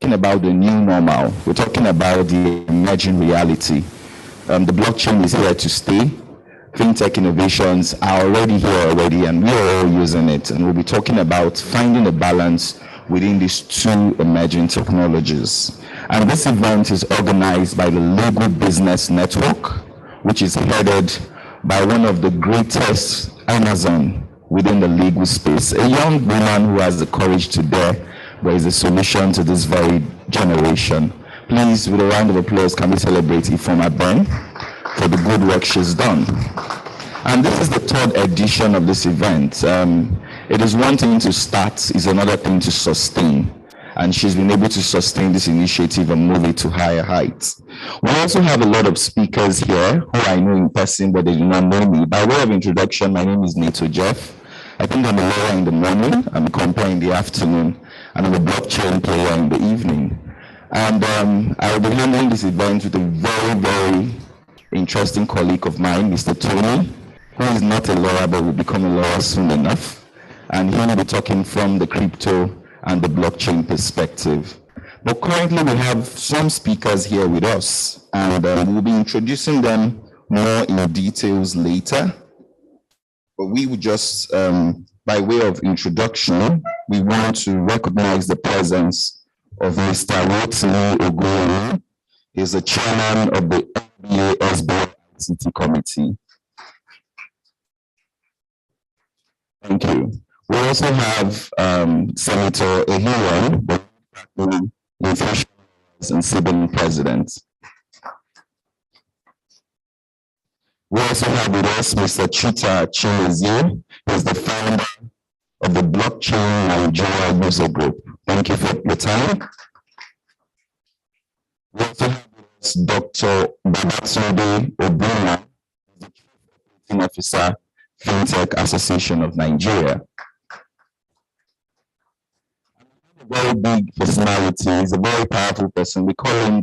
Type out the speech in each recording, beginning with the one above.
talking about the new normal. We're talking about the emerging reality. The blockchain is here to stay. Fintech innovations are already here and we are all using it. And we'll be talking about finding a balance within these two emerging technologies. And this event is organized by the Legal Business Network, which is headed by one of the greatest Amazon within the legal space, a young woman who has the courage to dare, but is a solution to this very generation. Please, with a round of applause, can we celebrate Ifoma Ben for the good work she's done? And this is the third edition of this event. It is one thing to start, is another thing to sustain. And she's been able to sustain this initiative and move it to higher heights. We also have a lot of speakers here who I know in person, but they do not know me. By way of introduction, my name is NITDA. I think I'm a lawyer in the morning, I'm a compere in the afternoon, and I'm a blockchain player in the evening. And I will be handling this event with a very, very interesting colleague of mine, Mr. Tony, who is not a lawyer, but will become a lawyer soon enough. And he will be talking from the crypto and the blockchain perspective. But currently we have some speakers here with us, and we'll be introducing them more in details later. But we would just, by way of introduction, we want to recognize the presence of Mr. Rotimi Ogunwumi. He's the chairman of the NBA SBI ICT committee. Thank you. We also have Senator Ehiwan, the Inflation and Sibling President. We also have with us Mr. Chita Chimezie, who is the founder of the Blockchain Nigeria User Group. Thank you for your time. We also have with us Dr. Babatunde Obuna, the Chief Operating Officer, Fintech Association of Nigeria. A very big personality. He's a very powerful person. We call him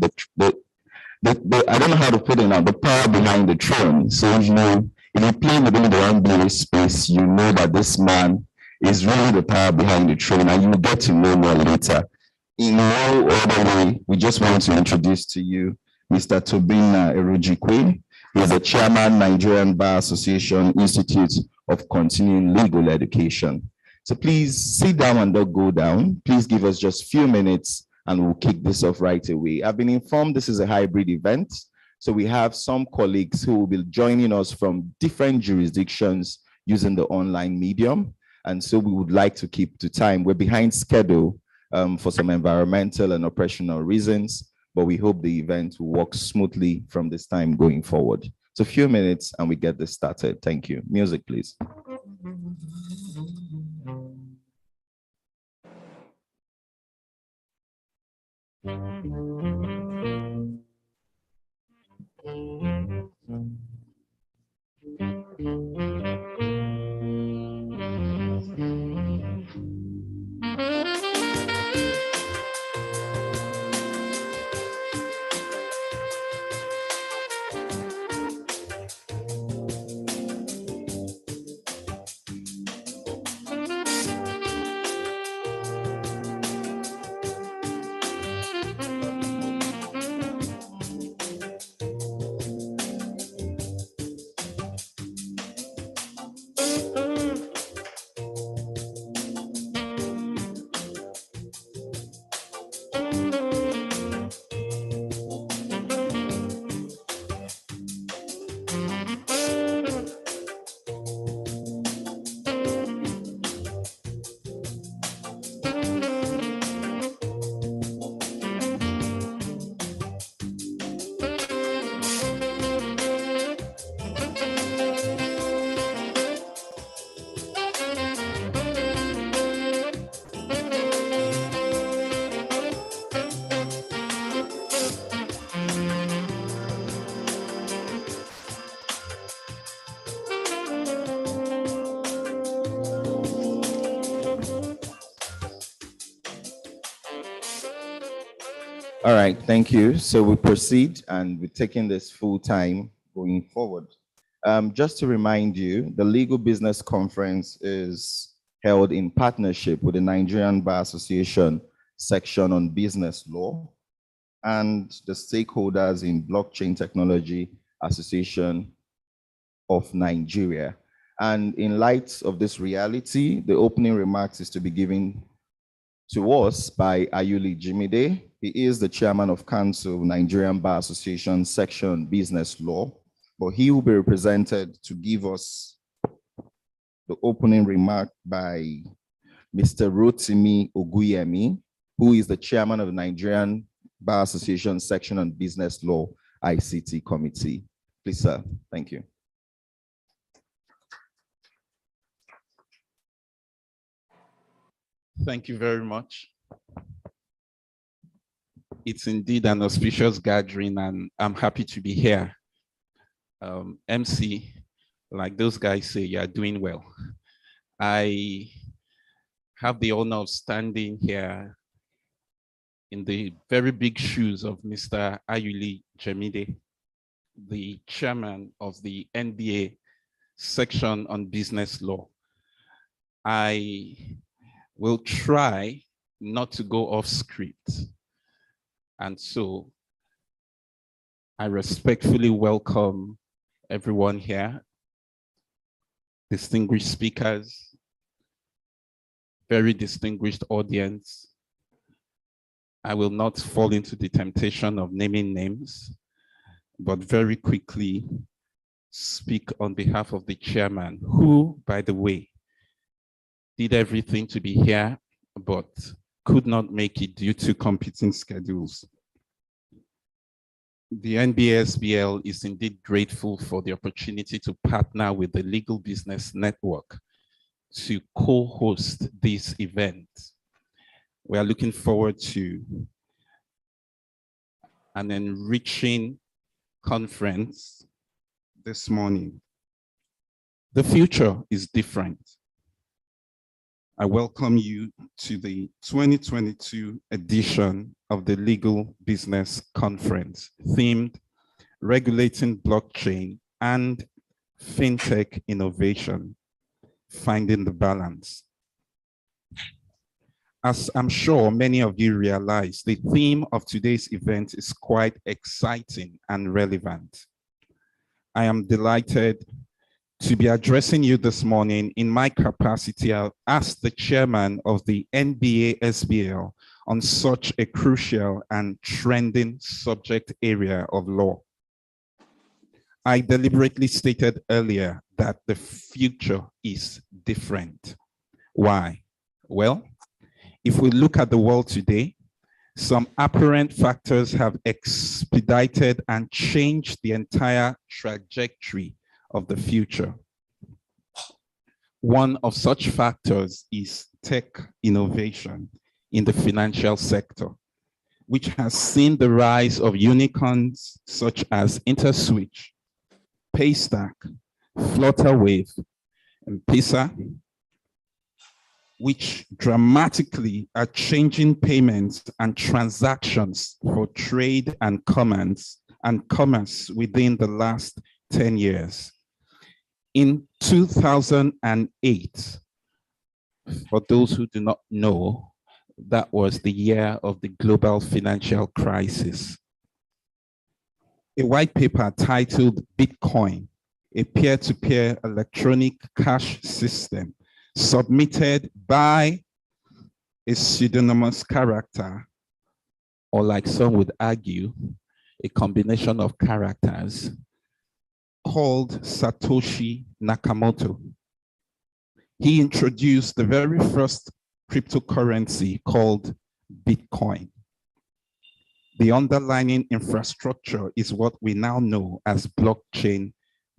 I don't know how to put it now, the power behind the throne. So if you play within the NBA space, you know that this man is really the power behind the throne, and you will get to know more later. In no other way, we just want to introduce to you Mr. Tobina Erujikwe. He is the chairman, Nigerian Bar Association Institute of Continuing Legal Education. So please sit down and don't go down. Please give us just a few minutes and we'll kick this off right away. I've been informed this is a hybrid event. So we have some colleagues who will be joining us from different jurisdictions using the online medium. And so we would like to keep to time. We're behind schedule for some environmental and operational reasons, but we hope the event will work smoothly from this time going forward. So a few minutes and we get this started. Thank you. Music, please. All right, thank you. So we proceed and we're taking this full time going forward. Just to remind you, the Legal Business Conference is held in partnership with the Nigerian Bar Association section on business law, and the stakeholders in Blockchain Technology Association of Nigeria. And in light of this reality, the opening remarks is to be given to us by Ayuli Jimide. He is the chairman of Council Nigerian Bar Association section Business Law, but he will be represented to give us the opening remark by Mr. Rotimi Oguyemi, who is the chairman of the Nigerian Bar Association section on Business Law ICT Committee. Please, sir. Thank you. Thank you very much. It's indeed an auspicious gathering, and I'm happy to be here. MC, like those guys say, you are doing well. I have the honor of standing here in the very big shoes of Mr. Ayuli Jemide, the chairman of the NBA section on business law. I will try not to go off script. And so I respectfully welcome everyone here, distinguished speakers, very distinguished audience. I will not fall into the temptation of naming names, but very quickly speak on behalf of the chairman, who, by the way, did everything to be here, but could not make it due to competing schedules. The NBSBL is indeed grateful for the opportunity to partner with the Legal Business Network to co-host this event. We are looking forward to an enriching conference this morning. The future is different. I welcome you to the 2022 edition of the Legal Business Conference, themed Regulating Blockchain and FinTech Innovation, Finding the Balance. As I'm sure many of you realize, the theme of today's event is quite exciting and relevant. I am delighted to be addressing you this morning in my capacity as the chairman of the NBA-SBL on such a crucial and trending subject area of law. I deliberately stated earlier that the future is different. Why? Well, if we look at the world today, some apparent factors have expedited and changed the entire trajectory of the future. One of such factors is tech innovation in the financial sector, which has seen the rise of unicorns such as InterSwitch, Paystack, Flutterwave, and Pisa, which dramatically are changing payments and transactions for trade and commerce within the last 10 years. In 2008, for those who do not know, that was the year of the global financial crisis. A white paper titled Bitcoin, a peer-to-peer electronic cash system submitted by a pseudonymous character, or like some would argue, a combination of characters, called Satoshi Nakamoto. He introduced the very first cryptocurrency called Bitcoin. The underlying infrastructure is what we now know as blockchain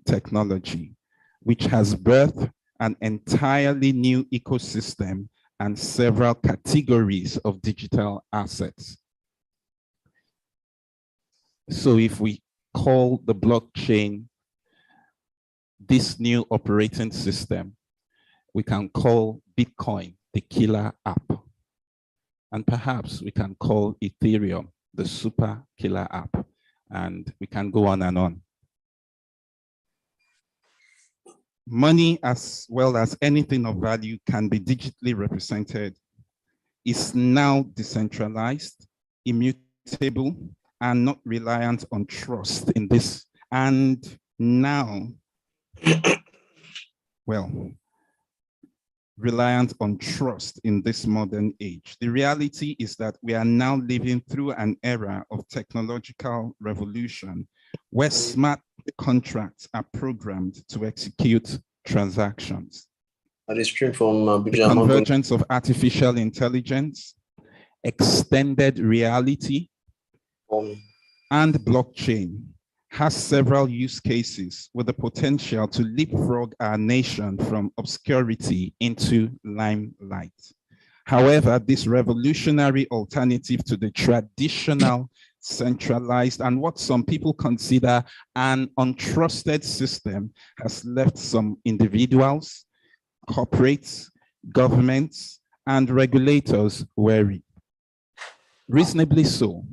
technology, which has birthed an entirely new ecosystem and several categories of digital assets. So if we call the blockchain this new operating system, we can call Bitcoin the killer app. And perhaps we can call Ethereum the super killer app. And we can go on and on. Money, as well as anything of value, can be digitally represented is now decentralized, immutable, and not reliant on trust in this. And now, well, reliant on trust in this modern age. The reality is that we are now living through an era of technological revolution where smart contracts are programmed to execute transactions. That is stream from The convergence of artificial intelligence, extended reality, and blockchain has several use cases with the potential to leapfrog our nation from obscurity into limelight. However, this revolutionary alternative to the traditional centralized and what some people consider an untrusted system has left some individuals, corporates, governments, and regulators wary. Reasonably so,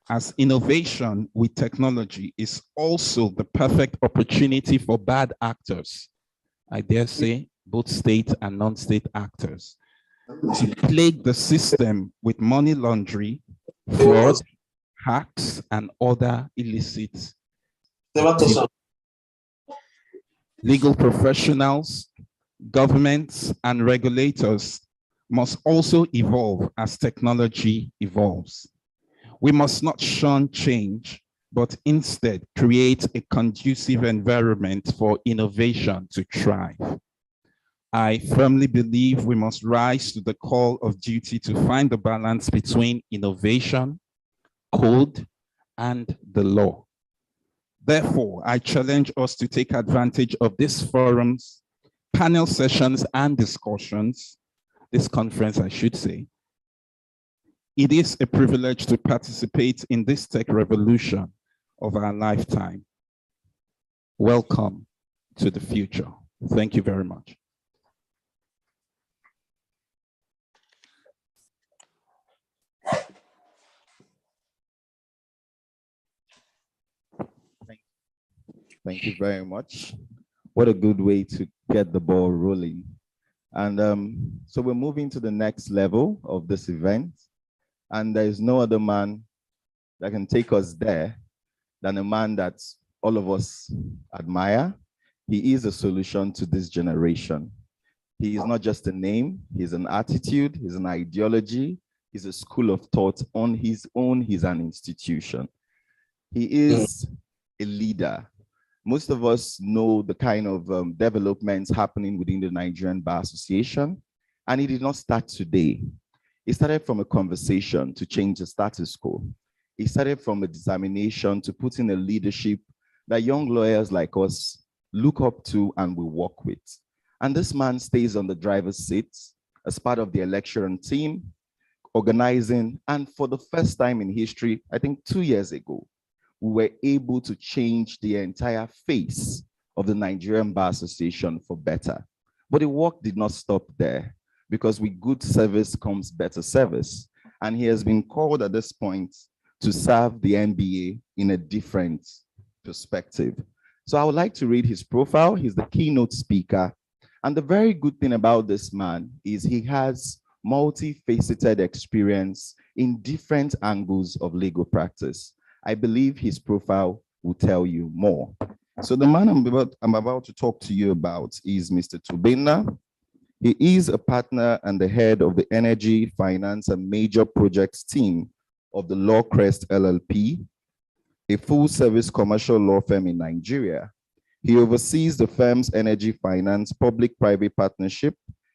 as innovation with technology is also the perfect opportunity for bad actors, I dare say both state and non-state actors, to plague the system with money laundering, fraud, hacks, and other illicit activities. Legal professionals, governments, and regulators must also evolve as technology evolves. We must not shun change, but instead create a conducive environment for innovation to thrive. I firmly believe we must rise to the call of duty to find the balance between innovation, code, and the law. Therefore, I challenge us to take advantage of these forums, panel sessions, and discussions, this conference, I should say. It is a privilege to participate in this tech revolution of our lifetime. Welcome to the future. Thank you very much. Thank you very much. What a good way to get the ball rolling. And so we're moving to the next level of this event. And there is no other man that can take us there than a man that all of us admire. He is a solution to this generation. He is not just a name, he's an attitude, he's an ideology, he's a school of thought on his own, he's an institution. He is a leader. Most of us know the kind of developments happening within the Nigerian Bar Association, and it did not start today. It started from a conversation to change the status quo. It started from a determination to put in a leadership that young lawyers like us look up to and will work with. And this man stays on the driver's seat as part of the election team, organizing, and for the first time in history, I think 2 years ago, we were able to change the entire face of the Nigerian Bar Association for better. But the work did not stop there, because with good service comes better service. And he has been called at this point to serve the NBA in a different perspective. So I would like to read his profile. He's the keynote speaker. And the very good thing about this man is he has multifaceted experience in different angles of legal practice. I believe his profile will tell you more. So the man I'm about to talk to you about is Mr. Tobena. He is a partner and the head of the Energy, Finance, and Major Projects team of the Lawcrest LLP, a full-service commercial law firm in Nigeria. He oversees the firm's energy, finance, public-private partnership,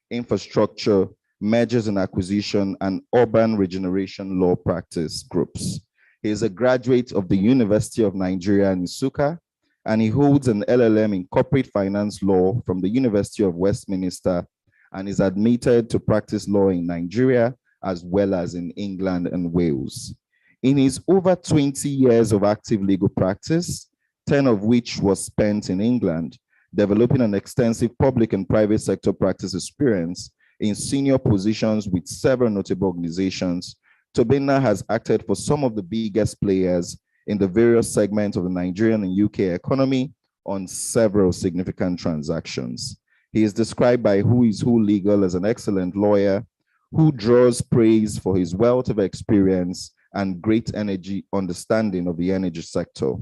infrastructure, mergers and acquisition, and urban regeneration law practice groups. He is a graduate of the University of Nigeria in Nsukka, and he holds an LLM in corporate finance law from the University of Westminster, and is admitted to practice law in Nigeria as well as in England and Wales. In his over 20 years of active legal practice, 10 of which was spent in England, developing an extensive public and private sector practice experience in senior positions with several notable organizations, Tobena has acted for some of the biggest players in the various segments of the Nigerian and UK economy on several significant transactions. He is described by Who is Who Legal as an excellent lawyer who draws praise for his wealth of experience and great energy understanding of the energy sector.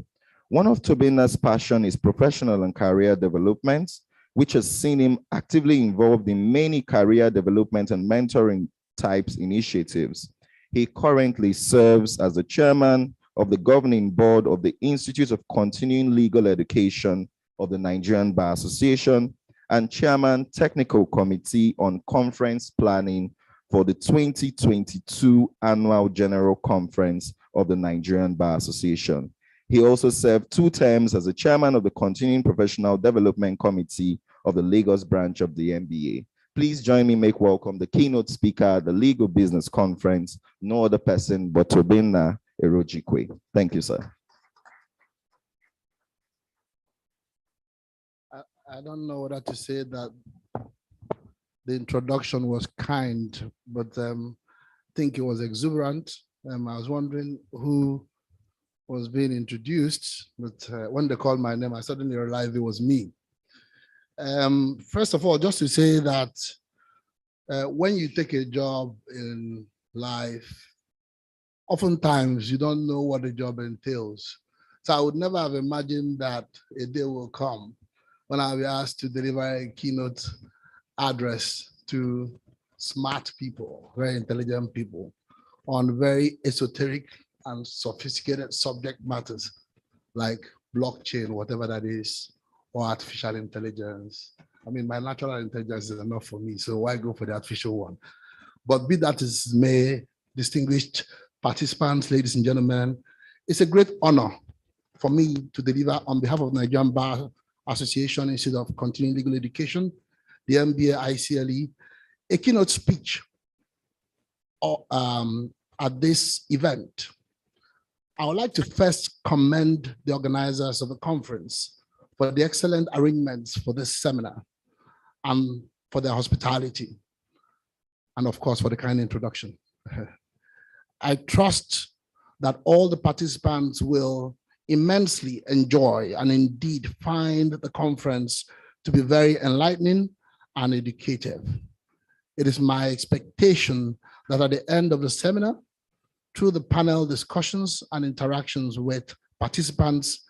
One of Tobina's passion is professional and career development, which has seen him actively involved in many career development and mentoring types initiatives. He currently serves as the chairman of the governing board of the Institute of Continuing Legal Education of the Nigerian Bar Association and chairman technical committee on conference planning for the 2022 annual general conference of the Nigerian Bar Association. He also served 2 terms as the chairman of the Continuing Professional Development Committee of the Lagos branch of the NBA. Please join me make welcome the keynote speaker at the Legal Business Conference, no other person but Tobina Erojikwe. Thank you, sir. I don't know whether to say that the introduction was kind, but I think it was exuberant. I was wondering who was being introduced, but when they called my name, I suddenly realized it was me. First of all, just to say that when you take a job in life, oftentimes you don't know what the job entails. So I would never have imagined that a day will come when I'll be asked to deliver a keynote address to smart people, very intelligent people on very esoteric and sophisticated subject matters like blockchain, whatever that is, or artificial intelligence. I mean, my natural intelligence is enough for me, so why go for the artificial one? But be that as may, distinguished participants, ladies and gentlemen, it's a great honor for me to deliver on behalf of Nigerian Bar Association Institute of Continuing Legal Education, the MBA ICLE, a keynote speech at this event. I would like to first commend the organizers of the conference for the excellent arrangements for this seminar and for their hospitality, and of course for the kind introduction. I trust that all the participants will immensely enjoy and indeed find the conference to be very enlightening and educative. It is my expectation that at the end of the seminar, through the panel discussions and interactions with participants,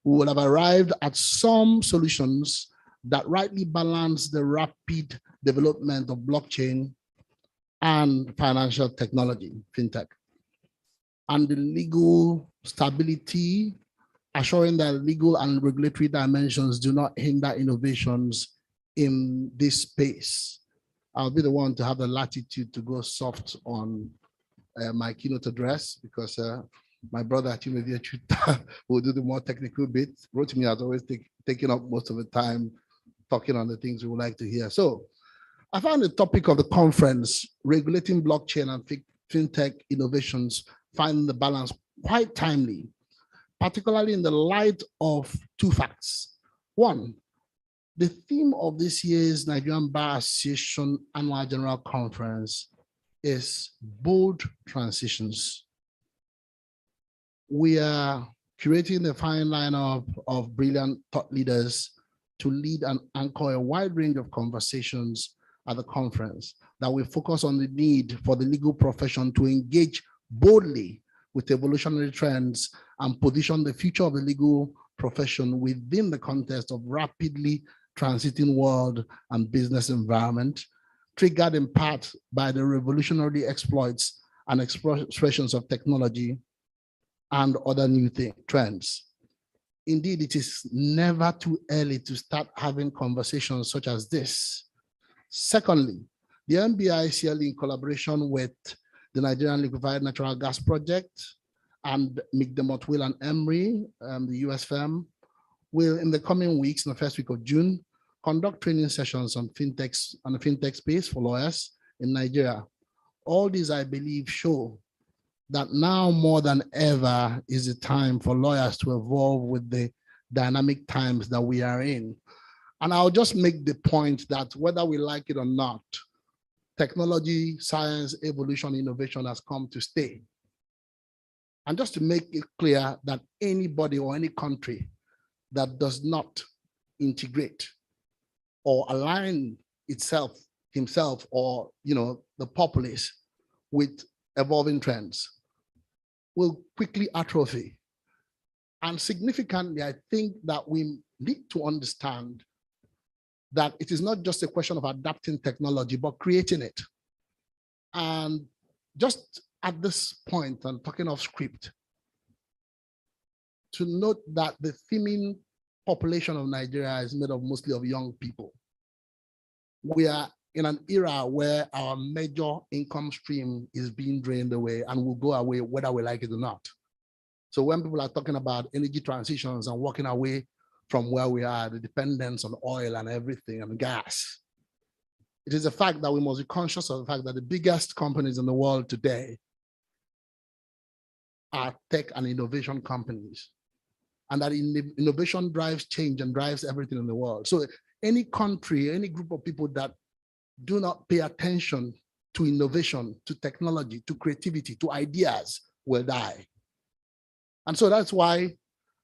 we will have arrived at some solutions that rightly balance the rapid development of blockchain and financial technology, fintech, and the legal stability, assuring that legal and regulatory dimensions do not hinder innovations in this space. I'll be the one to have the latitude to go soft on my keynote address because my brother Chimezie Chuta will do the more technical bit. Rotimi has always taken up most of the time talking on the things we would like to hear. So I found the topic of the conference, regulating blockchain and fintech innovations, finding the balance quite timely, particularly in the light of 2 facts. One, the theme of this year's Nigerian Bar Association Annual General Conference is bold transitions. We are curating the fine lineup of brilliant thought leaders to lead and anchor a wide range of conversations at the conference that will focus on the need for the legal profession to engage boldly with evolutionary trends and position the future of the legal profession within the context of rapidly transiting world and business environment, triggered in part by the revolutionary exploits and expressions of technology and other new trends. Indeed, it is never too early to start having conversations such as this. Secondly, the NBICL in collaboration with the Nigerian Liquefied Natural Gas Project and McDermott, Will and Emery, the US firm, will in the coming weeks, in the first week of June, conduct training sessions on fintechs and the fintech space for lawyers in Nigeria. All these, I believe, show that now more than ever is the time for lawyers to evolve with the dynamic times that we are in. And I'll just make the point that whether we like it or not, technology, science, evolution, innovation has come to stay. And just to make it clear that anybody or any country that does not integrate or align itself himself or the populace with evolving trends will quickly atrophy. And significantly, I think that we need to understand that it is not just a question of adapting technology, but creating it. And just at this point, I'm talking of script, to note that the teeming population of Nigeria is made up mostly of young people. We are in an era where our major income stream is being drained away and will go away whether we like it or not. So when people are talking about energy transitions and walking away from where we are, the dependence on oil and everything and gas, it is a fact that we must be conscious of the fact that the biggest companies in the world today are tech and innovation companies, and that innovation drives change and drives everything in the world. So any country, any group of people that do not pay attention to innovation, to technology, to creativity, to ideas will die. And so that's why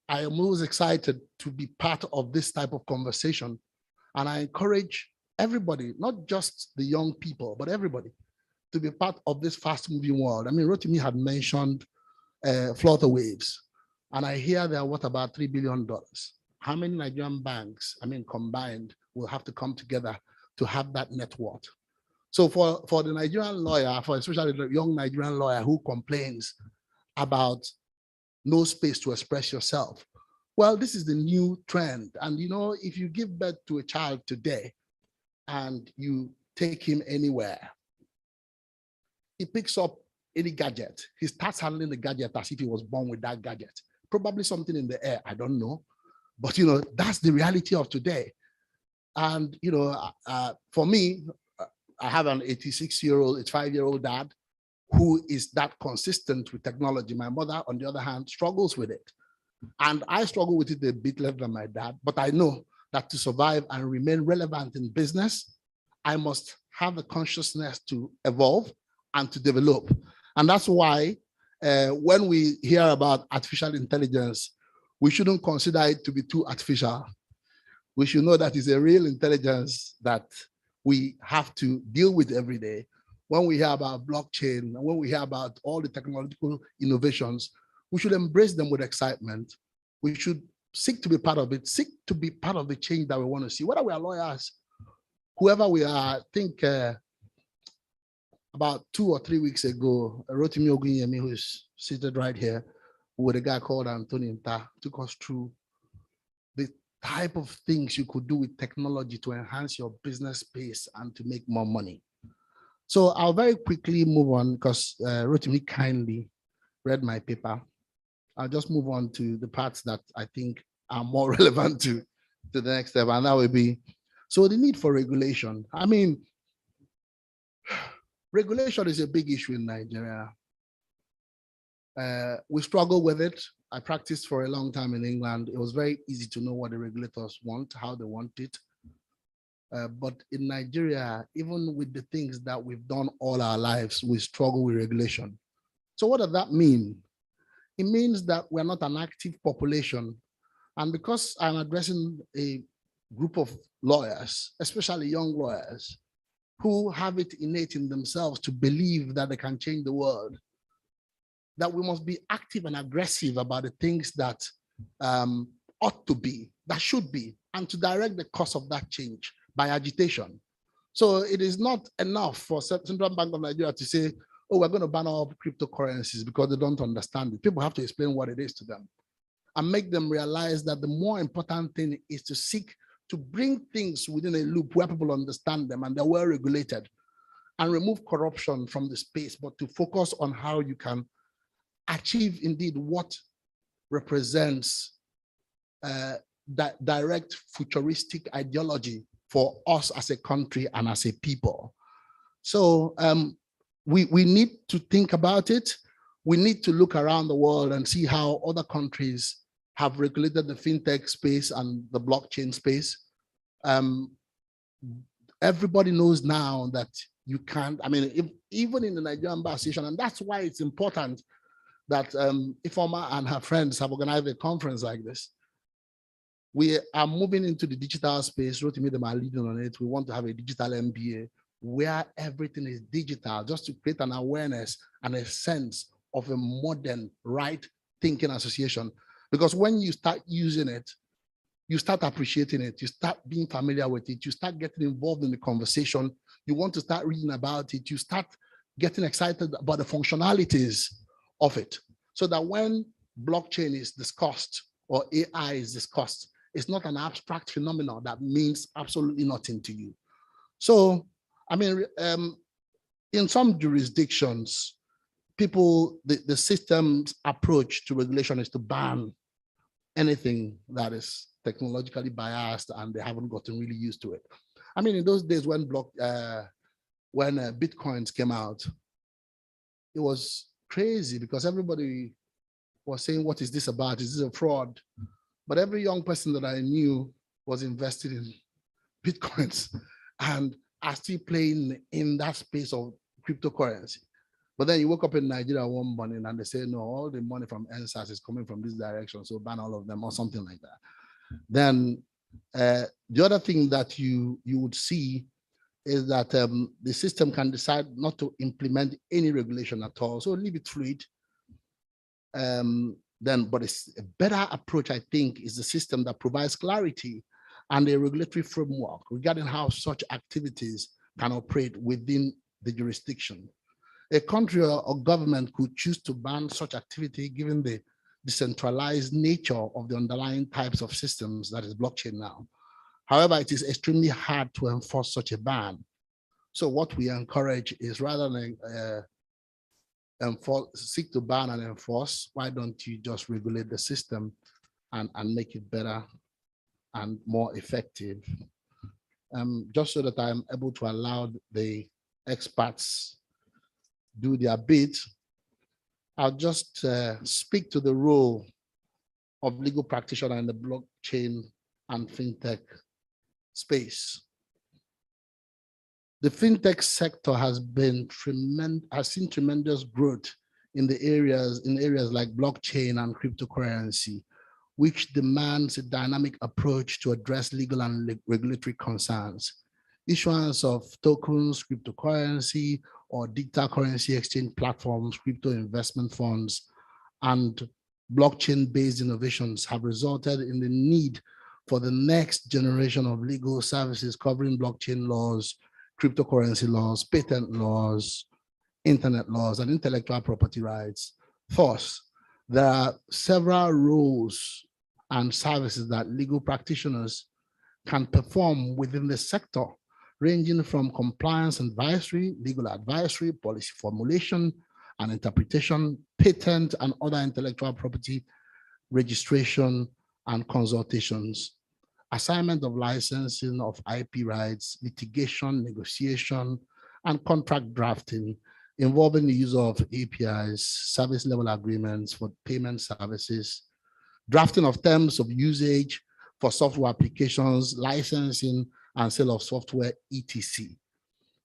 I am always excited to be part of this type of conversation. And I encourage everybody, not just the young people, but everybody, to be part of this fast-moving world. I mean, Rotimi had mentioned flutter waves, and I hear they're worth about $3 billion. How many Nigerian banks, combined, will have to come together to have that net worth? So for the Nigerian lawyer, for especially the young Nigerian lawyer who complains about no space to express yourself, well, this is the new trend. And if you give birth to a child today and you take him anywhere, he picks up any gadget. He starts handling the gadget as if he was born with that gadget. Probably something in the air, I don't know. But that's the reality of today. And for me, I have an 85-year-old dad who is that consistent with technology. My mother, on the other hand, struggles with it. And I struggle with it a bit less than my dad, but I know that to survive and remain relevant in business, I must have the consciousness to evolve and to develop. And that's why when we hear about artificial intelligence, we shouldn't consider it to be too artificial. We should know that it's a real intelligence that we have to deal with every day. When we hear about blockchain, and when we hear about all the technological innovations, we should embrace them with excitement. We should seek to be part of it, seek to be part of the change that we want to see. Whether we are lawyers, whoever we are, I think about 2 or 3 weeks ago, Rotimi Ogunyemi, who is seated right here, with a guy called Anthony Nta, took us through the type of things you could do with technology to enhance your business space and to make more money. So I'll very quickly move on because Rotimi kindly read my paper. I'll just move on to the parts that I think are more relevant to the next step, and that will be, so the need for regulation. I mean, regulation is a big issue in Nigeria. We struggle with it. I practiced for a long time in England. It was very easy to know what the regulators want, how they want it. But in Nigeria, even with the things that we've done all our lives, we struggle with regulation. So what does that mean? It means that we're not an active population. And because I'm addressing a group of lawyers, especially young lawyers, who have it innate in themselves to believe that they can change the world, that we must be active and aggressive about the things that ought to be, that should be, and to direct the course of that change by agitation. So it is not enough for Central Bank of Nigeria to say, oh, we're going to ban all cryptocurrencies because they don't understand it. People have to explain what it is to them and make them realize that the more important thing is to seek to bring things within a loop where people understand them and they're well regulated, and remove corruption from the space, but to focus on how you can achieve indeed what represents that direct futuristic ideology for us as a country and as a people. So we need to think about it. We need to look around the world and see how other countries have regulated the fintech space and the blockchain space. Everybody knows now that you can't, I mean, even in the Nigerian Bar Association, and that's why it's important that Ifeoma and her friends have organized a conference like this. We are moving into the digital space. Rotimi, them are leading on it. We want to have a digital MBA. where everything is digital, just to create an awareness and a sense of a modern right thinking association. Because when you start using it, you start appreciating it, you start being familiar with it, you start getting involved in the conversation, you want to start reading about it, you start getting excited about the functionalities of it. So that when blockchain is discussed or AI is discussed, it's not an abstract phenomenon that means absolutely nothing to you. So, I mean, in some jurisdictions, the system's approach to regulation is to ban anything that is technologically biased and they haven't gotten really used to it. I mean, in those days when Bitcoins came out, it was crazy because everybody was saying, what is this about? Is this a fraud? But every young person that I knew was invested in Bitcoins and are still playing in that space of cryptocurrency. But then you woke up in Nigeria one morning and they say, no, all the money from NSAS is coming from this direction, so ban all of them or something like that. Then the other thing that you would see is that the system can decide not to implement any regulation at all, so leave it fluid. But it's a better approach, I think, is the system that provides clarity and a regulatory framework regarding how such activities can operate within the jurisdiction. A country or government could choose to ban such activity given the decentralized nature of the underlying types of systems that is blockchain now. However, it is extremely hard to enforce such a ban. So what we encourage is rather than seek to ban and enforce, why don't you just regulate the system and make it better and more effective? Just so that I'm able to allow the experts do their bit, I'll just speak to the role of legal practitioner in the blockchain and fintech space. The fintech sector has seen tremendous growth in areas like blockchain and cryptocurrency, which demands a dynamic approach to address legal and regulatory concerns. Issuance of tokens, cryptocurrency, or digital currency exchange platforms, crypto investment funds, and blockchain-based innovations have resulted in the need for the next generation of legal services covering blockchain laws, cryptocurrency laws, patent laws, internet laws, and intellectual property rights. Thus, there are several roles and services that legal practitioners can perform within the sector, ranging from compliance advisory, legal advisory, policy formulation and interpretation, patent and other intellectual property registration and consultations, assignment of licensing of IP rights, litigation, negotiation, and contract drafting, involving the use of APIs, service level agreements for payment services, drafting of terms of usage for software applications, licensing, and sale of software, etc.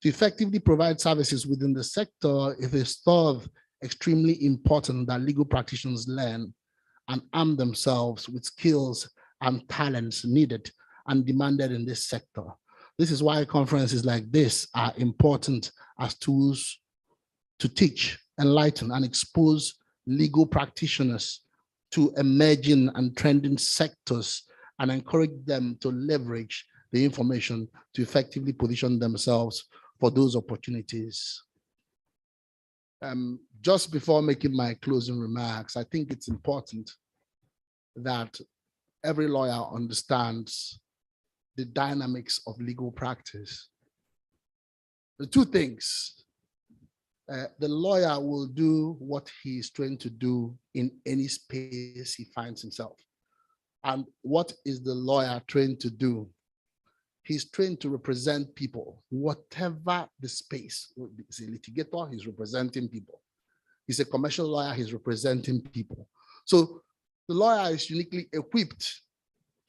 To effectively provide services within the sector, it is thought extremely important that legal practitioners learn and arm themselves with skills and talents needed and demanded in this sector. This is why conferences like this are important as tools to teach, enlighten, and expose legal practitioners to emerging and trending sectors and encourage them to leverage the information to effectively position themselves for those opportunities. Just before making my closing remarks, I think it's important that every lawyer understands the dynamics of legal practice. The two things, the lawyer will do what he is trained to do in any space he finds himself. And what is the lawyer trained to do? He's trained to represent people, whatever the space. He's a litigator, he's representing people. He's a commercial lawyer, he's representing people. So the lawyer is uniquely equipped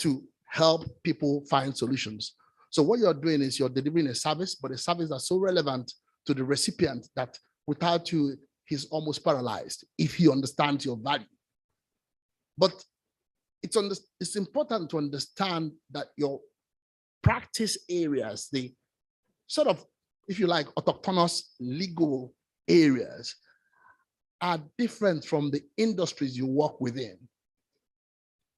to help people find solutions. So what you're doing is you're delivering a service, but a service that's so relevant to the recipient that without you, he's almost paralyzed if he understands your value. But it's important to understand that your practice areas, the sort of if you like, autochthonous legal areas are different from the industries you work within.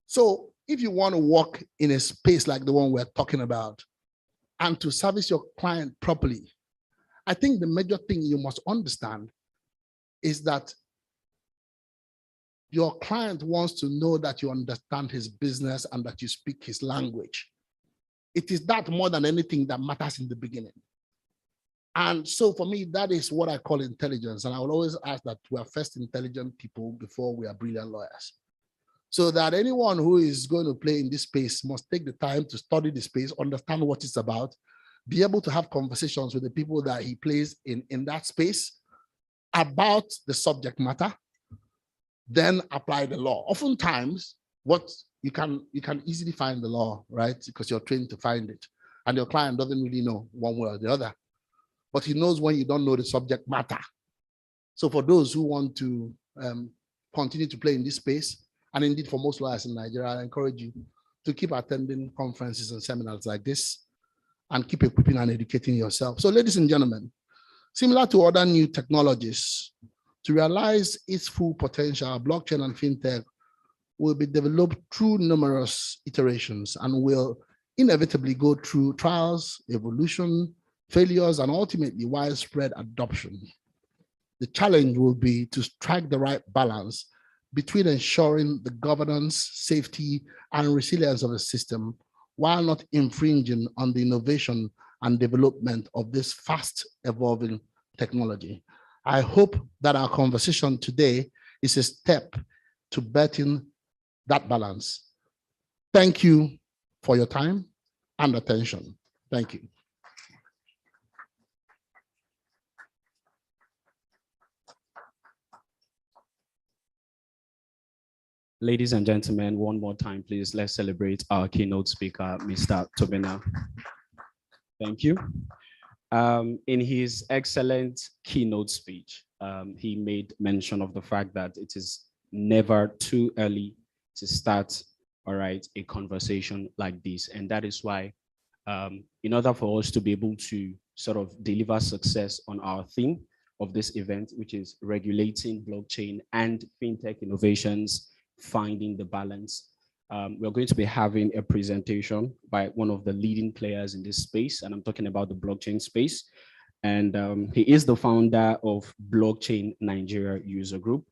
So if you want to work in a space like the one we're talking about and to service your client properly, I think the major thing you must understand is that your client wants to know that you understand his business and that you speak his language. It is that more than anything that matters in the beginning. And so for me, that is what I call intelligence. And I will always ask that we are first intelligent people before we are brilliant lawyers. So that anyone who is going to play in this space must take the time to study the space, understand what it's about, be able to have conversations with the people that he plays in that space about the subject matter, then apply the law. Oftentimes, what you can easily find the law, right? Because you're trained to find it. And your client doesn't really know one way or the other, but he knows when you don't know the subject matter. So for those who want to continue to play in this space, and indeed for most lawyers in Nigeria, I encourage you to keep attending conferences and seminars like this and keep equipping and educating yourself. So ladies and gentlemen, similar to other new technologies, to realize its full potential, blockchain and fintech will be developed through numerous iterations and will inevitably go through trials, evolution, failures, and ultimately widespread adoption. The challenge will be to strike the right balance between ensuring the governance, safety, and resilience of the system while not infringing on the innovation and development of this fast evolving technology. I hope that our conversation today is a step to betting that balance. Thank you for your time and attention. Thank you. Ladies and gentlemen, one more time, please, let's celebrate our keynote speaker, Mr. Tobina. Thank you. In his excellent keynote speech, he made mention of the fact that it is never too early to start, all right, a conversation like this. And that is why, in order for us to be able to sort of deliver success on our theme of this event, which is regulating blockchain and fintech innovations, finding the balance. We're going to be having a presentation by one of the leading players in this space, and I'm talking about the blockchain space. And he is the founder of Blockchain Nigeria User Group.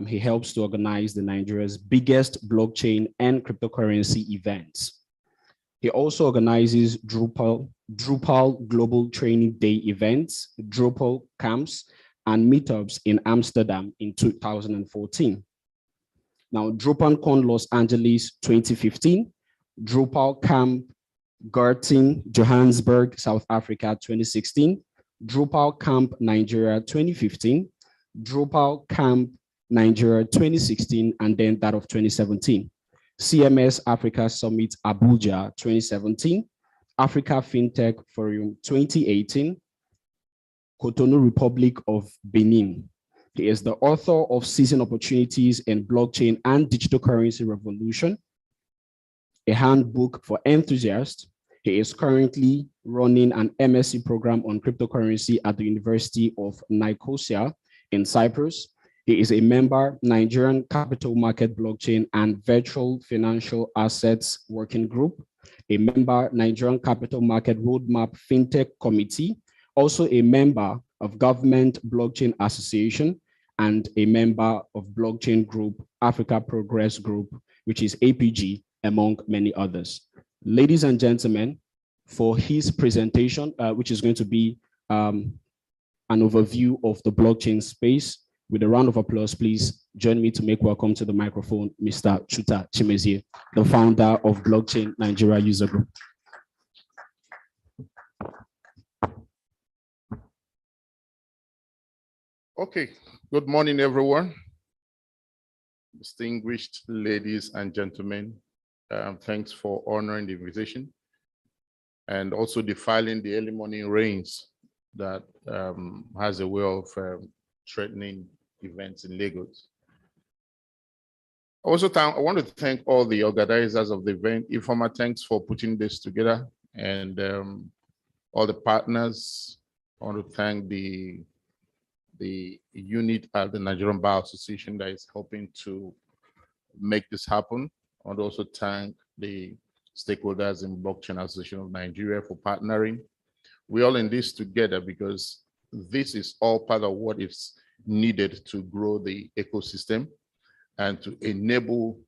He helps to organize the Nigeria's biggest blockchain and cryptocurrency events. He also organizes Drupal Global Training Day events, Drupal camps, and meetups in Amsterdam in 2014. Now, DrupalCon Los Angeles 2015, Drupal Camp Garten, Johannesburg, South Africa 2016, Drupal Camp Nigeria 2015, Drupal Camp Nigeria 2016, and then that of 2017. CMS Africa Summit Abuja 2017, Africa FinTech Forum 2018, Cotonou Republic of Benin. He is the author of Seizing Opportunities in Blockchain and Digital Currency Revolution, a handbook for enthusiasts. He is currently running an MSc program on cryptocurrency at the University of Nicosia in Cyprus. He is a member, Nigerian Capital Market Blockchain and Virtual Financial Assets Working Group, a member, Nigerian Capital Market Roadmap FinTech Committee, also a member of Government Blockchain Association, and a member of Blockchain Group, Africa Progress Group, which is APG, among many others. Ladies and gentlemen, for his presentation, which is going to be an overview of the blockchain space, with a round of applause, please join me to make welcome to the microphone, Mr. Chuta Chimezie, the founder of Blockchain Nigeria User Group. Okay, good morning, everyone. Distinguished ladies and gentlemen, thanks for honoring the invitation and also defiling the early morning rains that has a way of threatening events in Lagos. I want to thank all the organizers of the event. Informa, thanks for putting this together, and all the partners I want to thank the unit at the Nigerian Bar Association that is helping to make this happen. I want to also thank the stakeholders in Blockchain Association of Nigeria for partnering. We're all in this together because this is all part of what is needed to grow the ecosystem and to enable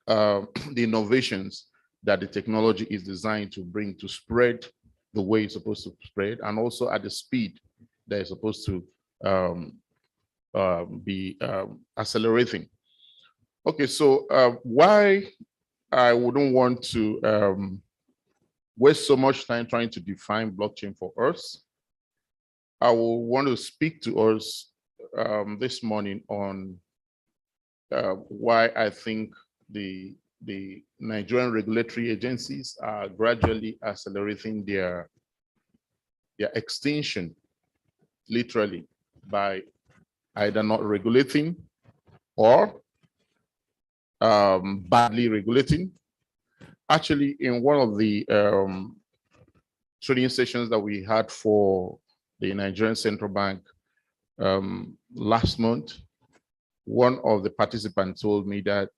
the innovations that the technology is designed to bring to spread the way it's supposed to spread, and also at the speed that it's supposed to be accelerating. Okay, so why I wouldn't want to waste so much time trying to define blockchain for us, I will want to speak to us this morning on why I think the Nigerian regulatory agencies are gradually accelerating their extinction, literally, by either not regulating or badly regulating. Actually, in one of the training sessions that we had for the Nigerian Central Bank last month, one of the participants told me that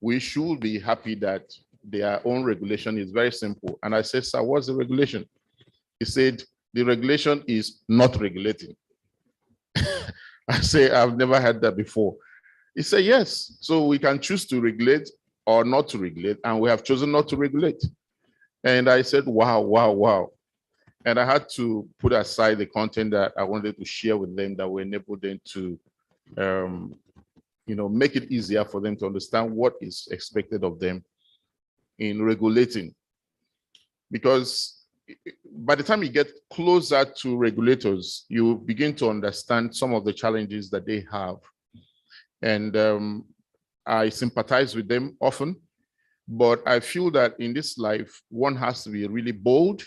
we should be happy that their own regulation is very simple. And I said, sir, what's the regulation? He said, the regulation is not regulating. I say, I've never heard that before. He said, yes, so we can choose to regulate or not to regulate, and we have chosen not to regulate. And I said, wow, wow, wow. And I had to put aside the content that I wanted to share with them that will enable them to make it easier for them to understand what is expected of them in regulating. Because by the time you get closer to regulators, you begin to understand some of the challenges that they have. And I sympathize with them often, but I feel that in this life, one has to be really bold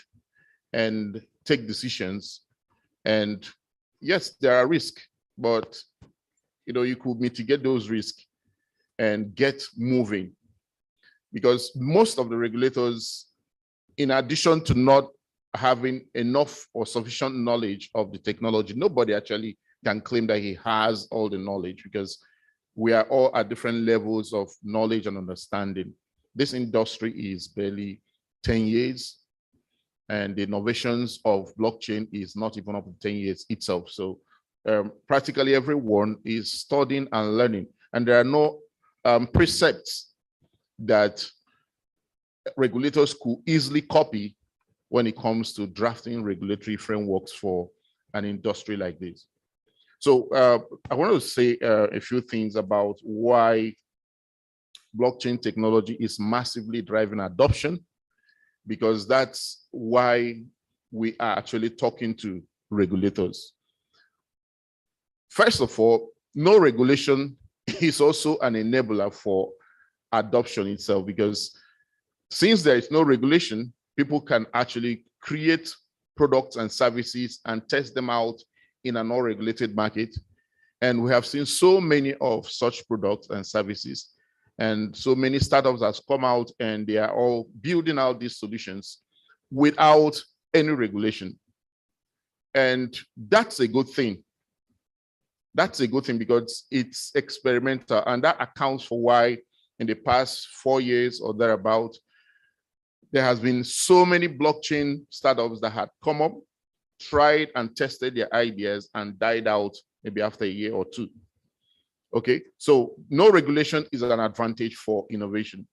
and take decisions. And yes, there are risks, but you could mitigate those risks and get moving. Because most of the regulators, in addition to not having enough or sufficient knowledge of the technology, nobody actually can claim that he has all the knowledge, because we are all at different levels of knowledge and understanding. This industry is barely 10 years, and the innovations of blockchain is not even up to 10 years itself. So practically everyone is studying and learning, and there are no precepts that regulators could easily copy when it comes to drafting regulatory frameworks for an industry like this. So I want to say a few things about why blockchain technology is massively driving adoption, because that's why we are actually talking to regulators. First of all, no regulation is also an enabler for adoption itself, because since there is no regulation, people can actually create products and services and test them out in an unregulated market. And we have seen so many of such products and services, and so many startups have come out and they are all building out these solutions without any regulation. And that's a good thing. That's a good thing because it's experimental, and that accounts for why in the past 4 years or thereabout, there has been so many blockchain startups that had come up, tried and tested their ideas and died out maybe after a year or two. Okay, so no regulation is an advantage for innovation.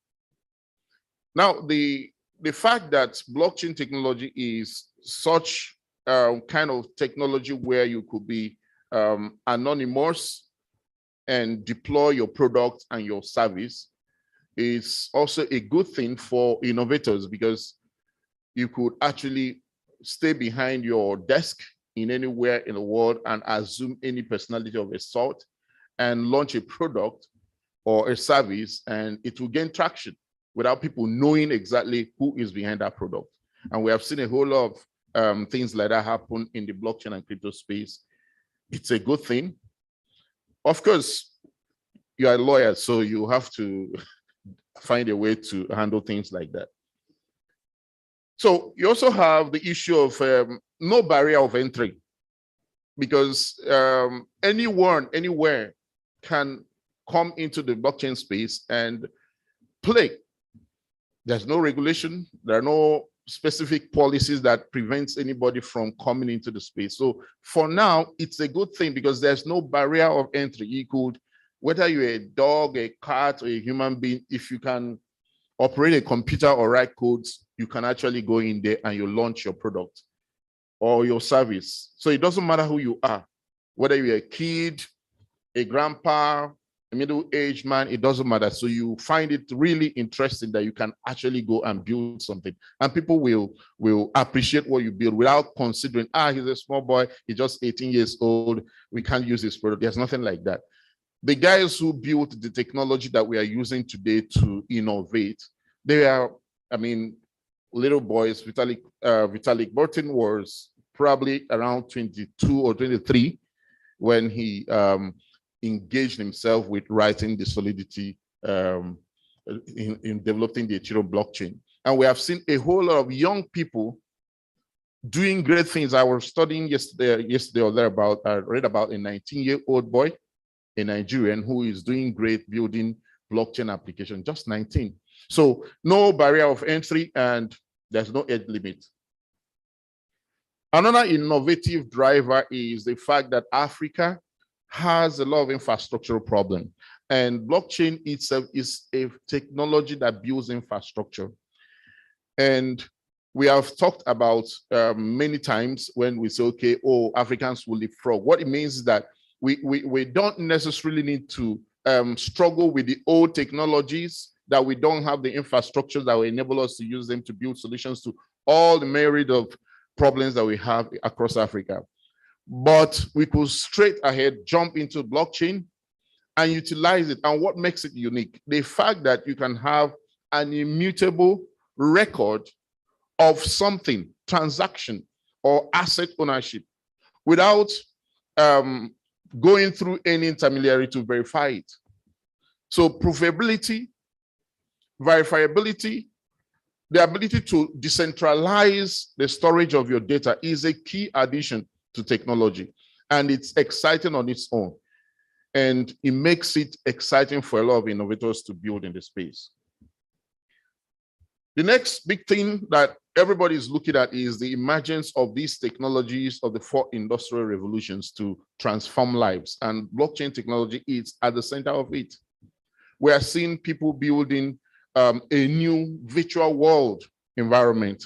Now, the fact that blockchain technology is such kind of technology where you could be anonymous and deploy your product and your service is also a good thing for innovators, because you could actually stay behind your desk in anywhere in the world and assume any personality of a sort and launch a product or a service, and it will gain traction without people knowing exactly who is behind that product. And we have seen a whole lot of things like that happen in the blockchain and crypto space. It's a good thing. Of course, you are a lawyer, so you have to find a way to handle things like that. So you also have the issue of no barrier of entry. because anyone, anywhere can come into the blockchain space and play. There's no regulation. There are no specific policies that prevents anybody from coming into the space. So for now, it's a good thing because there's no barrier of entry. You could, whether you're a dog, a cat, or a human being, if you can operate a computer or write codes, you can actually go in there and you launch your product or your service. So it doesn't matter who you are, whether you're a kid, a grandpa, a middle-aged man, it doesn't matter. So you find it really interesting that you can actually go and build something, and people will appreciate what you build without considering, he's a small boy, he's just 18 years old, we can't use his product. There's nothing like that. The guys who built the technology that we are using today to innovate, they are, I mean, little boys. Vitalik Buterin was probably around 22 or 23 when he engaged himself with writing the Solidity in developing the Ethereum blockchain. And we have seen a whole lot of young people doing great things. I was studying yesterday or thereabout. I read about a 19-year-old boy, a Nigerian, who is doing great building blockchain application, just 19. So no barrier of entry and there's no age limit. Another innovative driver is the fact that Africa has a lot of infrastructural problem, and blockchain itself is a technology that builds infrastructure. And we have talked about many times when we say, okay, Africans will leapfrog. What it means is that we don't necessarily need to struggle with the old technologies, that we don't have the infrastructure that will enable us to use them to build solutions to all the myriad of problems that we have across Africa. But we could straight ahead jump into blockchain and utilize it. And what makes it unique? The fact that you can have an immutable record of something, transaction or asset ownership, without going through any intermediary to verify it. So provability, verifiability, the ability to decentralize the storage of your data is a key addition to technology, and it's exciting on its own, and it makes it exciting for a lot of innovators to build in the space. The next big thing that everybody is looking at is the emergence of these technologies of the 4 industrial revolutions to transform lives, and blockchain technology is at the center of it. We are seeing people building a new virtual world environment,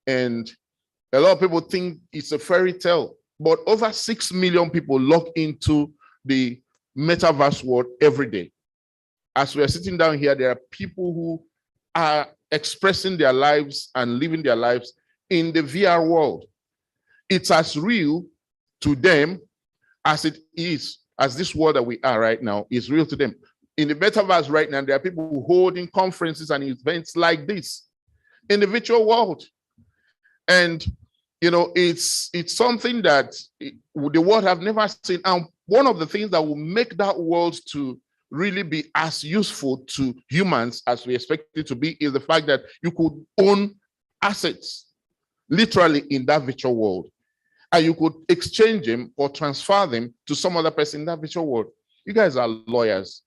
and a lot of people think it's a fairy tale, but over 6 million people log into the metaverse world every day. As we are sitting down here, there are people who are expressing their lives and living their lives in the VR world. It's as real to them as it is, as this world that we are right now is real to them. In the metaverse right now, there are people holding conferences and events like this in the virtual world. And you know, it's something that the world have never seen. And one of the things that will make that world to really be as useful to humans as we expect it to be is the fact that you could own assets literally in that virtual world, and you could exchange them or transfer them to some other person in that virtual world. You guys are lawyers.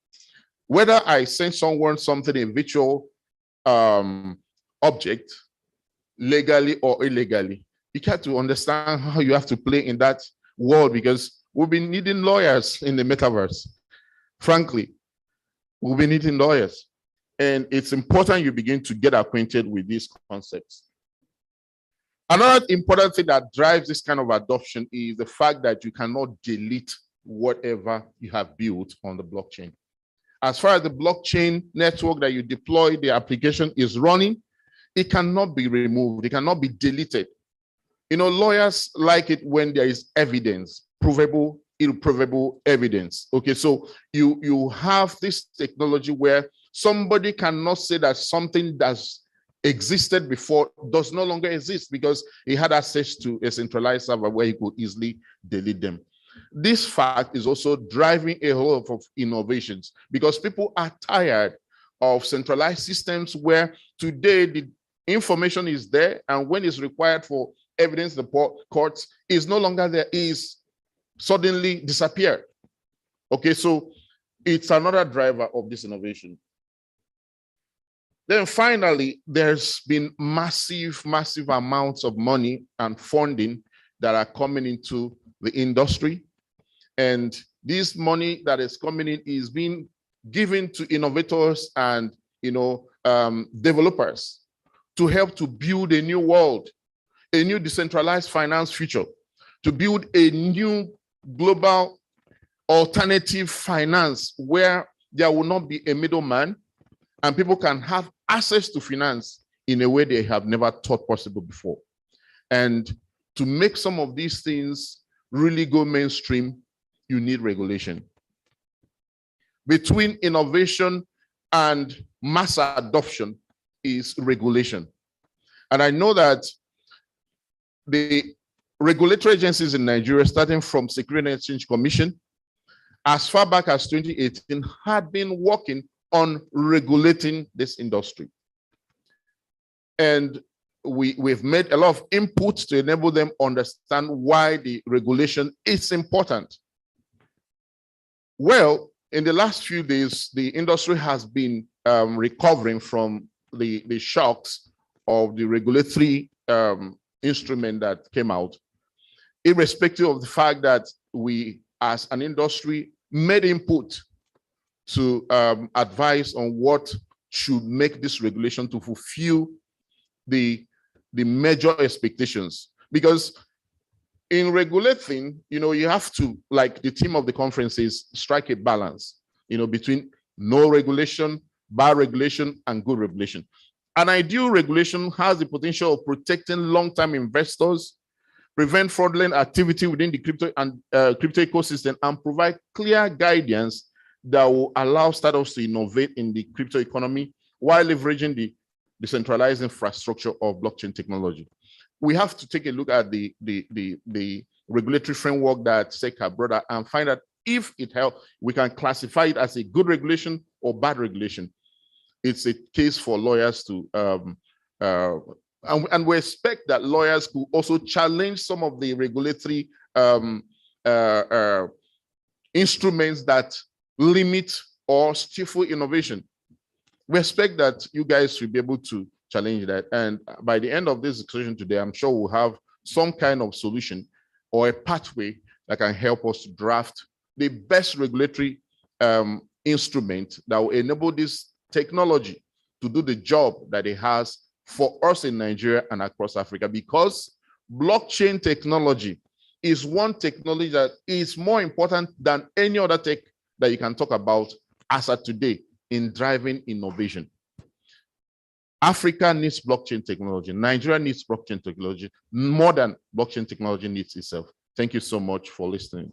Whether I send someone something, a virtual object, legally or illegally, you have to understand how you have to play in that world, because we'll be needing lawyers in the metaverse. Frankly, we'll be needing lawyers. And it's important you begin to get acquainted with these concepts. Another important thing that drives this kind of adoption is the fact that you cannot delete whatever you have built on the blockchain. As far as the blockchain network that you deploy, the application is running, it cannot be removed, it cannot be deleted. You know, lawyers like it when there is evidence, provable, irreprovable evidence. Okay, so you have this technology where somebody cannot say that something that's existed before does no longer exist because he had access to a centralized server where he could easily delete them. This fact is also driving a whole lot of innovations because people are tired of centralized systems where today the information is there, and when it's required for evidence, the courts is no longer there, is suddenly disappeared. Okay, so it's another driver of this innovation. Then finally, there's been massive amounts of money and funding that are coming into the industry. And this money that is coming in is being given to innovators and developers to help to build a new world, a new decentralized finance future, to build a new global alternative finance where there will not be a middleman and people can have access to finance in a way they have never thought possible before. And to make some of these things really go mainstream, you need regulation. Between innovation and mass adoption is regulation. And I know that the regulatory agencies in Nigeria, starting from Securities and Exchange Commission, as far back as 2018, had been working on regulating this industry. And we've made a lot of inputs to enable them understand why the regulation is important. Well, in the last few days, the industry has been recovering from the shocks of the regulatory instrument that came out, irrespective of the fact that we, as an industry, made input to advise on what should make this regulation to fulfill the major expectations. Because in regulating, you have to, like the theme of the conference is, strike a balance, between no regulation, bad regulation, and good regulation. An ideal regulation has the potential of protecting long-term investors, prevent fraudulent activity within the crypto ecosystem, and provide clear guidance that will allow startups to innovate in the crypto economy while leveraging the decentralized infrastructure of blockchain technology. We have to take a look at the regulatory framework that SEC brought out and find out if it helps, we can classify it as a good regulation or bad regulation. It's a case for lawyers to, and we expect that lawyers could also challenge some of the regulatory instruments that limit or stifle innovation. We expect that you guys will be able to challenge that. And by the end of this discussion today, I'm sure we'll have some kind of solution or a pathway that can help us to draft the best regulatory instrument that will enable this technology to do the job that it has for us in Nigeria and across Africa, because blockchain technology is one technology that is more important than any other tech that you can talk about as of today in driving innovation. Africa needs blockchain technology. Nigeria needs blockchain technology more than blockchain technology needs itself. Thank you so much for listening.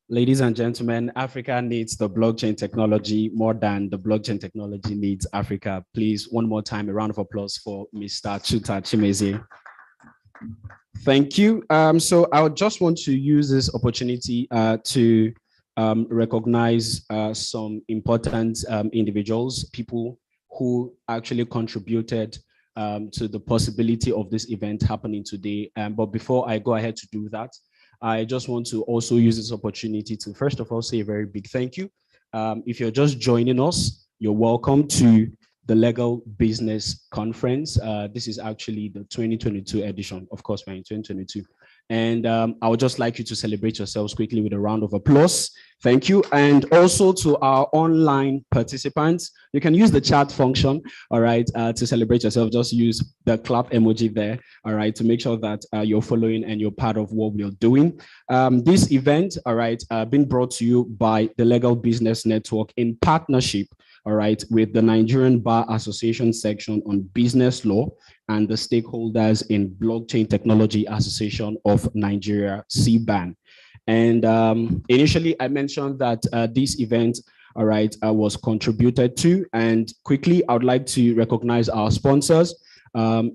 Ladies and gentlemen, Africa needs the blockchain technology more than the blockchain technology needs Africa. Please, one more time, a round of applause for Mr. Chuta Chimezie. Thank you. So I would just want to use this opportunity to recognize some important individuals, people who actually contributed to the possibility of this event happening today. But before I go ahead to do that, I just want to also use this opportunity to, first of all, say a very big thank you. If you're just joining us, you're welcome to the Legal Business Conference. This is actually the 2022 edition. Of course, we're in 2022. And I would just like you to celebrate yourselves quickly with a round of applause. Thank you. And also to our online participants, you can use the chat function, all right, to celebrate yourself. Just use the clap emoji there, all right, to make sure that you're following and you're part of what we're doing. This event, all right, been brought to you by the Legal Business Network in partnership, all right, with the Nigerian Bar Association section on business law and the stakeholders in Blockchain Technology Association of Nigeria, CBAN. And initially, I mentioned that this event, all right, was contributed to. And quickly, I would like to recognize our sponsors. Okay,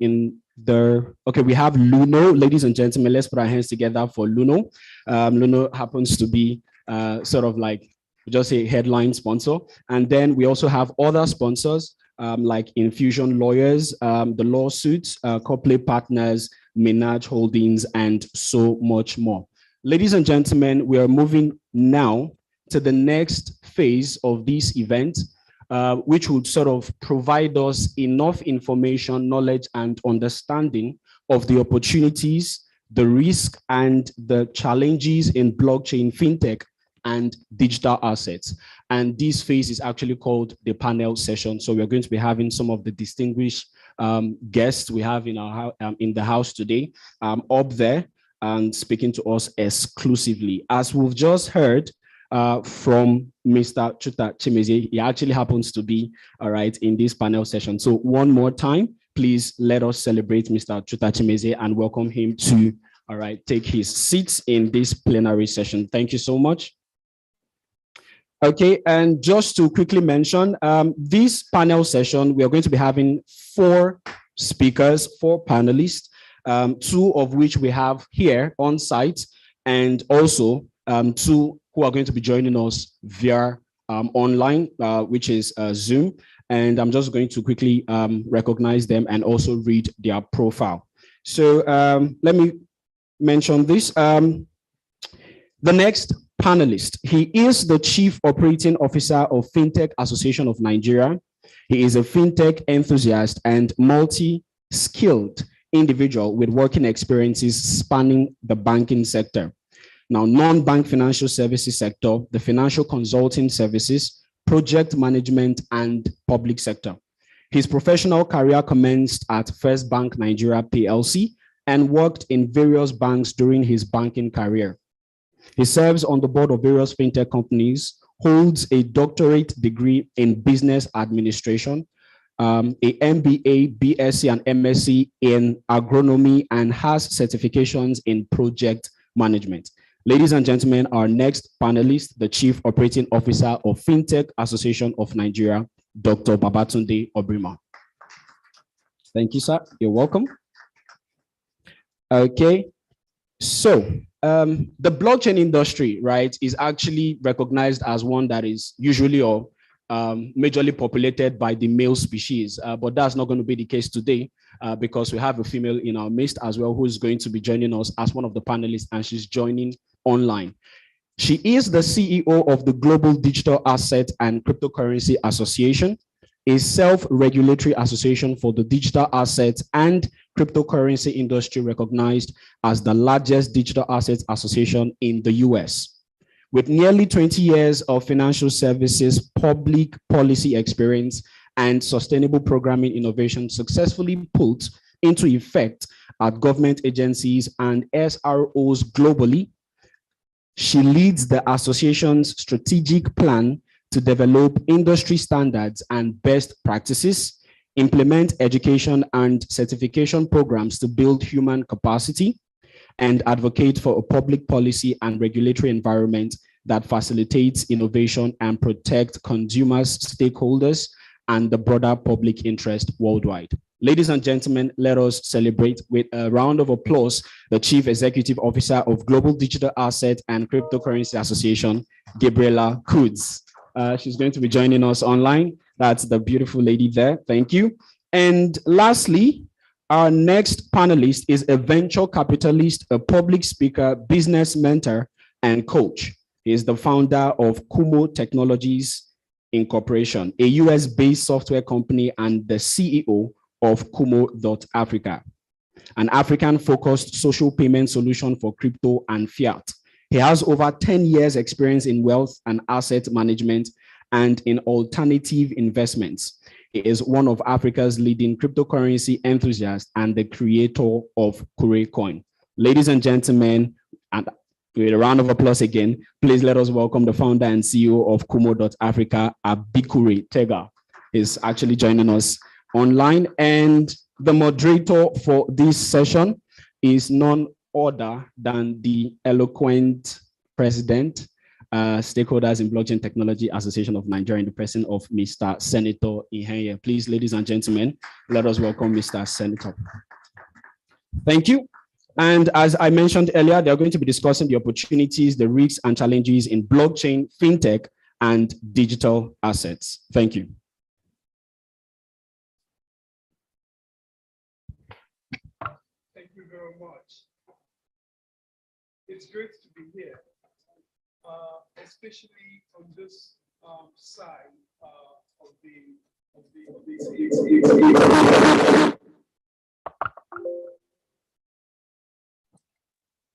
we have Luno. Ladies and gentlemen, let's put our hands together for Luno. Luno happens to be sort of like, just a headline sponsor. And then we also have other sponsors. like Infusion Lawyers, the lawsuits, Copley Partners, Minaj Holdings, and so much more. Ladies and gentlemen, we are moving now to the next phase of this event, which would sort of provide us enough information, knowledge, and understanding of the opportunities, the risk, and the challenges in blockchain, fintech, and digital assets. And this phase is actually called the panel session. So we're going to be having some of the distinguished guests we have in our in the house today up there and speaking to us exclusively. As we've just heard from Mr. Chuta Chimeze, he actually happens to be in this panel session. So one more time, please let us celebrate Mr. Chuta Chimeze and welcome him to take his seats in this plenary session. Thank you so much. Okay, and just to quickly mention, this panel session, we are going to be having 4 speakers, 4 panelists, 2 of which we have here on site, and also 2 who are going to be joining us via online, which is Zoom. And I'm just going to quickly recognize them and also read their profile. So let me mention this. The next panelist, he is the Chief Operating Officer of Fintech Association of Nigeria. He is a fintech enthusiast and multi-skilled individual with working experiences spanning the banking sector. Now, non-bank financial services sector, the financial consulting services, project management, and public sector. His professional career commenced at First Bank Nigeria PLC and worked in various banks during his banking career. He serves on the board of various fintech companies, holds a doctorate degree in business administration, a MBA, BSc, and MSc in agronomy, and has certifications in project management. Ladies and gentlemen, our next panelist, the Chief Operating Officer of Fintech Association of Nigeria, Dr. Babatunde Obrima. Thank you, sir. You're welcome. Okay, so the blockchain industry, is actually recognized as one that is usually or majorly populated by the male species, but that's not going to be the case today because we have a female in our midst as well who is going to be joining us as one of the panelists, and she's joining online. She is the CEO of the Global Digital Asset and Cryptocurrency Association, a self-regulatory association for the digital assets and cryptocurrency industry recognized as the largest digital assets association in the US. With nearly 20 years of financial services, public policy experience, and sustainable programming innovation successfully put into effect at government agencies and SROs globally, she leads the association's strategic plan to develop industry standards and best practices, implement education and certification programs to build human capacity, and advocate for a public policy and regulatory environment that facilitates innovation and protect consumers, stakeholders, and the broader public interest worldwide. Ladies and gentlemen, let us celebrate with a round of applause the Chief Executive Officer of Global Digital Asset and Cryptocurrency Association, Gabriela Kudz. She's going to be joining us online. That's the beautiful lady there. Thank you. And lastly, our next panelist is a venture capitalist, a public speaker, business mentor, and coach. He is the founder of Kumo Technologies Incorporation, a US-based software company, and the CEO of Kumo.Africa, an African-focused social payment solution for crypto and fiat. He has over 10 years experience in wealth and asset management and in alternative investments. He is one of Africa's leading cryptocurrency enthusiasts and the creator of Kure Coin. Ladies and gentlemen, and with a round of applause again, please let us welcome the founder and CEO of Kumo.Africa, Abikure Tega. Is actually joining us online, and the moderator for this session is none other than the eloquent president, stakeholders in Blockchain Technology Association of Nigeria, in the person of Mr. Senator Ihenye. Please, ladies and gentlemen, let us welcome Mr. Senator. Thank you. And as I mentioned earlier, they're going to be discussing the opportunities, the risks, and challenges in blockchain, fintech, and digital assets. Thank you. you very much. It's great to be here, especially on this side of the.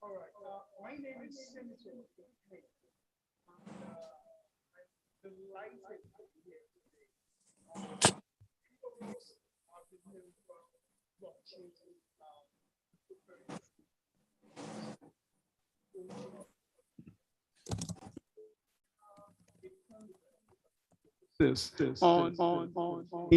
All right. My name is Senator. I'm delighted to be here today. I've been hearing about blockchain.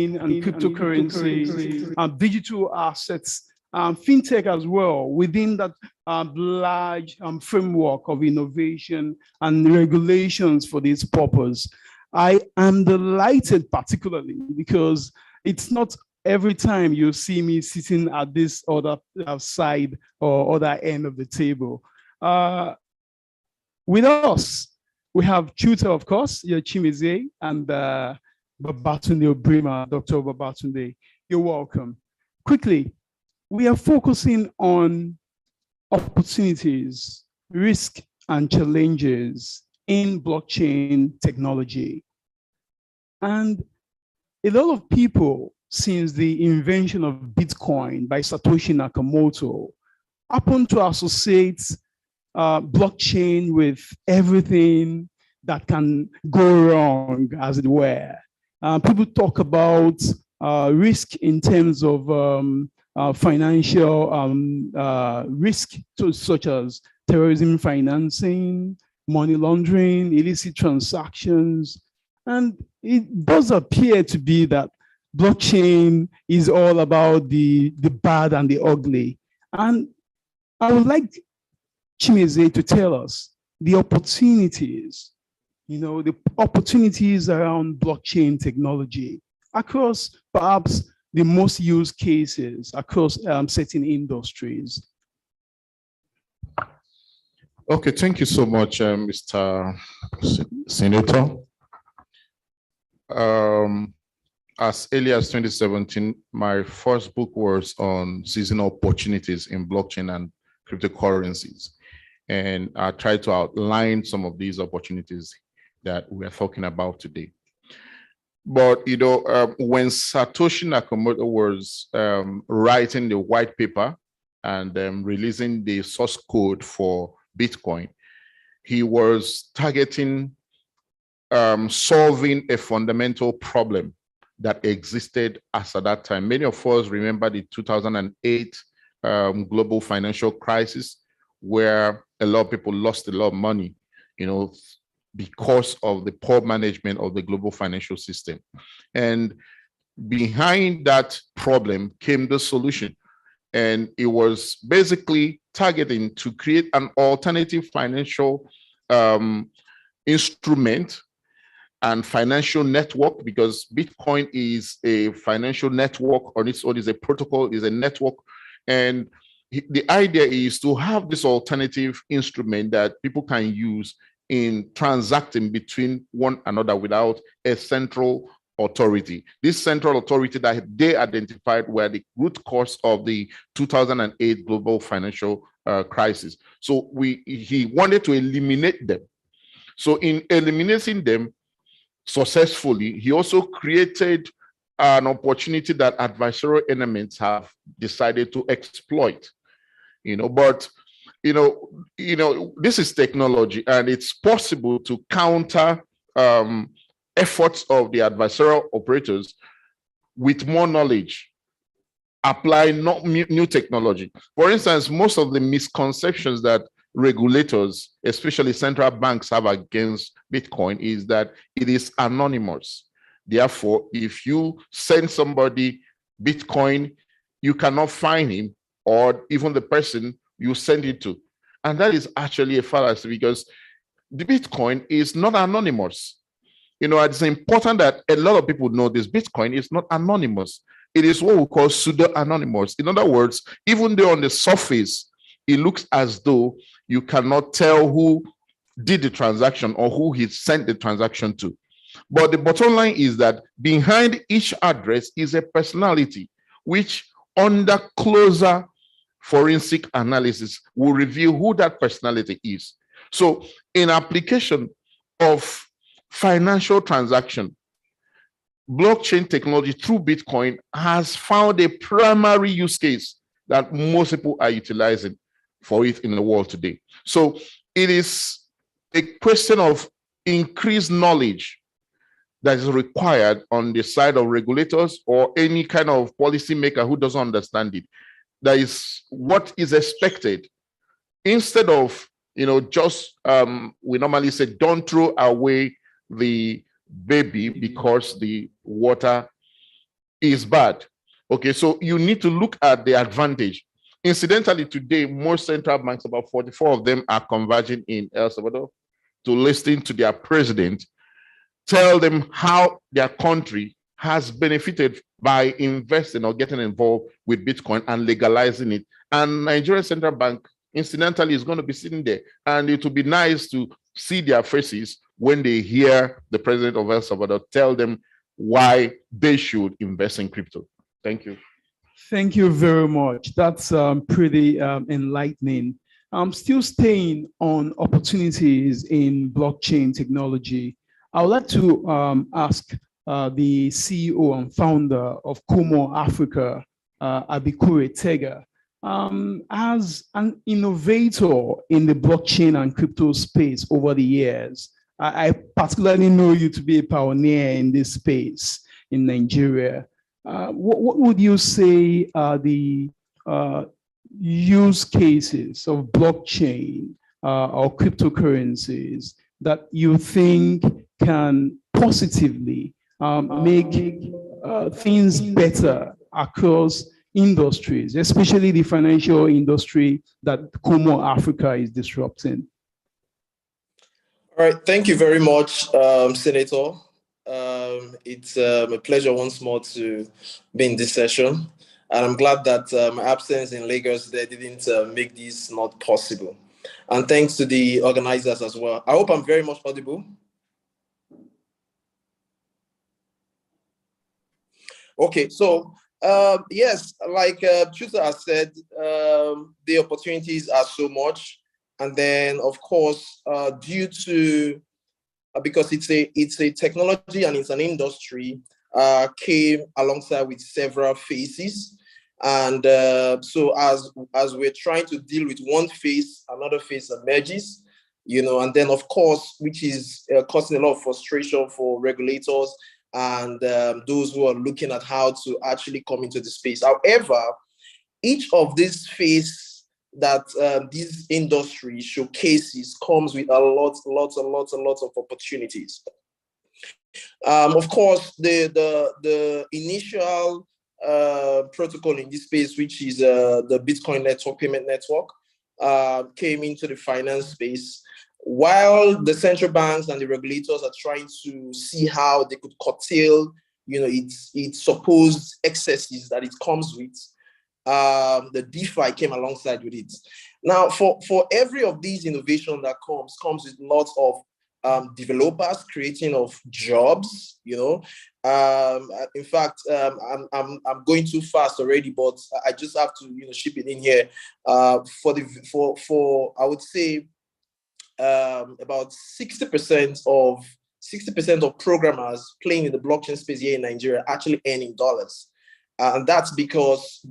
And cryptocurrency, digital assets, fintech as well, within that large framework of innovation and regulations for this purpose. I am delighted particularly because it's not every time you see me sitting at this other side or other end of the table. With us, we have tutor, of course, Chimize, and Babatunde Obrima, Dr. Babatunde. You're welcome. Quickly, we are focusing on opportunities, risk, and challenges in blockchain technology. And a lot of people, since the invention of Bitcoin by Satoshi Nakamoto, happen to associate blockchain with everything that can go wrong, as it were. People talk about risk in terms of financial risk, such as terrorism financing, money laundering, illicit transactions. And it does appear to be that blockchain is all about the bad and the ugly. And I would like Chimize to tell us the opportunities, the opportunities around blockchain technology across perhaps the most used cases across certain industries. Okay, thank you so much, Mr. Senator. As early as 2017, my first book was on seasonal opportunities in blockchain and cryptocurrencies. And I tried to outline some of these opportunities that we are talking about today. But, when Satoshi Nakamoto was writing the white paper and releasing the source code for Bitcoin, he was targeting solving a fundamental problem that existed as at that time. Many of us remember the 2008 global financial crisis, where a lot of people lost a lot of money, because of the poor management of the global financial system. And behind that problem came the solution. And it was basically targeting to create an alternative financial instrument and financial network, because Bitcoin is a financial network on its own, is a protocol, is a network. And the idea is to have this alternative instrument that people can use in transacting between one another without a central authority. This central authority that they identified were the root cause of the 2008 global financial crisis. So he wanted to eliminate them. So in eliminating them successfully, he also created an opportunity that adversarial elements have decided to exploit. But this is technology, and it's possible to counter efforts of the adversarial operators with more knowledge, apply not new technology. For instance, most of the misconceptions that regulators, especially central banks, have against Bitcoin is that it is anonymous. Therefore, if you send somebody Bitcoin, you cannot find him or even the person you send it to. And that is actually a fallacy, because the Bitcoin is not anonymous. It's important that a lot of people know this. Bitcoin is not anonymous. It is what we call pseudo-anonymous. In other words, even though on the surface, it looks as though you cannot tell who did the transaction or who he sent the transaction to. But the bottom line is that behind each address is a personality, which under closer forensic analysis will reveal who that personality is. So in application of financial transaction, blockchain technology through Bitcoin has found a primary use case that most people are utilizing for it in the world today. So it is a question of increased knowledge that is required on the side of regulators or any kind of policymaker who doesn't understand it. That is what is expected. Instead of, just we normally say, don't throw away the baby because the water is bad. Okay, so you need to look at the advantage. Incidentally, today, most central banks, about 44 of them, are converging in El Salvador to listen to their president, tell them how their country has benefited by investing or getting involved with Bitcoin and legalizing it. And Nigerian Central Bank, incidentally, is going to be sitting there, and it will be nice to see their faces when they hear the president of El Salvador tell them why they should invest in crypto. Thank you. Thank you very much. That's pretty enlightening. I'm still staying on opportunities in blockchain technology. I would like to ask the CEO and founder of Como Africa, Abikure Tega, as an innovator in the blockchain and crypto space over the years. I particularly know you to be a pioneer in this space in Nigeria. What would you say are the use cases of blockchain or cryptocurrencies that you think can positively make things better across industries, especially the financial industry that Como Africa is disrupting? All right, thank you very much, Senator. It's a pleasure once more to be in this session. And I'm glad that my absence in Lagos there didn't make this not possible. And thanks to the organizers as well. I hope I'm very much audible. Okay, so yes, like Chusa has said, the opportunities are so much. And then, of course, due to, because it's a technology and it's an industry, came alongside with several phases. And so as we're trying to deal with one phase, another phase emerges, and then, of course, which is causing a lot of frustration for regulators and those who are looking at how to actually come into the space. However, each of these phases that this industry showcases comes with lots of opportunities. Of course, the initial protocol in this space, which is the Bitcoin network, payment network, came into the finance space, while the central banks and the regulators are trying to see how they could curtail, its supposed excesses that it comes with. The DeFi came alongside with it. Now, for every of these innovation that comes with lots of developers creating of jobs. In fact, I'm going too fast already, but I just have to ship it in here. For I would say about 60% of programmers playing in the blockchain space here in Nigeria are actually earning dollars. And that's because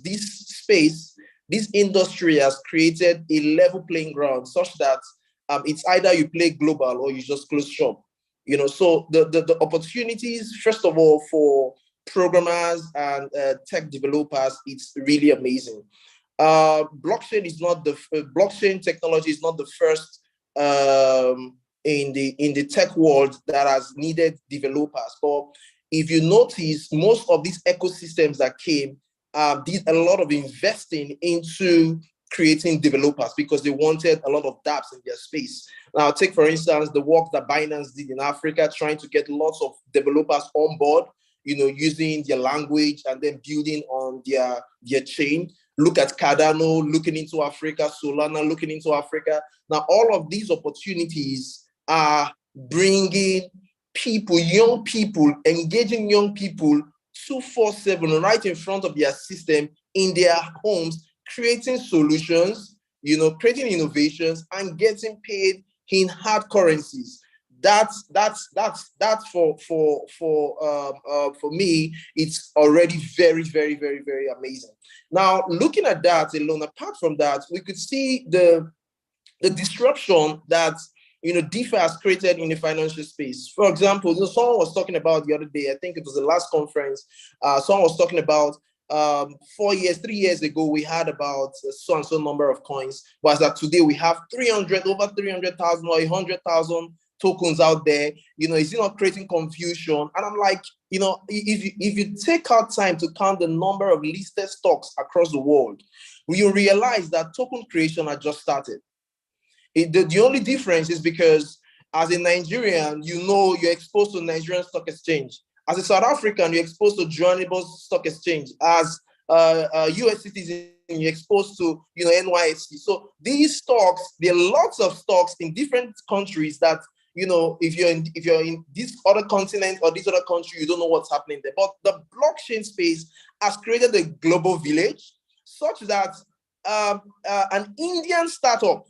this space, this industry has created a level playing ground such that it's either you play global or you just close shop. So the opportunities, first of all, for programmers and tech developers, it's really amazing. Blockchain technology is not the first in the tech world that has needed developers, but if you notice, most of these ecosystems that came did a lot of investing into creating developers because they wanted a lot of dApps in their space. Now, take, for instance, the work that Binance did in Africa, trying to get lots of developers on board, using their language and then building on their chain. Look at Cardano looking into Africa, Solana looking into Africa. Now, all of these opportunities are bringing people, young people, engaging young people 24/7 right in front of their system in their homes, creating solutions, creating innovations and getting paid in hard currencies. That's for me, it's already very, very, very, very amazing. Now, looking at that alone, apart from that, we could see the disruption that DeFi has created in the financial space. For example, someone was talking about the other day, I think it was the last conference, someone was talking about 3 years ago, we had about so and so number of coins, but as of today, we have over 300,000 or 100,000 tokens out there. Is it not creating confusion? And I'm like, if you take out time to count the number of listed stocks across the world, you realize that token creation has just started. The only difference is because as a Nigerian, you're exposed to Nigerian Stock Exchange. As a South African, you're exposed to Johannesburg Stock Exchange. As a US citizen, you're exposed to NYSE. So these stocks, there are lots of stocks in different countries that if you're in this other continent or this other country, you don't know what's happening there. But the blockchain space has created a global village such that an Indian startup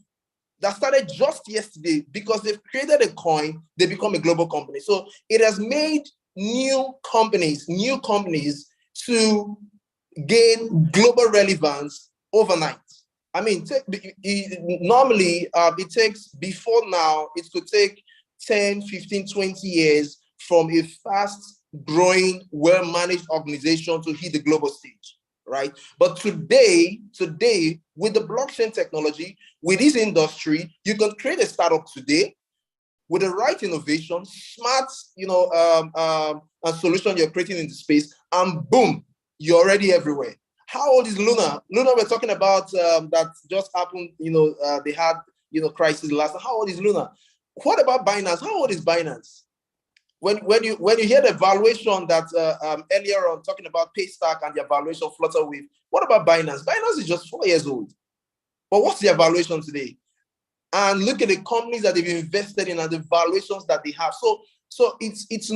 that started just yesterday, because they've created a coin, they become a global company. So it has made new companies to gain global relevance overnight. I mean, normally it takes, before now, it could take 10, 15, 20 years from a fast growing, well-managed organization to hit the global stage, right? But today, with the blockchain technology, with this industry, you can create a startup today with the right innovation, smart, a solution you're creating in the space, and boom, you're already everywhere. How old is Luna? Luna, we're talking about that just happened. They had crisis last. How old is Luna? What about Binance? How old is Binance? When you hear the valuation that earlier on talking about Paystack and the valuation of Flutterwave, what about Binance? Binance is just 4 years old. But what's their valuation today? And look at the companies that they've invested in and the valuations that they have. So it's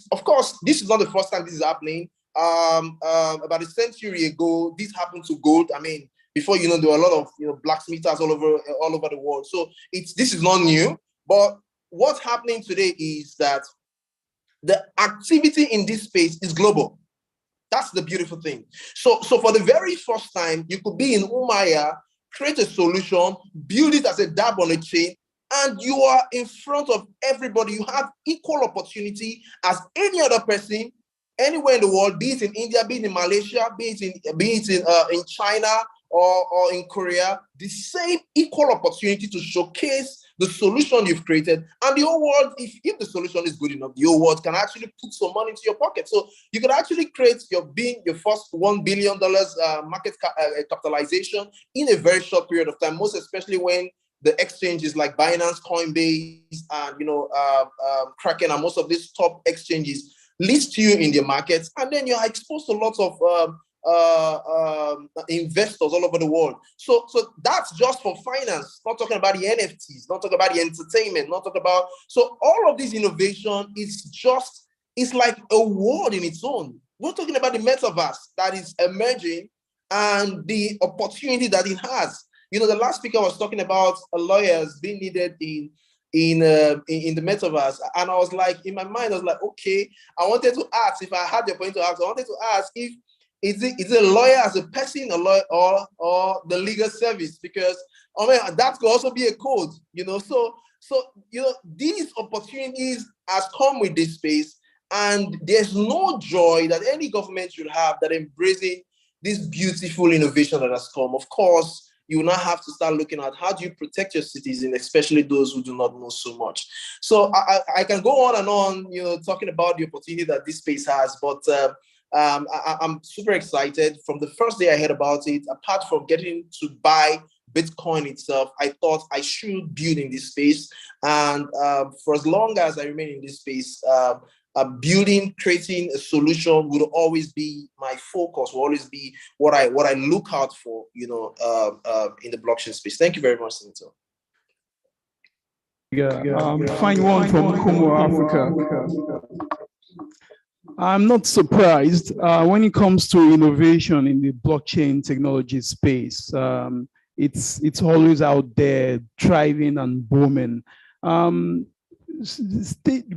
of course, this is not the first time this is happening. About a century ago, this happened to gold. I mean, before there were a lot of blacksmithers all over the world. So this is not new. But what's happening today is that the activity in this space is global. That's the beautiful thing. So for the very first time, you could be in Umaya, create a solution, build it as a dab on a chain, and you are in front of everybody. You have equal opportunity as any other person anywhere in the world, be it in India, be it in Malaysia, be it in China or in Korea. The same equal opportunity to showcase the solution you've created, and the whole world, if the solution is good enough, the whole world can actually put some money into your pocket. So you can actually create your first $1 billion market capitalization in a very short period of time, most especially when the exchanges like Binance, Coinbase, and Kraken, and most of these top exchanges list you in their markets, and then you're exposed to lots of investors all over the world. So that's just for finance, not talking about the NFTs, not talking about the entertainment, not talking about, so all of this innovation is it's like a world in its own. We're talking about the metaverse that is emerging and the opportunity that it has. The last speaker was talking about lawyers being needed in the metaverse, and I was like, in my mind, I was like, okay, I wanted to ask, if I had the opportunity to ask, I wanted to ask if is it a lawyer as a person, a lawyer, or the legal service? Because that could also be a code, So these opportunities has come with this space, and there's no joy that any government should have that embracing this beautiful innovation that has come. Of course, you now have to start looking at how do you protect your citizens, especially those who do not know so much. So I can go on and on, talking about the opportunity that this space has, but I'm super excited. From the first day I heard about it, apart from getting to buy Bitcoin itself, I thought I should build in this space. And for as long as I remain in this space, creating a solution will always be my focus, will always be what I look out for, in the blockchain space. Thank you very much, Senator. Find one from Kumo, Africa. I'm not surprised when it comes to innovation in the blockchain technology space. It's always out there, thriving and booming.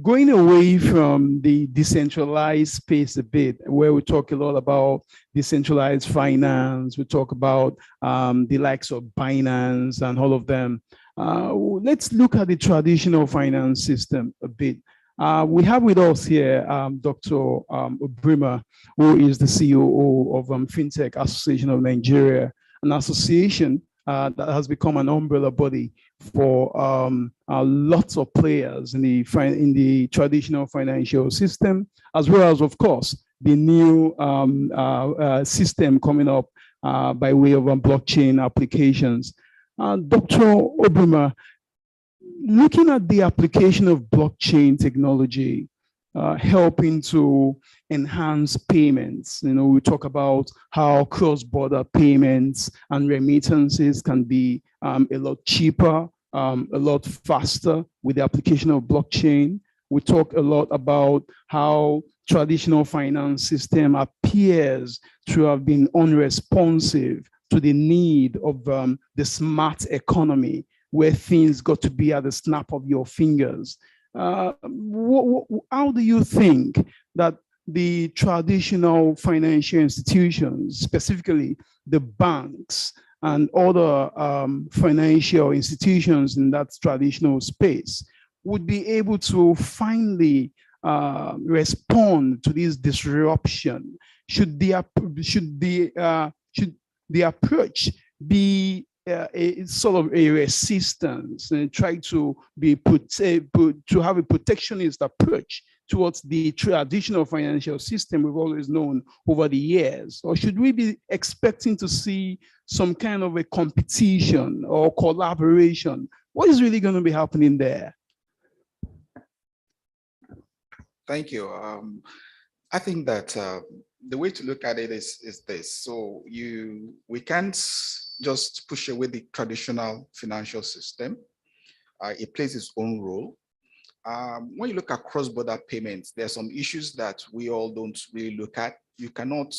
Going away from the decentralized space a bit, where we talk a lot about decentralized finance, we talk about the likes of Binance and all of them. Let's look at the traditional finance system a bit. We have with us here Dr. Obrima, who is the COO of FinTech Association of Nigeria, an association that has become an umbrella body for lots of players in the traditional financial system, as well as, of course, the new system coming up by way of blockchain applications. Dr. Obrima, looking at the application of blockchain technology, helping to enhance payments. We talk about how cross-border payments and remittances can be a lot cheaper, a lot faster with the application of blockchain. We talk a lot about how traditional finance system appears to have been unresponsive to the need of the smart economy, where things got to be at the snap of your fingers. How do you think that the traditional financial institutions, specifically the banks and other financial institutions in that traditional space, would be able to finally respond to this disruption? Should the approach be a sort of a resistance and try to to have a protectionist approach towards the traditional financial system we've always known over the years? Or should we be expecting to see some kind of a competition or collaboration? What is really going to be happening there? Thank you. I think that the way to look at it is this. So we can't just push away the traditional financial system. It plays its own role. When you look at cross-border payments, there are some issues that we all don't really look at. You cannot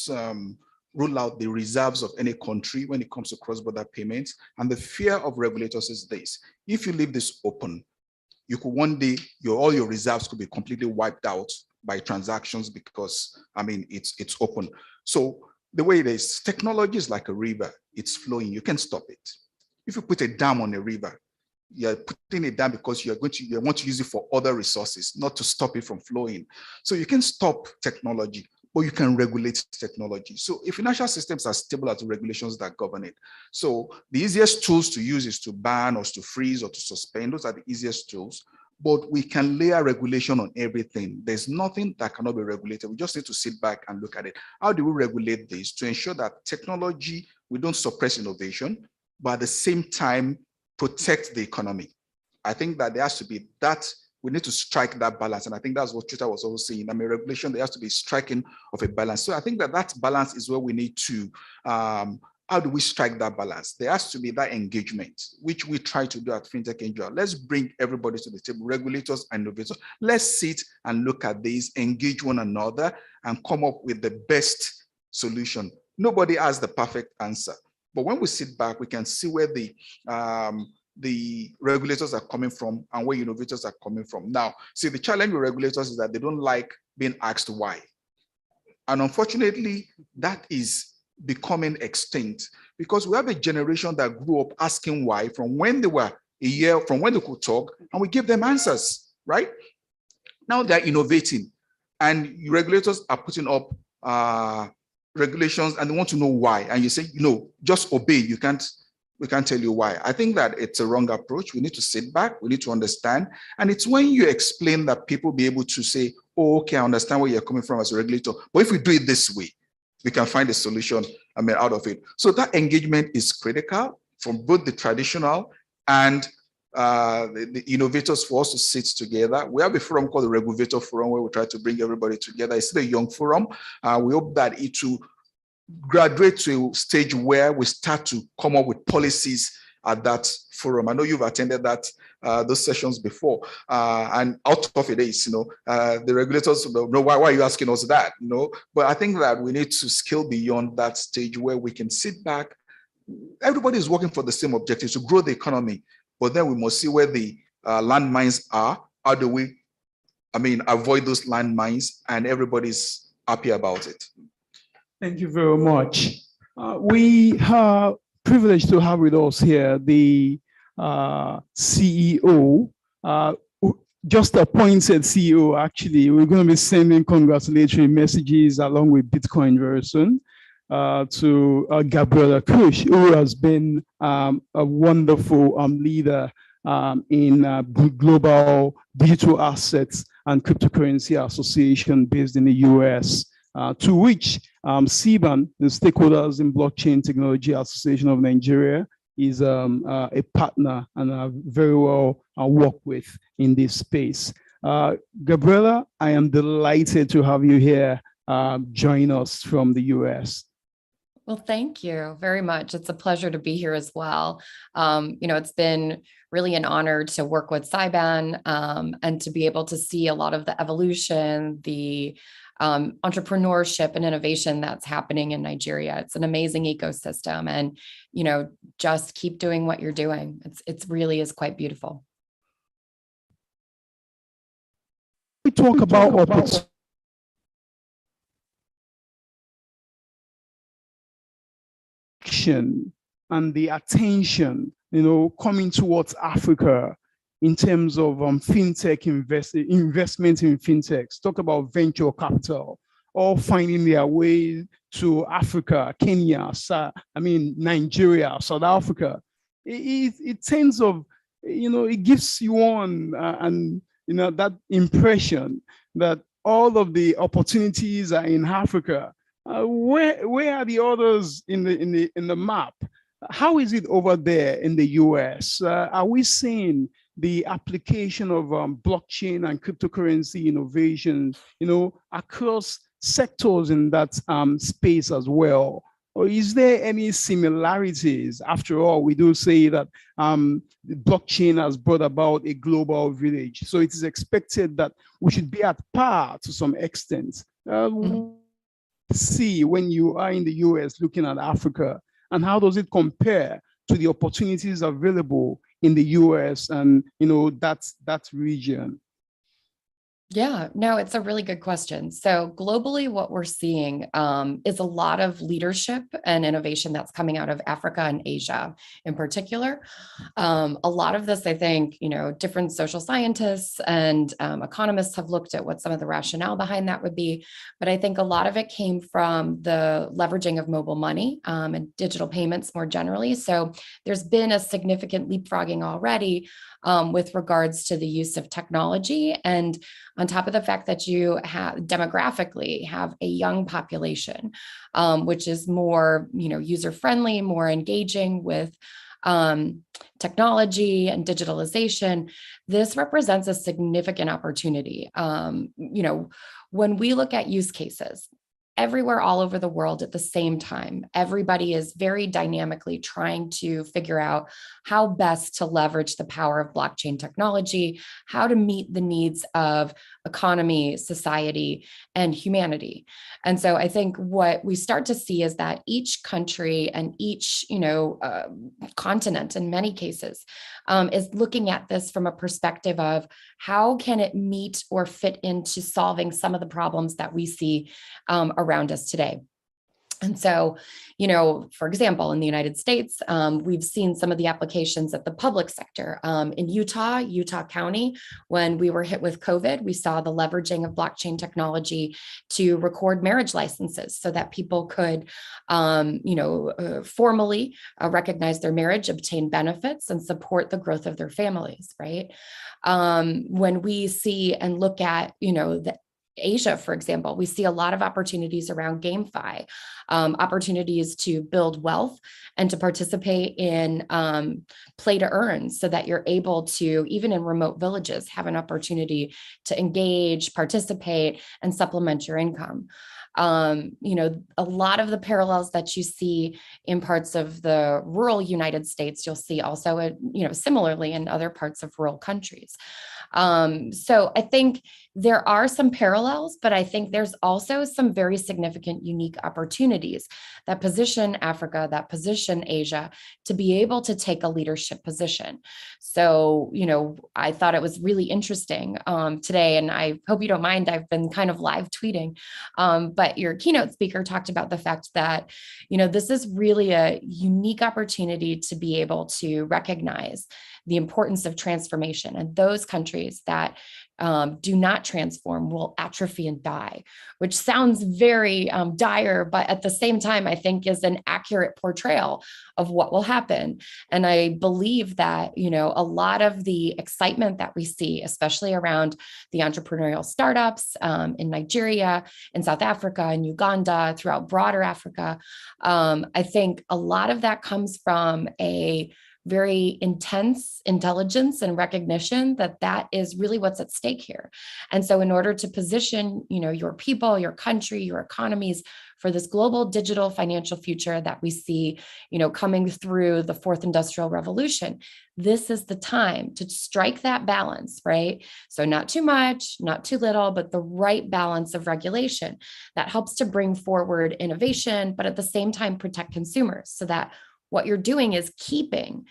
rule out the reserves of any country when it comes to cross-border payments. And the fear of regulators is this: if you leave this open, you could one day, all your reserves could be completely wiped out by transactions, because it's open. So the way it is, technology is like a river. It's flowing. You can stop it. If you put a dam on a river, you're putting it down because you want to use it for other resources, not to stop it from flowing. So you can stop technology, but you can regulate technology. So if financial systems are stable as the regulations that govern it. So the easiest tools to use is to ban or to freeze or to suspend. Those are the easiest tools. But we can layer regulation on everything. There's nothing that cannot be regulated. We just need to sit back and look at it. How do we regulate this to ensure that technology, we don't suppress innovation, but at the same time, protect the economy? I think that there has to be that. We need to strike that balance. And I think that's what Chuta was also saying. Regulation, there has to be striking of a balance. So I think that balance is where we need to, how do we strike that balance? There has to be that engagement, which we try to do at FinTech Angel. Let's bring everybody to the table, regulators and innovators. Let's sit and look at these, engage one another, and come up with the best solution. Nobody has the perfect answer. But when we sit back, we can see where the regulators are coming from and where innovators are coming from. Now, see, the challenge with regulators is that they don't like being asked why. And unfortunately, that is becoming extinct, because we have a generation that grew up asking why from when they were a year, from when they could talk, and we give them answers, right? Now they're innovating, and regulators are putting up regulations, and they want to know why. And you say, just obey. We can't tell you why. I think that it's a wrong approach. We need to sit back. We need to understand. And it's when you explain that people be able to say, oh, okay, I understand where you're coming from as a regulator. But if we do it this way, we can find a solution out of it. So that engagement is critical from both the traditional and the innovators, for us to sit together. We have a forum called the Regulator Forum, where we try to bring everybody together. It's still a young forum. We hope that it will graduate to a stage where we start to come up with policies at that forum. I know you've attended those sessions before, and out of it is, the regulators will know why are you asking us that, But I think that we need to scale beyond that stage where we can sit back. Everybody is working for the same objective, to grow the economy, but then we must see where the landmines are. How do we, avoid those landmines, and everybody's happy about it. Thank you very much. We are privileged to have with us here the CEO, just appointed CEO, actually. We're going to be sending congratulatory messages along with Bitcoin version to Gabriela Kush, who has been a wonderful leader in Global Digital Assets and Cryptocurrency Association based in the US, to which CBAN, the Stakeholders in Blockchain Technology Association of Nigeria, is a partner and very well worked with in this space. Gabriela, I am delighted to have you here join us from the US. Well, thank you very much. It's a pleasure to be here as well. It's been really an honor to work with CBAN and to be able to see a lot of the evolution, the entrepreneurship and innovation that's happening in Nigeria. It's an amazing ecosystem, and just keep doing what you're doing. It really is quite beautiful. We talk about and the attention, coming towards Africa in terms of fintech investment in fintechs. Talk about venture capital, all finding their way to Africa, Kenya, Nigeria, South Africa. It tends of, it gives you that impression that all of the opportunities are in Africa. Where are the others in the map? How is it over there in the US? Are we seeing the application of blockchain and cryptocurrency innovation, across sectors in that space as well? Or is there any similarities? After all, we do say that blockchain has brought about a global village. So it is expected that we should be at par to some extent. See when you are in the US looking at Africa, and how does it compare to the opportunities available in the US and that region? Yeah, no, it's a really good question. So globally, what we're seeing is a lot of leadership and innovation that's coming out of Africa and Asia in particular. A lot of this, I think, different social scientists and economists have looked at what some of the rationale behind that would be. But I think a lot of it came from the leveraging of mobile money and digital payments more generally. So there's been a significant leapfrogging already with regards to the use of technology, and on top of the fact that you demographically have a young population, which is more, user-friendly, more engaging with technology and digitalization. This represents a significant opportunity. When we look at use cases, everywhere all over the world at the same time, everybody is very dynamically trying to figure out how best to leverage the power of blockchain technology, how to meet the needs of economy, society, and humanity. And so I think what we start to see is that each country and each, continent in many cases is looking at this from a perspective of how can it meet or fit into solving some of the problems that we see around us today. And so, for example, in the United States, we've seen some of the applications at the public sector. In Utah County, when we were hit with COVID, we saw the leveraging of blockchain technology to record marriage licenses so that people could, formally recognize their marriage, obtain benefits, and support the growth of their families, right? When we see and look at, Asia, for example, we see a lot of opportunities around GameFi, opportunities to build wealth and to participate in play to earn so that you're able to, even in remote villages, have an opportunity to engage, participate, and supplement your income. You know, a lot of the parallels that you see in parts of the rural United States, you'll see also, you know, similarly in other parts of rural countries. So I think there are some parallels, but I think there's also some very significant unique opportunities that position Africa, that position Asia to be able to take a leadership position. So, you know, I thought it was really interesting today, and I hope you don't mind, I've been kind of live tweeting, but your keynote speaker talked about the fact that, you know, this is really a unique opportunity to be able to recognize the importance of transformation, and those countries that do not transform will atrophy and die, which sounds very dire, but at the same time, I think is an accurate portrayal of what will happen. And I believe that, you know, a lot of the excitement that we see, especially around the entrepreneurial startups in Nigeria, in South Africa, in Uganda, throughout broader Africa, I think a lot of that comes from a very intense intelligence and recognition that that is really what's at stake here. And so in order to position, you know, your people, your country, your economies for this global digital financial future that we see, you know, coming through the fourth industrial revolution, this is the time to strike that balance, right? So not too much, not too little, but the right balance of regulation that helps to bring forward innovation, but at the same time protect consumers, so that what you're doing is keeping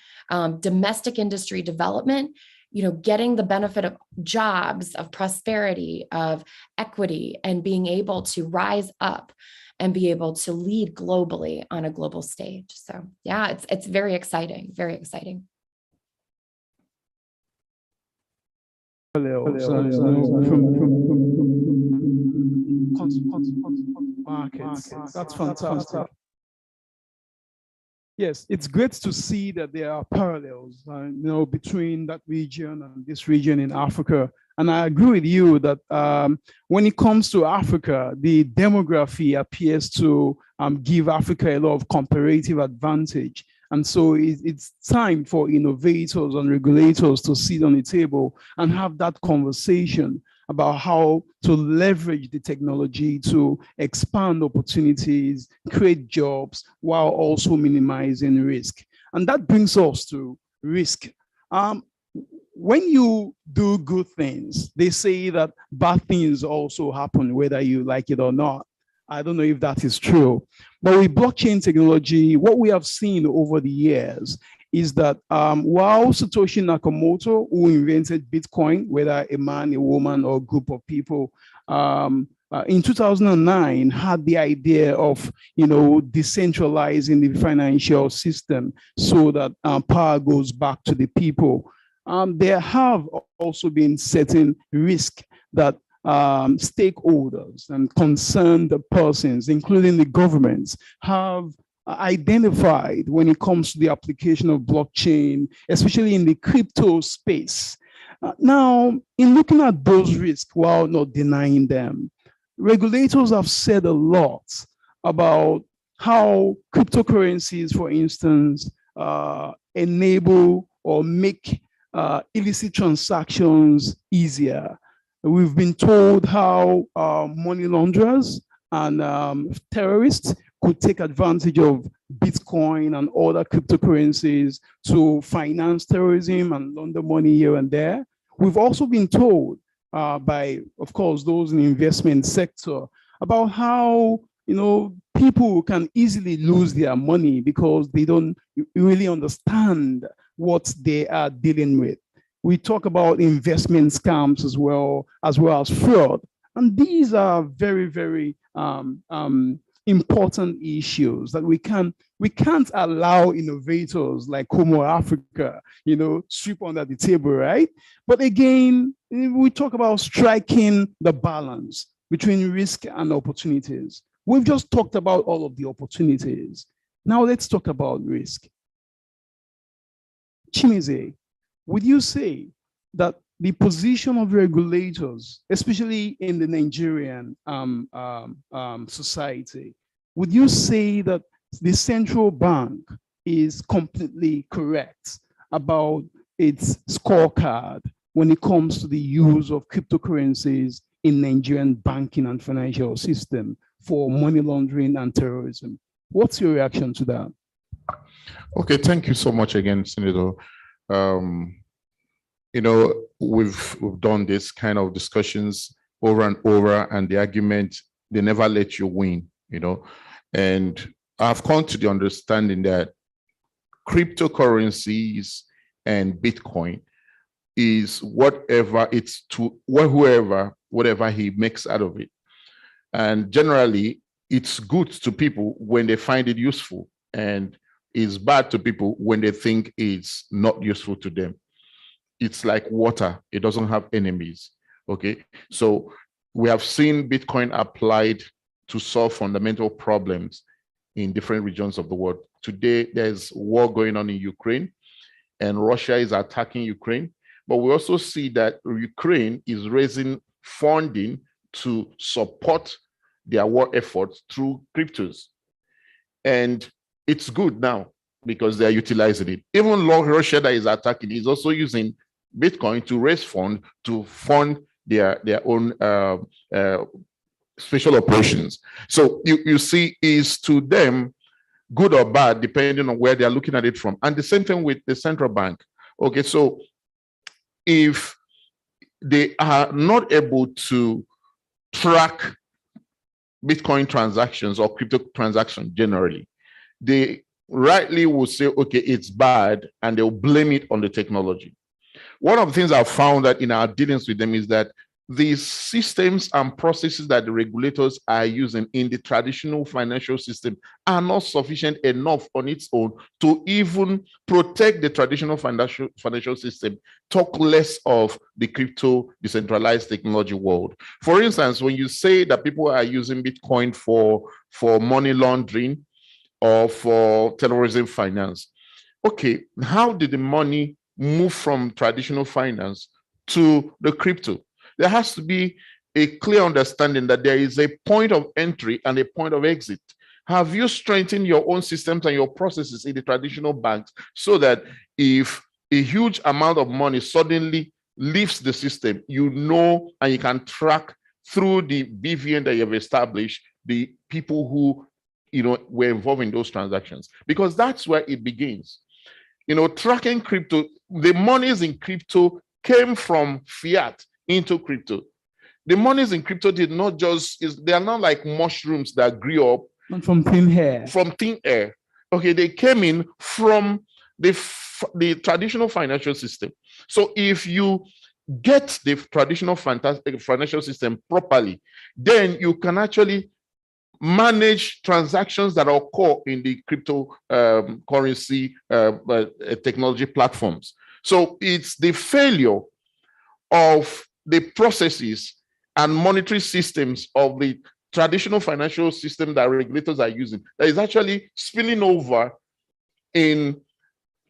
domestic industry development, you know, getting the benefit of jobs, of prosperity, of equity, and being able to rise up and be able to lead globally on a global stage. So yeah, it's very exciting, very exciting. Markets. That's fantastic. Yes, it's great to see that there are parallels, you know, between that region and this region in Africa. And I agree with you that when it comes to Africa, the demography appears to give Africa a lot of comparative advantage. And so it's time for innovators and regulators to sit on the table and have that conversation about how to leverage the technology to expand opportunities, create jobs, while also minimizing risk. And that brings us to risk. When you do good things, they say that bad things also happen, whether you like it or not. I don't know if that is true. But with blockchain technology, what we have seen over the years is that while Satoshi Nakamoto, who invented Bitcoin, whether a man, a woman, or a group of people, in 2009 had the idea of, you know, decentralizing the financial system so that power goes back to the people. There have also been certain risks that stakeholders and concerned persons, including the governments, have identified when it comes to the application of blockchain, especially in the crypto space. Now, in looking at those risks while not denying them, regulators have said a lot about how cryptocurrencies, for instance, enable or make illicit transactions easier. We've been told how money launderers and terrorists could take advantage of Bitcoin and other cryptocurrencies to finance terrorism and launder money here and there. We've also been told by, of course, those in the investment sector about how, you know, people can easily lose their money because they don't really understand what they are dealing with. We talk about investment scams as well as fraud. And these are very, very important issues that we can't allow innovators like Homo Africa, you know, sweep under the table, right? But again, we talk about striking the balance between risk and opportunities. We've just talked about all of the opportunities. Now let's talk about risk. Chimize, would you say that the position of regulators, especially in the Nigerian society, would you say that the central bank is completely correct about its scorecard when it comes to the use of cryptocurrencies in Nigerian banking and financial system? for money laundering and terrorism. What's your reaction to that? Okay, thank you so much again, Senator. You know, we've done this kind of discussions over and over, and the argument, they never let you win, you know. And I've come to the understanding that cryptocurrencies and Bitcoin is whatever it's to whatever he makes out of it. And generally, it's good to people when they find it useful, and it's bad to people when they think it's not useful to them. It's like water, it doesn't have enemies. Okay, so we have seen Bitcoin applied to solve fundamental problems in different regions of the world. Today, there's war going on in Ukraine, and Russia is attacking Ukraine. But we also see that Ukraine is raising funding to support their war efforts through cryptos. And it's good now because they're utilizing it. Even Russia that is attacking is also using Bitcoin to raise funds to fund their own special operations. So you see, is to them good or bad, depending on where they're looking at it from. And the same thing with the central bank. Okay, so if they are not able to track Bitcoin transactions or crypto transactions generally, they rightly will say, okay, it's bad, and they'll blame it on the technology. One of the things I've found that in our dealings with them is that these systems and processes that the regulators are using in the traditional financial system are not sufficient enough on its own to even protect the traditional financial system, talk less of the crypto decentralized technology world. For instance, when you say that people are using Bitcoin for money laundering or for terrorism finance, okay, how did the money move from traditional finance to the crypto? There has to be a clear understanding that there is a point of entry and a point of exit. Have you strengthened your own systems and your processes in the traditional banks so that if a huge amount of money suddenly leaves the system, you know, and you can track through the BVN that you have established the people who, you know, were involved in those transactions? Because that's where it begins. You know, tracking crypto, the monies in crypto came from fiat into crypto. The monies in crypto did not just, they are not like mushrooms that grew up not from thin air. From thin air. Okay, they came in from the traditional financial system. So if you get the traditional financial system properly, then you can actually manage transactions that occur in the crypto currency technology platforms. So it's the failure of the processes and monetary systems of the traditional financial system that regulators are using that is actually spilling over in,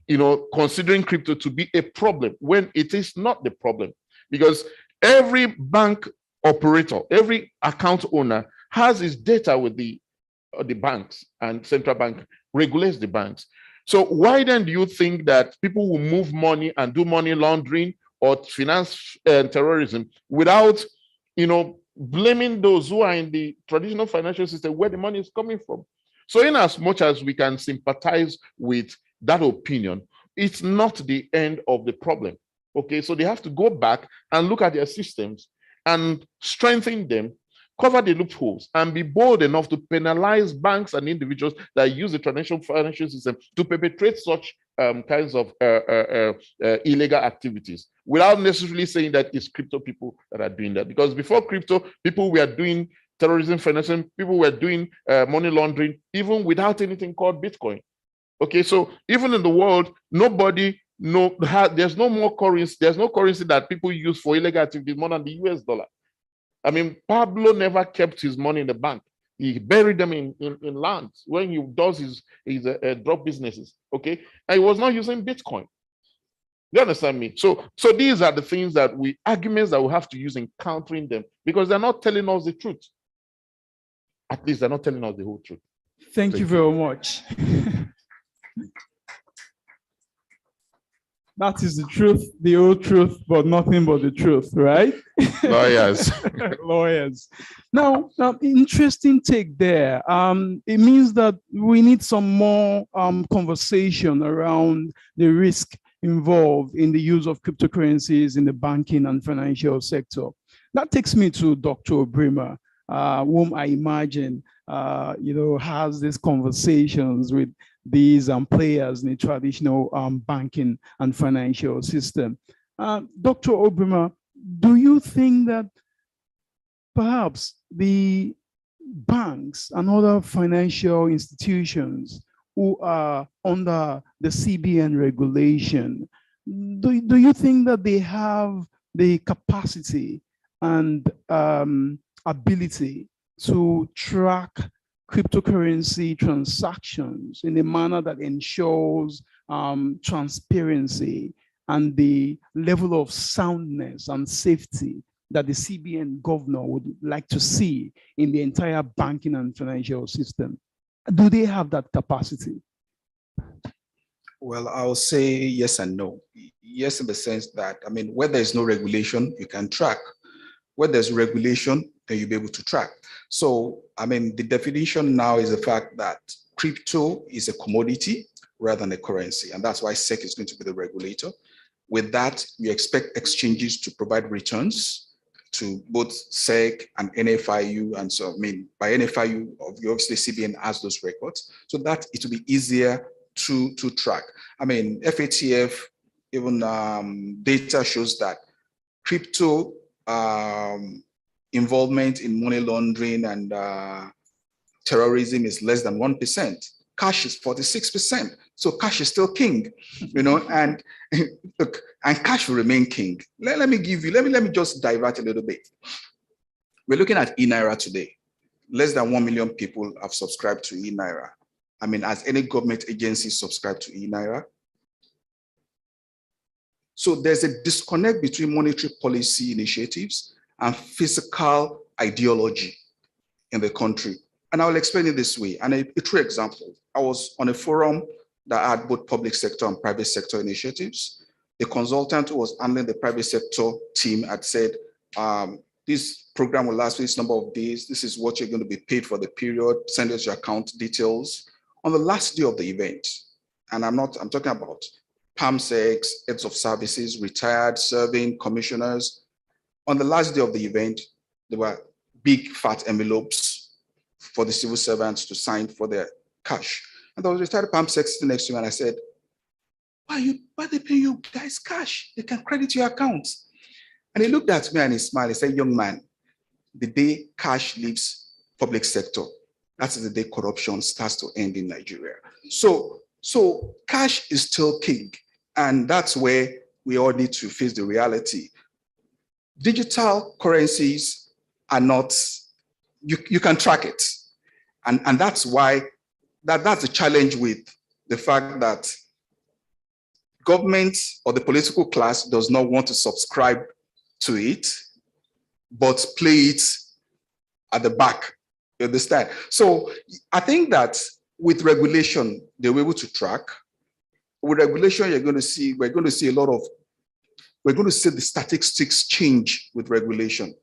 you know, considering crypto to be a problem when it is not the problem. Because every bank operator, every account owner has his data with the banks, and central bank regulates the banks. So why then do you think that people will move money and do money laundering or finance terrorism without, you know, blaming those who are in the traditional financial system where the money is coming from? So in as much as we can sympathize with that opinion, it's not the end of the problem. Okay, so they have to go back and look at their systems and strengthen them, cover the loopholes, and be bold enough to penalize banks and individuals that use the traditional financial system to perpetrate such kinds of illegal activities, without necessarily saying that it's crypto people that are doing that. Because before crypto, people were doing terrorism financing, people were doing money laundering, even without anything called Bitcoin. Okay, so even in the world, there's no more currency, there's no currency that people use for illegal activities more than the US dollar. I mean, Pablo never kept his money in the bank. He buried them in lands when he does his drug businesses, okay? And he was not using Bitcoin. You understand me? So these are the things arguments that we have to use in countering them, because they're not telling us the truth. At least they're not telling us the whole truth. Thank you very much. That is the truth, the whole truth, but nothing but the truth, right? Lawyers. Lawyers. Now, interesting take there. It means that we need some more conversation around the risk involved in the use of cryptocurrencies in the banking and financial sector. That takes me to Dr. Obrima, whom I imagine has these conversations with these players in the traditional banking and financial system. Dr. Obrima, do you think that perhaps the banks and other financial institutions who are under the CBN regulation, do you think that they have the capacity and ability to track cryptocurrency transactions in a manner that ensures transparency and the level of soundness and safety that the CBN governor would like to see in the entire banking and financial system? Do they have that capacity? Well, I'll say yes and no. Yes, in the sense that, where there's no regulation, you can track. Where there's regulation, then you'll be able to track. So, the definition now is the fact that crypto is a commodity rather than a currency. And that's why SEC is going to be the regulator. With that, we expect exchanges to provide returns to both SEC and NFIU. And so, by NFIU, obviously CBN has those records, so that it will be easier to track. FATF, even data shows that crypto involvement in money laundering and terrorism is less than 1%. Cash is 46%. So cash is still king, and look, and cash will remain king. Let me just divert a little bit. We're looking at eNaira today. Less than 1 million people have subscribed to eNaira. Has any government agency subscribed to eNaira? So there's a disconnect between monetary policy initiatives and fiscal ideology in the country. And I'll explain it this way. And a true example, I was on a forum that had both public sector and private sector initiatives. The consultant who was handling the private sector team had said, this program will last this number of days. This is what you're going to be paid for the period. Send us your account details. On the last day of the event, and I'm talking about PAMSECs, heads of services, retired, serving, commissioners. On the last day of the event, there were big fat envelopes for the civil servants to sign for their cash. And there was a retired PAMSEC sitting next to me, and I said, why they pay you guys cash? They can credit your accounts. And he looked at me and he smiled. He said, young man, the day cash leaves public sector, that is the day corruption starts to end in Nigeria. So cash is still king. And that's where we all need to face the reality. Digital currencies are not, you can track it. And that's why, that's the challenge with the fact that government or the political class does not want to subscribe to it, but play it at the back. You understand? So I think that with regulation, they'll be able to track. With regulation, we're going to see the statistics change with regulation.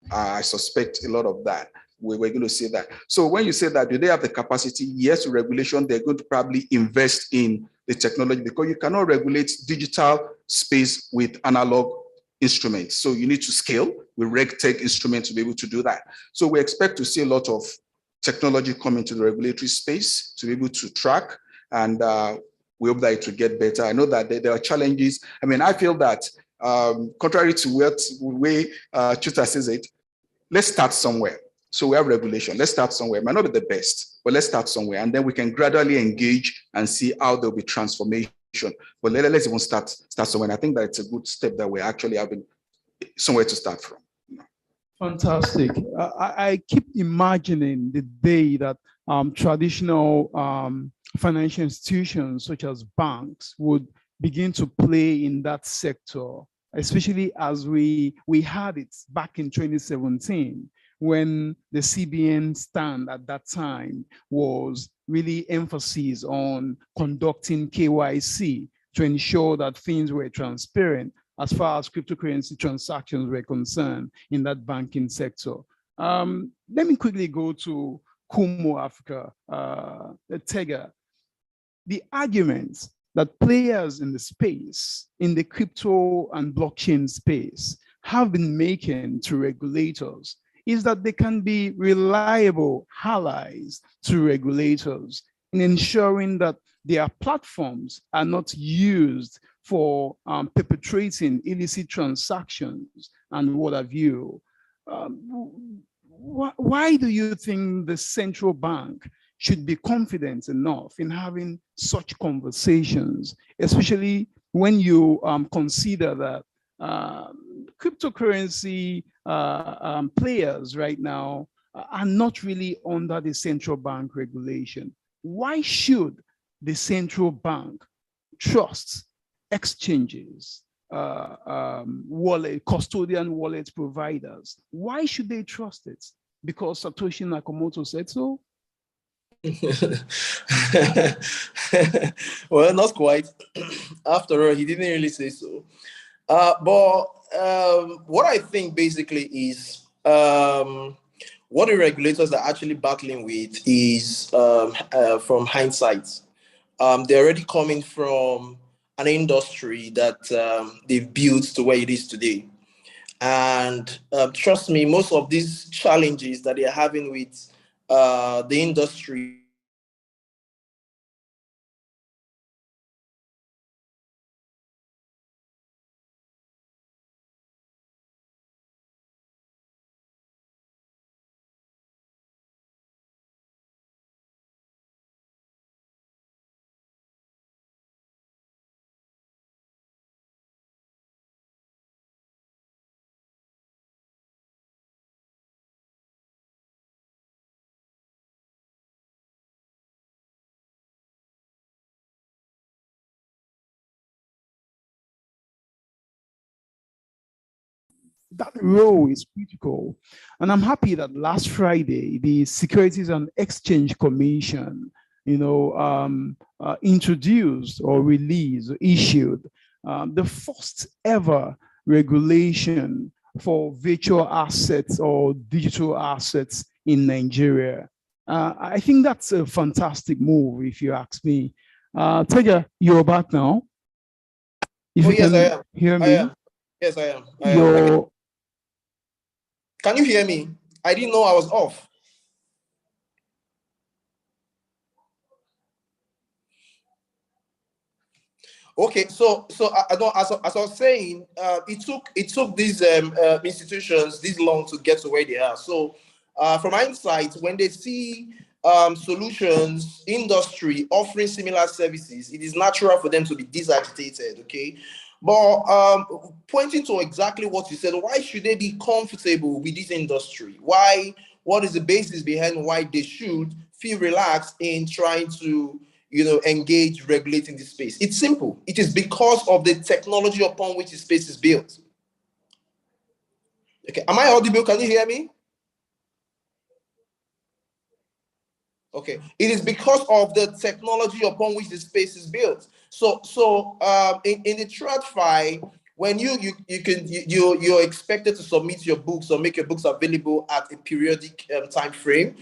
I suspect a lot of that. We're going to see that. So when you say that, do they have the capacity? Yes, with regulation, they're going to probably invest in the technology, because you cannot regulate digital space with analog instruments. So you need to scale with RegTech instruments to be able to do that. So we expect to see a lot of technology come into the regulatory space to be able to track, and we hope that it will get better. I know that there are challenges. I feel that contrary to what way Chuta says it, let's start somewhere. So we have regulation. Let's start somewhere. It might not be the best, but let's start somewhere. And then we can gradually engage and see how there'll be transformation. But let's even start somewhere. And I think that it's a good step that we're actually having somewhere to start from. Fantastic. I keep imagining the day that traditional financial institutions such as banks would begin to play in that sector, especially as we had it back in 2017, when the CBN stand at that time was really emphasis on conducting KYC to ensure that things were transparent as far as cryptocurrency transactions were concerned in that banking sector. Let me quickly go to Kumo Africa, Tega. The arguments that players in the space, in the crypto and blockchain space, have been making to regulators is that they can be reliable allies to regulators in ensuring that their platforms are not used for perpetrating illicit transactions and what have you. Why do you think the central bank should be confident enough in having such conversations, especially when you consider that cryptocurrency players right now are not really under the central bank regulation? Why should the central bank trust exchanges, custodian wallet providers? Why should they trust it? Because Satoshi Nakamoto said so? Well, not quite. After all, he didn't really say so. But what I think basically is what the regulators are actually battling with is from hindsight. They're already coming from an industry that they've built to where it is today. And trust me, most of these challenges that they're having with the industry that role is critical. And I'm happy that last Friday, the Securities and Exchange Commission, introduced or released, or issued the first ever regulation for virtual assets or digital assets in Nigeria. I think that's a fantastic move, if you ask me. Tega, you're back now. If you yes, can I am. hear me. I am. Yes, I am. Can you hear me? I didn't know I was off. Okay, so I don't, as I was saying, it took these institutions this long to get to where they are. So from hindsight, when they see solutions, industry offering similar services, it is natural for them to be disagitated, okay? But pointing to exactly what you said, why should they be comfortable with this industry? Why? What is the basis behind why they should feel relaxed in trying to, engage regulating this space? It's simple. It is because of the technology upon which the space is built. Okay, am I audible? Can you hear me? Okay, it is because of the technology upon which the space is built. So in the TradFi, when you're expected to submit your books or make your books available at a periodic time frame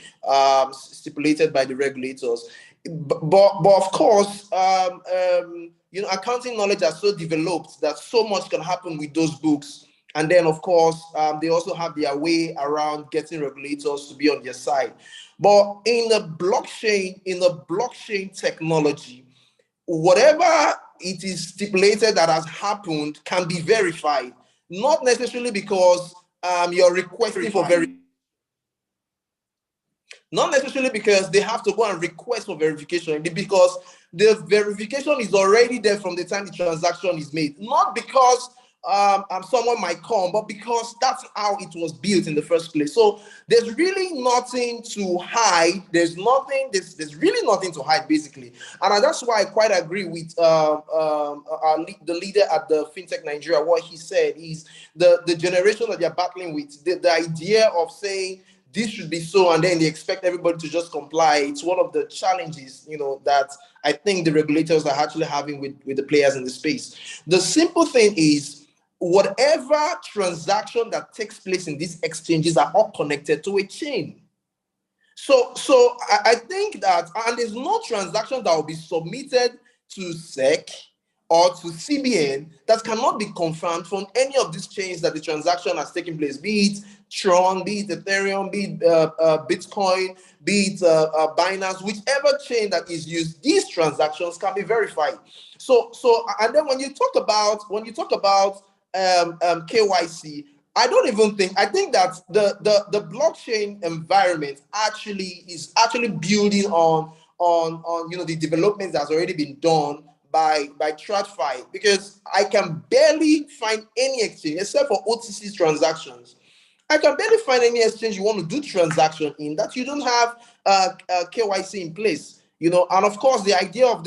stipulated by the regulators. But of course, accounting knowledge are so developed that so much can happen with those books. And then, of course, they also have their way around getting regulators to be on their side. But in the blockchain technology, whatever it is stipulated that has happened can be verified, not necessarily because you're requesting for not necessarily because they have to go and request for verification, because the verification is already there from the time the transaction is made. Not because someone might come, but because that's how it was built in the first place. So there's really nothing to hide. There's really nothing to hide, basically. And that's why I quite agree with the leader at the FinTech Nigeria. What he said is the generation that they're battling with, the idea of saying this should be so, and then they expect everybody to just comply. It's one of the challenges, that I think the regulators are actually having with the players in the space. The simple thing is, whatever transaction that takes place in these exchanges are all connected to a chain. So I think that, and there's no transaction that will be submitted to SEC or to CBN that cannot be confirmed from any of these chains that the transaction has taken place, be it Tron, be it Ethereum, be it Bitcoin, be it Binance, whichever chain that is used, these transactions can be verified. So and then when you talk about KYC, I think that the blockchain environment is building on the developments that's already been done by TradFi, because I can barely find any exchange except for OTC transactions. I can barely find any exchange you want to do transaction in that you don't have KYC in place. And of course, the idea of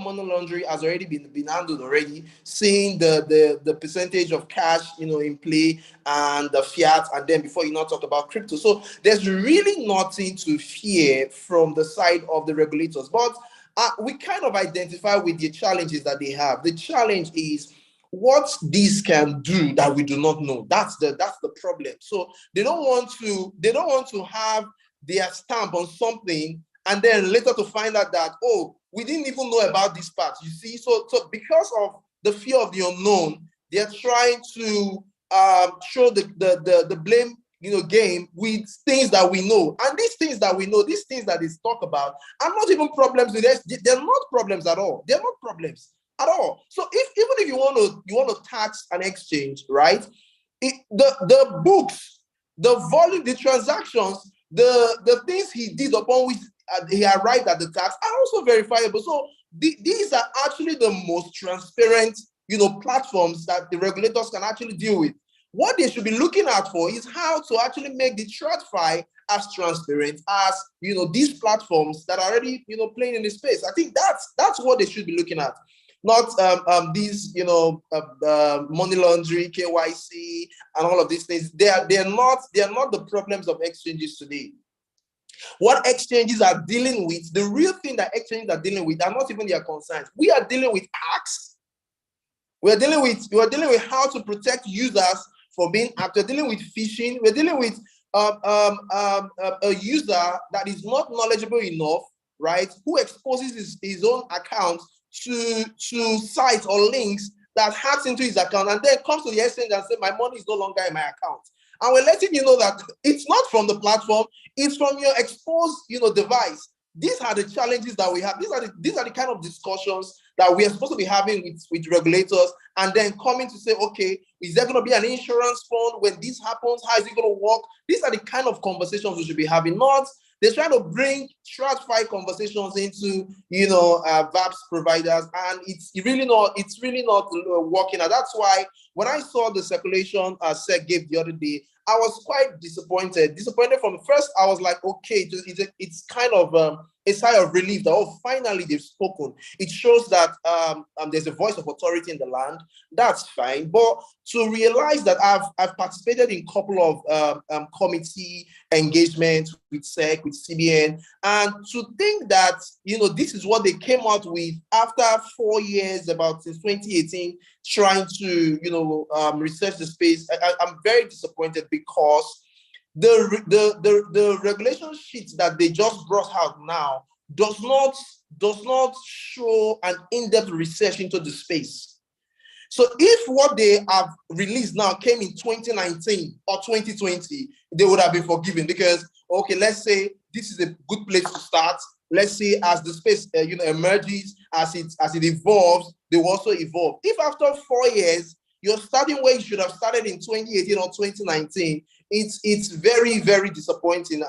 money laundering has already been handled already, seeing the percentage of cash in play and the fiat, and then before you not talk about crypto. So there's really nothing to fear from the side of the regulators, but we kind of identify with the challenges that they have. The challenge is what these can do that we do not know. That's the problem. So they don't want to have their stamp on something and then later to find out that, oh, we didn't even know about this part. You see, so because of the fear of the unknown, they're trying to show the blame game with things that we know. And these things that we know, these things that they talk about are not even problems with us. They're not problems at all. They're not problems at all. So even if you want to tax an exchange, right? The books, the volume, the transactions, the things he did upon which he arrived at the tax are also verifiable. So these are actually the most transparent, platforms that the regulators can actually deal with. What they should be looking out for is how to actually make the TradFi as transparent as these platforms that are already playing in the space. I think that's what they should be looking at, not these money laundering, KYC, and all of these things. They're not the problems of exchanges today. What exchanges are dealing with, the real thing that exchanges are dealing with, are not even their concerns. We are dealing with hacks. We are dealing with how to protect users for being hacked. We're dealing with phishing. We're dealing with a user that is not knowledgeable enough, right? Who exposes his own account to sites or links that hacks into his account and then comes to the exchange and says, my money is no longer in my account. And we're letting you know that it's not from the platform, it's from your exposed, device. These are the challenges that we have. These are the kind of discussions that we are supposed to be having with regulators, and then coming to say, okay, is there going to be an insurance fund when this happens? How is it going to work? These are the kind of conversations we should be having. Not they're trying to bring TradFi conversations into VAPS providers, and it's really not working. And that's why when I saw the circulation SEC gave the other day, I was quite disappointed. Disappointed from first, I was like, okay, it's kind of a sigh of relief that, oh, finally they've spoken. It shows that there's a voice of authority in the land. That's fine. But to realize that I've participated in a couple of committee engagements with SEC, with CBN, and to think that, this is what they came out with after 4 years, about since 2018, trying to, research the space. I'm very disappointed because the regulation sheet that they just brought out now does not show an in-depth research into the space. So if what they have released now came in 2019 or 2020, they would have been forgiven because, okay, let's say this is a good place to start. Let's say as the space emerges, as it evolves, they will also evolve. If after 4 years you're starting where you should have started in 2018 or 2019, it's very, very disappointing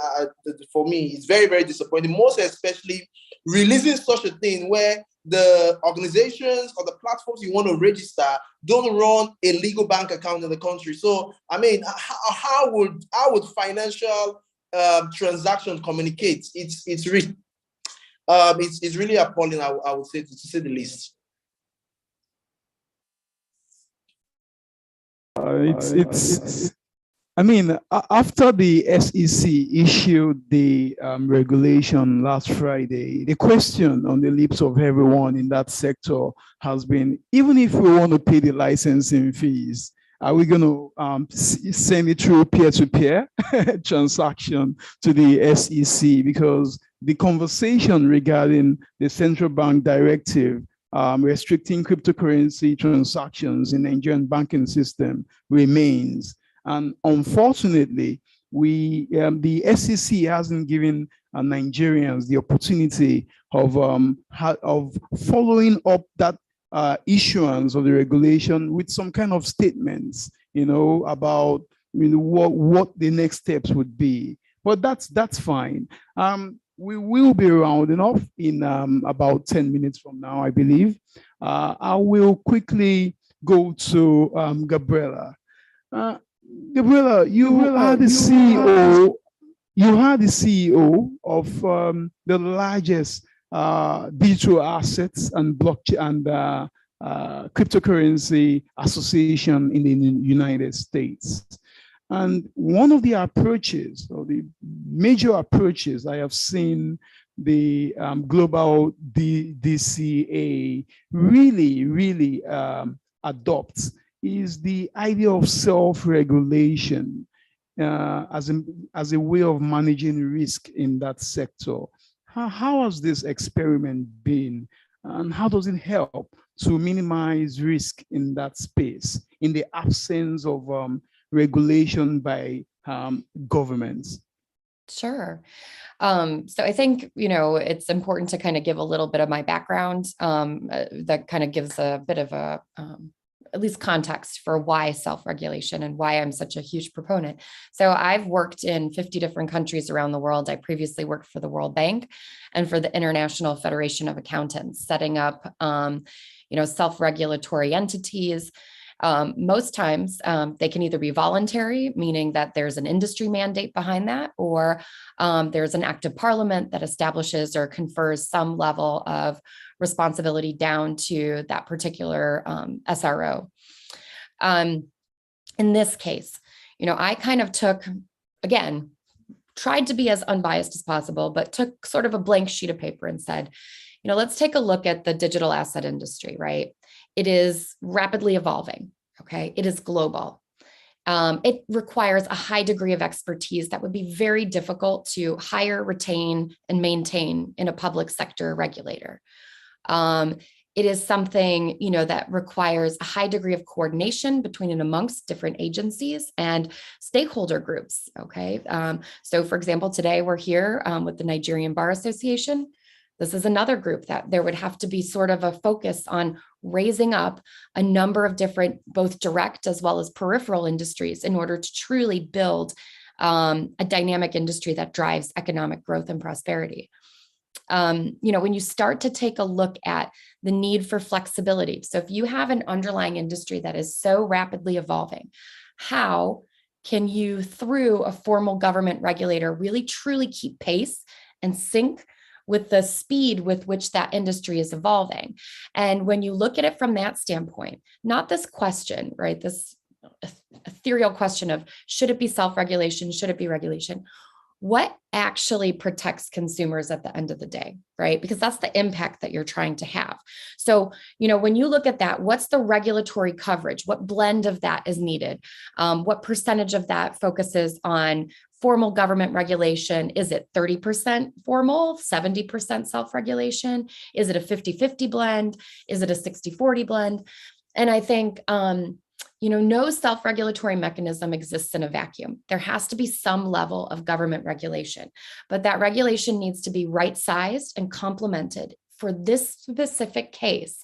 for me. It's very, very disappointing, most especially releasing such a thing where the organizations or the platforms you want to register don't run a legal bank account in the country. So, I mean, how would financial transactions communicate? It's really appalling, I would say, to say the least. I mean, after the SEC issued the regulation last Friday, the question on the lips of everyone in that sector has been, even if we want to pay the licensing fees, are we going to send it through peer-to-peer transaction to the SEC? Because the conversation regarding the central bank directive restricting cryptocurrency transactions in the Nigerian banking system remains. And unfortunately, the SEC hasn't given Nigerians the opportunity of following up that issuance of the regulation with some kind of statements, about what the next steps would be. But that's fine. We will be rounding off in about 10 minutes from now, I believe. I will quickly go to Gabriela. Gabriela, you are the CEO. You are the CEO of the largest digital assets and blockchain and cryptocurrency association in the United States. And one of the approaches, or the major approaches I have seen the global DCA really adopt is the idea of self-regulation as a way of managing risk in that sector. How has this experiment been, and how does it help to minimize risk in that space in the absence of regulation by governments? Sure. So I think, it's important to kind of give a little bit of my background that kind of gives a bit of a at least context for why self-regulation and why I'm such a huge proponent. So I've worked in 50 different countries around the world. I previously worked for the World Bank and for the International Federation of Accountants, setting up, self-regulatory entities. Most times they can either be voluntary, meaning that there's an industry mandate behind that, or there's an act of parliament that establishes or confers some level of responsibility down to that particular SRO. In this case, I kind of tried to be as unbiased as possible, but took sort of a blank sheet of paper and said, let's take a look at the digital asset industry, right? It is rapidly evolving, okay? It is global. It requires a high degree of expertise that would be very difficult to hire, retain, and maintain in a public sector regulator. It is something, that requires a high degree of coordination between and amongst different agencies and stakeholder groups, okay? So for example, today we're here with the Nigerian Bar Association. This is another group that there would have to be sort of a focus on raising up a number of different, both direct as well as peripheral industries in order to truly build a dynamic industry that drives economic growth and prosperity. When you start to take a look at the need for flexibility, so if you have an underlying industry that is so rapidly evolving, how can you, through a formal government regulator, really truly keep pace and sync with the speed with which that industry is evolving? And when you look at it from that standpoint, not this question, right? This ethereal question of, should it be self-regulation? Should it be regulation? What actually protects consumers at the end of the day, right? Because that's the impact that you're trying to have. So, when you look at that, what's the regulatory coverage? What blend of that is needed? What percentage of that focuses on formal government regulation? Is it 30% formal, 70% self-regulation? Is it a 50-50 blend? Is it a 60-40 blend? And I think, no self-regulatory mechanism exists in a vacuum. There has to be some level of government regulation, but that regulation needs to be right-sized and complemented for this specific case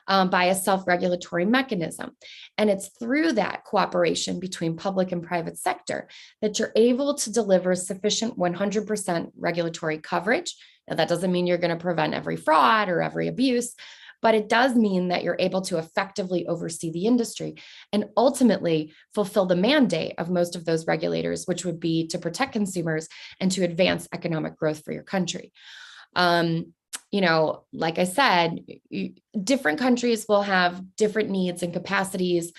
by a self-regulatory mechanism. And it's through that cooperation between public and private sector that you're able to deliver sufficient 100% regulatory coverage. Now, that doesn't mean you're going to prevent every fraud or every abuse, but it does mean that you're able to effectively oversee the industry and ultimately fulfill the mandate of most of those regulators, which would be to protect consumers and to advance economic growth for your country. Like I said, different countries will have different needs and capacities,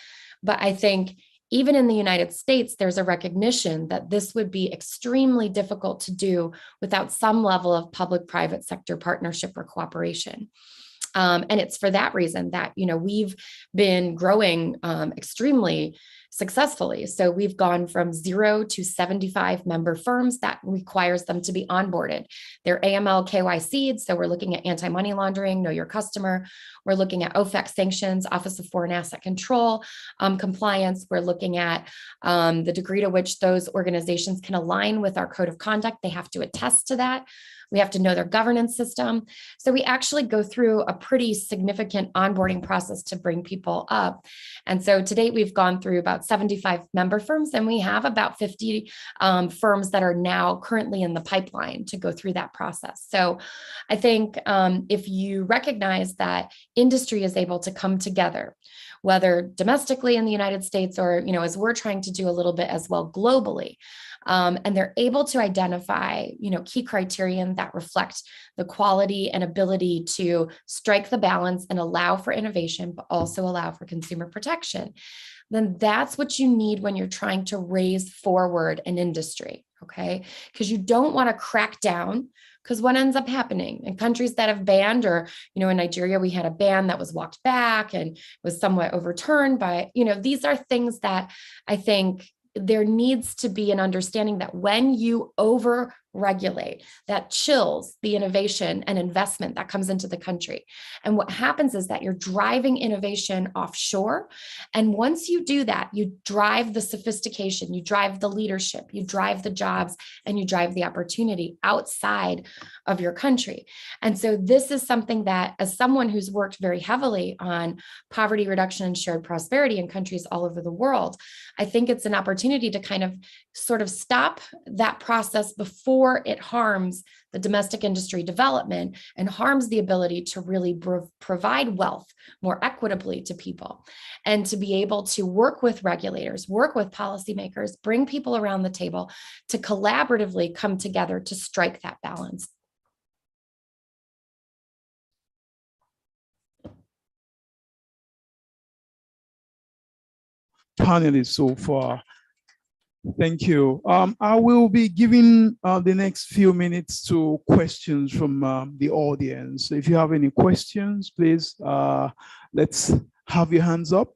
but I think even in the United States, there's a recognition that this would be extremely difficult to do without some level of public-private sector partnership or cooperation. And it's for that reason that, we've been growing extremely successfully. So we've gone from 0 to 75 member firms. That requires them to be onboarded. They're AML KYC'd. So we're looking at anti-money laundering, know your customer. We're looking at OFAC sanctions, Office of Foreign Asset Control compliance. We're looking at the degree to which those organizations can align with our code of conduct. They have to attest to that. We have to know their governance system. So we actually go through a pretty significant onboarding process to bring people up. And so to date, we've gone through about 75 member firms, and we have about 50 firms that are now currently in the pipeline to go through that process. So I think if you recognize that industry is able to come together, whether domestically in the United States or, as we're trying to do a little bit as well globally, and they're able to identify, key criterion that reflect the quality and ability to strike the balance and allow for innovation, but also allow for consumer protection, then that's what you need when you're trying to raise forward an industry, okay? Because you don't want to crack down, because what ends up happening in countries that have banned, or, in Nigeria, we had a ban that was walked back and was somewhat overturned by, these are things that I think there needs to be an understanding that when you over-regulate, that chills the innovation and investment that comes into the country. And what happens is that you're driving innovation offshore. And once you do that, you drive the sophistication, you drive the leadership, you drive the jobs, and you drive the opportunity outside of your country. And so this is something that, as someone who's worked very heavily on poverty reduction and shared prosperity in countries all over the world, I think it's an opportunity to kind of sort of stop that process before it harms the domestic industry development and harms the ability to really provide wealth more equitably to people, and to be able to work with regulators, work with policymakers, bring people around the table to collaboratively come together to strike that balance. Panelists so far. Thank you. I will be giving the next few minutes to questions from the audience. So if you have any questions, please, let's have your hands up.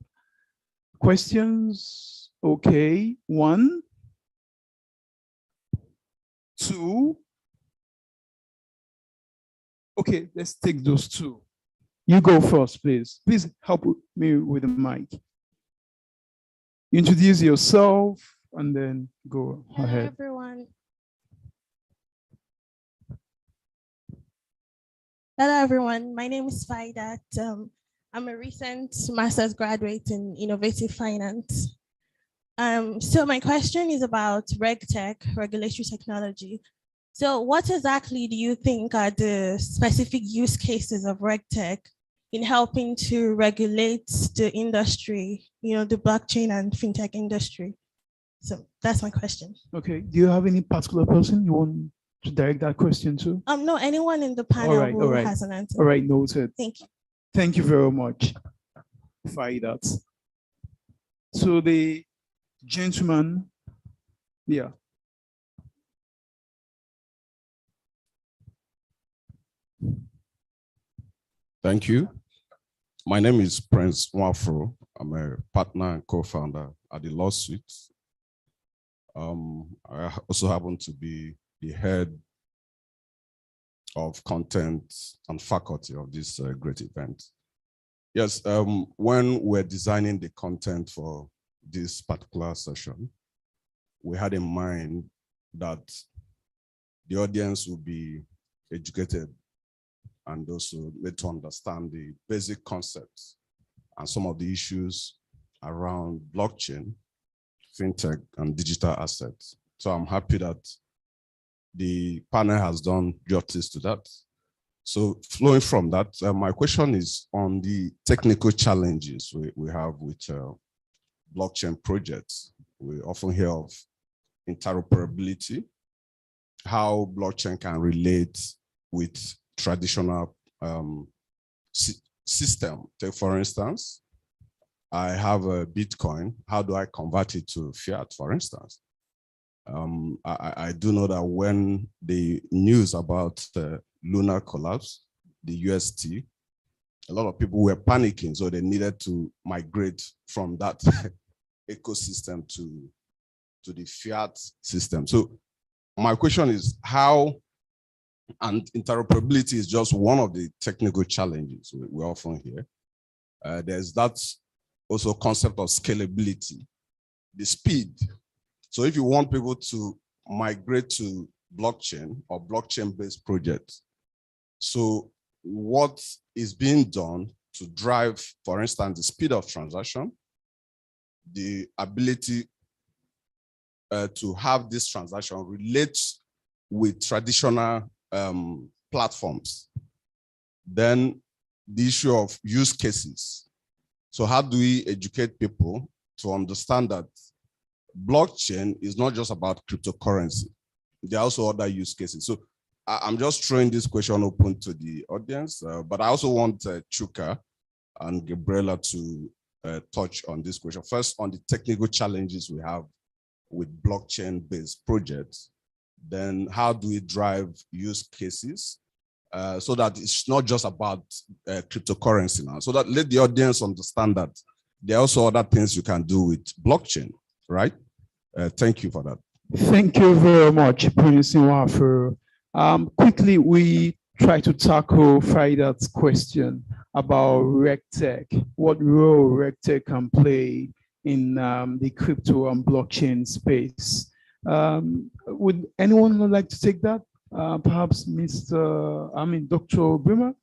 Questions? Okay, 1, 2. Okay, let's take those 2. You go first, please. Please help me with the mic. Introduce yourself and then go ahead. Hello, everyone. Hello, everyone. My name is Faidat. I'm a recent master's graduate in innovative finance. So my question is about RegTech, regulatory technology. So what exactly do you think are the specific use cases of RegTech in helping to regulate the industry, the blockchain and fintech industry? So that's my question. Okay. Do you have any particular person you want to direct that question to? No, anyone in the panel who has an answer. All right, noted. Thank you. Thank you very much, Faidat. So the gentleman, yeah. Thank you. My name is Prince Wafro. I'm a partner and co-founder at the Lawsuit. I also happen to be the head of content and faculty of this great event. Yes, when we're designing the content for this particular session, we had in mind that the audience will be educated and also made to understand the basic concepts and some of the issues around blockchain, fintech, and digital assets. So I'm happy that the panel has done justice to that. So flowing from that, my question is on the technical challenges we have with blockchain projects. We often hear of interoperability, how blockchain can relate with traditional system. Take, for instance, I have a Bitcoin. How do I convert it to fiat, for instance? I do know that when the news about the lunar collapse, the UST, a lot of people were panicking, so they needed to migrate from that ecosystem to the fiat system. So my question is how, and interoperability is just one of the technical challenges we often hear. There's that also concept of scalability, the speed. So if you want people to migrate to blockchain or blockchain-based projects, so what is being done to drive, for instance, the speed of transaction, the ability to have this transaction relate with traditional platforms. Then the issue of use cases. So how do we educate people to understand that blockchain is not just about cryptocurrency? There are also other use cases. So I'm just throwing this question open to the audience, but I also want Chuka and Gabriela to touch on this question. First, on the technical challenges we have with blockchain-based projects, then how do we drive use cases so that it's not just about cryptocurrency now, so that let the audience understand that there are also other things you can do with blockchain, right? Thank you for that. Thank you very much, Prince Nwafor. Quickly, we try to tackle Frida's question about RegTech, what role RegTech can play in the crypto and blockchain space. Would anyone like to take that? Perhaps Dr. Brimmer?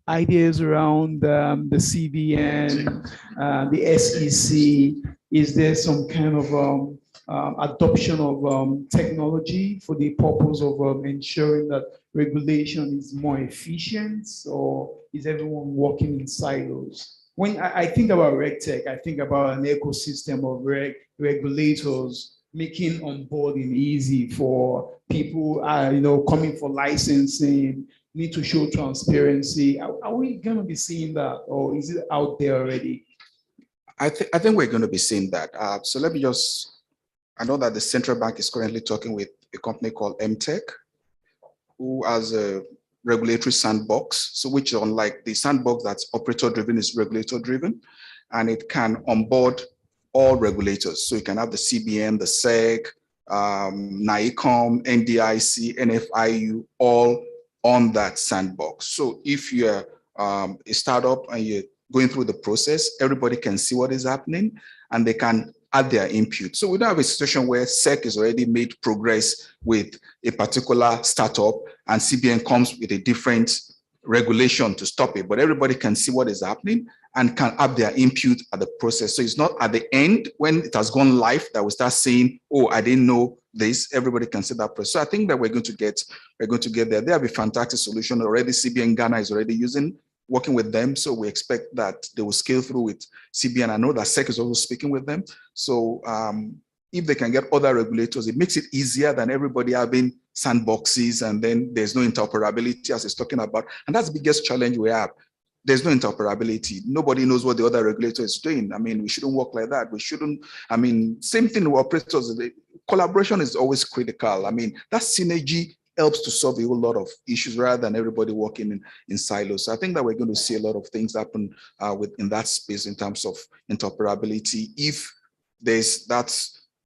Ideas around the CBN, the SEC. Is there some kind of adoption of technology for the purpose of ensuring that regulation is more efficient, or is everyone working in silos? When I think about RegTech, I think about an ecosystem of regulators making onboarding easy for people, coming for licensing, need to show transparency. Are we going to be seeing that, or is it out there already? I think we're going to be seeing that. So let me I know that the central bank is currently talking with a company called MTech, who has a regulatory sandbox. So which, unlike the sandbox that's operator-driven, is regulator-driven, and it can onboard all regulators. So you can have the CBN, the SEC, NICOM, NDIC, NFIU, all on that sandbox. So if you're a startup and you're going through the process, everybody can see what is happening and they can add their input. So we don't have a situation where SEC has already made progress with a particular startup and CBN comes with a different regulation to stop it, but everybody can see what is happening and can add their input at the process. So it's not at the end when it has gone live that we start saying, oh, I didn't know this. Everybody can see that process. So I think that we're going to get there. There will be a fantastic solution already. CBN Ghana is already working with them. So we expect that they will scale through with CBN. I know that SEC is also speaking with them. So if they can get other regulators, it makes it easier than everybody having sandboxes and then there's no interoperability as it's talking about. And that's the biggest challenge we have. There's no interoperability. Nobody knows what the other regulator is doing. I mean, we shouldn't work like that. We shouldn't, same thing with operators. Collaboration is always critical. That synergy helps to solve a whole lot of issues rather than everybody working in silos. So I think that we're going to see a lot of things happen in that space in terms of interoperability if there's that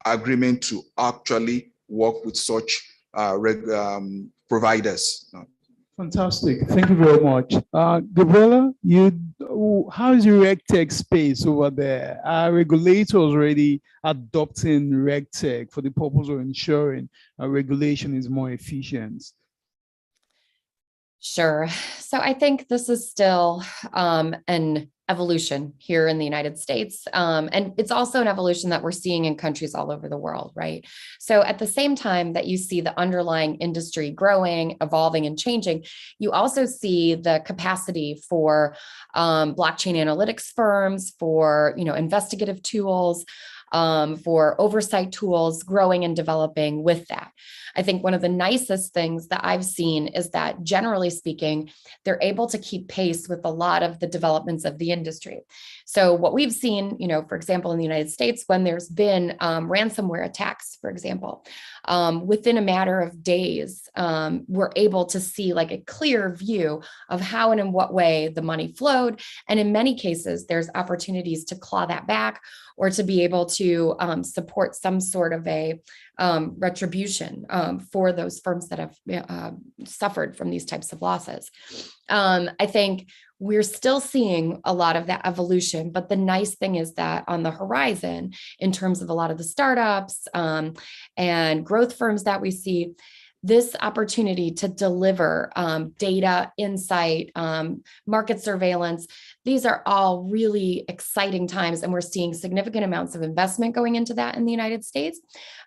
agreement to actually work with such providers. Fantastic. Thank you very much. Gabriela, how is your RegTech space over there? Are regulators already adopting RegTech for the purpose of ensuring regulation is more efficient? Sure. So I think this is still an evolution here in the United States. And it's also an evolution that we're seeing in countries all over the world, right? So at the same time that you see the underlying industry growing, evolving, and changing, you also see the capacity for blockchain analytics firms, for investigative tools, for oversight tools, growing and developing with that. I think one of the nicest things that I've seen is that, generally speaking, they're able to keep pace with a lot of the developments of the industry. So what we've seen, for example, in the United States, when there's been ransomware attacks, for example, within a matter of days, we're able to see like a clear view of how and in what way the money flowed. And in many cases, there's opportunities to claw that back or to be able to support some sort of a retribution for those firms that have suffered from these types of losses. I think we're still seeing a lot of that evolution, but the nice thing is that on the horizon, in terms of a lot of the startups and growth firms that we see, this opportunity to deliver data, insight, market surveillance, these are all really exciting times. And we're seeing significant amounts of investment going into that in the United States,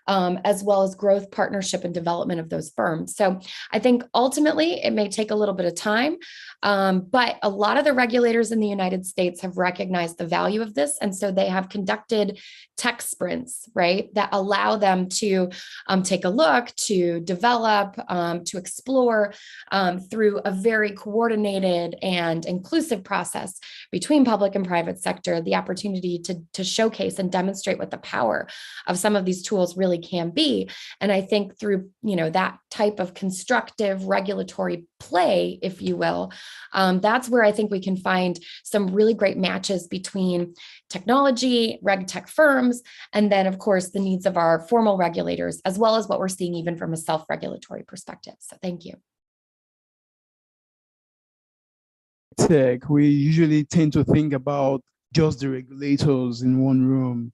as well as growth, partnership, and development of those firms. So I think ultimately it may take a little bit of time, but a lot of the regulators in the United States have recognized the value of this. And so they have conducted tech sprints, right, that allow them to take a look, to develop, to explore through a very coordinated and inclusive process between public and private sector, the opportunity to showcase and demonstrate what the power of some of these tools really can be. And I think through, that type of constructive regulatory play, if you will, that's where I think we can find some really great matches between technology, reg tech firms, and then, of course, the needs of our formal regulators, as well as what we're seeing even from a self-regulatory perspective. So thank you. Tech, we usually tend to think about just the regulators in one room.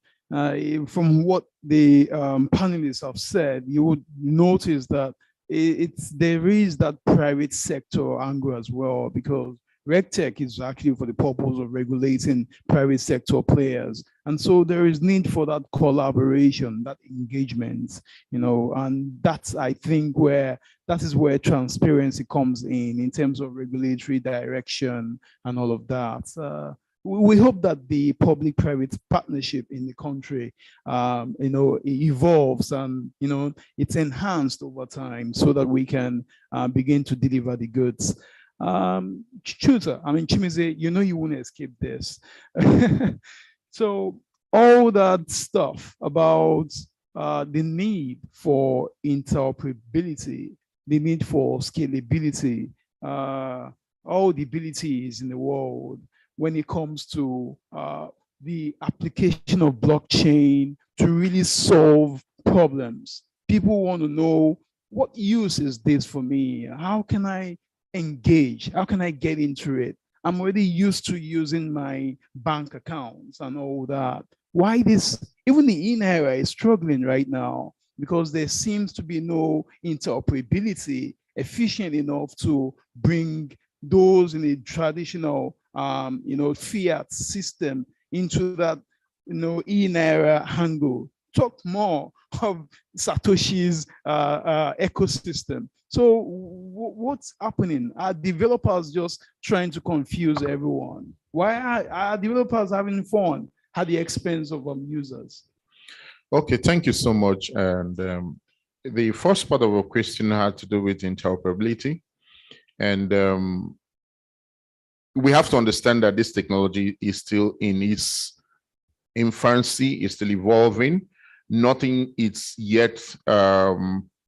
From what the panelists have said, you would notice that there is that private sector angle as well, because RegTech is actually for the purpose of regulating private sector players. And so there is need for that collaboration, that engagement, and that's, I think, that is where transparency comes in terms of regulatory direction and all of that. We hope that the public-private partnership in the country, evolves and, it's enhanced over time so that we can begin to deliver the goods. Chimize, you won't escape this. So all that stuff about the need for interoperability, the need for scalability, all the abilities in the world when it comes to the application of blockchain to really solve problems. People want to know, what use is this for me? How can I engage? How can I get into it? I'm already used to using my bank accounts and all that. Why even the in-era is struggling right now, because there seems to be no interoperability efficient enough to bring those in a traditional fiat system into that in-era angle. Talk more of Satoshi's ecosystem. So what's happening? Are developers just trying to confuse everyone? Why are developers having fun at the expense of users? Okay, thank you so much. And the first part of our question had to do with interoperability. And we have to understand that this technology is still in its infancy, is still evolving. Nothing is yet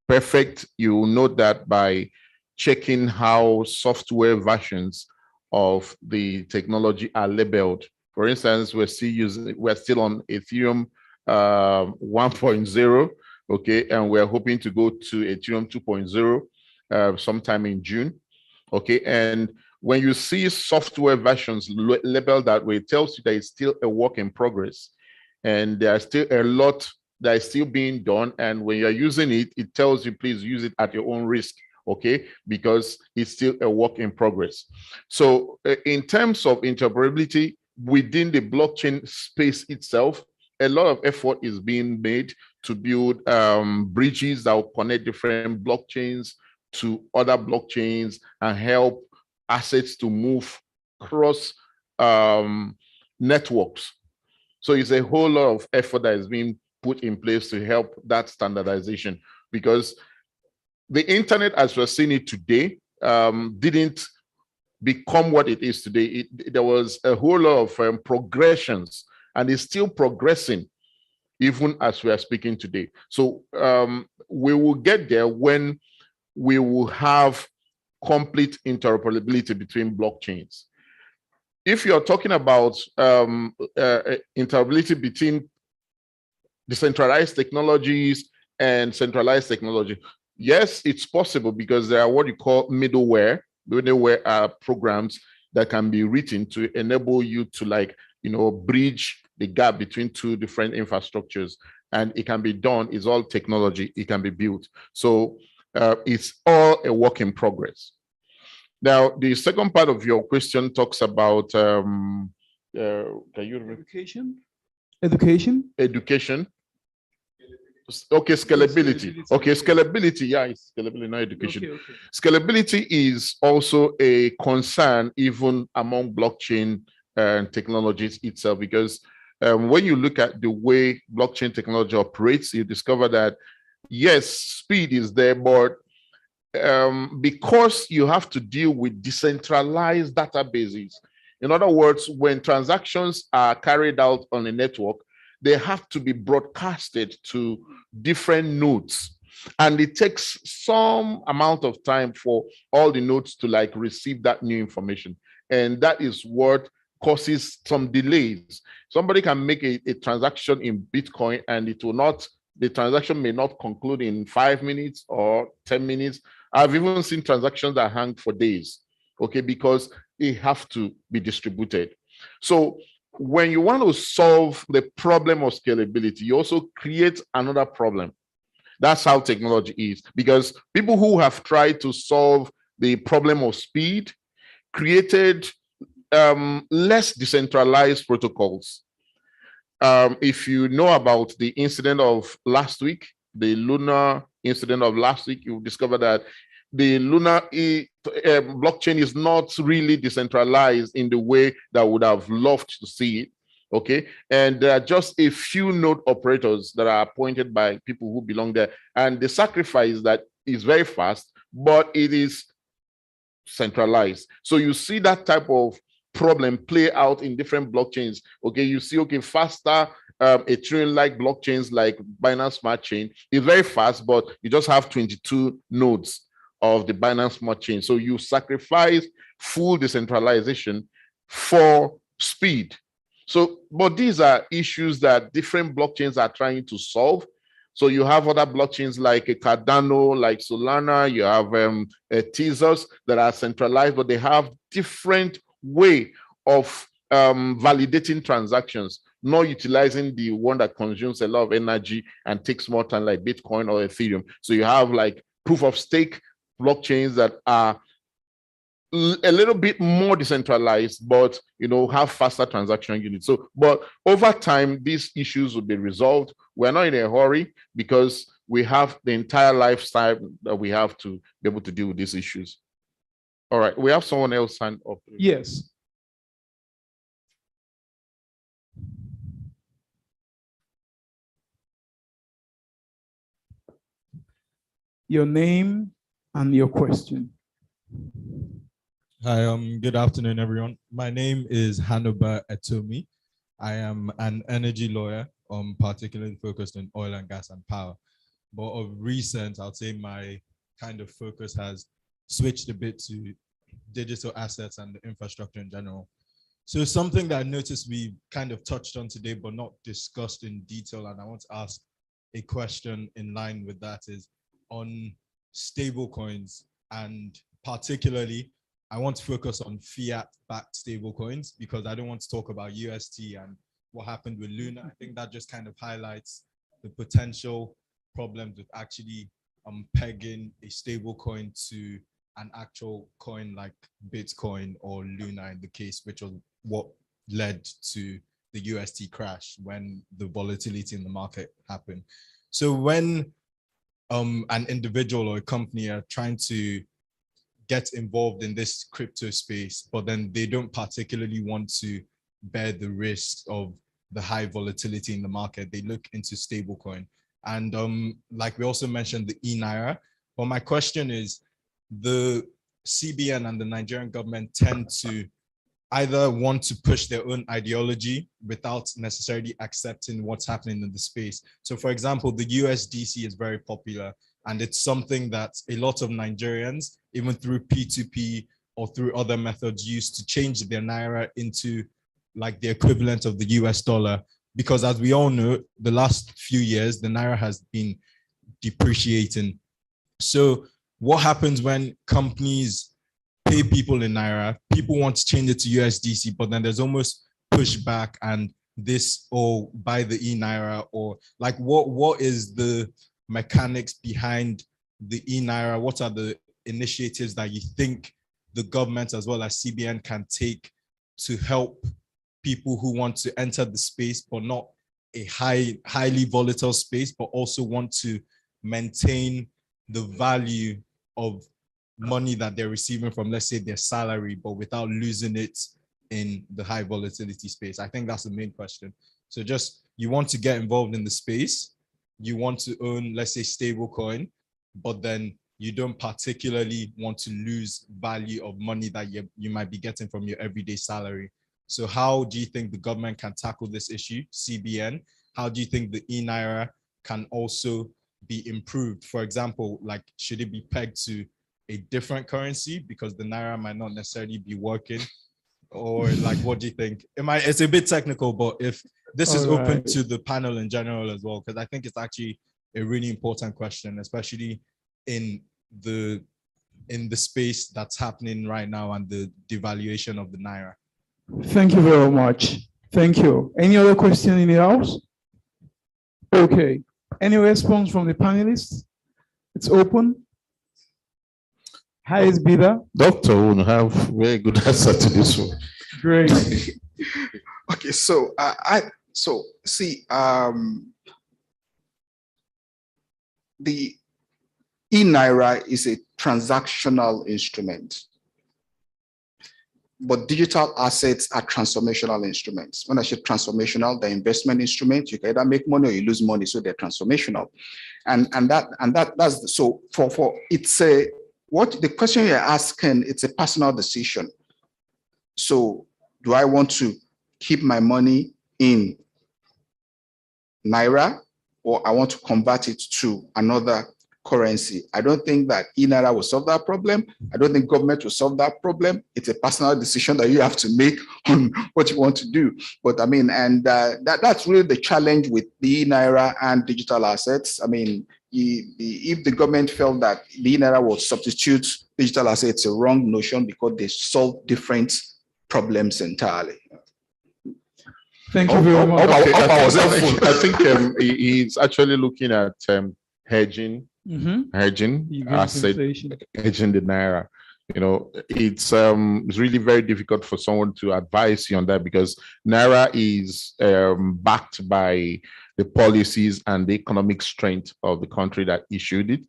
perfect. You will note that by checking how software versions of the technology are labeled. For instance, we're still on Ethereum 1.0, okay, and we're hoping to go to Ethereum 2.0 sometime in June, okay. And when you see software versions labeled that way, it tells you that it's still a work in progress, and there's still a lot that is still being done. And when you're using it, it tells you, please use it at your own risk, okay? Because it's still a work in progress. So in terms of interoperability within the blockchain space itself, a lot of effort is being made to build bridges that will connect different blockchains to other blockchains and help assets to move across networks. So it's a whole lot of effort that is being put in place to help that standardization, because the internet as we're seeing it today didn't become what it is today. There was a whole lot of progressions, and it's still progressing even as we are speaking today. So we will get there when we will have complete interoperability between blockchains. If you're talking about interoperability between decentralized technologies and centralized technology, yes, it's possible, because there are what you call middleware programs that can be written to enable you to bridge the gap between two different infrastructures, and it can be done. It's all technology. It can be built. So it's all a work in progress. Now, the second part of your question talks about can you education? Education. Okay, scalability. Okay, scalability. Yeah, it's scalability, not education. Okay. Scalability is also a concern even among blockchain technologies itself, because when you look at the way blockchain technology operates, you discover that yes, speed is there, but because you have to deal with decentralized databases. In other words, when transactions are carried out on a network, they have to be broadcasted to different nodes. And it takes some amount of time for all the nodes to receive that new information. And that is what causes some delays. Somebody can make a transaction in Bitcoin, and the transaction may not conclude in 5 minutes or 10 minutes. I've even seen transactions that hang for days, okay, because they have to be distributed. So when you want to solve the problem of scalability, you also create another problem. That's how technology is, because people who have tried to solve the problem of speed created less decentralized protocols. If you know about the incident of last week, the lunar incident of last week, you discover that the lunar blockchain is not really decentralized in the way that would have loved to see it. Okay, and there are just a few node operators that are appointed by people who belong there, and the sacrifice that is very fast, but it is centralized. So you see that type of problem play out in different blockchains. Okay, you see, okay, faster Ethereum-like blockchains like Binance Smart Chain is very fast, but you just have 22 nodes of the Binance Smart Chain. So you sacrifice full decentralization for speed. So, but these are issues that different blockchains are trying to solve. So you have other blockchains like Cardano, like Solana, you have Tezos that are centralized, but they have different way of validating transactions, not utilizing the one that consumes a lot of energy and takes more time, like Bitcoin or Ethereum. So you have like proof of stake blockchains that are a little bit more decentralized, but have faster transaction units. So, but over time, these issues will be resolved. We're not in a hurry because we have the entire lifestyle that we have to be able to deal with these issues. All right, we have someone else signed up. Yes. Your name and your question. Hi, good afternoon, everyone. My name is Hanoba Etomi. I am an energy lawyer, particularly focused on oil and gas and power. But of recent, I'll say my kind of focus has switched a bit to digital assets and the infrastructure in general. So something that I noticed we kind of touched on today, but not discussed in detail, and I want to ask a question in line with that, is on stable coins, and particularly I want to focus on fiat-backed stable coins, because I don't want to talk about UST and what happened with Luna. I think that just kind of highlights the potential problems with actually pegging a stable coin to an actual coin like Bitcoin or Luna in the case, which was what led to the UST crash when the volatility in the market happened. So when an individual or a company are trying to get involved in this crypto space, but then they don't particularly want to bear the risk of the high volatility in the market, they look into stablecoin. And like we also mentioned the e-Naira. But my question is, the CBN and the Nigerian government tend to either want to push their own ideology without necessarily accepting what's happening in the space. So for example, the USDC is very popular, and it's something that a lot of Nigerians, even through P2P or through other methods, use to change their Naira into like the equivalent of the US dollar. Because as we all know, the last few years, the Naira has been depreciating. So what happens when companies pay people in Naira, people want to change it to USDC, but then there's almost pushback and this, or buy the e-Naira, or like what is the mechanics behind the e-Naira? What are the initiatives that you think the government as well as CBN can take to help people who want to enter the space, but not a highly volatile space, but also want to maintain the value of money that they're receiving from, let's say, their salary, but without losing it in the high volatility space? I think that's the main question. So just, you want to get involved in the space, you want to own, let's say, stable coin, but then you don't particularly want to lose value of money that you might be getting from your everyday salary. So how do you think the government can tackle this issue, CBN? How do you think the e-Naira can also be improved? For example, like, should it be pegged to a different currency because the Naira might not necessarily be working? Or like, what do you think? It's a bit technical, but if this is open to the panel in general as well, because I think it's actually a really important question, especially in the space that's happening right now and the devaluation of the Naira. Thank you very much. Thank you. Any other question in the house? Okay. Any response from the panelists? It's open. Highest bidder. Doctor will have very good answer to this one. Great. Okay, so the e-Naira is a transactional instrument, but digital assets are transformational instruments. When I say transformational, they're investment instruments. You can either make money or you lose money, so they're transformational. That's so for it's a what the question you're asking, it's a personal decision. So do I want to keep my money in Naira, or I want to convert it to another currency? I don't think that e-Naira will solve that problem. I don't think government will solve that problem. It's a personal decision that you have to make on what you want to do. But I mean, and that's really the challenge with the e-Naira and digital assets. I mean, if the government felt that the e-Naira will substitute digital assets, it's a wrong notion because they solve different problems entirely. Thank you very much. I think he's actually looking at hedging, hedging asset, hedging the Naira. You know, it's really very difficult for someone to advise you on that because Naira is backed by the policies and the economic strength of the country that issued it.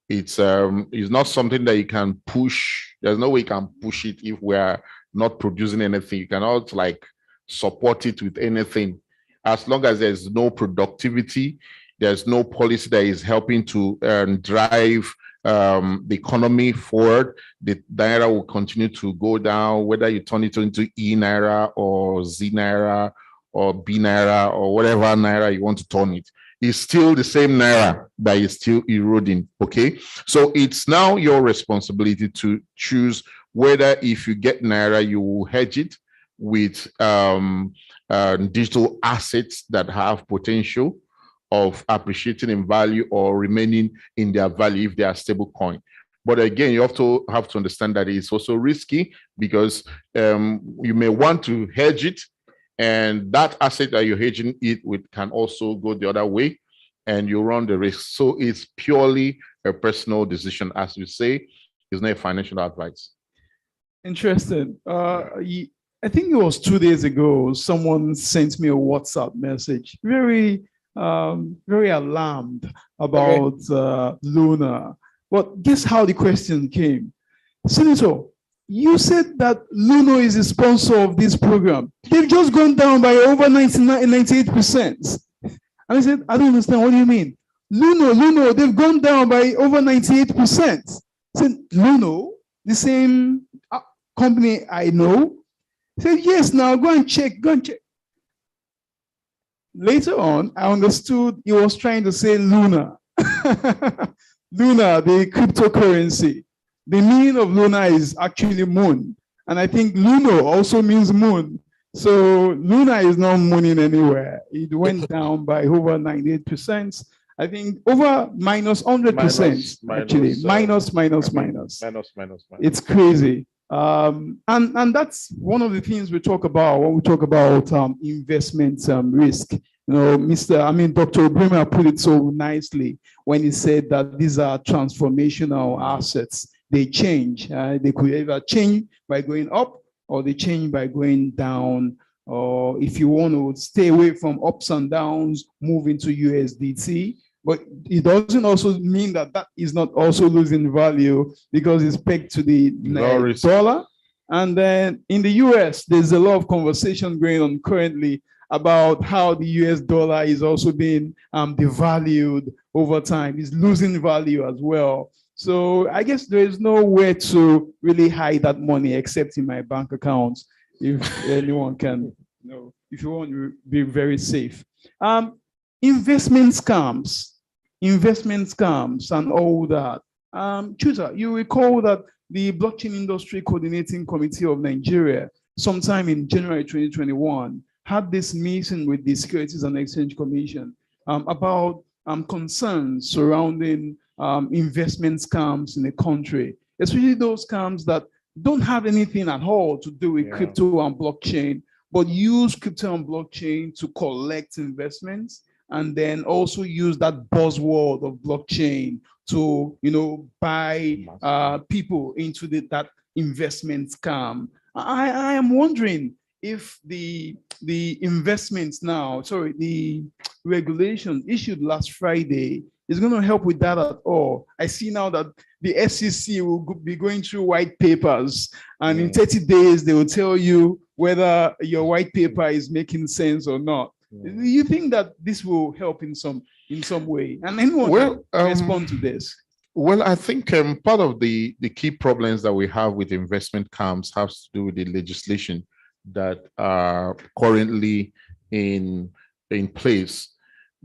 It's not something that you can push. There's no way you can push it if we're not producing anything. You cannot like support it with anything. As long as there's no productivity, there's no policy that is helping to drive the economy forward, the Naira will continue to go down, whether you turn it into e-Naira or Z-Naira or B-Naira or whatever Naira you want to turn it. It's still the same Naira that is still eroding, okay? So it's now your responsibility to choose whether if you get Naira, you will hedge it with digital assets that have potential of appreciating in value or remaining in their value if they are stable coin. But again, you have to understand that it's also risky because you may want to hedge it, and that asset that you're hedging it with can also go the other way, and you run the risk. So it's purely a personal decision, as we say. It's not a financial advice. Interesting. I think it was 2 days ago, someone sent me a WhatsApp message, very alarmed about Luna. But guess how the question came? Senator, you said that Luno is the sponsor of this program. They've just gone down by over 98%. And I said, I don't understand. What do you mean? Luno, they've gone down by over 98%. I said, Luno, the same company I know? I said, yes, now go and check. Later on, I understood he was trying to say Luna. Luna, the cryptocurrency. The meaning of Luna is actually moon. And I think Luno also means moon. So Luna is not mooning anywhere. It went down by over 98%. I think over minus 100%, actually. Minus. It's crazy. And that's one of the things we talk about when we talk about investment risk. Dr. Obrima put it so nicely when he said that these are transformational assets. They change. They could either change by going up or they change by going down. Or if you want to stay away from ups and downs, move into USDT. But it doesn't also mean that that is not also losing value because it's pegged to the dollar. And then in the US, there's a lot of conversation going on currently about how the US dollar is also being devalued over time. It's losing value as well. So I guess there is nowhere to really hide that money except in my bank account. If anyone can, if you want to be very safe. Investment scams and all that. Chusa, you recall that the Blockchain Industry Coordinating Committee of Nigeria, sometime in January 2021, had this meeting with the Securities and Exchange Commission about concerns surrounding investment scams in the country, especially those scams that don't have anything at all to do with crypto and blockchain, but use crypto and blockchain to collect investments and then also use that buzzword of blockchain to, buy people into that investment scam. I am wondering if the investments now, the regulation issued last Friday is going to help with that at all. I see now that the SEC will be going through white papers, and in 30 days, they will tell you whether your white paper is making sense or not. Do you think that this will help in some way? And anyone can respond to this? Well, I think part of the key problems that we have with investment scams has to do with the legislation that are currently in place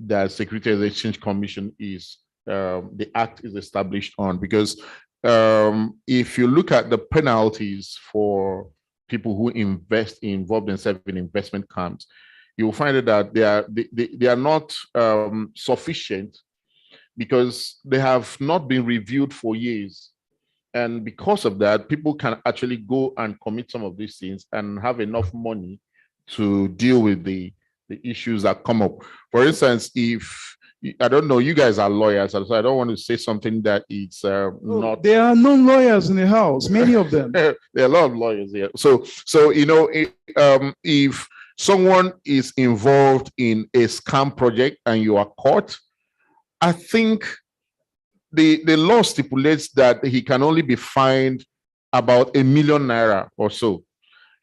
that Securities and Exchange Commission is the act is established on. Because if you look at the penalties for people who involved themselves in investment scams, you will find that they are not sufficient because they have not been reviewed for years. And because of that, people can actually go and commit some of these things and have enough money to deal with the issues that come up. For instance, if, I don't know, you guys are lawyers, so I don't want to say something that it's not. There are non-lawyers in the house, many of them. There are a lot of lawyers here. So if someone is involved in a scam project and you are caught, I think the law stipulates that he can only be fined about ₦1 million or so.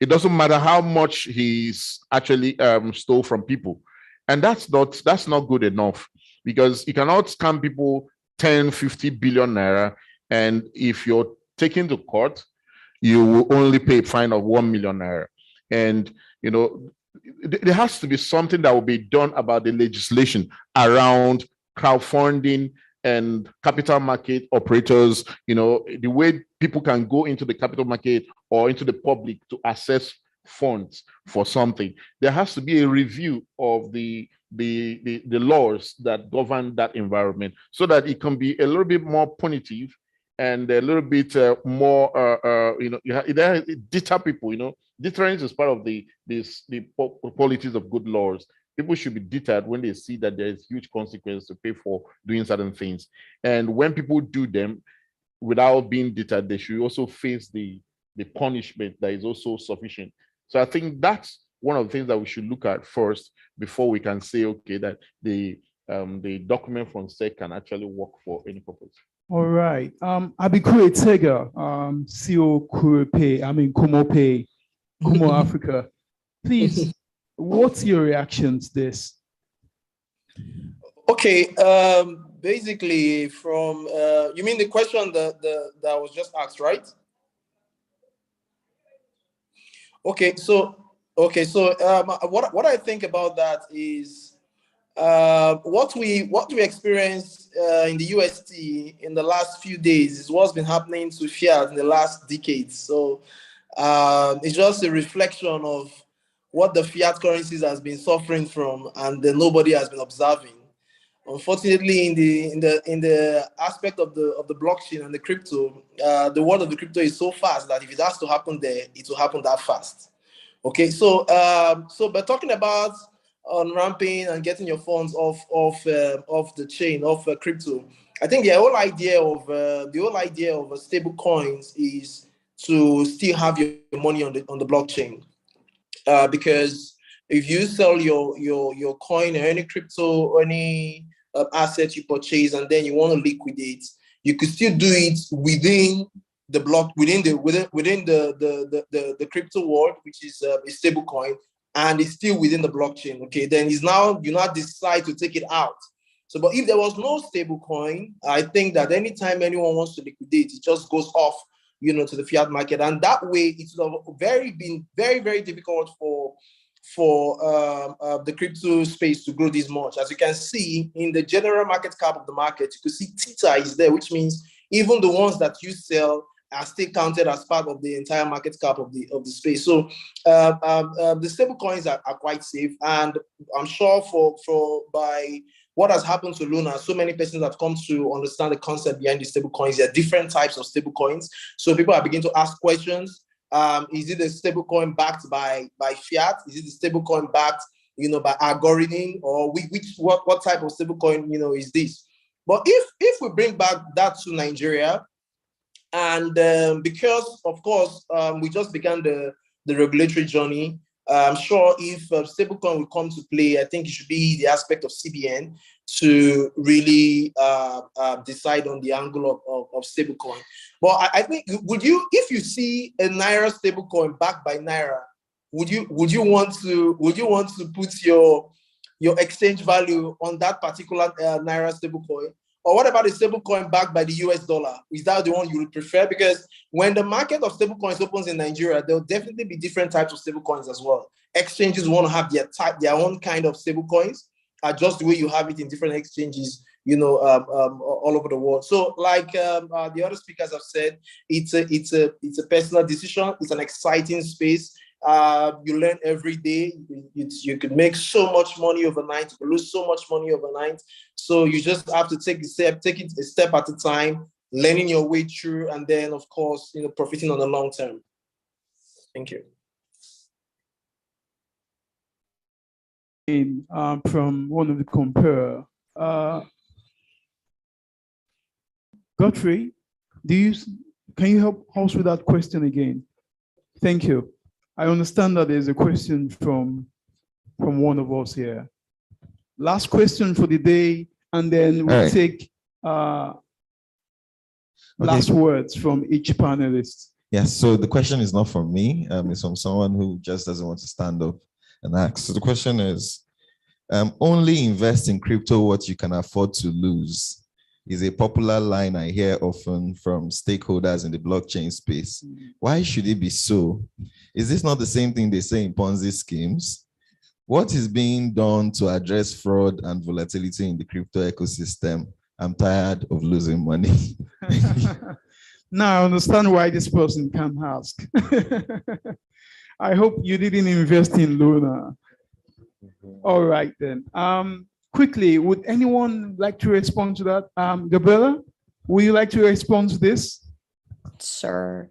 It doesn't matter how much he's actually stole from people. And that's not good enough, because you cannot scam people 10-50 billion naira, and if you're taken to court, you will only pay a fine of 1 million naira. And there has to be something that will be done about the legislation around crowdfunding and capital market operators, the way people can go into the capital market or into the public to access funds for something. There has to be a review of the laws that govern that environment so that it can be a little bit more punitive and a little bit more, deter people, Deterrence is part of the qualities of good laws. People should be deterred when they see that there is huge consequence to pay for doing certain things. And when people do them without being deterred, they should also face the punishment that is also sufficient. So I think that's one of the things that we should look at first before we can say, okay, that the document from SEC can actually work for any purpose. All right. Abikure Tega, CEO Kurope, Kumo Pay, Kumo Africa. Please, what's your reaction to this? Okay, basically from, you mean the question that was just asked, right? Okay, so what I think about that is what we experienced in the UST in the last few days is what's been happening to fiat in the last decades. So it's just a reflection of what the fiat currencies has been suffering from, and nobody has been observing. Unfortunately, in the aspect of the blockchain and the crypto, the world of the crypto is so fast that if it has to happen there, it will happen that fast. Okay, so but talking about ramping and getting your funds off the chain, off crypto, I think the whole idea of stable coins is to still have your money on the blockchain, because if you sell your coin or any crypto or any asset you purchase and then you want to liquidate, you could still do it within the block, within the crypto world, which is a stable coin, and it's still within the blockchain. Okay, then you now decide to take it out. So, but if there was no stable coin, I think that anytime anyone wants to liquidate, it just goes off, to the fiat market, and that way it's been very, very difficult for the crypto space to grow this much. As you can see in the general market cap of the market, you can see theta is there, which means even the ones that you sell are still counted as part of the entire market cap of the space. So the stable coins are quite safe, and I'm sure by what has happened to Luna, so many persons have come to understand the concept behind the stable coins. There are different types of stable coins, so people are beginning to ask questions. Is it a stable coin backed by fiat? Is it a stable coin backed, by algorithm, or what type of stable coin, is this? But if we bring back that to Nigeria, and because of course we just began the regulatory journey, I'm sure if stablecoin will come to play, I think it should be the aspect of CBN to really decide on the angle of stablecoin. But I think, if you see a Naira stablecoin backed by Naira, would you want to put your exchange value on that particular Naira stablecoin? Or what about a stablecoin backed by the US dollar? Is that the one you would prefer? Because when the market of stablecoins opens in Nigeria, there will definitely be different types of stablecoins as well. Exchanges want to have their own kind of stablecoins, just the way you have it in different exchanges, all over the world. So, like the other speakers have said, it's a personal decision. It's an exciting space. You learn every day. You could make so much money overnight. You can lose so much money overnight. So you just have to take it a step at a time, learning your way through, and then of course, profiting on the long term. Thank you. From one of the compare, Godfrey, can you help us with that question again? Thank you. I understand that there's a question from one of us here. Last question for the day, and then we'll take last words from each panelist. Yes, so the question is not from me. It's from someone who just doesn't want to stand up and ask. So the question is, only invest in crypto what you can afford to lose is a popular line I hear often from stakeholders in the blockchain space. Why should it be so? Is this not the same thing they say in Ponzi schemes? What is being done to address fraud and volatility in the crypto ecosystem? I'm tired of losing money. Now I understand why this person can ask. I hope you didn't invest in Luna. All right then. Quickly, would anyone like to respond to that? Gabriela, would you like to respond to this? Sure.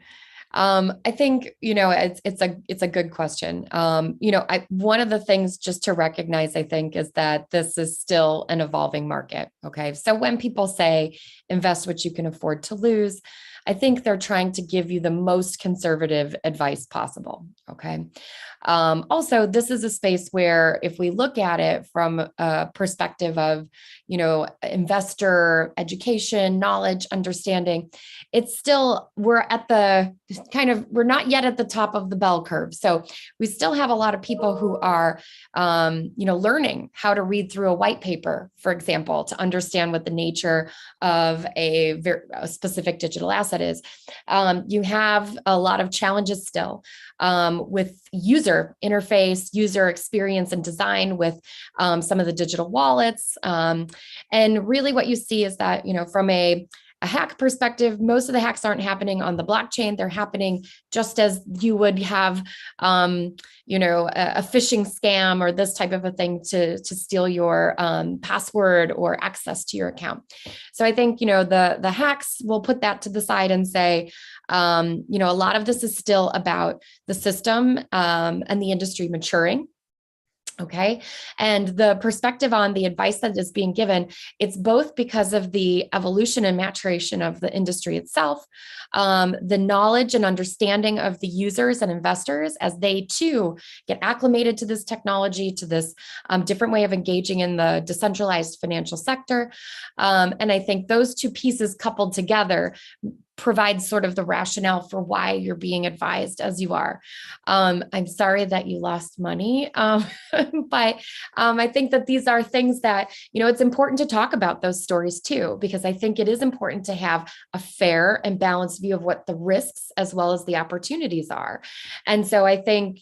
I think, it's a good question. One of the things just to recognize, I think, is that this is still an evolving market. Okay. So when people say invest what you can afford to lose, I think they're trying to give you the most conservative advice possible. Okay. Also, this is a space where if we look at it from a perspective of, investor education, knowledge, understanding, it's still, we're not yet at the top of the bell curve. So we still have a lot of people who are, learning how to read through a white paper, for example, to understand what the nature of a specific digital asset is. You have a lot of challenges still with user interface, user experience and design with some of the digital wallets. And really what you see is that, from a hack perspective, most of the hacks aren't happening on the blockchain. They're happening just as you would have, a phishing scam or this type of a thing to steal your password or access to your account. So I think, the hacks will put that to the side and say, a lot of this is still about the system and the industry maturing. Okay. And the perspective on the advice that is being given, it's both because of the evolution and maturation of the industry itself, the knowledge and understanding of the users and investors as they too get acclimated to this technology, to this different way of engaging in the decentralized financial sector. And I think those two pieces coupled together provide sort of the rationale for why you're being advised as you are. I'm sorry that you lost money, but I think that these are things that, it's important to talk about those stories too, because I think it is important to have a fair and balanced view of what the risks as well as the opportunities are. And so I think,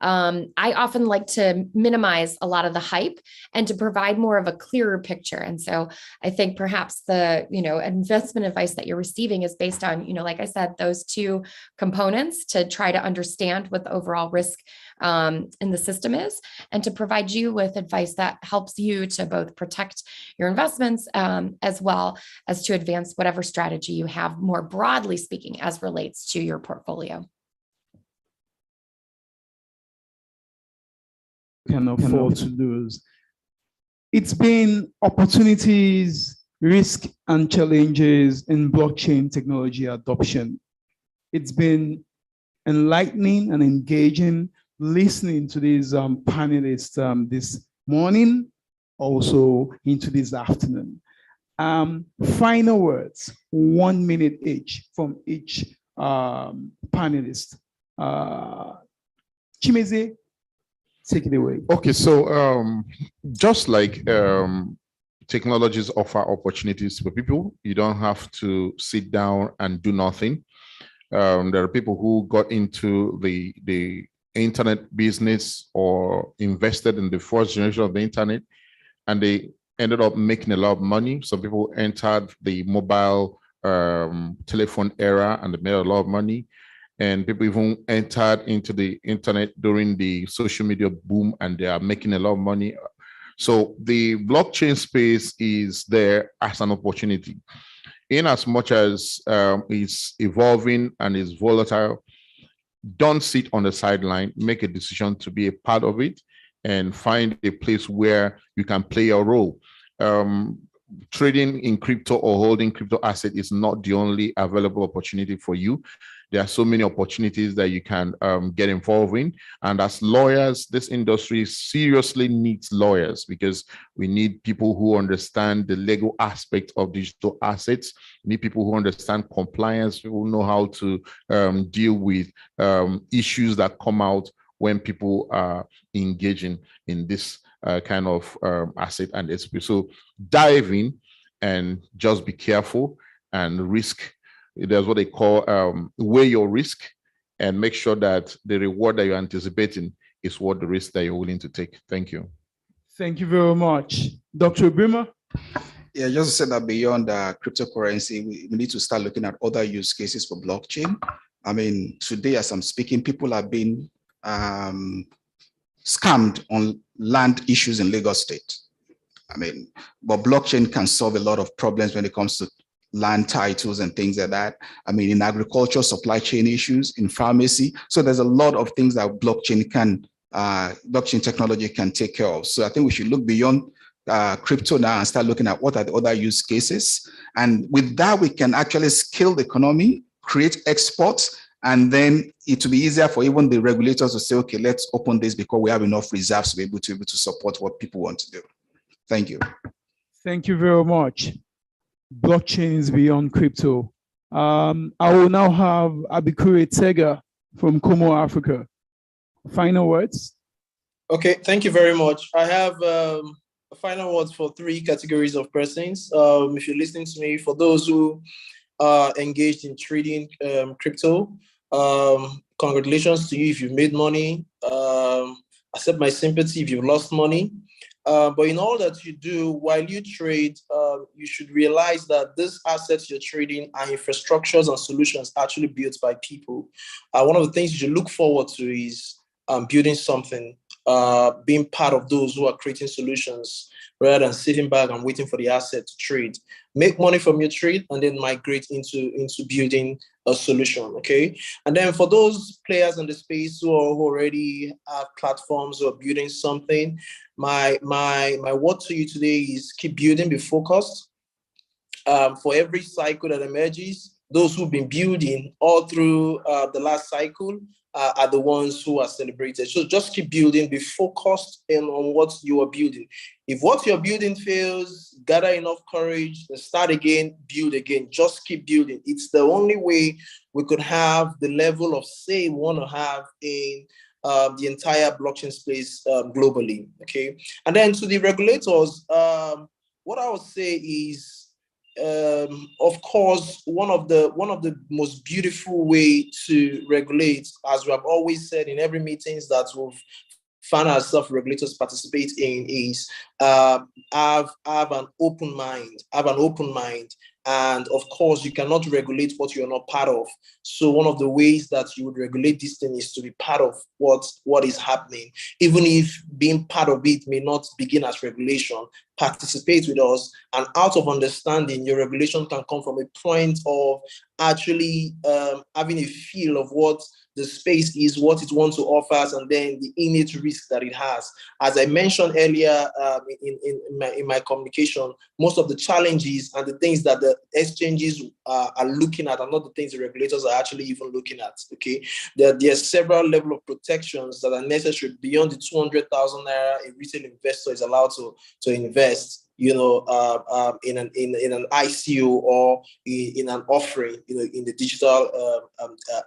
I often like to minimize a lot of the hype and to provide more of a clearer picture. And so I think perhaps the, investment advice that you're receiving is based on, like I said, those two components to try to understand what the overall risk in the system is, and to provide you with advice that helps you to both protect your investments as well as to advance whatever strategy you have more broadly speaking as relates to your portfolio. Can afford to lose. It's been opportunities, risk, and challenges in blockchain technology adoption. It's been enlightening and engaging listening to these panelists this morning, also into this afternoon. Final words, 1 minute each from each panelist. Chimeze, take it away. Okay, so just like technologies offer opportunities for people, you don't have to sit down and do nothing. There are people who got into the internet business or invested in the first generation of the internet, and they ended up making a lot of money. Some people entered the mobile telephone era and they made a lot of money. And people even entered into the internet during the social media boom and they are making a lot of money. So the blockchain space is there as an opportunity. In as much as it's evolving and is volatile, don't sit on the sideline, make a decision to be a part of it and find a place where you can play a role. Trading in crypto or holding crypto asset is not the only available opportunity for you. There are so many opportunities that you can get involved in. And as lawyers, this industry seriously needs lawyers because we need people who understand the legal aspect of digital assets. We need people who understand compliance, who know how to deal with issues that come out when people are engaging in this kind of asset and SP. So dive in and just be careful and risk. There's what they call weigh your risk and make sure that the reward that you're anticipating is what the risk that you're willing to take. Thank you. Thank you very much. Dr. Obrima? Yeah, just to say that beyond cryptocurrency, we need to start looking at other use cases for blockchain. I mean, today, as I'm speaking, people are being scammed on land issues in Lagos State. I mean, but blockchain can solve a lot of problems when it comes to land titles and things like that. I mean, in agriculture, supply chain issues, in pharmacy. So there's a lot of things that blockchain technology can take care of. So I think we should look beyond crypto now and start looking at what are the other use cases. And with that, we can actually scale the economy, create exports, and then it will be easier for even the regulators to say, okay, let's open this because we have enough reserves to be able to support what people want to do. Thank you. Thank you very much. Blockchain is beyond crypto. I will now have Abikure Tega from Como, Africa. Final words. Okay, thank you very much. I have final words for 3 categories of persons. If you're listening to me, for those who are engaged in trading crypto, congratulations to you if you've made money. Accept my sympathy if you've lost money. But in all that you do while you trade, you should realize that these assets you're trading are infrastructures and solutions actually built by people. One of the things you should look forward to is building something, being part of those who are creating solutions rather than sitting back and waiting for the asset to trade. Make money from your trade and then migrate into building a solution, okay? And then for those players in the space who already have platforms or building something, my word to you today is keep building, be focused. For every cycle that emerges, those who've been building all through the last cycle are the ones who are celebrated. So just keep building, be focused on what you are building. If what you're building fails, gather enough courage and start again, build again. Just keep building. It's the only way we could have the level of say we want to have in the entire blockchain space globally. Okay. And then to the regulators, what I would say is, of course, one of the most beautiful way to regulate, as we have always said in every meetings that we've found ourselves regulators participate in, is have an open mind. And of course, you cannot regulate what you're not part of. So one of the ways that you would regulate this thing is to be part of what is happening. Even if being part of it may not begin as regulation, participate with us. And out of understanding, your regulation can come from a point of actually having a feel of what the space is, what it wants to offer, and then the innate risk that it has. As I mentioned earlier in my communication, most of the challenges and the things that the exchanges are looking at are not the things the regulators are actually even looking at. Okay, there are several levels of protections that are necessary beyond the 200,000 naira a retail investor is allowed to invest, you know, in an ICO or in an offering, you know, in the digital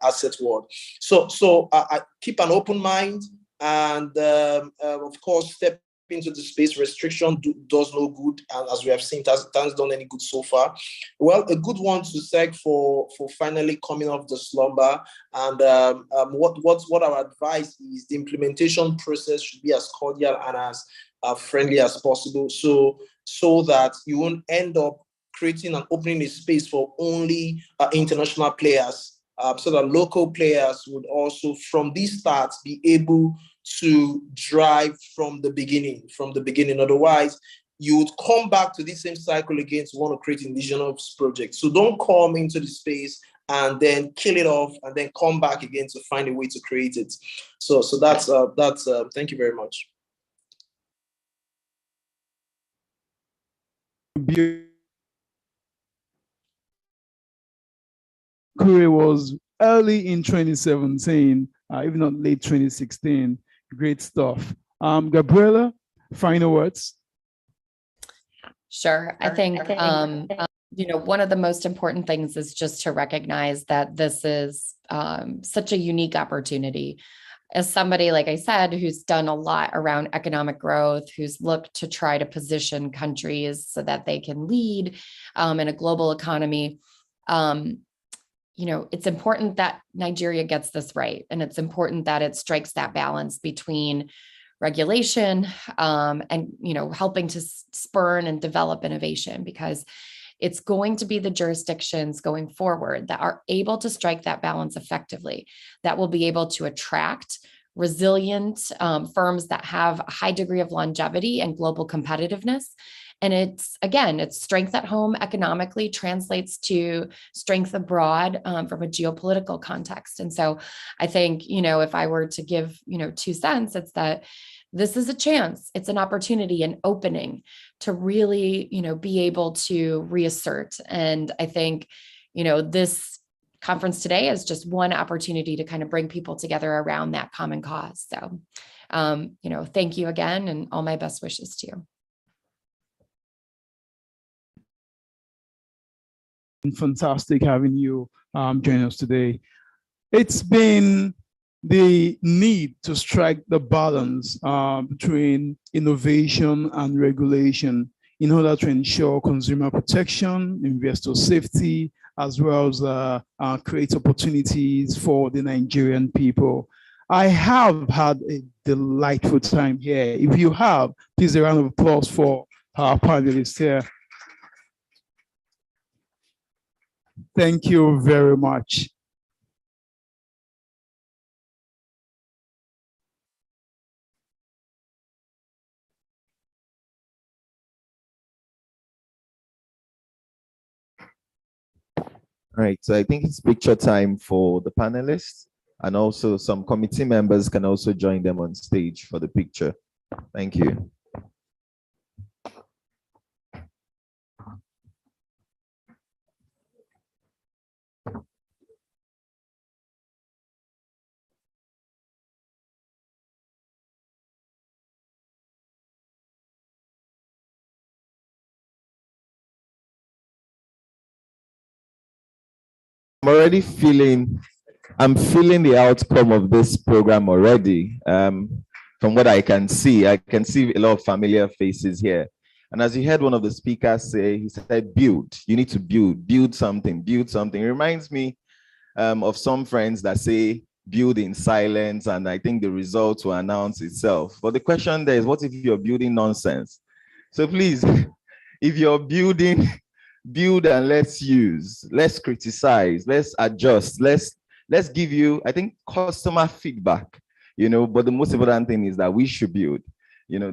asset world. So I keep an open mind, and of course, step into the space. Restriction does no good, and as we have seen, it hasn't done any good so far. Well, a good one to seg for finally coming off the slumber. And what our advice is, the implementation process should be as cordial and as friendly as possible, so that you won't end up creating and opening a space for only international players, so that local players would also, from these starts, be able to drive from the beginning. Otherwise, you would come back to this same cycle again to want to create indigenous projects. So don't come into the space and then kill it off and then come back again to find a way to create it. So that's thank you very much. Kure was early in 2017, if not late 2016. Great stuff. Gabriela, final words. Sure. I think, you know, one of the most important things is just to recognize that this is such a unique opportunity. As somebody, like I said, who's done a lot around economic growth, who's looked to try to position countries so that they can lead in a global economy, you know, it's important that Nigeria gets this right. And it's important that it strikes that balance between regulation and, you know, helping to spur and develop innovation, because it's going to be the jurisdictions going forward that are able to strike that balance effectively, that will be able to attract resilient firms that have a high degree of longevity and global competitiveness, And it's, again, it's strength at home economically translates to strength abroad from a geopolitical context. And so I think, if I were to give, 2 cents, it's that this is a chance, it's an opportunity, an opening to really, be able to reassert. And I think, this conference today is just one opportunity to kind of bring people together around that common cause. So, thank you again, and all my best wishes to you. Fantastic having you join us today. It's been the need to strike the balance between innovation and regulation in order to ensure consumer protection, investor safety, as well as create opportunities for the Nigerian people. I have had a delightful time here. If you have, please a round of applause for our panelists here. Thank you very much. All right, so I think it's picture time for the panelists, and also some committee members can also join them on stage for the picture. Thank you. I'm feeling the outcome of this program already. From what I can see a lot of familiar faces here. And as you heard one of the speakers say, he said, build, you need to build something. It reminds me of some friends that say, build in silence, and I think the results will announce itself. But the question there is, what if you're building nonsense? So please, if you're building, build and let's use, let's criticize, let's adjust, let's give you, I think, customer feedback, but the most important thing is that we should build,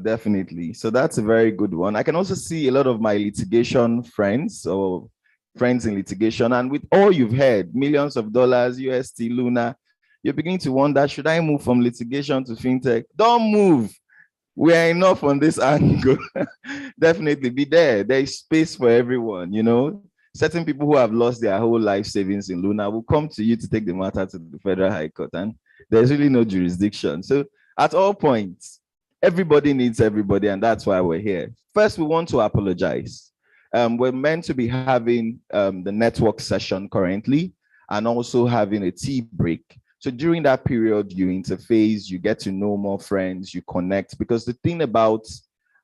definitely. So that's a very good one. I can also see a lot of my litigation friends or friends in litigation, and with all you've heard, millions of dollars, UST, Luna, you're beginning to wonder, should I move from litigation to fintech? Don't move. We are enough on this angle. Definitely be there. There is space for everyone, Certain people who have lost their whole life savings in Luna will come to you to take the matter to the Federal High Court, and there's really no jurisdiction. So at all points, everybody needs everybody, and that's why we're here. First, we want to apologize. We're meant to be having the network session currently, and also having a tea break. So during that period, you interface, you get to know more friends, you connect, because the thing about,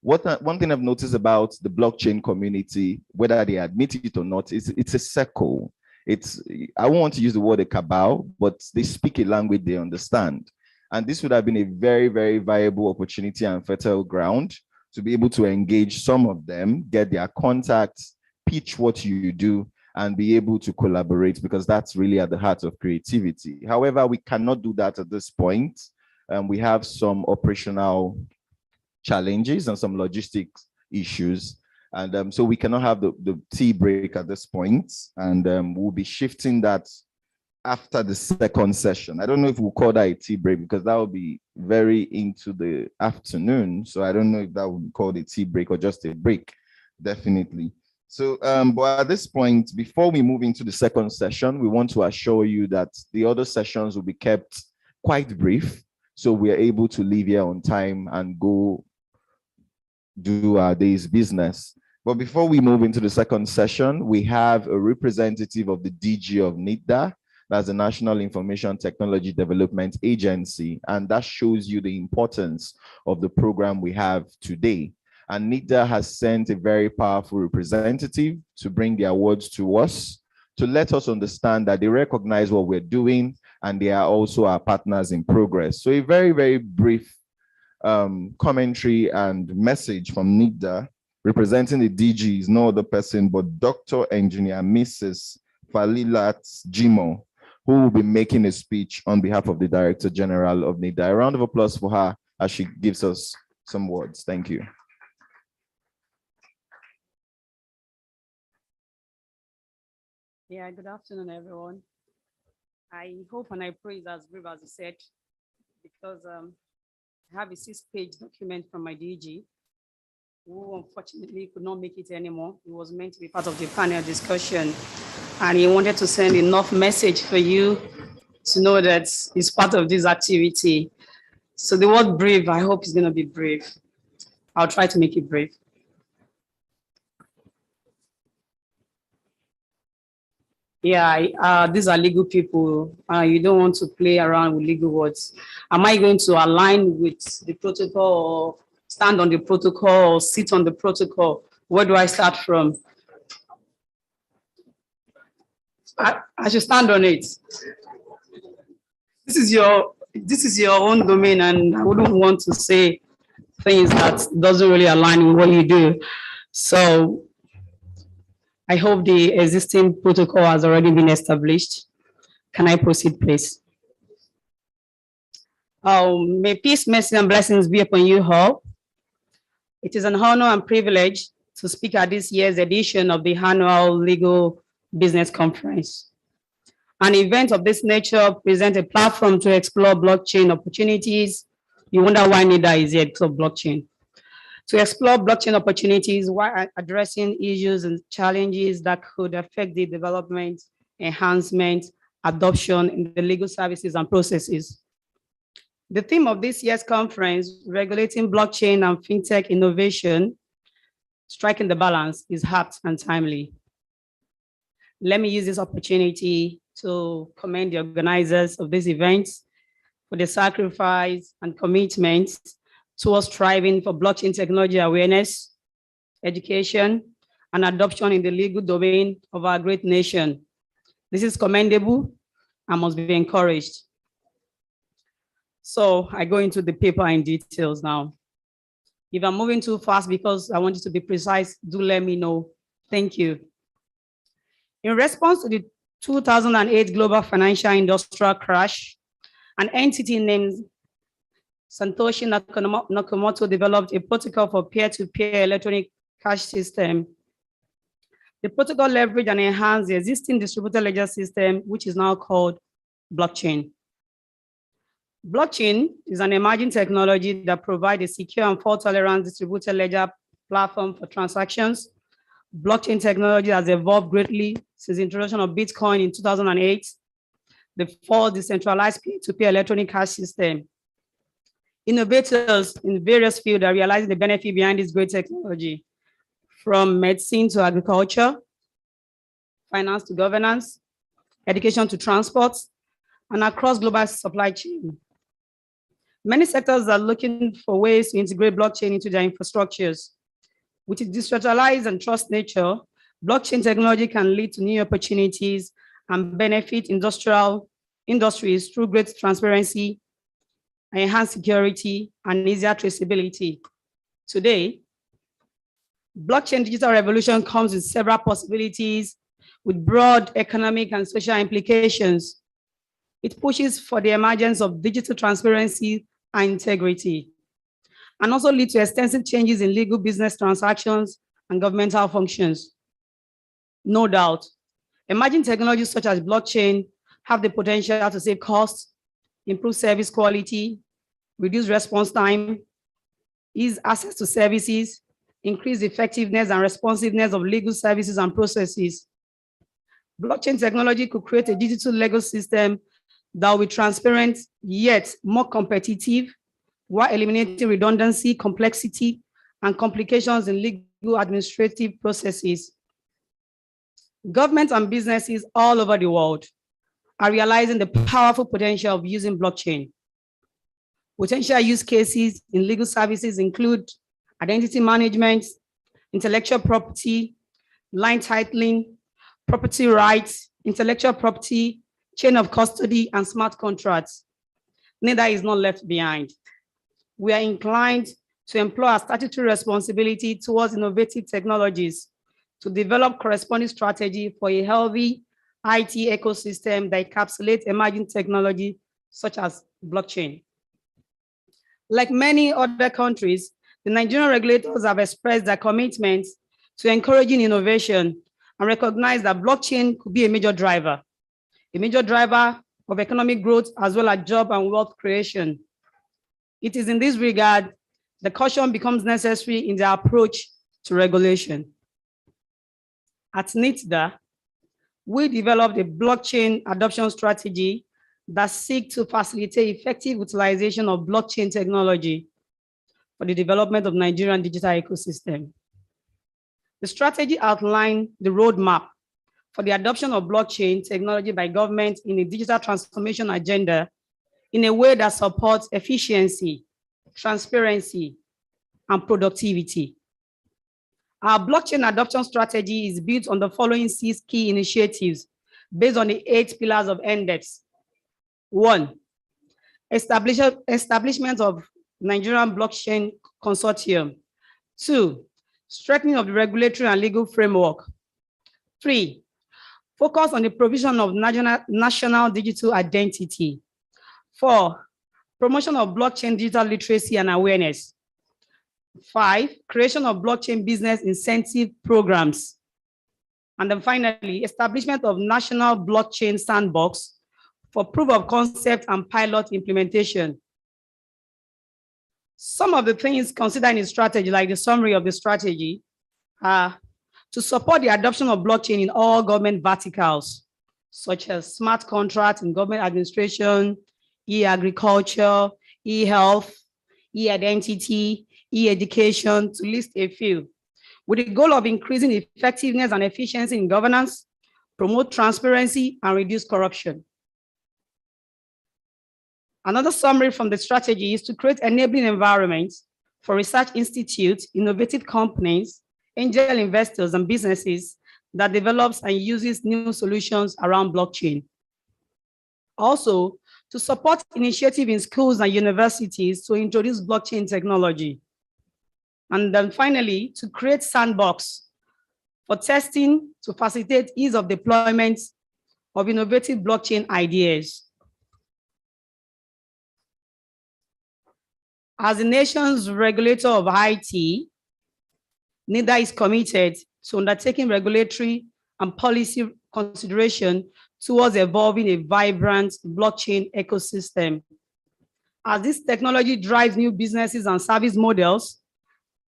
one thing I've noticed about the blockchain community, whether they admit it or not, is it's a circle. I won't want to use the word a cabal, but they speak a language they understand. And this would have been a very, very viable opportunity and fertile ground to be able to engage some of them, get their contacts, pitch what you do, and be able to collaborate, because that's really at the heart of creativity. However, we cannot do that at this point. We have some operational challenges and some logistics issues. And so we cannot have the tea break at this point. And we'll be shifting that after the second session. I don't know if we'll call that a tea break, because that will be very into the afternoon. So I don't know if that would be called a tea break or just a break, definitely. So, but at this point, before we move into the second session, we want to assure you that the other sessions will be kept quite brief, so we are able to leave here on time and go do our day's business. But before we move into the second session, we have a representative of the DG of NITDA, that's the National Information Technology Development Agency, and that shows you the importance of the program we have today. And NITDA has sent a very powerful representative to bring the awards to us, to let us understand that they recognize what we're doing, and they are also our partners in progress. So a very, very brief commentary and message from NITDA, representing the DG is no other person but Dr. Engineer Mrs. Falilat Jimo, who will be making a speech on behalf of the Director General of NITDA. A round of applause for her as she gives us some words. Thank you. Yeah, good afternoon, everyone. I hope and I pray it's as brief as you said, because I have a 6-page document from my DG, who unfortunately could not make it anymore. He was meant to be part of the panel discussion, and he wanted to send enough message for you to know that he's part of this activity. So the word brave, I hope is going to be brave. I'll try to make it brave. Yeah, these are legal people. You don't want to play around with legal words. Am I going to align with the protocol, or stand on the protocol, or sit on the protocol? Where do I start from? I should stand on it. This is your own domain, and I wouldn't want to say things that doesn't really align with what you do. So I hope the existing protocol has already been established. Can I proceed, please? May peace, mercy, and blessings be upon you all. It is an honor and privilege to speak at this year's edition of the annual Legal Business Conference. An event of this nature presents a platform to explore blockchain opportunities. You wonder why NITDA is here because of blockchain. To explore blockchain opportunities while addressing issues and challenges that could affect the development, enhancement, adoption in the legal services and processes. The theme of this year's conference, Regulating Blockchain and FinTech Innovation, Striking the Balance, is apt and timely. Let me use this opportunity to commend the organizers of this event for the sacrifice and commitment towards striving for blockchain technology awareness, education, and adoption in the legal domain of our great nation. This is commendable and must be encouraged. So I go into the paper in details now. If I'm moving too fast because I want you to be precise, do let me know. Thank you. In response to the 2008 global financial industrial crash, an entity named Satoshi Nakamoto developed a protocol for peer-to-peer electronic cash system. The protocol leveraged and enhanced the existing distributed ledger system, which is now called blockchain. Blockchain is an emerging technology that provides a secure and fault-tolerant distributed ledger platform for transactions. Blockchain technology has evolved greatly since the introduction of Bitcoin in 2008, the first decentralized peer-to-peer electronic cash system. Innovators in various fields are realizing the benefit behind this great technology, from medicine to agriculture, finance to governance, education to transport, and across global supply chain. Many sectors are looking for ways to integrate blockchain into their infrastructures. With its decentralized and trust nature, blockchain technology can lead to new opportunities and benefit industries through great transparency, enhanced security, and easier traceability. Today, blockchain digital revolution comes with several possibilities with broad economic and social implications. It pushes for the emergence of digital transparency and integrity, and also leads to extensive changes in legal business transactions and governmental functions. No doubt, emerging technologies such as blockchain have the potential to save costs, improve service quality, reduce response time, ease access to services, increase the effectiveness and responsiveness of legal services and processes. Blockchain technology could create a digital legal system that will be transparent yet more competitive, while eliminating redundancy, complexity, and complications in legal administrative processes. Governments and businesses all over the world are realizing the powerful potential of using blockchain. Potential use cases in legal services include identity management, intellectual property, line titling, property rights, intellectual property, chain of custody, and smart contracts. NITDA is not left behind. We are inclined to employ our statutory responsibility towards innovative technologies to develop corresponding strategy for a healthy IT ecosystem that encapsulates emerging technology such as blockchain. Like many other countries, the Nigerian regulators have expressed their commitment to encouraging innovation and recognize that blockchain could be a major driver of economic growth as well as job and wealth creation. It is in this regard the caution becomes necessary in the approach to regulation. At NITDA, we developed a blockchain adoption strategy that seeks to facilitate effective utilization of blockchain technology for the development of Nigerian digital ecosystem. The strategy outlined the roadmap for the adoption of blockchain technology by government in a digital transformation agenda in a way that supports efficiency, transparency, and productivity. Our blockchain adoption strategy is built on the following 6 key initiatives based on the 8 pillars of NDEX. 1, establishment of Nigerian Blockchain Consortium. 2, strengthening of the regulatory and legal framework. 3, focus on the provision of national digital identity. 4, promotion of blockchain digital literacy and awareness. 5, creation of blockchain business incentive programs. And then finally, establishment of national blockchain sandbox for proof of concept and pilot implementation. Some of the things considered in strategy, like the summary of the strategy, are to support the adoption of blockchain in all government verticals, such as smart contracts in government administration, e-agriculture, e-health, e-identity, e-education, to list a few, with the goal of increasing effectiveness and efficiency in governance, promote transparency, and reduce corruption. Another summary from the strategy is to create enabling environments for research institutes, innovative companies, angel investors, and businesses that develops and uses new solutions around blockchain. Also, to support initiative in schools and universities to introduce blockchain technology. And then finally, to create sandbox for testing to facilitate ease of deployment of innovative blockchain ideas. As the nation's regulator of IT, NITDA is committed to undertaking regulatory and policy consideration towards evolving a vibrant blockchain ecosystem. As this technology drives new businesses and service models,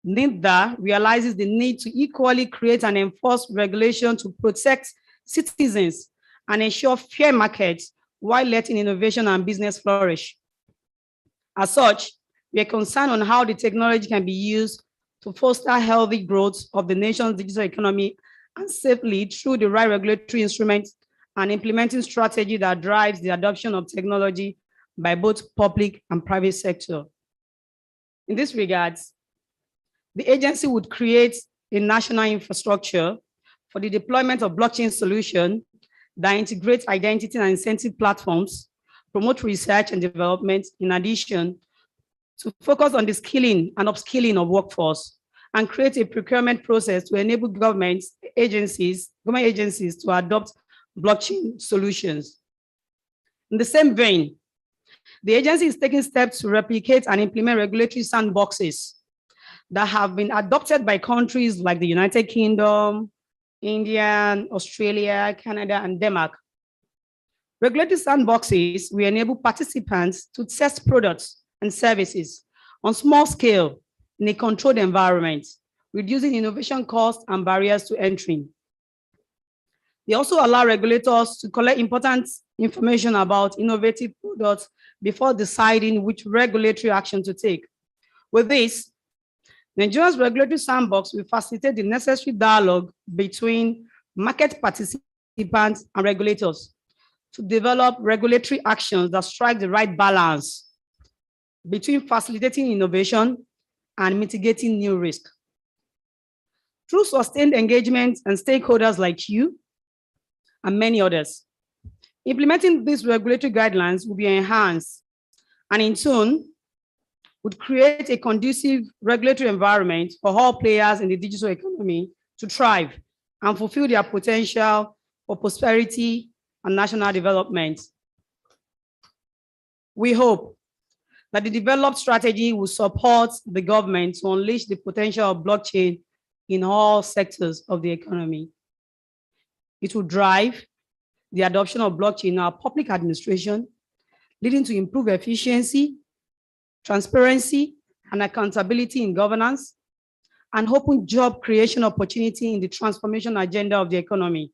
NITDA realizes the need to equally create and enforce regulation to protect citizens and ensure fair markets while letting innovation and business flourish. As such, we are concerned on how the technology can be used to foster healthy growth of the nation's digital economy and safely through the right regulatory instruments and implementing strategy that drives the adoption of technology by both public and private sector. In this regard, the agency would create a national infrastructure for the deployment of blockchain solutions that integrate identity and incentive platforms, promote research and development, in addition to focus on the skilling and upskilling of workforce, and create a procurement process to enable government agencies to adopt blockchain solutions. In the same vein, the agency is taking steps to replicate and implement regulatory sandboxes that have been adopted by countries like the United Kingdom, India, Australia, Canada, and Denmark. Regulatory sandboxes will enable participants to test products and services on small scale in a controlled environment, reducing innovation costs and barriers to entry. They also allow regulators to collect important information about innovative products before deciding which regulatory action to take. With this, Nigeria's regulatory sandbox will facilitate the necessary dialogue between market participants and regulators to develop regulatory actions that strike the right balance between facilitating innovation and mitigating new risk. Through sustained engagement and stakeholders like you and many others, implementing these regulatory guidelines will be enhanced and in turn would create a conducive regulatory environment for all players in the digital economy to thrive and fulfill their potential for prosperity and national development. We hope that the developed strategy will support the government to unleash the potential of blockchain in all sectors of the economy. It will drive the adoption of blockchain in our public administration, leading to improved efficiency, transparency, and accountability in governance, and open job creation opportunity in the transformation agenda of the economy.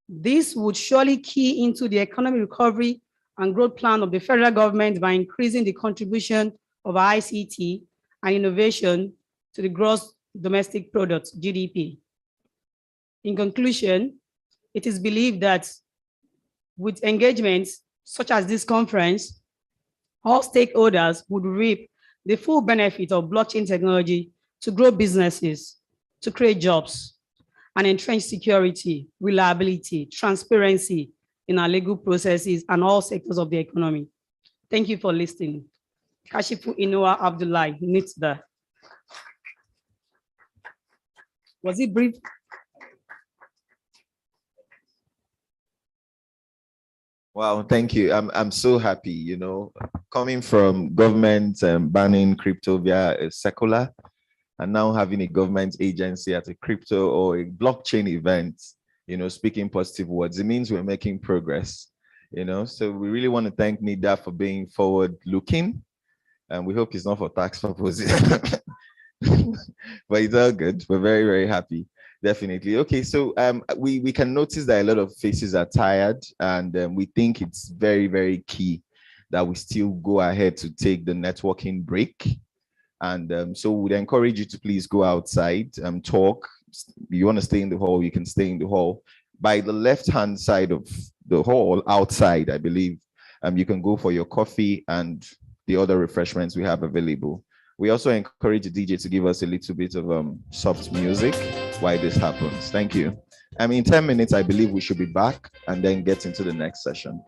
This would surely key into the economic recovery and growth plan of the federal government by increasing the contribution of ICT and innovation to the gross domestic product, GDP. In conclusion, it is believed that with engagements such as this conference, all stakeholders would reap the full benefit of blockchain technology to grow businesses, to create jobs, and entrench security, reliability, transparency in our legal processes and all sectors of the economy. Thank you for listening. Kashifu Inoa Abdullahi, NITDA. Was it brief? Wow, thank you. I'm so happy, you know, coming from government banning crypto via a secular, and now having a government agency at a crypto or a blockchain event, you know, speaking positive words. It means we're making progress, you know. So we really want to thank NITDA for being forward-looking, and we hope it's not for tax purposes. But it's all good. We're very, very happy. Definitely. Okay, so we can notice that a lot of faces are tired, and we think it's very, very key that we still go ahead to take the networking break. And so we'd encourage you to please go outside and talk. If you want to stay in the hall, you can stay in the hall. By the left-hand side of the hall, outside, I believe, you can go for your coffee and the other refreshments we have available. We also encourage the DJ to give us a little bit of soft music while this happens. Thank you. In 10 minutes, I believe we should be back and then get into the next session.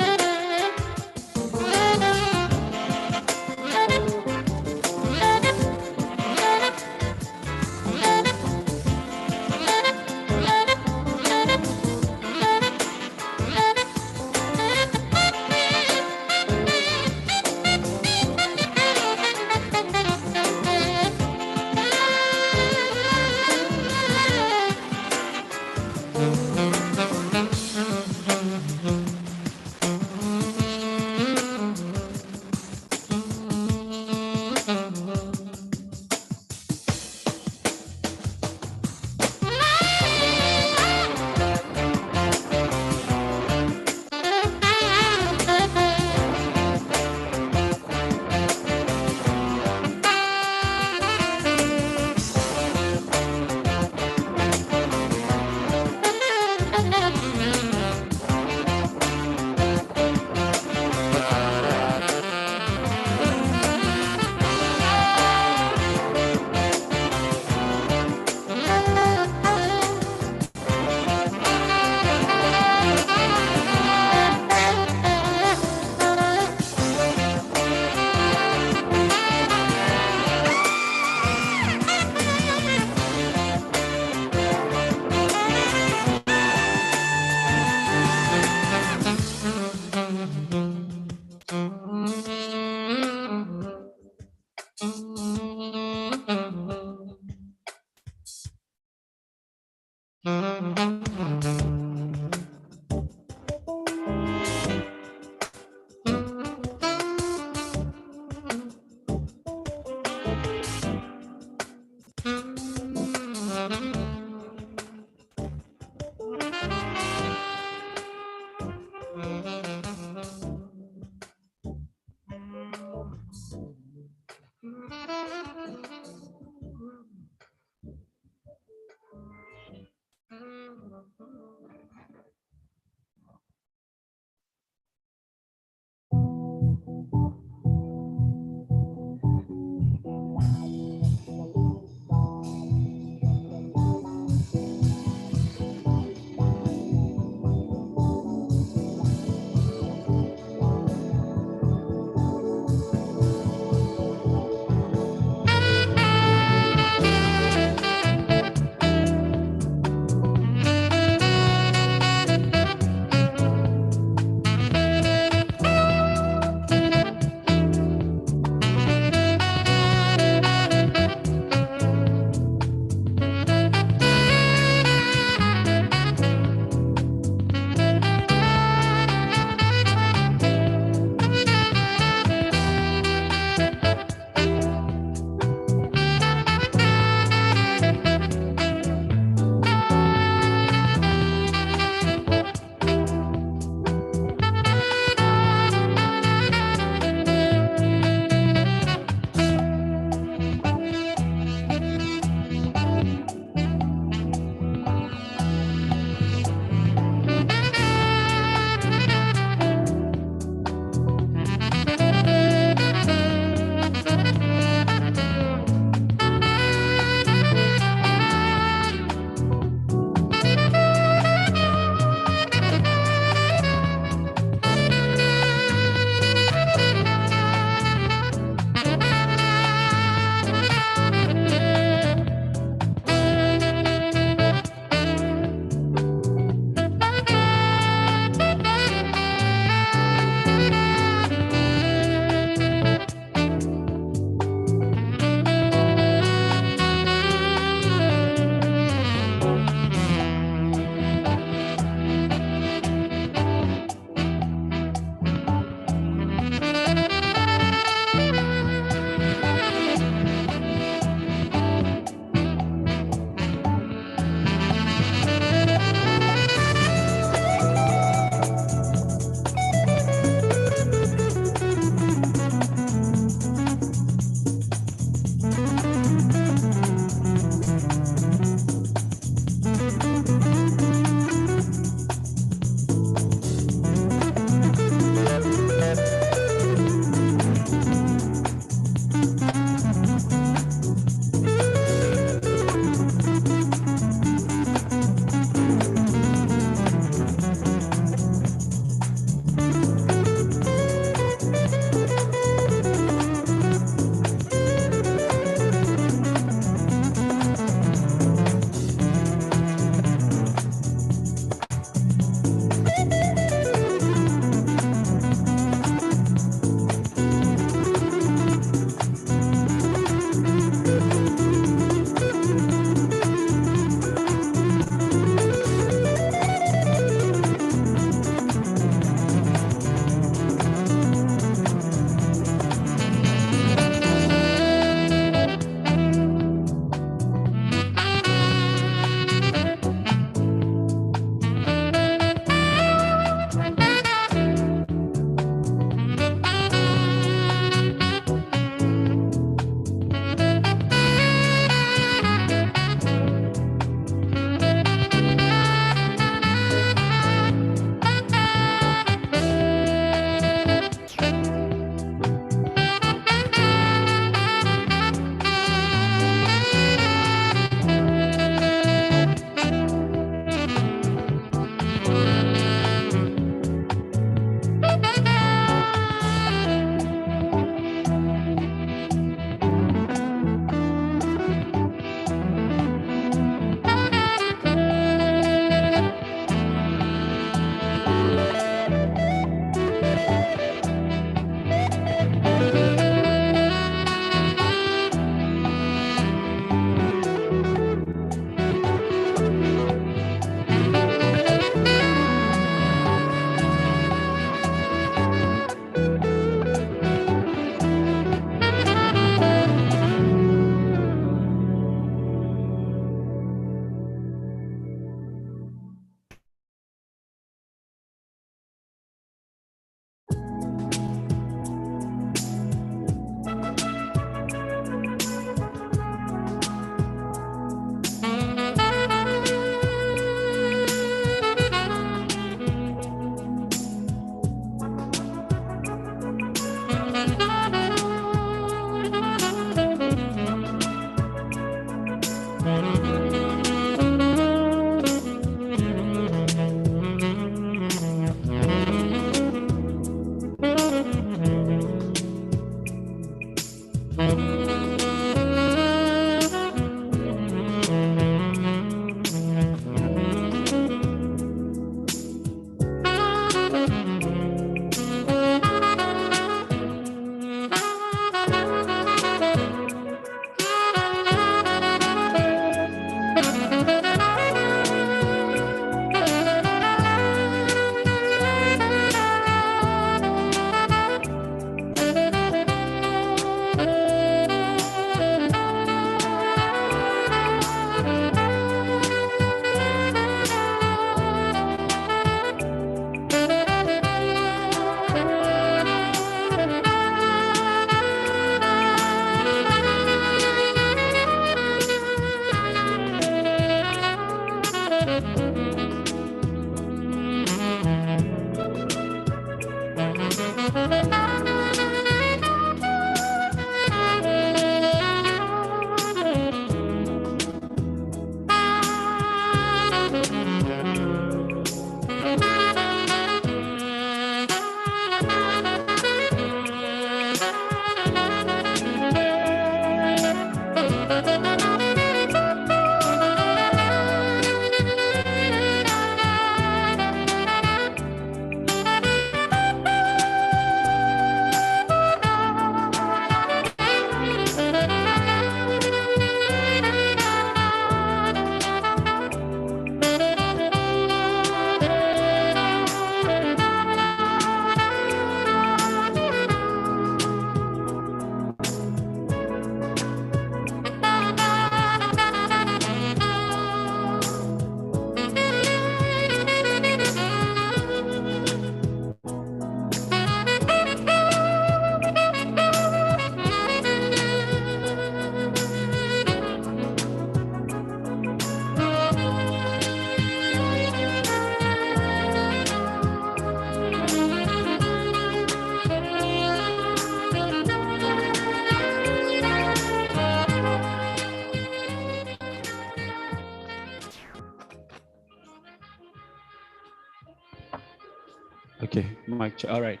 Mic check. All right.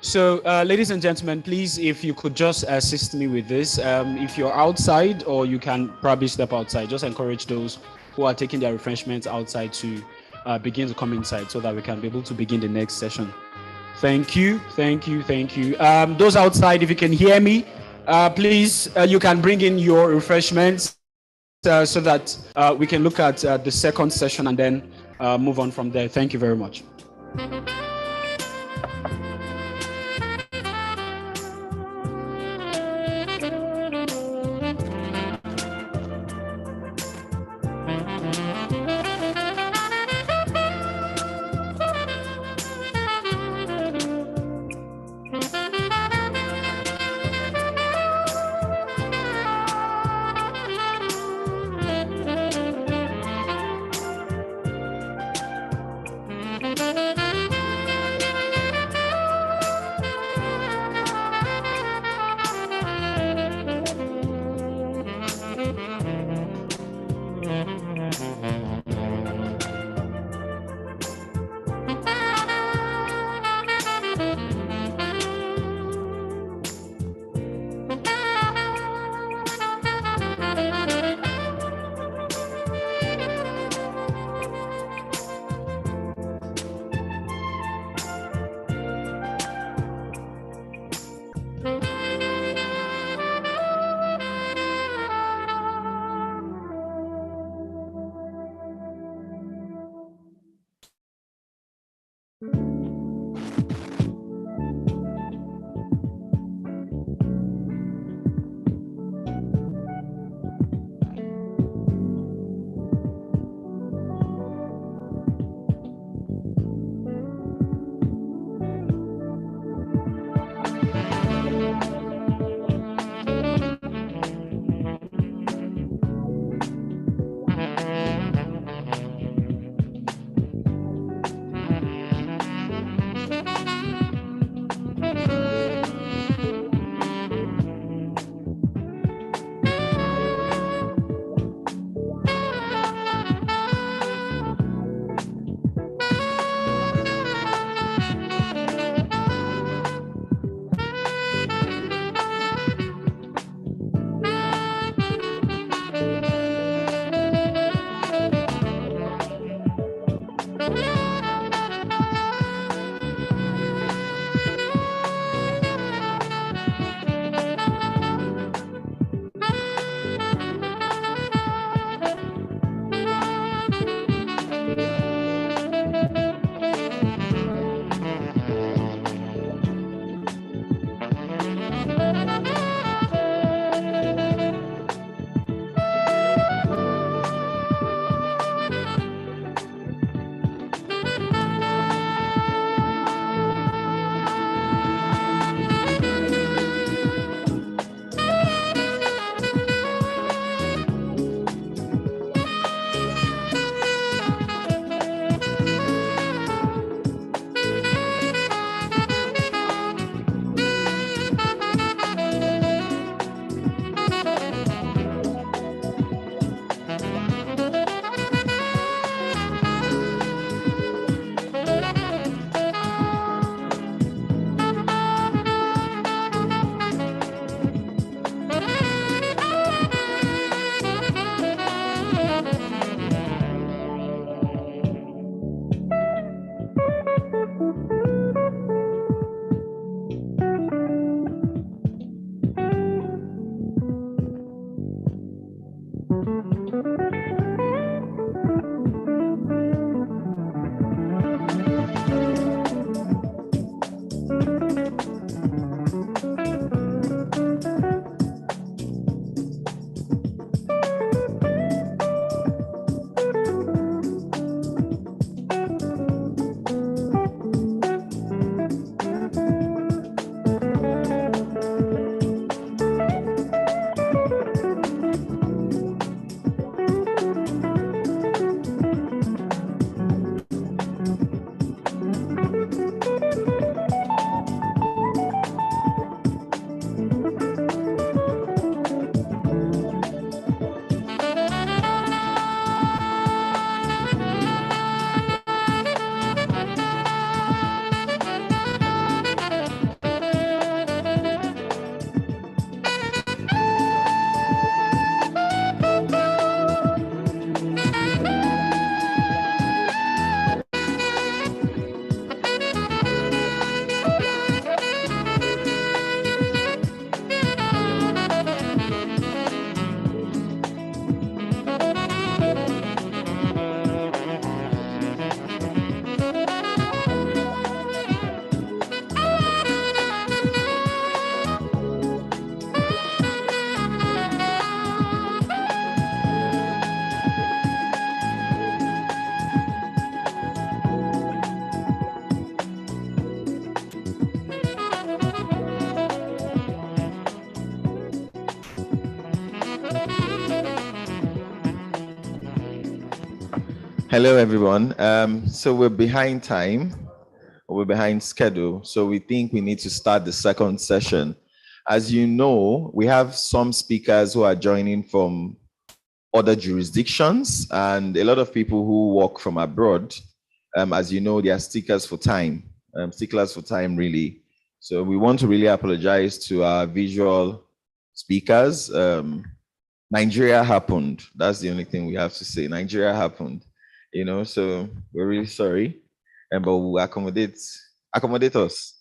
So, ladies and gentlemen, please, if you could just assist me with this. If you're outside, or you can probably step outside, just encourage those who are taking their refreshments outside to begin to come inside so that we can be able to begin the next session. Thank you, thank you, thank you. Those outside, if you can hear me, please, you can bring in your refreshments so that we can look at the second session and then move on from there. Thank you very much. Hello, everyone. So we're behind time, we're behind schedule. So we think we need to start the second session. As you know, we have some speakers who are joining from other jurisdictions and a lot of people who work from abroad. As you know, they are sticklers for time, really. So we want to really apologize to our visual speakers. Nigeria happened. That's the only thing we have to say. Nigeria happened, so we're really sorry. But we'll accommodate us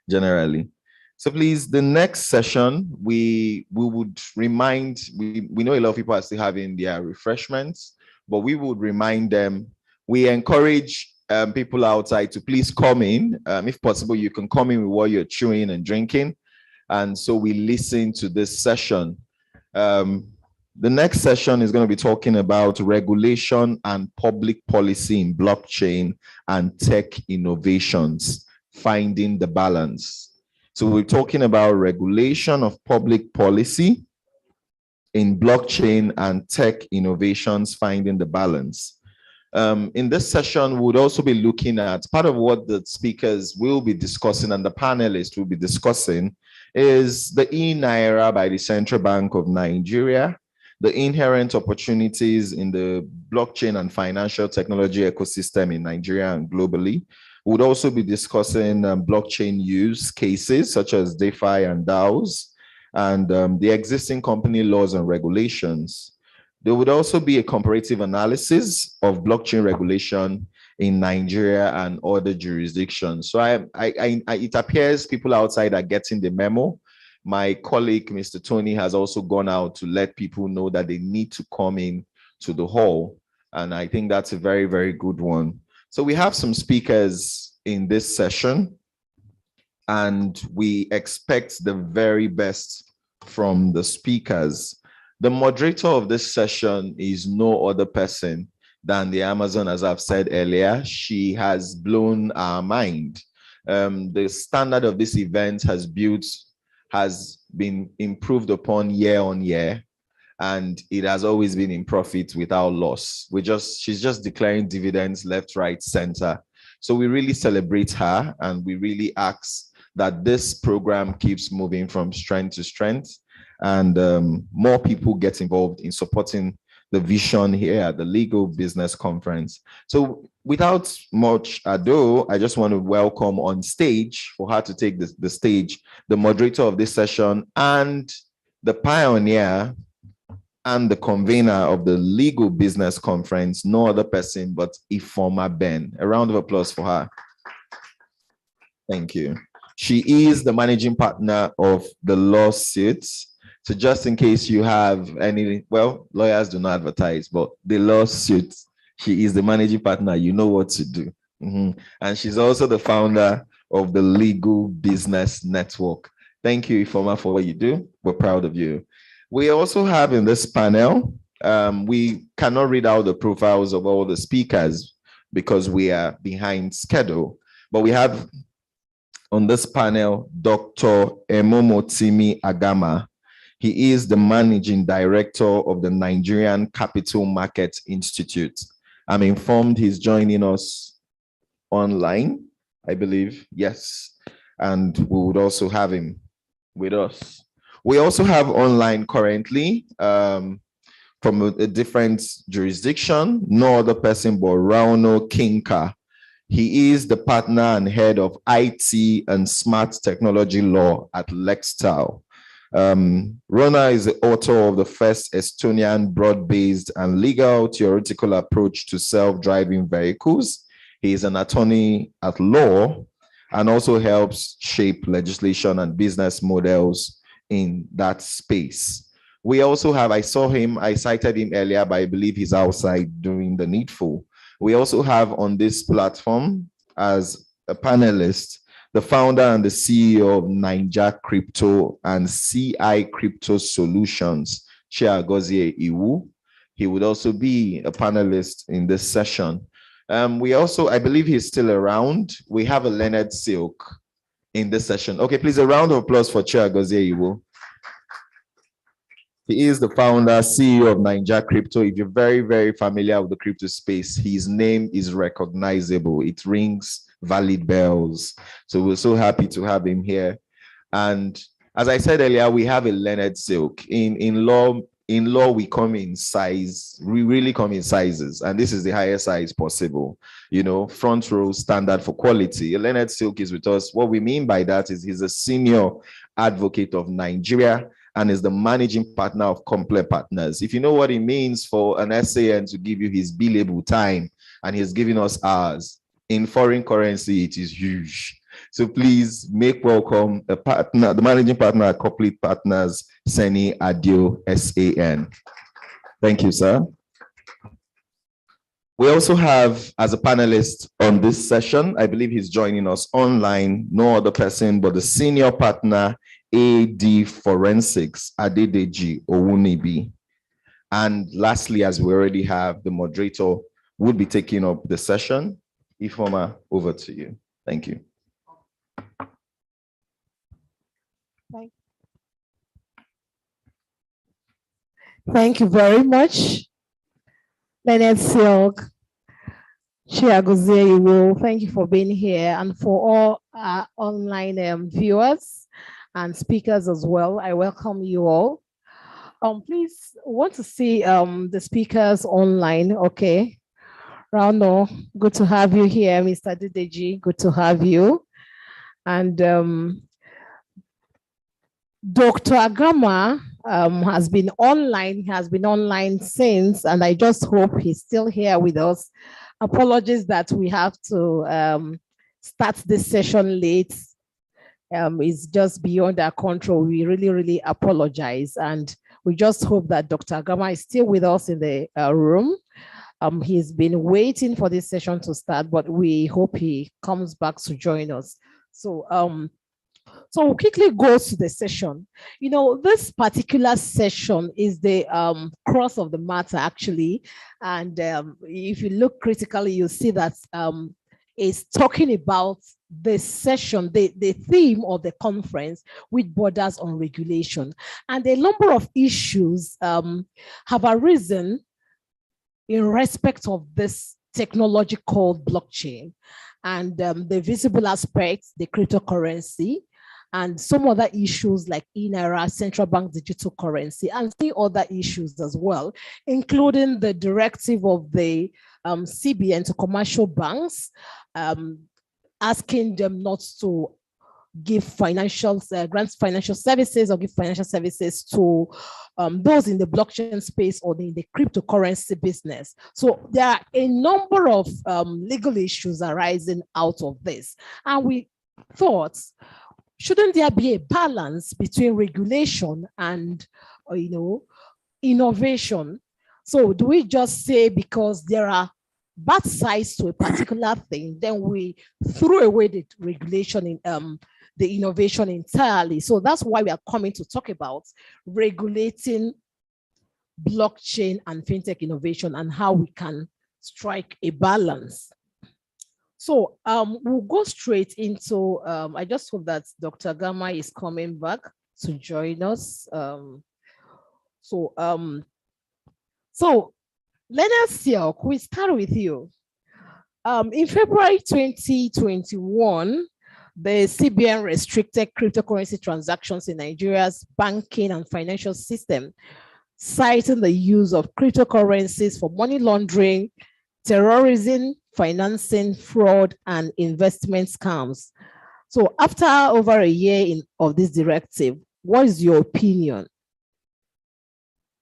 generally. So please, the next session, we would remind, we know a lot of people are still having their refreshments, but we would remind them, we encourage people outside to please come in. If possible, you can come in with what you're chewing and drinking. And so we listen to this session. The next session is going to be talking about regulation and public policy in blockchain and tech innovations, finding the balance. So we're talking about regulation of public policy in blockchain and tech innovations, finding the balance. In this session, we'll also be looking at part of what the speakers will be discussing and the panelists will be discussing is the e-Naira by the Central Bank of Nigeria, the inherent opportunities in the blockchain and financial technology ecosystem in Nigeria and globally. We'll also be discussing blockchain use cases such as DeFi and DAOs and the existing company laws and regulations. There would also be a comparative analysis of blockchain regulation in Nigeria and other jurisdictions. So it appears people outside are getting the memo. My colleague, Mr. Tony, has also gone out to let people know that they need to come in to the hall. And I think that's a very, very good one. So we have some speakers in this session, and we expect the very best from the speakers. The moderator of this session is no other person than the Amazon, as I've said earlier. She has blown our mind. The standard of this event has been improved upon year on year, and it has always been in profit without loss. She's just declaring dividends left, right, center. So we really celebrate her, and we really ask that this program keeps moving from strength to strength, and more people get involved in supporting the vision here at the Legal Business Conference. So without much ado, I just want to welcome on stage, for her to take the stage, the moderator of this session and the pioneer and the convener of the Legal Business Conference, no other person but Ifoma Ben. A round of applause for her. Thank you. She is the managing partner of the lawsuits. So just in case you have any, well, lawyers do not advertise, but the lawsuit, she is the managing partner. You know what to do. And she's also the founder of the Legal Business Network. Thank you, Ifoma, for what you do. We're proud of you. We also have in this panel, we cannot read out the profiles of all the speakers because we are behind schedule, but we have on this panel, Dr. Emomotimi Agama. He is the managing director of the Nigerian Capital Market Institute. I'm informed he's joining us online, I believe. Yes. And we would also have him with us. We also have online currently from a different jurisdiction, no other person but Rauno Kinka. He is the partner and head of IT and smart technology law at Lextal. Rona is the author of the first Estonian broad-based and legal theoretical approach to self-driving vehicles. He is an attorney at law and also helps shape legislation and business models in that space. We also have, I cited him earlier, but I believe he's outside doing the needful. We also have on this platform as a panelist, the founder and the CEO of Ninja Crypto and CI Crypto Solutions, Chiagozie Iwu. He would also be a panelist in this session. We also, I believe he's still around. We have a Leonard Silk in this session. Okay, please, a round of applause for Chiagozie Iwu. He is the founder, CEO of Ninja Crypto. If you're very, very familiar with the crypto space, his name is recognizable. It rings valid bells. So we're so happy to have him here. And as I said earlier, we have a learned silk. In law, we come in size. We really come in sizes, and this is the highest size possible. You know, front row standard for quality. Leonard Silk is with us. What we mean by that is he's a senior advocate of Nigeria and is the managing partner of Complet Partners. If you know what it means for an SAN to give you his billable time, and he's giving us ours in foreign currency, it is huge. So please make welcome the partner, the managing partner at Complet Partners, Seni Adio SAN. Thank you, sir. We also have, as a panelist on this session, I believe he's joining us online, no other person but the senior partner, AD Forensics, Adedeji Owunibi. And lastly, as we already have, the moderator will be taking up the session. Ifoma, over to you. Thank you. Thank you very much. Leonard Silk, Chiagozie Iwo, thank you for being here, and for all our online viewers and speakers as well. I welcome you all. Please want to see the speakers online. Okay. Rano, good to have you here. Mr. Dideji, good to have you. And Dr. Agama has been online since, and I just hope he's still here with us. Apologies that we have to start this session late. It's just beyond our control. We really, really apologize. And we just hope that Dr. Agama is still with us in the room. He's been waiting for this session to start, but we hope he comes back to join us. So we'll quickly go to the session. You know, this particular session is the cross of the matter, actually. And if you look critically, you'll see that it's talking about the session, the theme of the conference, which borders on regulation. And a number of issues have arisen in respect of this technology called blockchain, and the visible aspects, the cryptocurrency, and some other issues like INARA, central bank digital currency, and the other issues as well, including the directive of the CBN to commercial banks, asking them not to give grants financial services or give financial services to those in the blockchain space or in the cryptocurrency business. So there are a number of legal issues arising out of this. And we thought, shouldn't there be a balance between regulation and innovation? So do we just say because there are bad sides to a particular thing, then we throw away the regulation in the innovation entirely? So that's why we are coming to talk about regulating blockchain and fintech innovation and how we can strike a balance. So we'll go straight into, I just hope that Dr. Gama is coming back to join us. So Leonard Silk, we start with you. In February 2021, the CBN restricted cryptocurrency transactions in Nigeria's banking and financial system, citing the use of cryptocurrencies for money laundering, terrorism, financing, fraud, and investment scams. So after over a year of this directive, what is your opinion?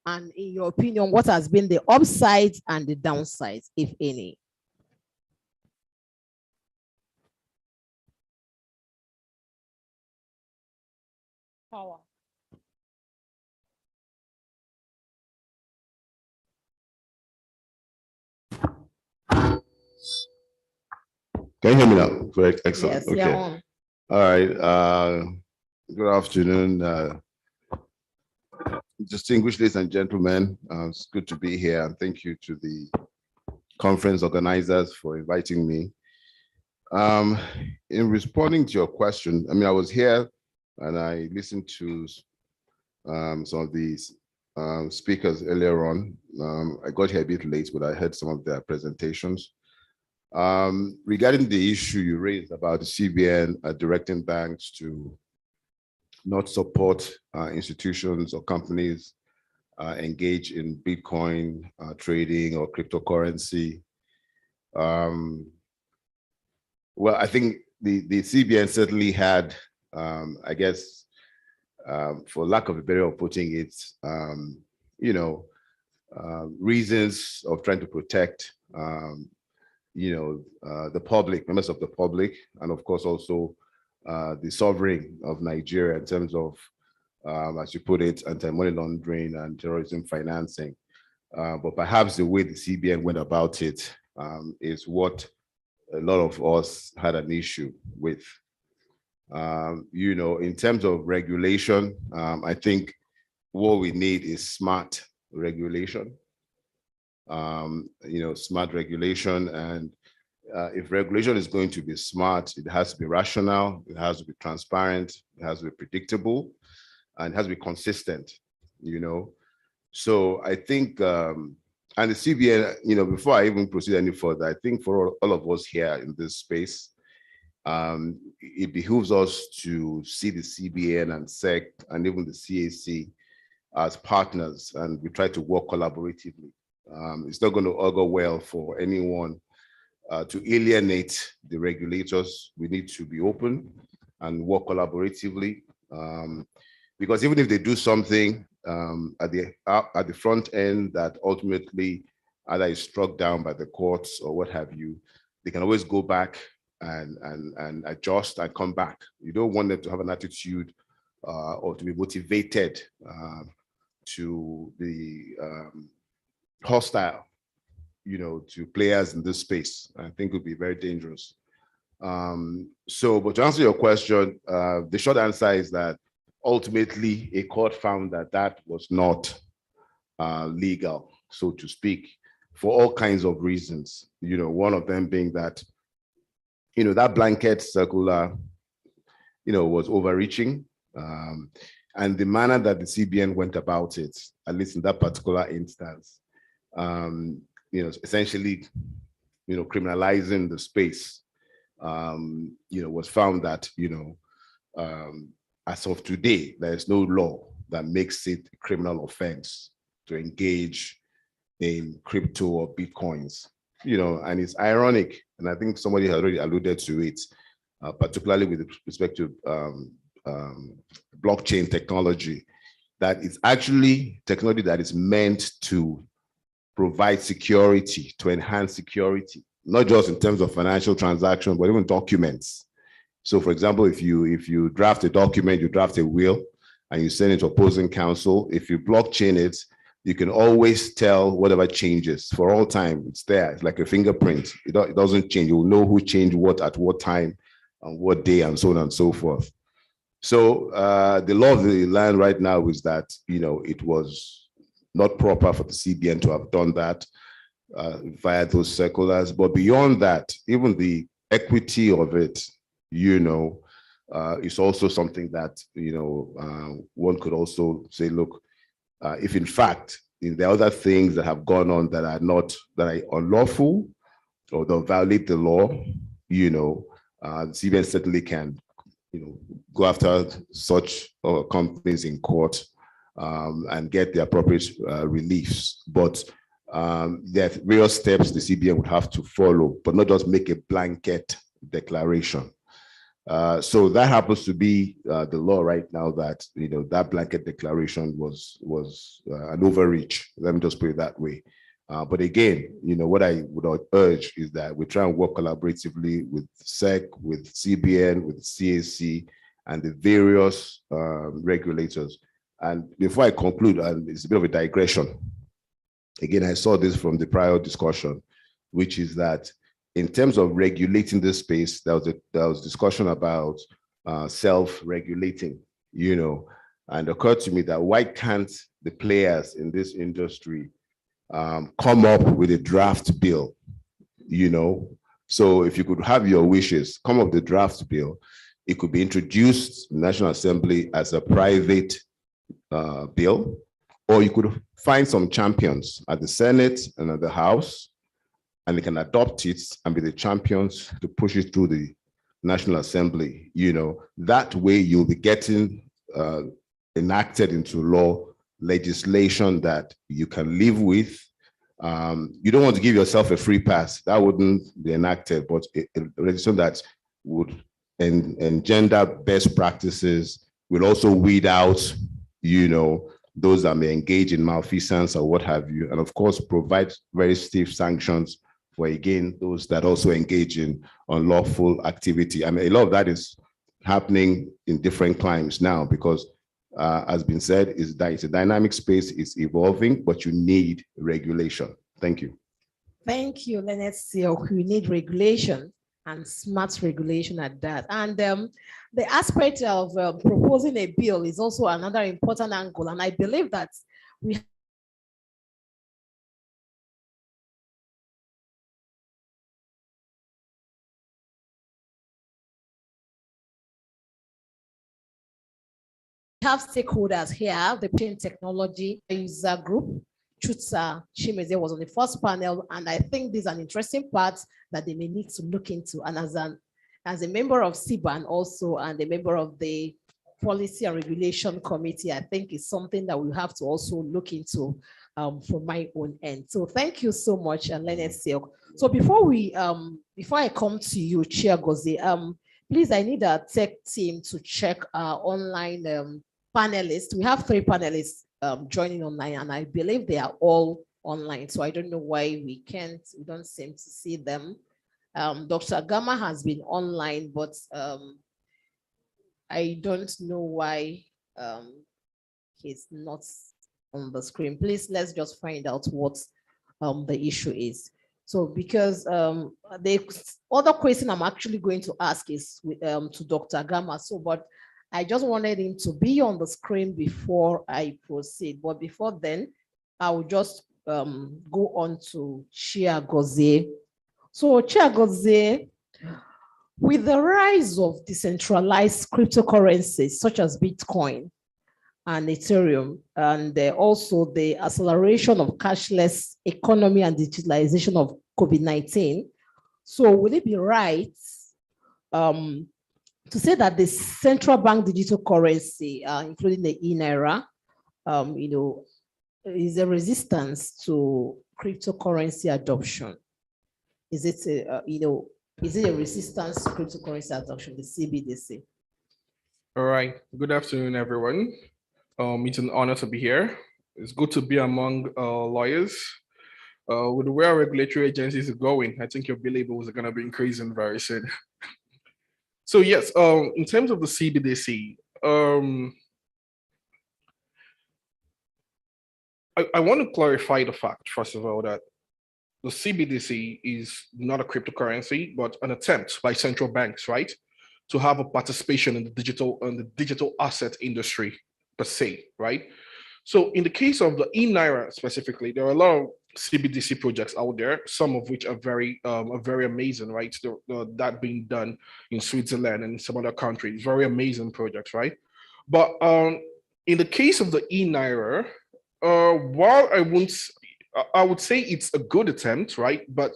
And in your opinion, what has been the upsides and the downsides, if any? Power. Can you hear me now? Correct. Excellent. Yes, okay. yeah. All right. Good afternoon, distinguished ladies and gentlemen. It's good to be here, and thank you to the conference organizers for inviting me. In responding to your question, I mean, I was here and I listened to some of these speakers earlier on. I got here a bit late, but I heard some of their presentations. Regarding the issue you raised about the CBN directing banks to not support institutions or companies engage in Bitcoin trading or cryptocurrency. Well, I think the CBN certainly had, I guess, for lack of a better way of putting it, reasons of trying to protect, the public, members of the public, and of course also the sovereign of Nigeria in terms of, as you put it, anti-money laundering and terrorism financing. But perhaps the way the CBN went about it is what a lot of us had an issue with. In terms of regulation, I think what we need is smart regulation. Smart regulation, and if regulation is going to be smart, it has to be rational, it has to be transparent, it has to be predictable, and it has to be consistent. So I think, and the CBN, before I even proceed any further, I think for all of us here in this space, it behooves us to see the CBN and SEC and even the CAC as partners, and we try to work collaboratively. It's not going to augur well for anyone to alienate the regulators. We need to be open and work collaboratively, because even if they do something at the front end that ultimately either is struck down by the courts or what have you, they can always go back and adjust and come back. You don't want them to have an attitude or to be motivated to be hostile, to players in this space. I think it would be very dangerous. But to answer your question, the short answer is that ultimately a court found that was not legal, so to speak, for all kinds of reasons. One of them being that, that blanket circular, was overreaching. And the manner that the CBN went about it, at least in that particular instance, essentially, criminalizing the space, was found that, as of today, there is no law that makes it a criminal offense to engage in crypto or Bitcoins, and it's ironic, and I think somebody has already alluded to it, particularly with respect to blockchain technology, that it's actually technology that is meant to provide security, to enhance security, not just in terms of financial transactions, but even documents. So for example, if you draft a document, you draft a will, and you send it to opposing counsel, if you blockchain it, you can always tell whatever changes for all time. It's there. It's like a fingerprint. It doesn't change. You'll know who changed what at what time, on what day, and so on and so forth. So the law of the land right now is that, it was not proper for the CBN to have done that via those circulars. But beyond that, even the equity of it, is also something that, one could also say, look, if in fact, there are other things that have gone on that are unlawful or that violate the law, the CBN certainly can, go after such companies in court and get the appropriate reliefs. But there are various steps the CBN would have to follow, but not just make a blanket declaration. So that happens to be the law right now, that that blanket declaration was an overreach. Let me just put it that way. But again, what I would urge is that we try and work collaboratively with SEC, with CBN, with CAC, and the various regulators. And before I conclude, and it's a bit of a digression. Again, I saw this from the prior discussion, which is that in terms of regulating this space, there was discussion about self-regulating, and it occurred to me that why can't the players in this industry come up with a draft bill, So if you could have your wishes, come up with a draft bill, it could be introduced in the National Assembly as a private bill, Or you could find some champions at the Senate and at the House, and they can adopt it and be the champions to push it through the National Assembly. That way you'll be getting enacted into law legislation that you can live with. You don't want to give yourself a free pass. That wouldn't be enacted, but a legislation that would engender best practices, will also weed out, those that may engage in malfeasance or what have you, and of course provide very stiff sanctions for, again, those that also engage in unlawful activity. And a lot of that is happening in different climes now because, as been said, is that it's a dynamic space, it's evolving, but you need regulation. Thank you. Thank you, Leonard Silk. We need regulation and smart regulation at that. And the aspect of proposing a bill is also another important angle. And I believe that we have stakeholders here, the Pin Technology User Group. Chutsa Chimeze was on the first panel, and I think this is an interesting part that they may need to look into. And as a member of CBAN also, and a member of the Policy and Regulation Committee, I think it's something that we have to also look into from my own end. So thank you so much, Leonard Silk. So before I come to you, Chair Gozie, please, I need a tech team to check our online panelists. We have 3 panelists joining online, and I believe they are all online. So I don't know why we don't seem to see them. Dr. Gama has been online, but I don't know why he's not on the screen. Please, let's just find out what the issue is. So because the other question I'm actually going to ask is to Dr. Gama. So, but I just wanted him to be on the screen before I proceed. But before then, I will just go on to Chair Gozie. So Chair Gozie, with the rise of decentralized cryptocurrencies such as Bitcoin and Ethereum, and also the acceleration of cashless economy and digitalization of COVID-19, so will it be right to say that the central bank digital currency, including the e-Naira, is a resistance to cryptocurrency adoption? Is it a resistance to cryptocurrency adoption, the CBDC? All right. Good afternoon, everyone. It's an honor to be here. It's good to be among lawyers. With the way our regulatory agencies are going, I think your billables are going to be increasing very soon. So yes, in terms of the CBDC, I want to clarify the fact, first of all, that the CBDC is not a cryptocurrency, but an attempt by central banks, right, to have a participation in the digital asset industry per se, right? So in the case of the e-Naira specifically, there are a lot of CBDC projects out there, some of which are very amazing, right? That being done in Switzerland and some other countries, very amazing projects, right? But in the case of the e-Naira, while I would say it's a good attempt, right? But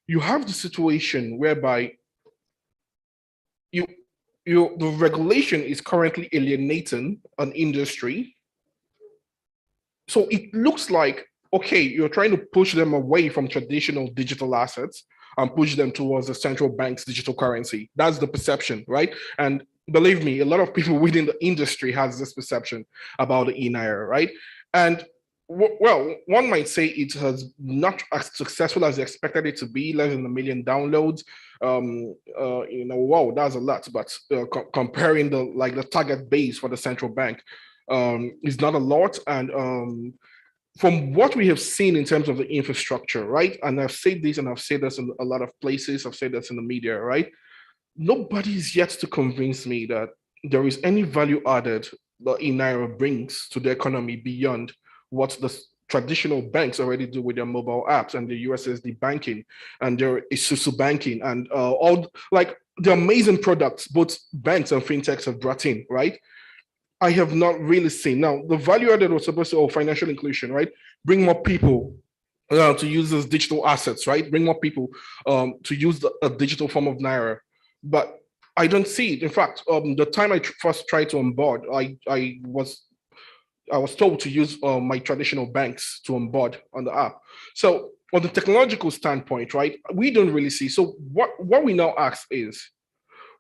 you have the situation whereby the regulation is currently alienating an industry. So it looks like, okay, you're trying to push them away from traditional digital assets and push them towards the central bank's digital currency. That's the perception, right? And believe me, a lot of people within the industry has this perception about the e-Naira, right? And well, one might say it has not as successful as they expected it to be, less than 1 million downloads. Wow, that's a lot. But comparing the target base for the central bank is not a lot. And from what we have seen in terms of the infrastructure, right? And I've said this, and I've said this in a lot of places. I've said this in the media, right? Nobody is yet to convince me that there is any value added that e-Naira brings to the economy beyond what the traditional banks already do with their mobile apps and the USSD banking and their Isusu banking and all like the amazing products both banks and fintechs have brought in, right? I have not really seen. Now, the value added was supposed to, financial inclusion, right? Bring more people to use those digital assets, right? Bring more people to use a digital form of Naira. But I don't see it. In fact, the time I first tried to onboard, I was told to use my traditional banks to onboard on the app. So on the technological standpoint, right, we don't really see. So what we now ask is,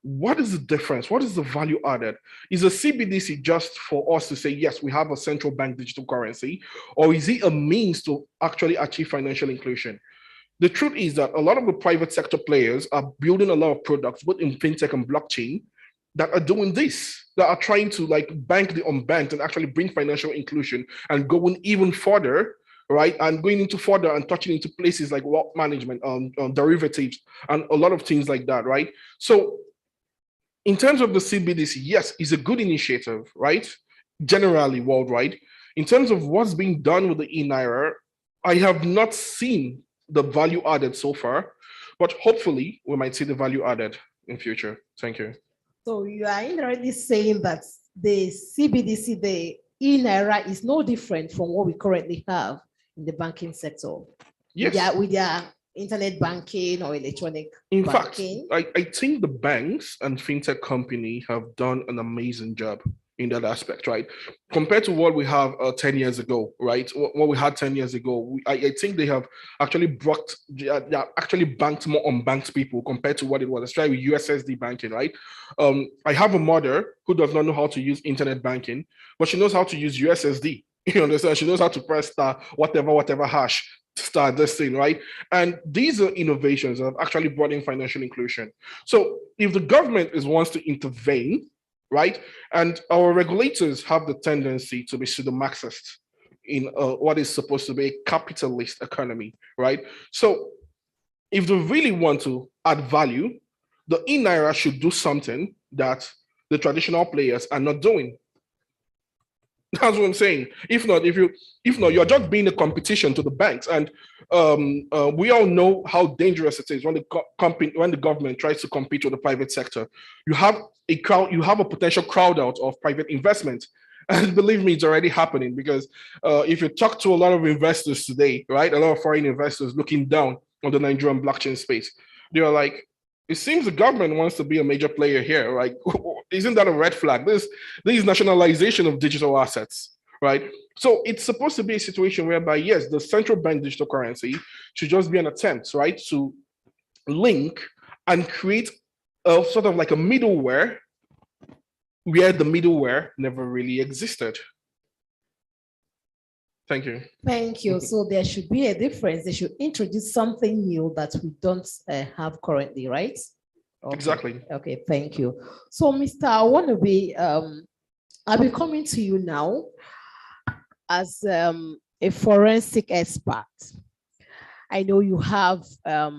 what is the difference? What is the value added? Is a CBDC just for us to say, yes, we have a central bank digital currency, or is it a means to actually achieve financial inclusion? The truth is that a lot of the private sector players are building a lot of products, both in fintech and blockchain, that are doing this, that are trying to like bank the unbanked and actually bring financial inclusion and going even further, right? And going into further and touching into places like wealth management, derivatives, and a lot of things like that, right? So in terms of the CBDC, yes, it's a good initiative, right? Generally worldwide. In terms of what's being done with the e-Naira, I have not seen the value added so far, but hopefully we might see the value added in future. Thank you. So you are indirectly saying that the CBDC, the e-Naira, is no different from what we currently have in the banking sector. Yes. With their internet banking or electronic In banking. fact, I think the banks and fintech company have done an amazing job in that aspect, right? Compared to what we have 10 years ago, right? What we had 10 years ago, I think they have actually they actually banked more unbanked people compared to what it was. Let's try with USSD banking, right? I have a mother who does not know how to use internet banking, but she knows how to use USSD. You understand? She knows how to press star, whatever hash, start this thing, right? And these are innovations that have actually brought in financial inclusion. So if the government wants to intervene, right, and our regulators have the tendency to be pseudo-Marxist in what is supposed to be a capitalist economy, right? So if they really want to add value, the e-Naira should do something that the traditional players are not doing. That's what I'm saying. If not, you're just being a competition to the banks, and we all know how dangerous it is when the government tries to compete with the private sector. You have a potential crowd out of private investment, and believe me, it's already happening. Because if you talk to a lot of investors today, right, a lot of foreign investors looking down on the Nigerian blockchain space, they are like, it seems the government wants to be a major player here. Like, isn't that a red flag? This is nationalization of digital assets, right? So it's supposed to be a situation whereby, yes, the central bank digital currency should just be an attempt, right, to link and create a sort of like a middleware where the middleware never really existed. Thank you. Thank you. So there should be a difference. They should introduce something new that we don't have currently, right? Okay. Exactly. Okay, thank you. So, Mr. I'll be coming to you now as a forensic expert. I know you have a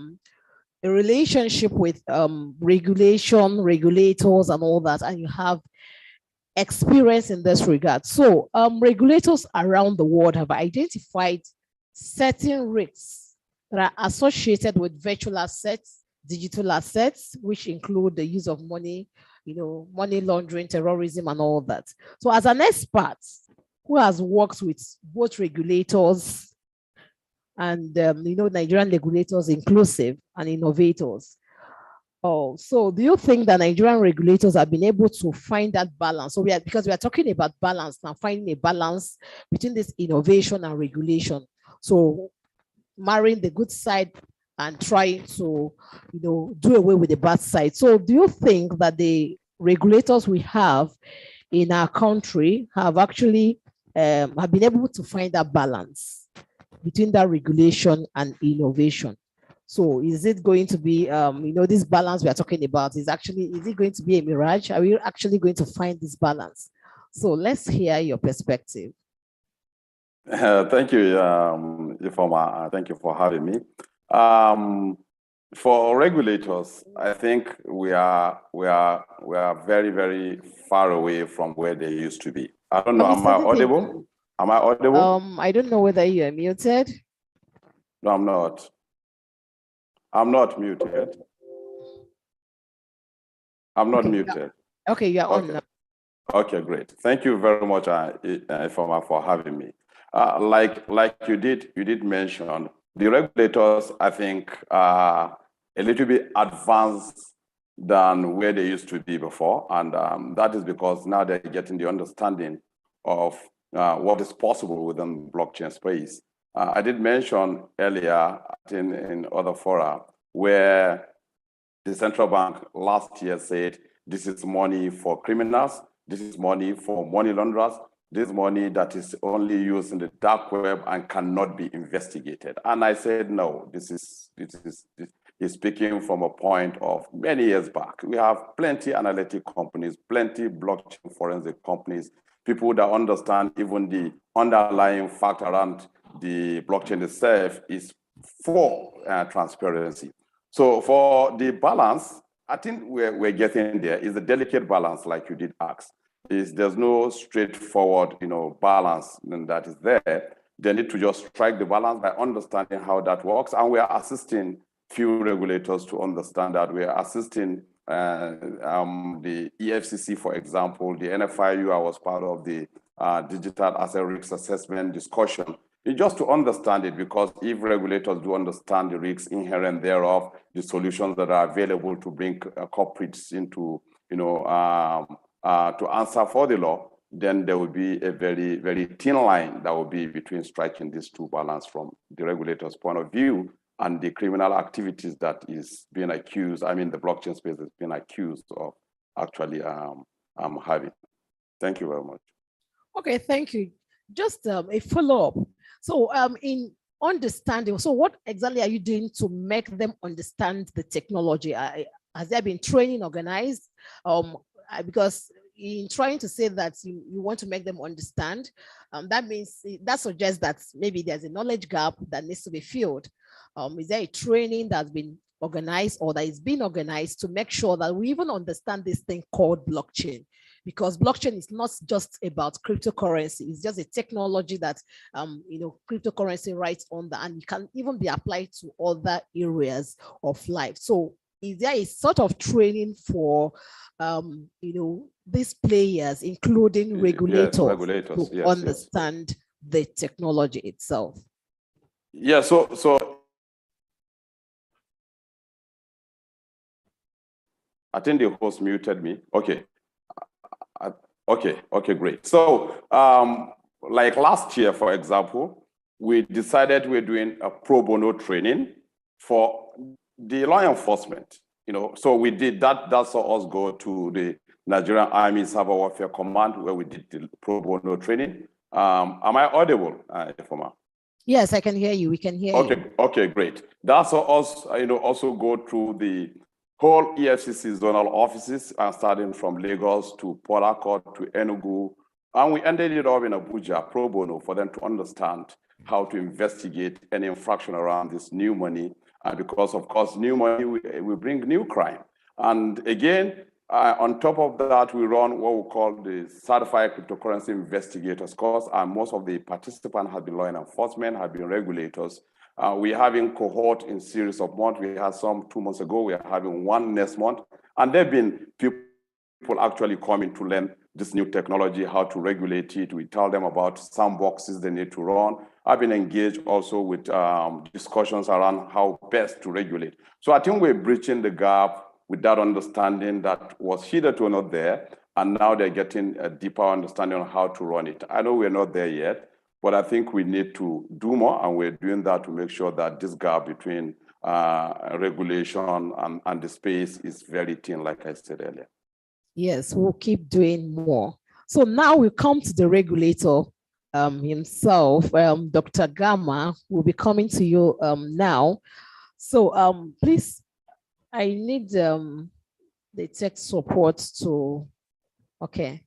relationship with regulators and all that, and you have experience in this regard. So regulators around the world have identified certain risks that are associated with virtual assets, digital assets, which include the use of money, money laundering, terrorism, and all that. So as an expert who has worked with both regulators and Nigerian regulators inclusive and innovators, so do you think that Nigerian regulators have been able to find that balance? So because we are talking about balance now, finding a balance between this innovation and regulation. So marrying the good side and trying to, do away with the bad side. So do you think that the regulators we have in our country have actually have been able to find that balance between that regulation and innovation? So is it going to be, this balance we are talking about is it going to be a mirage? Are we actually going to find this balance? So let's hear your perspective. Thank you, Ifoma. Thank you for having me. For regulators, I think we are very, very far away from where they used to be. I don't know. Am I audible? Am I audible? I don't know whether you are muted. No, I'm not. I'm not muted. I'm not muted. Okay, you're on now. Okay, great. Thank you very much, Ifeoma, for having me. Like you did mention, the regulators, I think, are a little bit advanced than where they used to be before. And that is because now they're getting the understanding of what is possible within blockchain space. I did mention earlier in other fora where the central bank last year said, this is money for criminals, this is money for money launderers, this money that is only used in the dark web and cannot be investigated. And I said, no, this is speaking from a point of many years back. We have plenty analytic companies, plenty blockchain forensic companies, people that understand even the underlying fact around the blockchain itself is for transparency. So for the balance, I think we're getting there. Is a delicate balance, like you did ask. There's no straightforward, balance that is there. They need to just strike the balance by understanding how that works, and we are assisting few regulators to understand that. We are assisting the EFCC, for example, the NFIU. I was part of the digital asset risk assessment discussion. It's just to understand it, because if regulators do understand the risks inherent thereof, the solutions that are available to bring corporates into, to answer for the law, then there will be a very, very thin line that will be between striking these two balance from the regulator's point of view and the criminal activities that is being accused. I mean, the blockchain space is being accused of actually having. Thank you very much. Okay, thank you. Just a follow-up. So in understanding, so what exactly are you doing to make them understand the technology? Has there been training organized? Because in trying to say that you want to make them understand, that suggests that maybe there's a knowledge gap that needs to be filled. Is there a training that's been organized or that is being organized to make sure that we even understand this thing called blockchain? Because blockchain is not just about cryptocurrency. It's just a technology that, cryptocurrency rights on the, and it can even be applied to other areas of life. So is there a sort of training for, these players, including regulators, to understand the technology itself? Yeah, so I think the host muted me. Okay. Okay, great. So like last year, for example, we decided we're doing a pro bono training for the law enforcement. So we did that. That saw us go to the Nigerian Army Cyber Warfare Command, where we did the pro bono training. Am I audible, Ifeoma? Yes, I can hear you. We can hear you. Okay, great. That saw us, also go through the whole EFCC zonal offices, starting from Lagos to Port Harcourt to Enugu. And we ended it up in Abuja, pro bono, for them to understand how to investigate any infraction around this new money. And because, of course, new money will bring new crime. And again, on top of that, we run what we call the Certified Cryptocurrency Investigators course. And most of the participants have been law enforcement, have been regulators. We're having cohort in series of months. We had some 2 months ago. We are having one next month. And there have been people actually coming to learn this new technology, how to regulate it. We tell them about sandboxes they need to run. I've been engaged also with discussions around how best to regulate. So I think we're bridging the gap with that understanding that was hitherto not there. And now they're getting a deeper understanding on how to run it. I know we're not there yet, but I think we need to do more, and we're doing that to make sure that this gap between regulation and the space is very thin, like I said earlier. Yes, we'll keep doing more. So now we come to the regulator himself. Dr. Gamma will be coming to you now. So please, I need the tech support to, okay.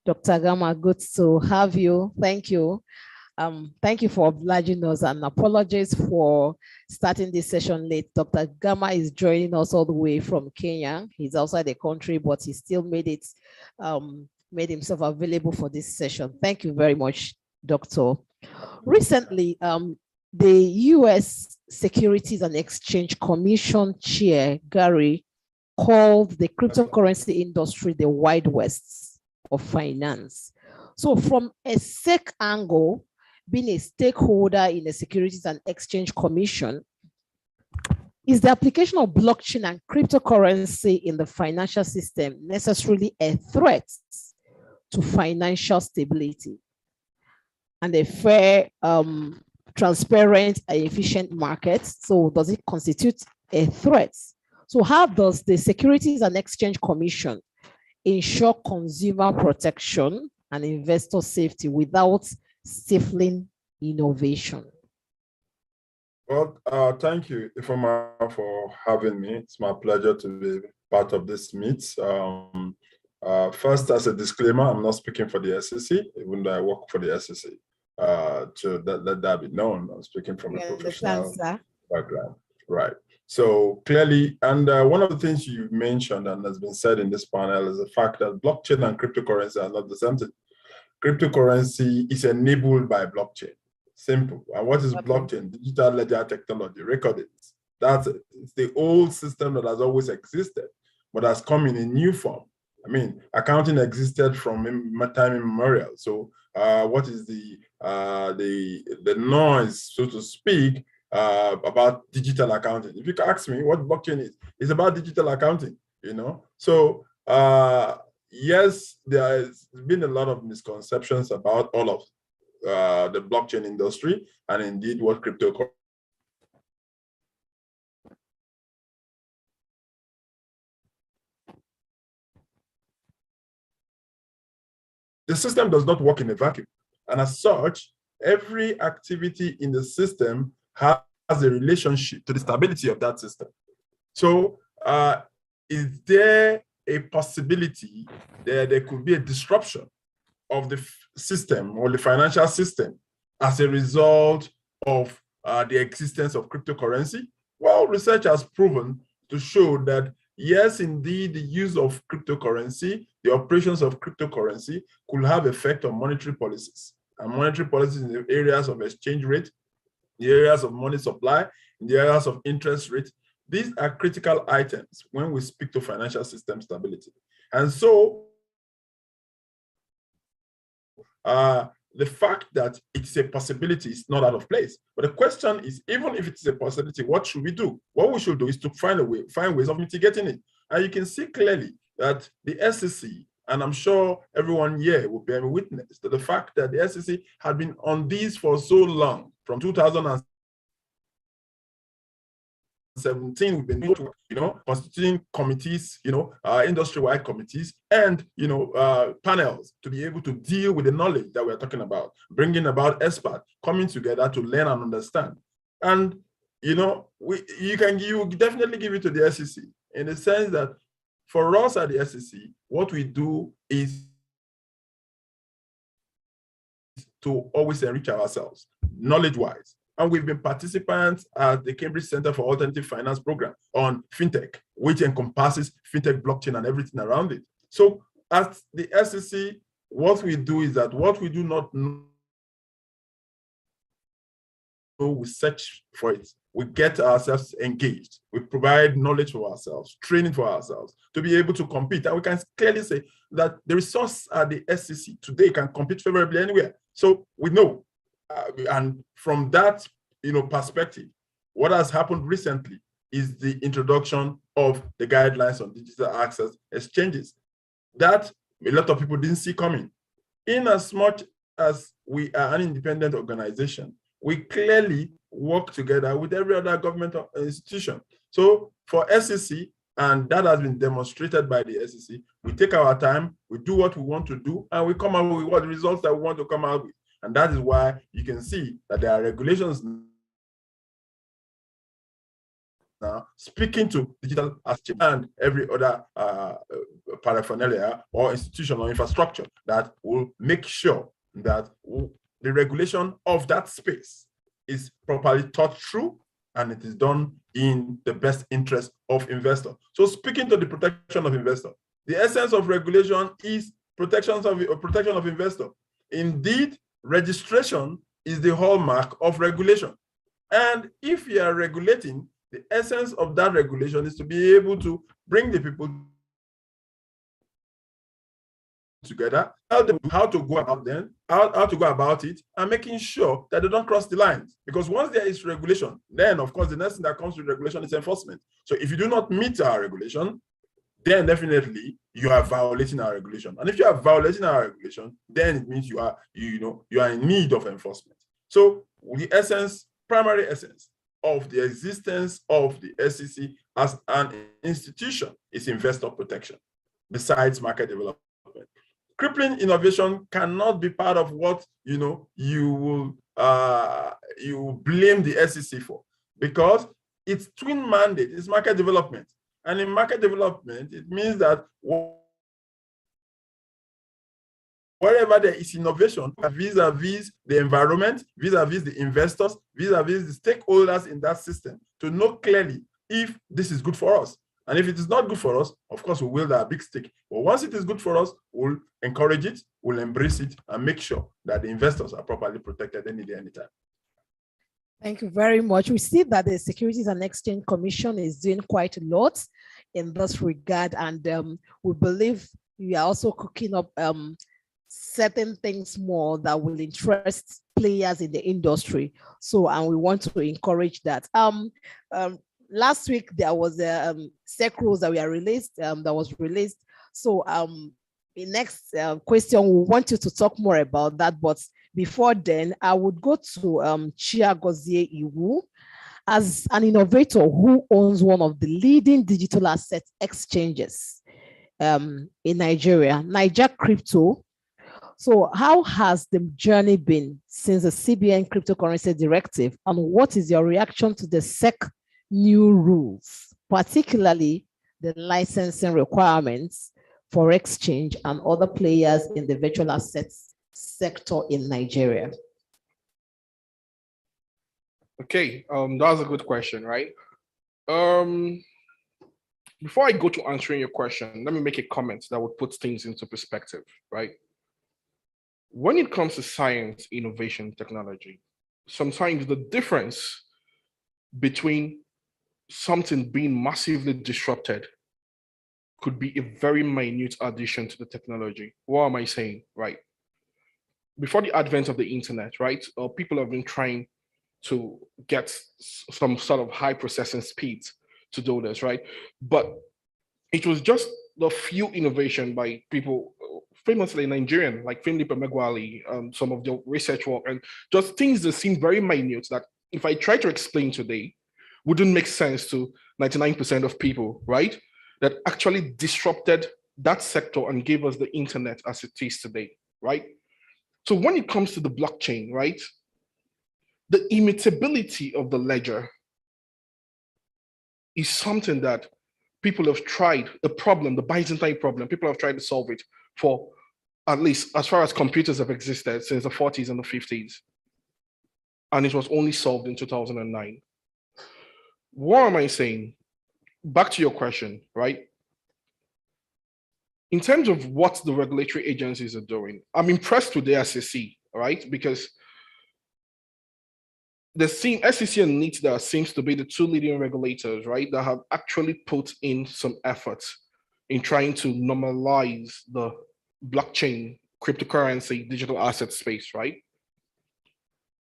Dr. Gamma, good to have you. Thank you. Thank you for obliging us, and apologies for starting this session late. Dr. Gamma is joining us all the way from Kenya. He's outside the country, but he still made himself available for this session. Thank you very much, Doctor. Recently, the US Securities and Exchange Commission Chair, Gary, called the cryptocurrency industry the Wild West. of finance. So from a SEC angle, being a stakeholder in the Securities and Exchange Commission, is the application of blockchain and cryptocurrency in the financial system necessarily a threat to financial stability and a fair, transparent, and efficient market? So does it constitute a threat? So how does the Securities and Exchange Commission ensure consumer protection and investor safety without stifling innovation? Well, thank you, Ifeoma, for having me. It's my pleasure to be part of this meet. First, as a disclaimer, I'm not speaking for the SEC, even though I work for the SEC. To let that be known, I'm speaking from a professional background. Right. So clearly, and one of the things you mentioned and has been said in this panel is the fact that blockchain and cryptocurrency are not the same thing. Cryptocurrency is enabled by blockchain. Simple. And what is blockchain? Digital ledger technology, recorded. That's it. It's the old system that has always existed, but has come in a new form. I mean, accounting existed from time immemorial. So what is the noise, so to speak, about digital accounting? If you can ask me what blockchain is, it's about digital accounting, you know? So yes, there has been a lot of misconceptions about all of the blockchain industry and indeed what cryptocurrency. The system does not work in a vacuum. And as such, every activity in the system has a relationship to the stability of that system. So is there a possibility that there could be a disruption of the system or the financial system as a result of the existence of cryptocurrency? Well, research has proven to show that yes, indeed, the use of cryptocurrency, the operations of cryptocurrency could have effect on monetary policies. And monetary policies in the areas of exchange rate, the areas of money supply, in the areas of interest rate. These are critical items when we speak to financial system stability. And so the fact that it's a possibility is not out of place. But the question is, even if it's a possibility, what should we do? What we should do is to find ways of mitigating it. And you can see clearly that the SEC, and I'm sure everyone here will bear witness to the fact that the SEC had been on these for so long, from 2017, we've been, constituting committees, industry-wide committees, and, panels to be able to deal with the knowledge that we're talking about, bringing about experts coming together to learn and understand. And, you definitely give it to the SEC in the sense that for us at the SEC, what we do is to always enrich ourselves, knowledge-wise. And we've been participants at the Cambridge Center for Alternative Finance program on fintech, which encompasses fintech, blockchain, and everything around it. So at the SEC, what we do is that what we do not know, we search for it. We get ourselves engaged. We provide knowledge for ourselves, training for ourselves to be able to compete. And we can clearly say that the resource at the SEC today can compete favorably anywhere. So we know. And from that, perspective, what has happened recently is the introduction of the guidelines on digital access exchanges that a lot of people didn't see coming. In as much as we are an independent organization, we clearly work together with every other government institution. So for SEC, and that has been demonstrated by the SEC, we take our time, we do what we want to do, and we come out with what the results that we want to come out with. And that is why you can see that there are regulations now speaking to digital assets and every other paraphernalia or institution or infrastructure that will make sure that the regulation of that space is properly thought through and it is done in the best interest of investor. So speaking to the protection of investor, the essence of regulation is protection of investor. Indeed, registration is the hallmark of regulation. And if you are regulating, the essence of that regulation is to be able to bring the people together, tell them how to go about them, how to go about it, and making sure that they don't cross the lines. Because once there is regulation, then of course the next thing that comes with regulation is enforcement. So if you do not meet our regulation, then definitely you are violating our regulation. And if you are violating our regulation, then it means you are in need of enforcement. So the primary essence of the existence of the SEC as an institution is investor protection, besides market development. Crippling innovation cannot be part of what you blame the SEC for, because its twin mandate is market development. And in market development, it means that wherever there is innovation, vis-a-vis the environment, vis-a-vis the investors, vis-a-vis the stakeholders in that system, to know clearly if this is good for us. And if it is not good for us, of course, we will have a big stick. But once it is good for us, we'll encourage it, we'll embrace it, and make sure that the investors are properly protected any day, anytime. Thank you very much. We see that the Securities and Exchange Commission is doing quite a lot in this regard, and we believe we are also cooking up certain things more that will interest players in the industry. So, and we want to encourage that. Last week there was a SEC rules that were released. So, the next question, we want you to talk more about that. But before then, I would go to Chiagozie Iwu. As an innovator who owns one of the leading digital asset exchanges in Nigeria, Niger Crypto. So how has the journey been since the CBN cryptocurrency directive, and what is your reaction to the SEC new rules, particularly the licensing requirements for exchange and other players in the virtual assets sector in Nigeria? Okay, that was a good question, right? Before I go to answering your question, let me make a comment that would put things into perspective, right? When it comes to science, innovation, technology, sometimes the difference between something being massively disrupted could be a very minute addition to the technology. What am I saying, right? Before the advent of the internet, right, people have been trying to get some sort of high processing speeds to do this, right? But it was just the few innovation by people, famously Nigerian, like Philip Emeagwali, some of the research work, and just things that seem very minute that if I try to explain today, wouldn't make sense to 99% of people, right? That actually disrupted that sector and gave us the internet as it is today, right? So when it comes to the blockchain, right? The immutability of the ledger is something that people have tried, the Byzantine problem, people have tried to solve it for at least as far as computers have existed since the 40s and the 50s. And it was only solved in 2009. What am I saying? Back to your question, right? In terms of what the regulatory agencies are doing, I'm impressed with the SEC, right? Because the SEC and NITDA seems to be the two leading regulators, right, that have actually put in some efforts in trying to normalize the blockchain, cryptocurrency, digital asset space, right?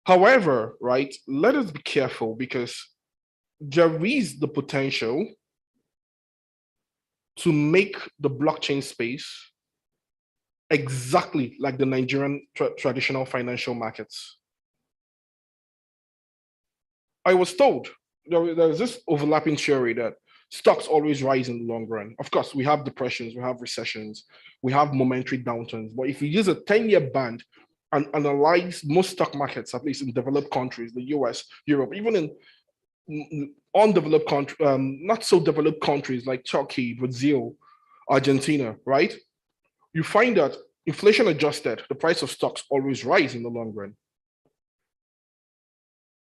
However, right, let us be careful because there is the potential to make the blockchain space exactly like the Nigerian traditional financial markets. I was told there's this overlapping theory that stocks always rise in the long run. Of course, we have depressions, we have recessions, we have momentary downturns. But if you use a 10-year band and analyze most stock markets, at least in developed countries, the US, Europe, even in undeveloped countries, not so developed countries like Turkey, Brazil, Argentina, right? You find that inflation adjusted, the price of stocks always rise in the long run.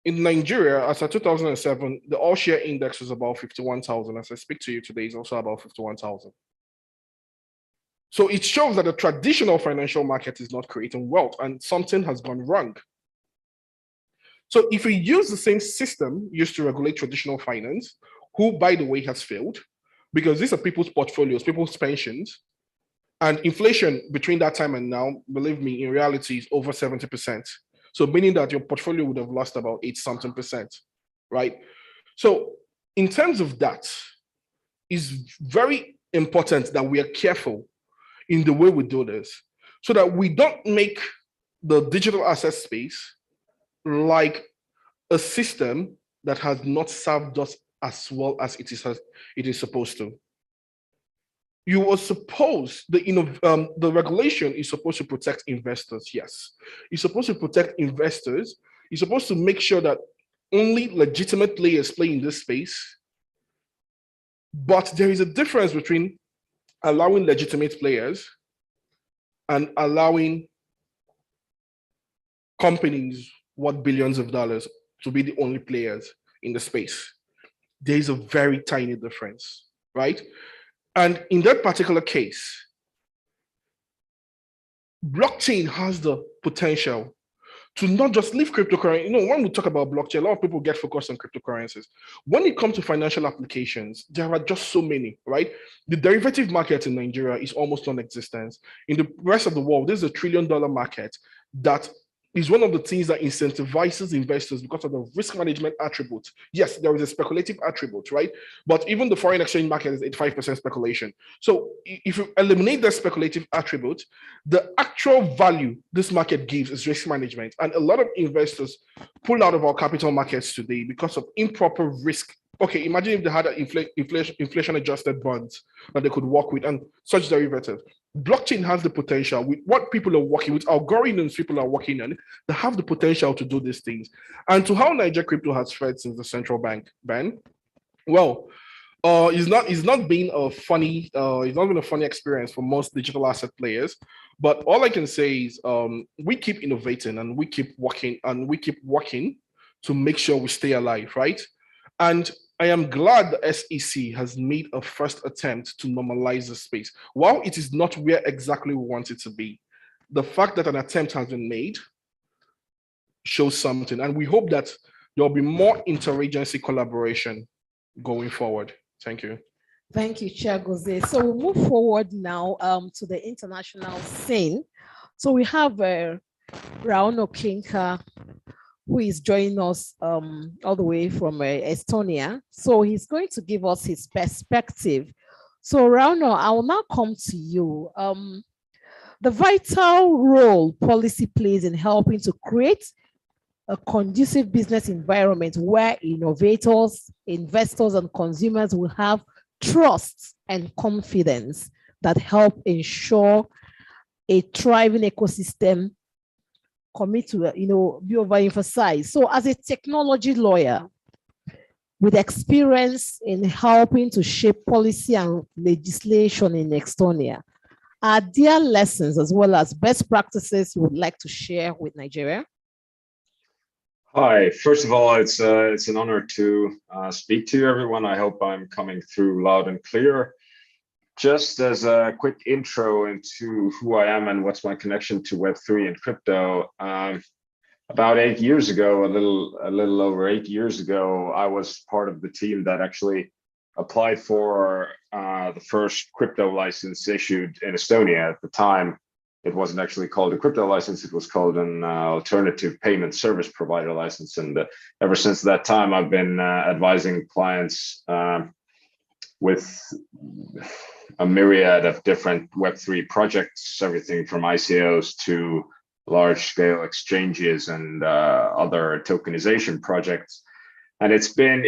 In Nigeria, as of 2007, the all-share index was about 51,000. As I speak to you today, it's also about 51,000. So it shows that the traditional financial market is not creating wealth and something has gone wrong. So if we use the same system used to regulate traditional finance, who, by the way, has failed, because these are people's portfolios, people's pensions, And inflation between that time and now, believe me, in reality is over 70%. So meaning that your portfolio would have lost about 8-something%, right? So in terms of that, it's very important that we are careful in the way we do this so that we don't make the digital asset space like a system that has not served us as well as it is supposed to. You were supposed, the regulation is supposed to protect investors, yes. It's supposed to protect investors. It's supposed to make sure that only legitimate players play in this space. But there is a difference between allowing legitimate players and allowing companies worth billions of dollars to be the only players in the space. There is a very tiny difference, right? And in that particular case, blockchain has the potential to not just leave cryptocurrency. You know, when we talk about blockchain, a lot of people get focused on cryptocurrencies. When it comes to financial applications, there are just so many, right? The derivative market in Nigeria is almost non-existent. In the rest of the world, there's $1 trillion market that is one of the things that incentivizes investors because of the risk management attribute. Yes, there is a speculative attribute, right? But even the foreign exchange market is 85% speculation. So if you eliminate the speculative attribute, the actual value this market gives is risk management. And a lot of investors pull out of our capital markets today because of improper risk. Okay, imagine if they had inflation-adjusted bonds that they could work with and such derivatives. Blockchain has the potential with what people are working with, algorithms people are working on, they have the potential to do these things. And to how Niger crypto has fared since the central bank ban, well, it's not been a funny experience for most digital asset players. But all I can say is we keep innovating and we keep working to make sure we stay alive, right? And I am glad the SEC has made a first attempt to normalize the space. While it is not where exactly we want it to be, the fact that an attempt has been made shows something. And we hope that there will be more interagency collaboration going forward. Thank you. Thank you, Chair Goze. So we'll move forward now to the international scene. So we have Rauno Kinka, who is joining us all the way from Estonia. So he's going to give us his perspective. So Rauno, I will now come to you. The vital role policy plays in helping to create a conducive business environment where innovators, investors, and consumers will have trust and confidence that help ensure a thriving ecosystem commit to, be overemphasized. So as a technology lawyer with experience in helping to shape policy and legislation in Estonia, are there lessons as well as best practices you would like to share with Nigeria? Hi, first of all, it's an honor to speak to you, everyone. I hope I'm coming through loud and clear. Just as a quick intro into who I am and what's my connection to Web3 and crypto, about 8 years ago, a little over 8 years ago, I was part of the team that actually applied for the first crypto license issued in Estonia. At the time, it wasn't actually called a crypto license, it was called an alternative payment service provider license. And ever since that time, I've been advising clients with a myriad of different Web3 projects, everything from ICOs to large-scale exchanges and other tokenization projects. And it's been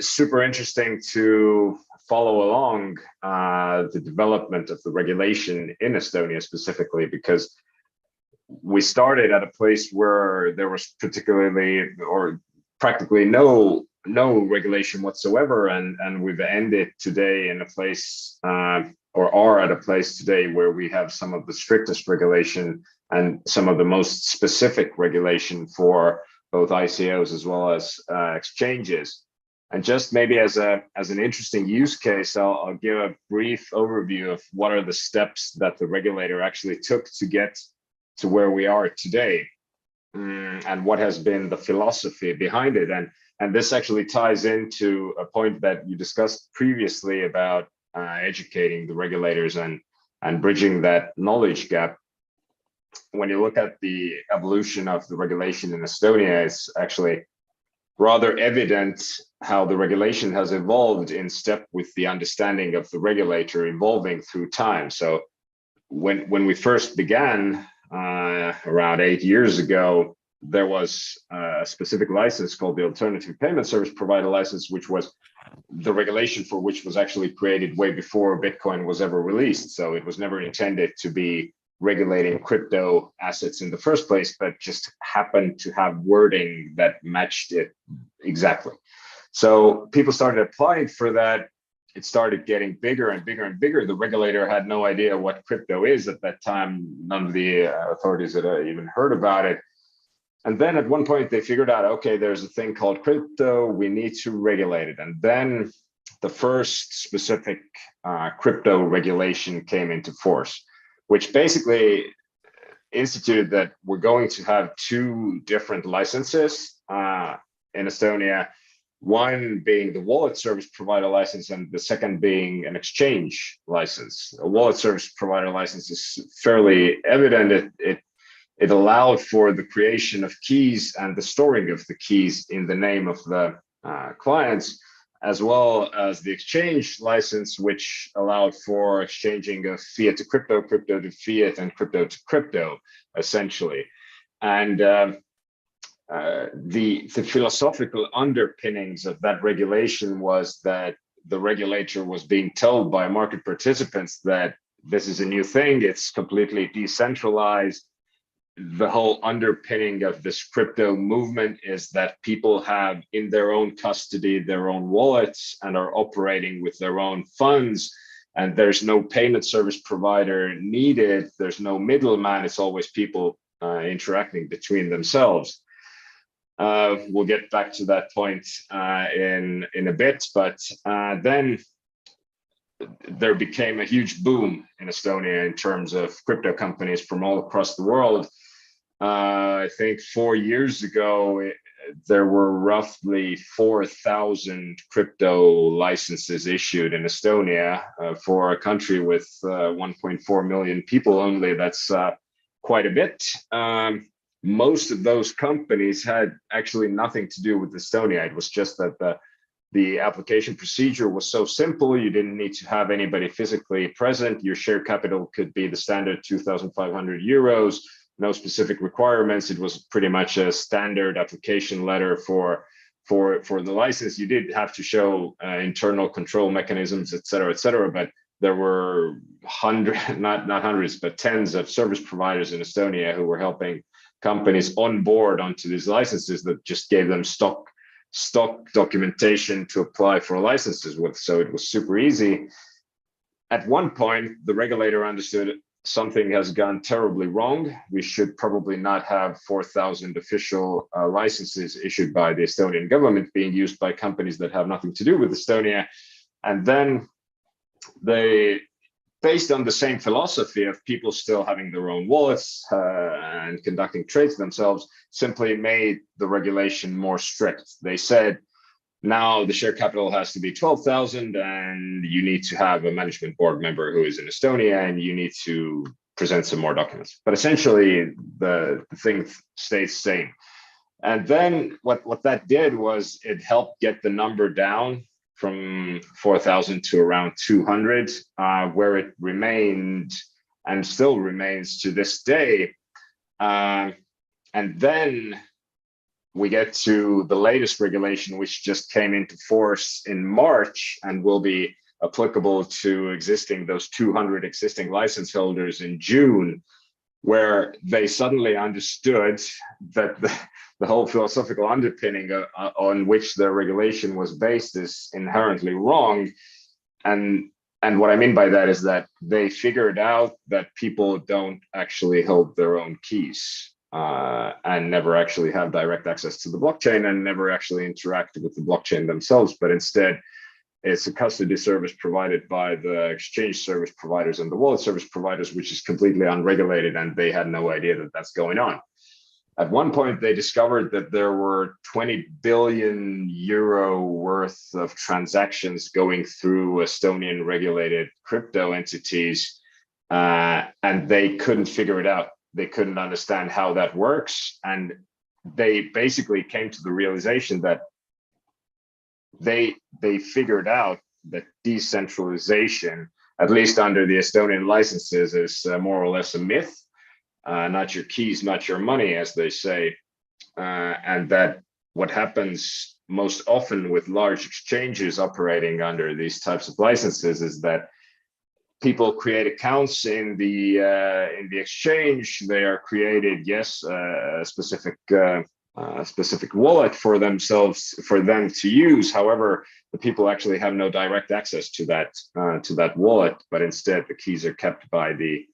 super interesting to follow along the development of the regulation in Estonia specifically, because we started at a place where there was particularly or practically no regulation whatsoever, and we've ended today in a place or are at a place today where we have some of the strictest regulation and some of the most specific regulation for both ICOs as well as exchanges. And just maybe as an interesting use case, I'll give a brief overview of what are the steps that the regulator actually took to get to where we are today, and what has been the philosophy behind it. And this actually ties into a point that you discussed previously about educating the regulators and and bridging that knowledge gap. When you look at the evolution of the regulation in Estonia, it's actually rather evident how the regulation has evolved in step with the understanding of the regulator evolving through time. So when we first began around 8 years ago, there was a specific license called the Alternative Payment Service Provider License, which was the regulation for which was actually created way before Bitcoin was ever released. So it was never intended to be regulating crypto assets in the first place, but just happened to have wording that matched it exactly. So people started applying for that. It started getting bigger and bigger and bigger. The regulator had no idea what crypto is at that time. None of the authorities had even heard about it. And then at one point they figured out, okay, there's a thing called crypto, we need to regulate it. And then the first specific crypto regulation came into force, which basically instituted that we're going to have two different licenses in Estonia, one being the wallet service provider license and the second being an exchange license. A wallet service provider license is fairly evident. It allowed for the creation of keys and the storing of the keys in the name of the clients, as well as the exchange license, which allowed for exchanging of fiat to crypto, crypto to fiat, and crypto to crypto, essentially. And the philosophical underpinnings of that regulation was that the regulator was being told by market participants that this is a new thing, it's completely decentralized. The whole underpinning of this crypto movement is that people have in their own custody their own wallets and are operating with their own funds, and there's no payment service provider needed. There's no middleman. It's always people interacting between themselves. We'll get back to that point in a bit, but then there became a huge boom in Estonia in terms of crypto companies from all across the world. I think 4 years ago, there were roughly 4,000 crypto licenses issued in Estonia for a country with 1.4 million people only. That's quite a bit. Most of those companies had actually nothing to do with Estonia. It was just that the application procedure was so simple. You didn't need to have anybody physically present. Your share capital could be the standard 2,500 euros, no specific requirements. It was pretty much a standard application letter for the license. You did have to show internal control mechanisms, et cetera, but there were not hundreds, but tens of service providers in Estonia who were helping companies on board onto these licenses that just gave them stock documentation to apply for licenses with. So it was super easy. At one point, the regulator understood something has gone terribly wrong. We should probably not have 4,000 official licenses issued by the Estonian government being used by companies that have nothing to do with Estonia. And then they, based on the same philosophy of people still having their own wallets and conducting trades themselves, simply made the regulation more strict. They said, now the share capital has to be 12,000 and you need to have a management board member who is in Estonia and you need to present some more documents. But essentially the thing stays the same. And then what that did was it helped get the number down from 4,000 to around 200, where it remained and still remains to this day. And then we get to the latest regulation, which just came into force in March and will be applicable to those 200 existing license holders in June, where they suddenly understood that the whole philosophical underpinning on which their regulation was based is inherently wrong. And what I mean by that is that they figured out that people don't actually hold their own keys and never actually have direct access to the blockchain and never actually interact with the blockchain themselves, but instead it's a custody service provided by the exchange service providers and the wallet service providers, which is completely unregulated, and they had no idea that that's going on. At one point, they discovered that there were 20 billion euro worth of transactions going through Estonian regulated crypto entities, and they couldn't figure it out. They couldn't understand how that works. And they basically came to the realization that they figured out that decentralization, at least under the Estonian licenses, is more or less a myth. Not your keys, not your money, as they say. And that what happens most often with large exchanges operating under these types of licenses is that people create accounts in the exchange. They are created, yes, a specific wallet for themselves, for them to use. However, the people actually have no direct access to that wallet, but instead the keys are kept by the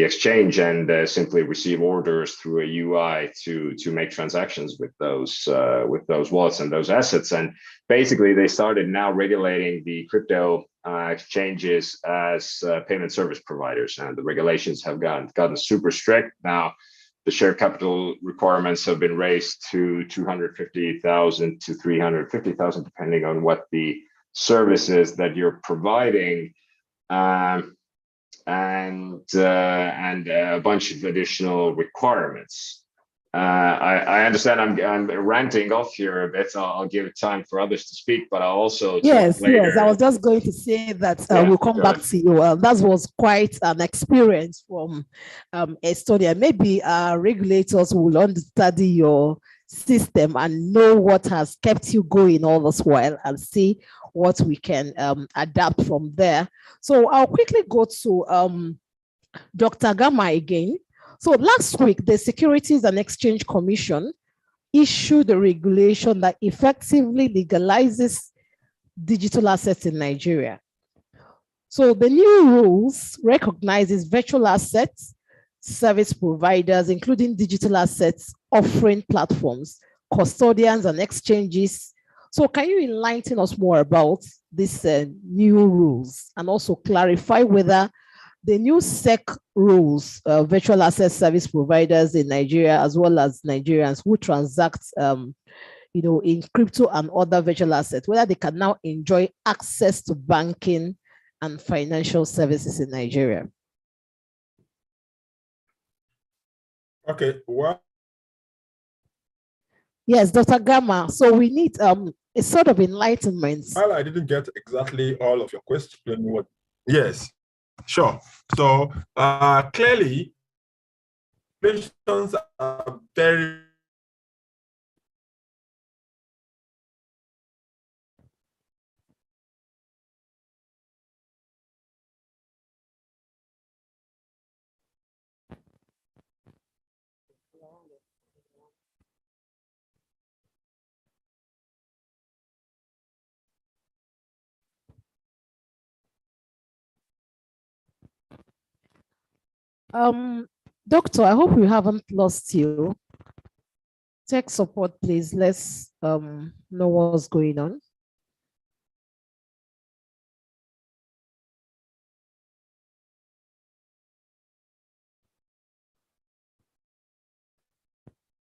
exchange, and simply receive orders through a UI to make transactions with those wallets and those assets. And basically, they started now regulating the crypto exchanges as payment service providers, and the regulations have gotten super strict. Now, the share capital requirements have been raised to 250,000 to 350,000, depending on what the service is that you're providing. And a bunch of additional requirements. I understand I'm ranting off here a bit. So I'll give time for others to speak, but I'll also yes. later. I was just going to say that we'll come back to you. That was quite an experience from Estonia. Maybe regulators will understudy your system and know what has kept you going all this while, and see what we can adapt from there. So I'll quickly go to Dr. Gama again. So last week, the Securities and Exchange Commission issued a regulation that effectively legalizes digital assets in Nigeria. So the new rules recognizes virtual assets, service providers, including digital assets, offering platforms, custodians, and exchanges. So can you enlighten us more about these new rules, and also clarify whether the new SEC rules, virtual asset service providers in Nigeria, as well as Nigerians who transact in crypto and other virtual assets, whether they can now enjoy access to banking and financial services in Nigeria? Okay, well. Yes, Dr. Gama. So we need a sort of enlightenment. Well, I didn't get exactly all of your question. Yes, sure. So clearly, questions are very Doctor, I hope we haven't lost you. Tech support, please. Let's know what's going on.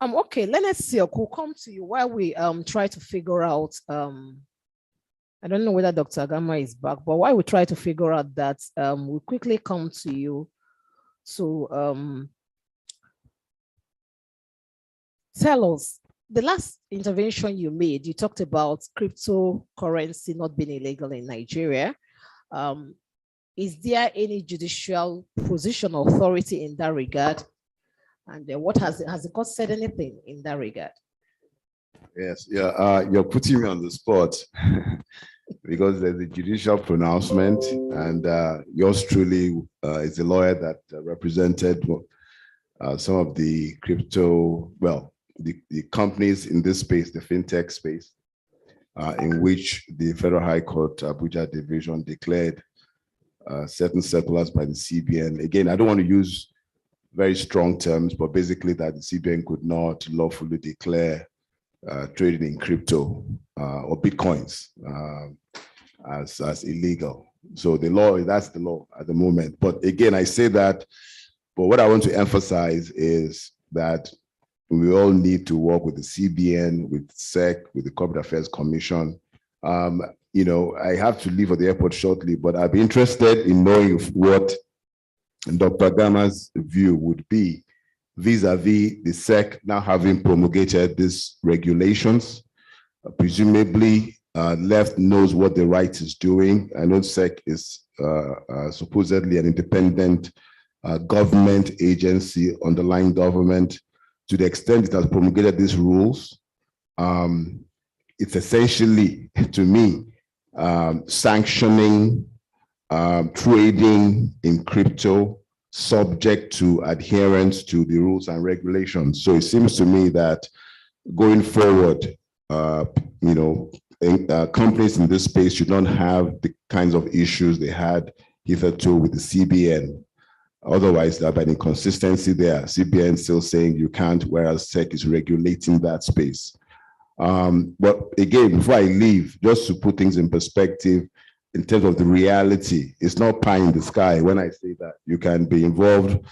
Okay, let's see. We'll come to you while we try to figure out. I don't know whether Dr. Gama is back, but while we try to figure out that, we'll quickly come to you. So tell us, the last intervention you made, you talked about cryptocurrency not being illegal in Nigeria. Is there any judicial position or authority in that regard? And what has the court said anything in that regard? Yes, yeah, you're putting me on the spot because there's a judicial pronouncement, and yours truly is a lawyer that represented some of the crypto, well, the companies in this space, the fintech space, in which the Federal High Court Abuja Division declared certain circulars by the CBN. Again, I don't want to use very strong terms, but basically that the CBN could not lawfully declare trading in crypto or Bitcoins as illegal. So the law, that's the law at the moment. But again, I say that, but what I want to emphasize is that we all need to work with the CBN, with SEC, with the Corporate Affairs Commission. I have to leave for the airport shortly, but I'd be interested in knowing what Dr. Gama's view would be vis-a-vis the SEC now having promulgated these regulations. Presumably, left knows what the right is doing. I know SEC is supposedly an independent government agency, underlying government. To the extent it has promulgated these rules, it's essentially, to me, sanctioning trading in crypto subject to adherence to the rules and regulations. So it seems to me that going forward, companies in this space should not have the kinds of issues they had hitherto with the CBN. Otherwise, there'll be an inconsistency there. CBN still saying you can't, whereas SEC is regulating that space. But again, before I leave, just to put things in perspective, in terms of the reality, it's not pie in the sky when I say that. You can be involved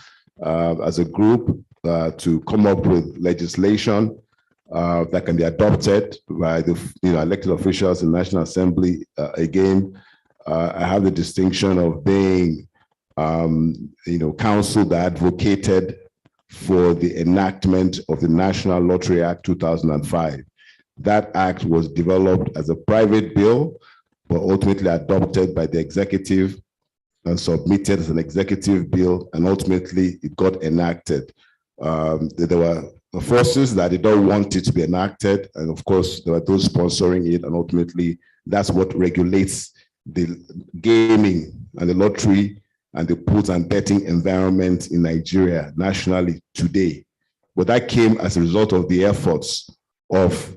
as a group to come up with legislation that can be adopted by the elected officials in the National Assembly. Again, I have the distinction of being council that advocated for the enactment of the National Lottery Act 2005. That act was developed as a private bill, but ultimately adopted by the executive and submitted as an executive bill, and ultimately it got enacted. There were forces that did not want it to be enacted, and of course there were those sponsoring it, and ultimately that's what regulates the gaming and the lottery and the pools and betting environment in Nigeria nationally today. But that came as a result of the efforts of,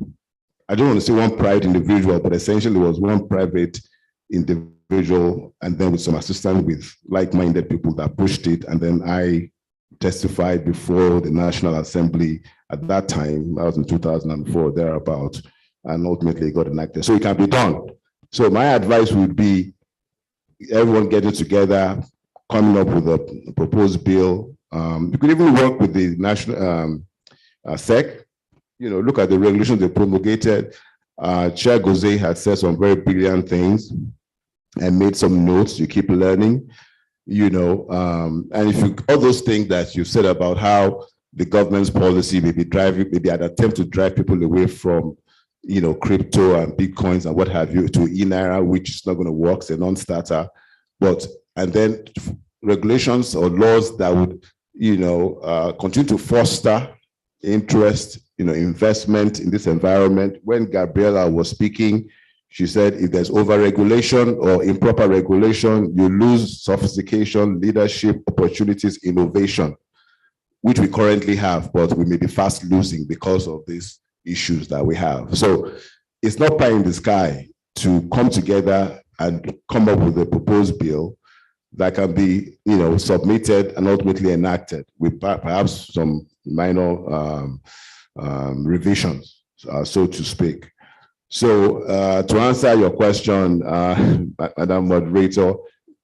I don't want to say one private individual, but essentially it was one private individual, and then with some assistance with like-minded people that pushed it. And then I testified before the National Assembly at that time. That was in 2004, thereabout, and ultimately it got enacted. So it can be done. So my advice would be everyone getting together, coming up with a proposed bill. You could even work with the national SEC. Look at the regulations they promulgated. Chair Gose had said some very brilliant things and made some notes. You keep learning, and if all those things that you said about how the government's policy may be an attempt to drive people away from, crypto and Bitcoins and what have you to e-Naira, which is not going to work, it's a non-starter. And then regulations or laws that would, continue to foster interest, investment in this environment. When Gabriela was speaking, she said if there's over-regulation or improper regulation, you lose sophistication, leadership, opportunities, innovation, which we currently have, but we may be fast losing because of these issues that we have. So it's not pie in the sky to come together and come up with a proposed bill that can be, submitted and ultimately enacted with perhaps some minor revisions, so to speak. So to answer your question, Madam Moderator,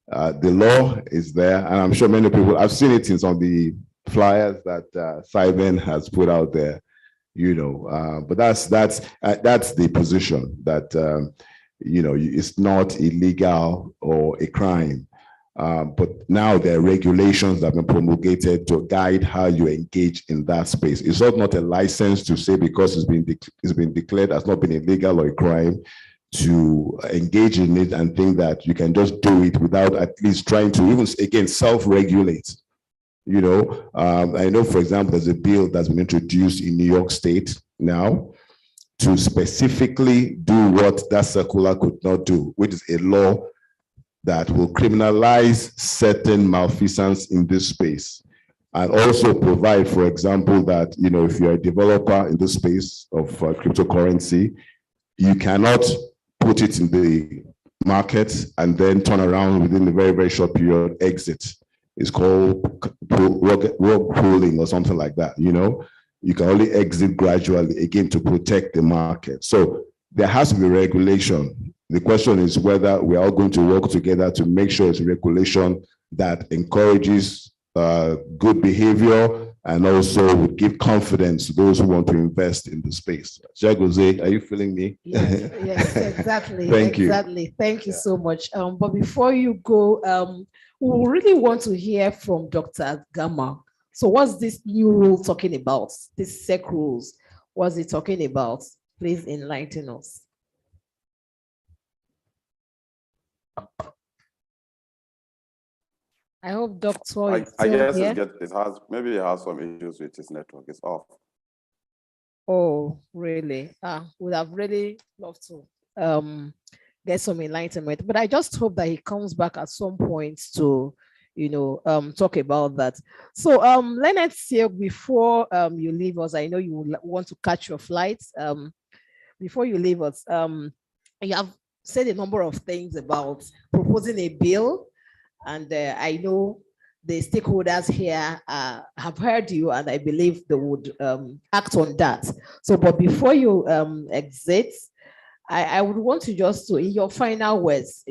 the law is there, and I'm sure many people, I've seen it in some of the flyers that Simon has put out there, but that's the position that, it's not illegal or a crime. But now there are regulations that have been promulgated to guide how you engage in that space. It's not a license to say because it's been declared as not being illegal or a crime to engage in it and think that you can just do it without at least trying to even, again, self-regulate. I know, for example, there's a bill that's been introduced in New York State now to specifically do what that circular could not do, which is a law that will criminalize certain malfeasance in this space, and also provide, for example, that if you're a developer in the space of cryptocurrency, you cannot put it in the market and then turn around within a very, very short period, exit. It's called rug pulling or something like that. You can only exit gradually, again, to protect the market. So there has to be regulation. The question is whether we are all going to work together to make sure it's regulation that encourages good behavior and also would give confidence to those who want to invest in the space. Jagose, are you feeling me? Yes, yes, exactly. Thank you. Exactly. Thank you so much. But before you go, we really want to hear from Dr. Gama. So what's this new rule talking about? This SEC rules, what's it talking about? Please enlighten us. I hope Doctor is I still guess here. Maybe it has some issues with his network. It's off. Oh, really? Would have really loved to get some enlightenment, but I just hope that he comes back at some point to, talk about that. So, Leonard Silk, before you leave us, I know you would want to catch your flights. Before you leave us, you have said a number of things about proposing a bill, and I know the stakeholders here have heard you, and I believe they would act on that. So, but before you exit, I would want to just, in your final words,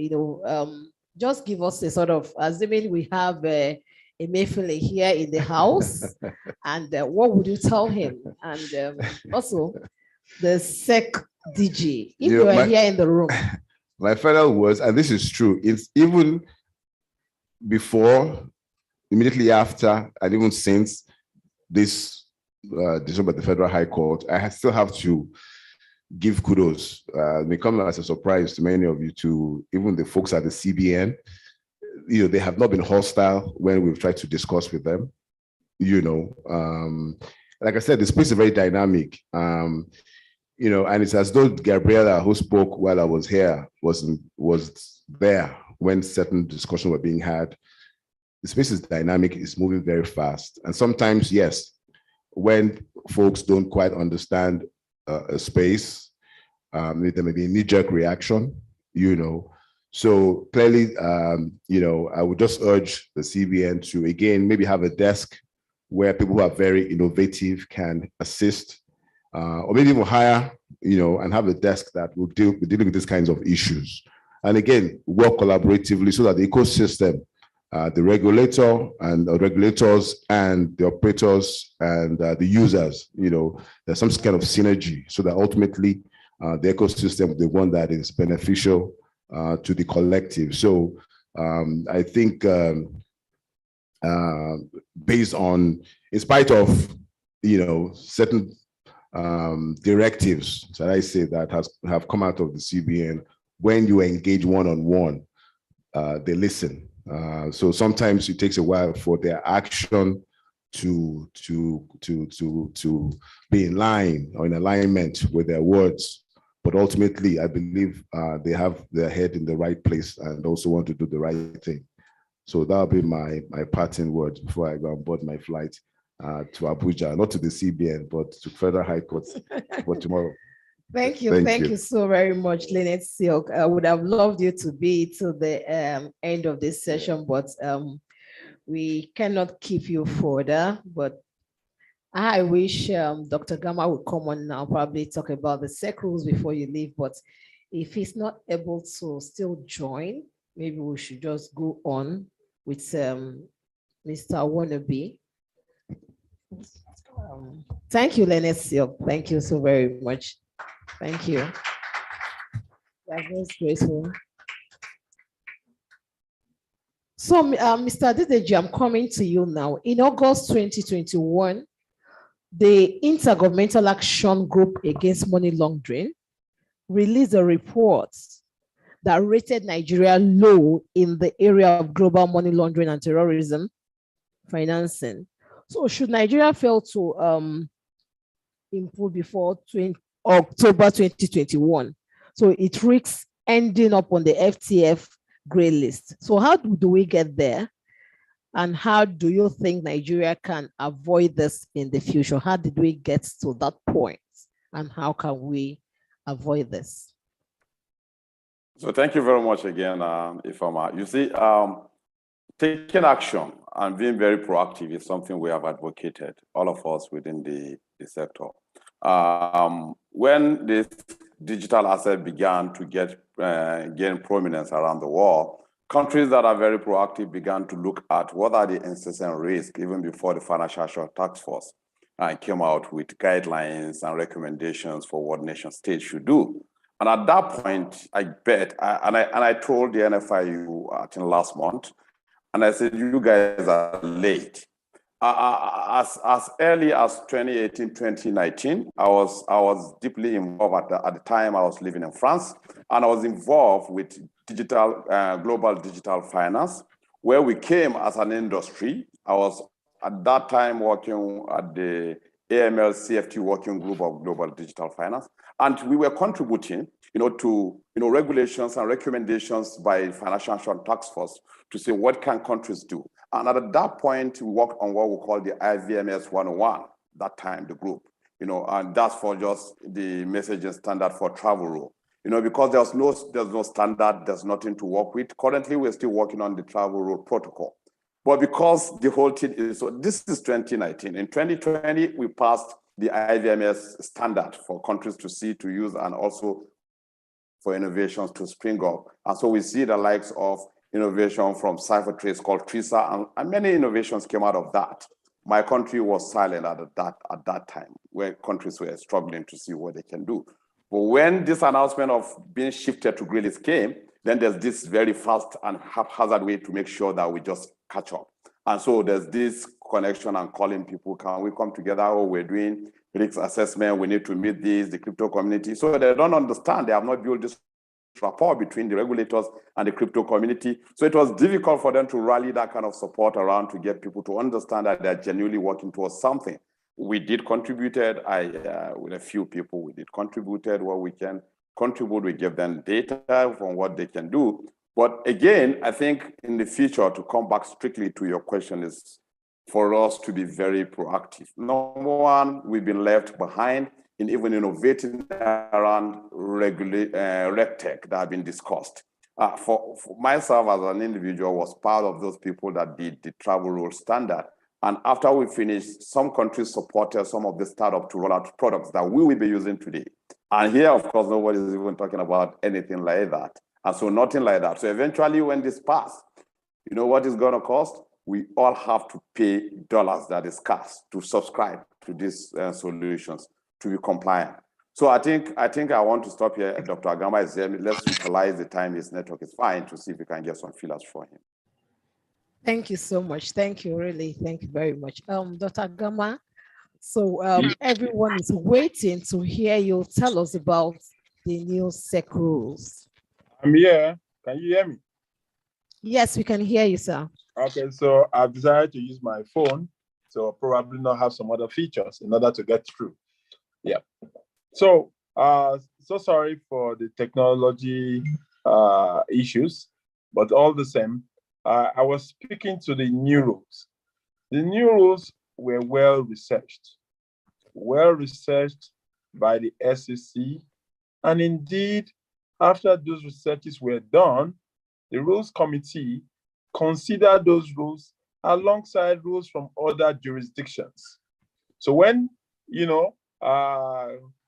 just give us a sort of, assuming we have a Emefiele here in the house, and what would you tell him? And also, the SEC DG, if you are here in the room. My final words, and this is true, it's even before, immediately after, and even since this decision by the Federal High Court, I still have to give kudos. It may come as a surprise to many of you, to even the folks at the CBN. They have not been hostile when we've tried to discuss with them. Like I said, the space is very dynamic. And it's as though Gabriela, who spoke while I was here, was there when certain discussions were being had. The space is dynamic, it's moving very fast. And sometimes, yes, when folks don't quite understand a space, there may be a knee-jerk reaction, So clearly, I would just urge the CBN to, again, maybe have a desk where people who are very innovative can assist, or maybe even hire, and have a desk that will deal with these kinds of issues. And again, work collaboratively so that the ecosystem, the regulator and regulators and the operators and the users, there's some kind of synergy so that ultimately the ecosystem is the one that is beneficial to the collective. So I think based on, in spite of, certain directives that I say that have come out of the CBN, when you engage one-on-one, they listen. So sometimes it takes a while for their action to be in line or in alignment with their words. But ultimately, I believe they have their head in the right place and also want to do the right thing. So that'll be my parting words before I go and board my flight to Abuja, not to the CBN, but to Federal High Court for tomorrow. Thank you so very much, Lynette Silk. I would have loved you to be to the end of this session, but we cannot keep you further. But I wish Dr. Gama would come on now, probably talk about the SEC rules before you leave. But if he's not able to still join, maybe we should just go on with Mr. Wannabe. Thank you, Lynette Silk. Thank you so very much. Thank you. That's very graceful. So, Mr. Dideji, I'm coming to you now. In August 2021, the Intergovernmental Action Group Against Money Laundering released a report that rated Nigeria low in the area of global money laundering and terrorism financing. So, should Nigeria fail to improve before October 2021, so it risks ending up on the FTF gray list. So how do we get there? And how do you think Nigeria can avoid this in the future? How did we get to that point? And how can we avoid this? So thank you very much again, Ifeoma. You see, taking action and being very proactive is something we have advocated, all of us within the sector. When this digital asset began to gain prominence around the world, countries that are very proactive began to look at what are the incessant risks even before the Financial Task Force came out with guidelines and recommendations for what nation states should do. And at that point, I bet, I told the NFIU, I think last month, and I said, you guys are late. As early as 2018, 2019, I was deeply involved at the time. I was living in France, and I was involved with global digital finance, where we came as an industry. I was at that time working at the AML CFT working group of global digital finance, and we were contributing, to regulations and recommendations by Financial Task Force to say what can countries do. And at that point, we worked on what we call the IVMS 101, that time, the group, and that's for just the messaging standard for travel rule. Because there's no standard, there's nothing to work with. Currently, we're still working on the travel rule protocol. But because the whole thing is, so this is 2019. In 2020, we passed the IVMS standard for countries to see, to use, and also for innovations to spring up. And so we see the likes of innovation from CipherTrace called TRISA, and many innovations came out of that. My country was silent at that time, where countries were struggling to see what they can do. But when this announcement of being shifted to greenlist came, then there's this very fast and haphazard way to make sure that we just catch up. And so there's this connection and calling people, can we come together? Oh, we're doing risk assessment, we need to meet the crypto community. So they don't understand, they have not built this rapport between the regulators and the crypto community. So it was difficult for them to rally that kind of support around to get people to understand that they're genuinely working towards something. We did contributed, with a few people, we did contributed what we can contribute, we give them data from what they can do. But again, I think in the future, to come back strictly to your question, is for us to be very proactive. Number one, we've been left behind in even innovating around RegTech that have been discussed. For myself as an individual, was part of those people that did the travel rule standard. And after we finished, some countries supported some of the startup to roll out products that we will be using today. And here, of course, nobody is even talking about anything like that. And so nothing like that. So eventually when this passed, you know what it's gonna cost? We all have to pay dollars that is cash to subscribe to these solutions to be compliant. So I think I want to stop here. Dr. Agama is here. Let's utilize the time his network is fine to see if we can get some feelers for him. Thank you so much. Thank you, really. Thank you very much. Dr. Agama, so everyone is waiting to hear you tell us about the new SEC rules. I'm here. Can you hear me? Yes, we can hear you, sir. Okay, so I've decided to use my phone, so I'll probably not have some other features in order to get through. Yeah. So, so sorry for the technology issues, but all the same, I was speaking to the new rules. The new rules were well researched by the SEC, and indeed, after those researches were done, the Rules Committee considered those rules alongside rules from other jurisdictions. So when,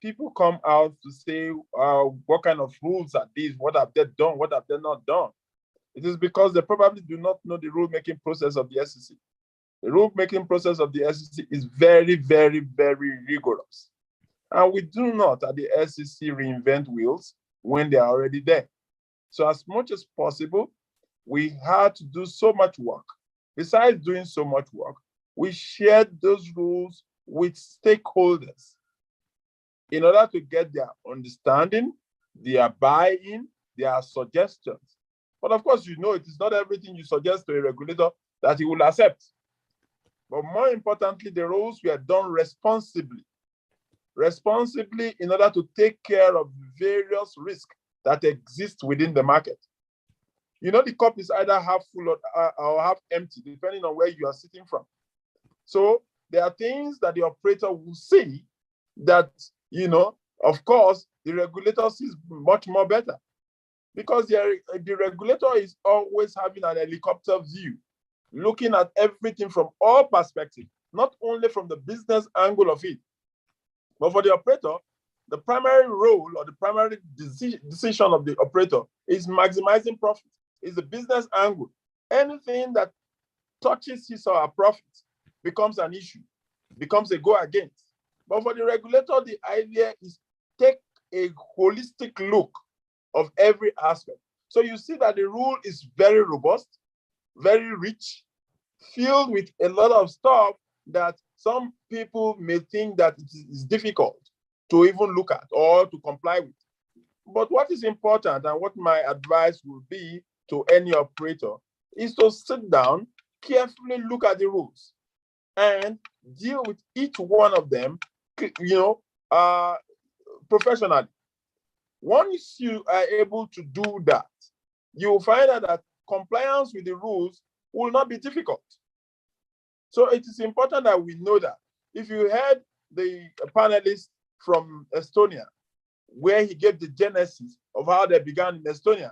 people come out to say, what kind of rules are these? What have they done? What have they not done? It is because they probably do not know the rule-making process of the SEC. The rule-making process of the SEC is very, very, very rigorous. And we do not, at the SEC, reinvent wheels when they are already there. So as much as possible, we had to do so much work. Besides doing so much work, we shared those rules with stakeholders in order to get their understanding, their buy-in, their suggestions. But of course, it is not everything you suggest to a regulator that he will accept. But more importantly, the rules were done responsibly in order to take care of various risks that exist within the market. The cup is either half full or half empty, depending on where you are sitting from. So there are things that the operator will see that, of course, the regulator sees much more better, because the regulator is always having an helicopter view, looking at everything from all perspectives, not only from the business angle of it, but for the operator, the primary role or the primary decision of the operator is maximizing profit. is the business angle. Anything that touches his or her profits becomes an issue, becomes a go against. But for the regulator, the idea is take a holistic look of every aspect. So you see that the rule is very robust, very rich, filled with a lot of stuff that some people may think that it is difficult to even look at or to comply with. But what is important and what my advice will be to any operator is to sit down, carefully look at the rules and deal with each one of them, professionally. Once you are able to do that, you will find out that compliance with the rules will not be difficult. So it is important that we know that. If you heard the panelist from Estonia, where he gave the genesis of how they began in Estonia,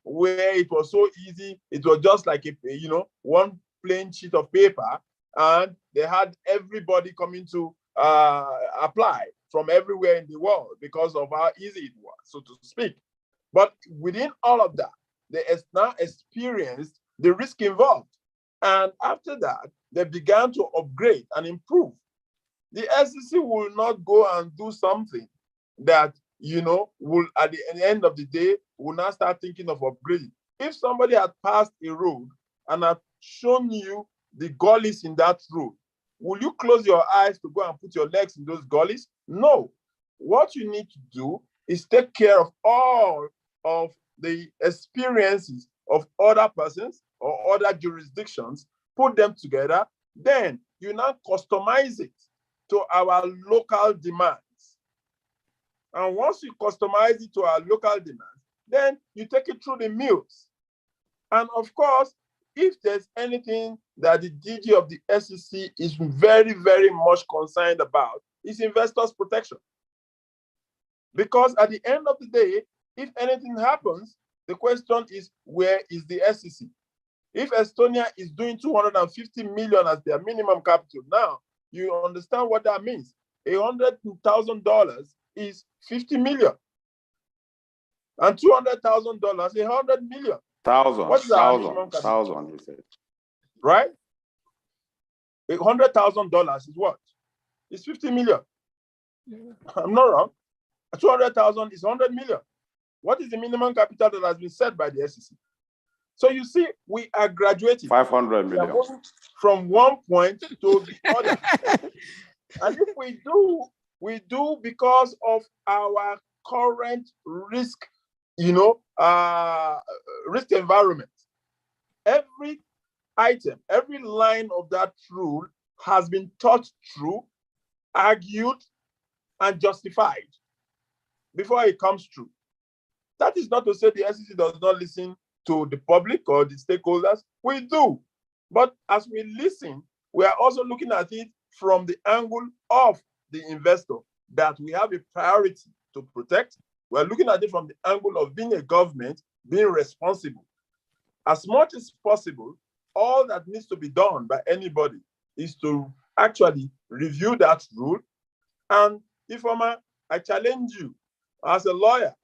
where it was so easy, it was just like one plain sheet of paper, and they had everybody coming to apply from everywhere in the world because of how easy it was, so to speak. But within all of that, they now experienced the risk involved. And after that, they began to upgrade and improve. The SEC will not go and do something that, will at the end of the day, will not start thinking of upgrading. If somebody had passed a road and had shown you the gullies in that road, will you close your eyes to go and put your legs in those gullies? No. What you need to do is take care of all of the experiences of other persons or other jurisdictions, put them together, then you now customize it to our local demands. And once you customize it to our local demands, then you take it through the mills. And of course, if there's anything that the DG of the SEC is very, very much concerned about, is investors' protection. Because at the end of the day, if anything happens, the question is, where is the SEC? If Estonia is doing 250 million as their minimum capital now, you understand what that means. $100,000 is 50 million. And $200,000 is 100 million. Thousand, he said. Right? $100,000 is what? It's 50 million. I'm not wrong. 200,000 is 100 million. What is the minimum capital that has been set by the SEC? So you see, we are graduating. 500 million. We are moving from one point to the other. And if we do because of our current risk, risk environment. Every item, every line of that rule has been thought through, argued, and justified before it comes true. That is not to say the SEC does not listen to the public or the stakeholders. We do. But as we listen, we are also looking at it from the angle of the investor, that we have a priority to protect. We're looking at it from the angle of being a government, being responsible. As much as possible, all that needs to be done by anybody is to actually review that rule. And Ifeoma, I challenge you as a lawyer,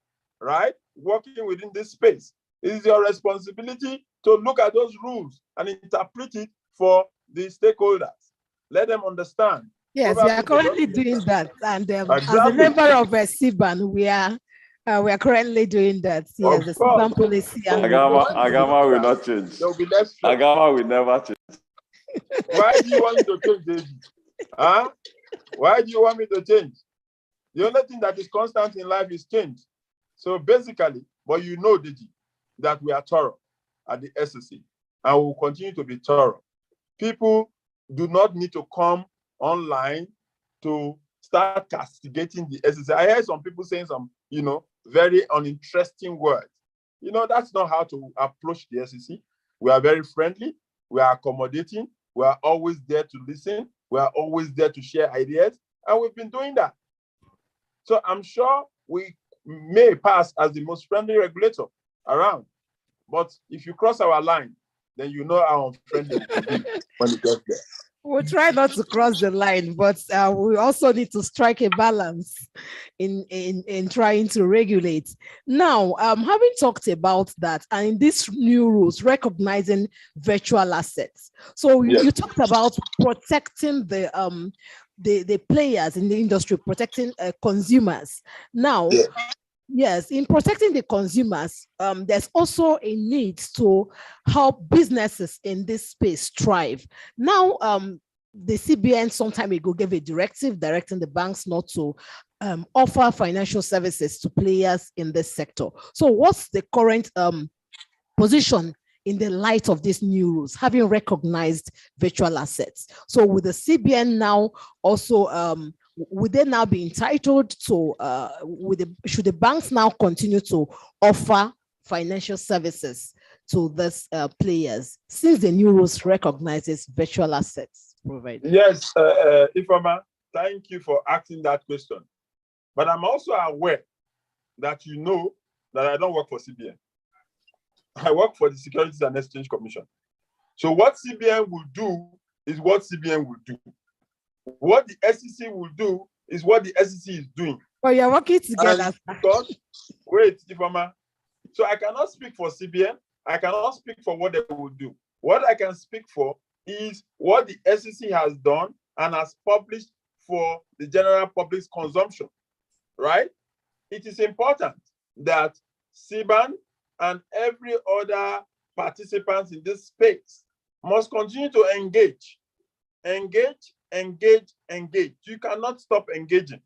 right, working within this space, it is your responsibility to look at those rules and interpret it for the stakeholders. Let them understand. Yes, we are currently doing that. And as a member of CBAN, we are currently doing that. Yes, the CBAN policy. And Agama will not change. There will be less stress. Agama will never change. Why do you want me to change, David? Huh? Why do you want me to change? The only thing that is constant in life is change. So basically, but you know, Digi, that we are thorough at the SEC, and we will continue to be thorough. People do not need to come online to start castigating the SEC. I heard some people saying some, very uninteresting words. That's not how to approach the SEC. We are very friendly. We are accommodating. We are always there to listen. We are always there to share ideas. And we've been doing that. So I'm sure we may pass as the most friendly regulator around. But if you cross our line, then you know how unfriendly it will be when it gets there. We'll try not to cross the line, but we also need to strike a balance in trying to regulate. Now, having talked about that, and in these new rules, recognizing virtual assets. So you talked about protecting the players in the industry, protecting consumers. Now, yes, in protecting the consumers, there's also a need to help businesses in this space thrive. Now, the CBN some time ago gave a directive directing the banks not to offer financial services to players in this sector. So what's the current position in the light of these new rules, having recognized virtual assets? So with the CBN now also, would they now be entitled to, should the banks now continue to offer financial services to these players since the new rules recognizes virtual assets provided? Yes, Ifeoma, thank you for asking that question. But I'm also aware that you know that I don't work for CBN. I work for the Securities and Exchange Commission. So what CBN will do is what CBN will do. What the SEC will do is what the SEC is doing. Well, you're working together. Because, wait, Ifeoma. So I cannot speak for CBN. I cannot speak for what they will do. What I can speak for is what the SEC has done and has published for the general public's consumption, right? It is important that CBN and every other participant in this space must continue to engage. Engage, engage, engage. You cannot stop engaging.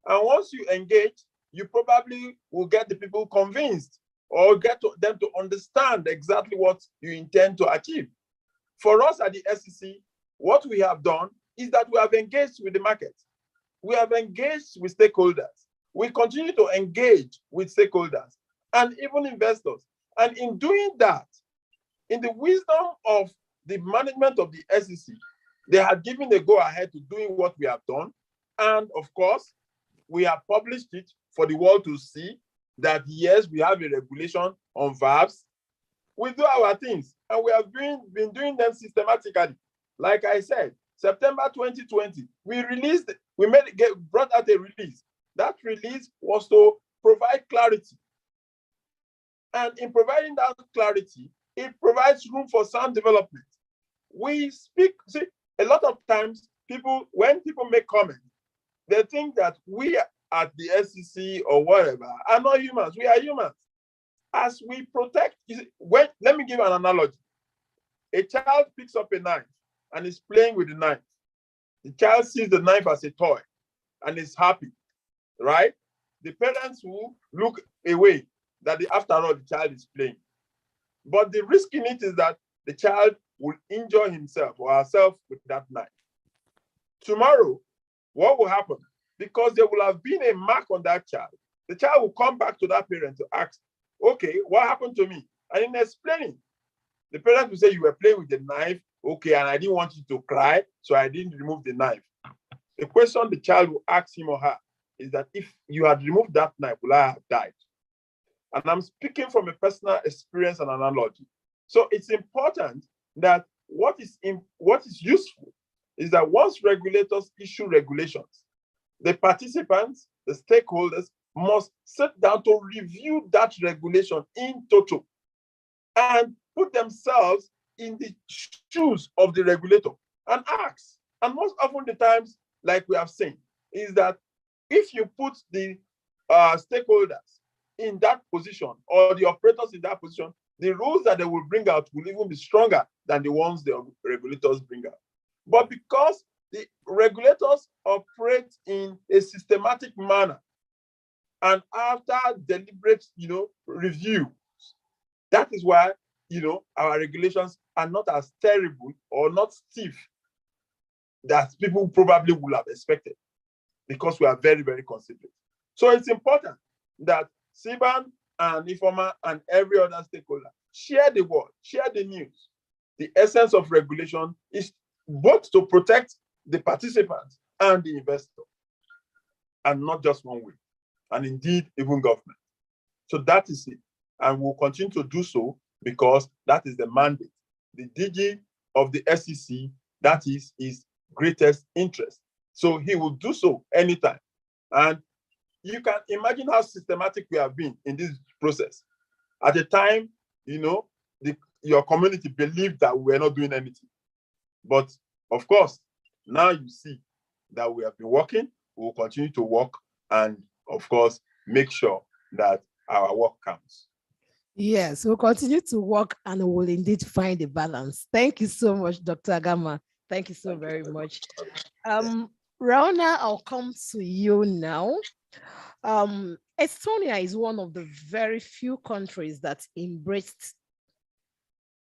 And once you engage, you probably will get the people convinced or get them to understand exactly what you intend to achieve. For us at the SEC, what we have done is that we have engaged with the market. We have engaged with stakeholders. We continue to engage with stakeholders and even investors. And in doing that, in the wisdom of the management of the SEC, they had given a go-ahead to doing what we have done. And of course, we have published it for the world to see that, yes, we have a regulation on VAPs. We do our things, and we have been doing them systematically. Like I said, September 2020, brought out a release. That release was to provide clarity. And in providing that clarity, it provides room for sound development. We speak, see, a lot of times, when people make comments, they think that we at the SEC or whatever are not humans. We are humans. As we protect, let me give an analogy. A child picks up a knife and is playing with the knife. The child sees the knife as a toy and is happy, right? The parents will look away that after all, the child is playing. But the risk in it is that the child will injure himself or herself with that knife. Tomorrow, what will happen? Because there will have been a mark on that child, the child will come back to that parent to ask, okay, what happened to me? And in explaining, the parent will say, you were playing with the knife, okay, and I didn't want you to cry, so I didn't remove the knife. The question the child will ask him or her is that if you had removed that knife, would I have died? And I'm speaking from a personal experience and analogy. So it's important that what is useful is that once regulators issue regulations, the participants, the stakeholders must sit down to review that regulation in total and put themselves in the shoes of the regulator and ask. And most often the times, like we have seen, is that if you put the stakeholders in that position or the operators in that position, the rules that they will bring out will even be stronger than the ones the regulators bring out. But because the regulators operate in a systematic manner and after deliberate, review, that is why, our regulations are not as terrible or not stiff that people probably would have expected, because we are very, very considerate. So it's important that CBN and IFOMA and every other stakeholder share the word, share the news. The essence of regulation is both to protect the participants and the investor, and not just one way, and indeed even government. So that is it, and we'll continue to do so because that is the mandate. The DG of the SEC, That is his greatest interest. So he will do so anytime. And you can imagine how systematic we have been in this process. At the time, your community believed that we were not doing anything. But of course, now you see that we have been working, we will continue to work, and of course, make sure that our work counts. Yes, we'll continue to work and we will indeed find a balance. Thank you so much, Dr. Agama. Thank you so very much. Rauna, I'll come to you now. Estonia is one of the very few countries that embraced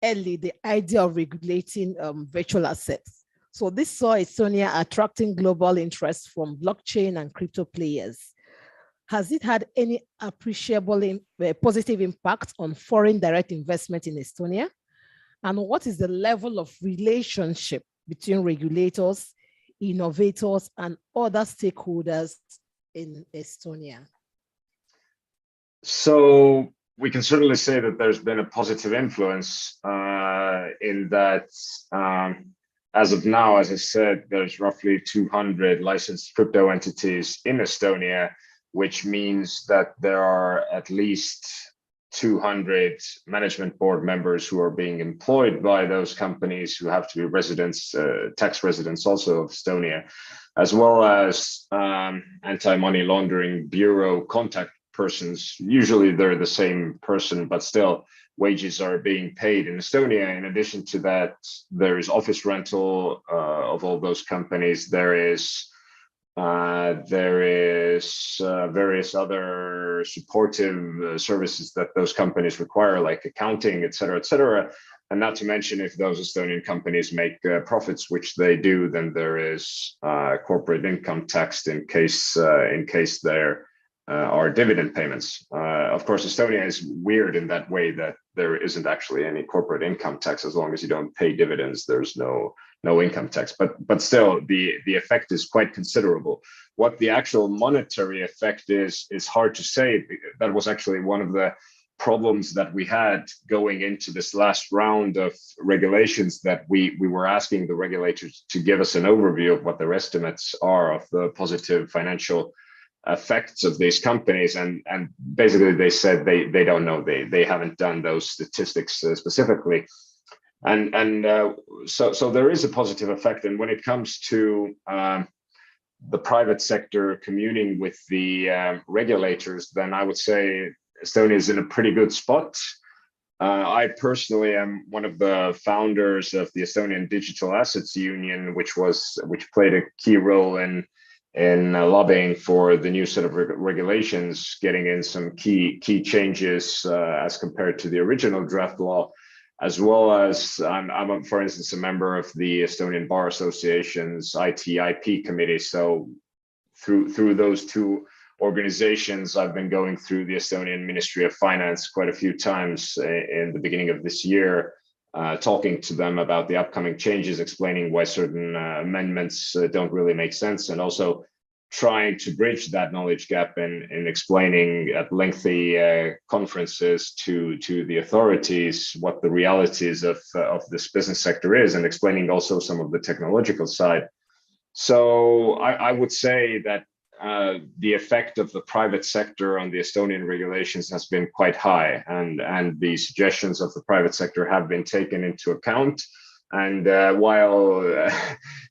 early the idea of regulating virtual assets. So this saw Estonia attracting global interest from blockchain and crypto players. Has it had any appreciable positive impact on foreign direct investment in Estonia? And what is the level of relationship between regulators, innovators, and other stakeholders in Estonia? So we can certainly say that there's been a positive influence in that as of now, as I said, there's roughly 200 licensed crypto entities in Estonia, which means that there are at least 200 management board members who are being employed by those companies who have to be residents, tax residents also of Estonia, as well as anti-money laundering bureau contact persons. Usually they're the same person, but still wages are being paid in Estonia. In addition to that, there is office rental of all those companies. There is various other supportive services that those companies require, like accounting, et cetera, and not to mention if those Estonian companies make profits, which they do, then there is corporate income tax in case there are dividend payments. Of course, Estonia is weird in that way that there isn't actually any corporate income tax. As long as you don't pay dividends, there's no income tax. But still, the effect is quite considerable. What the actual monetary effect is hard to say. That was actually one of the problems that we had going into this last round of regulations, that we were asking the regulators to give us an overview of what their estimates are of the positive financial effects of these companies, and basically they said they don't know. They haven't done those statistics specifically, and so there is a positive effect. And when it comes to the private sector communing with the regulators, then I would say Estonia is in a pretty good spot. I personally am one of the founders of the Estonian Digital Assets Union, which played a key role in lobbying for the new set of regulations, getting in some key changes as compared to the original draft law, as well as I'm for instance, a member of the Estonian Bar Association's IT/IP committee. So through those two organizations, I've been going through the Estonian Ministry of Finance quite a few times in the beginning of this year, talking to them about the upcoming changes, explaining why certain amendments don't really make sense, and also trying to bridge that knowledge gap in explaining at lengthy conferences to the authorities what the realities of this business sector is, and explaining also some of the technological side. So I would say that the effect of the private sector on the Estonian regulations has been quite high, and the suggestions of the private sector have been taken into account. And while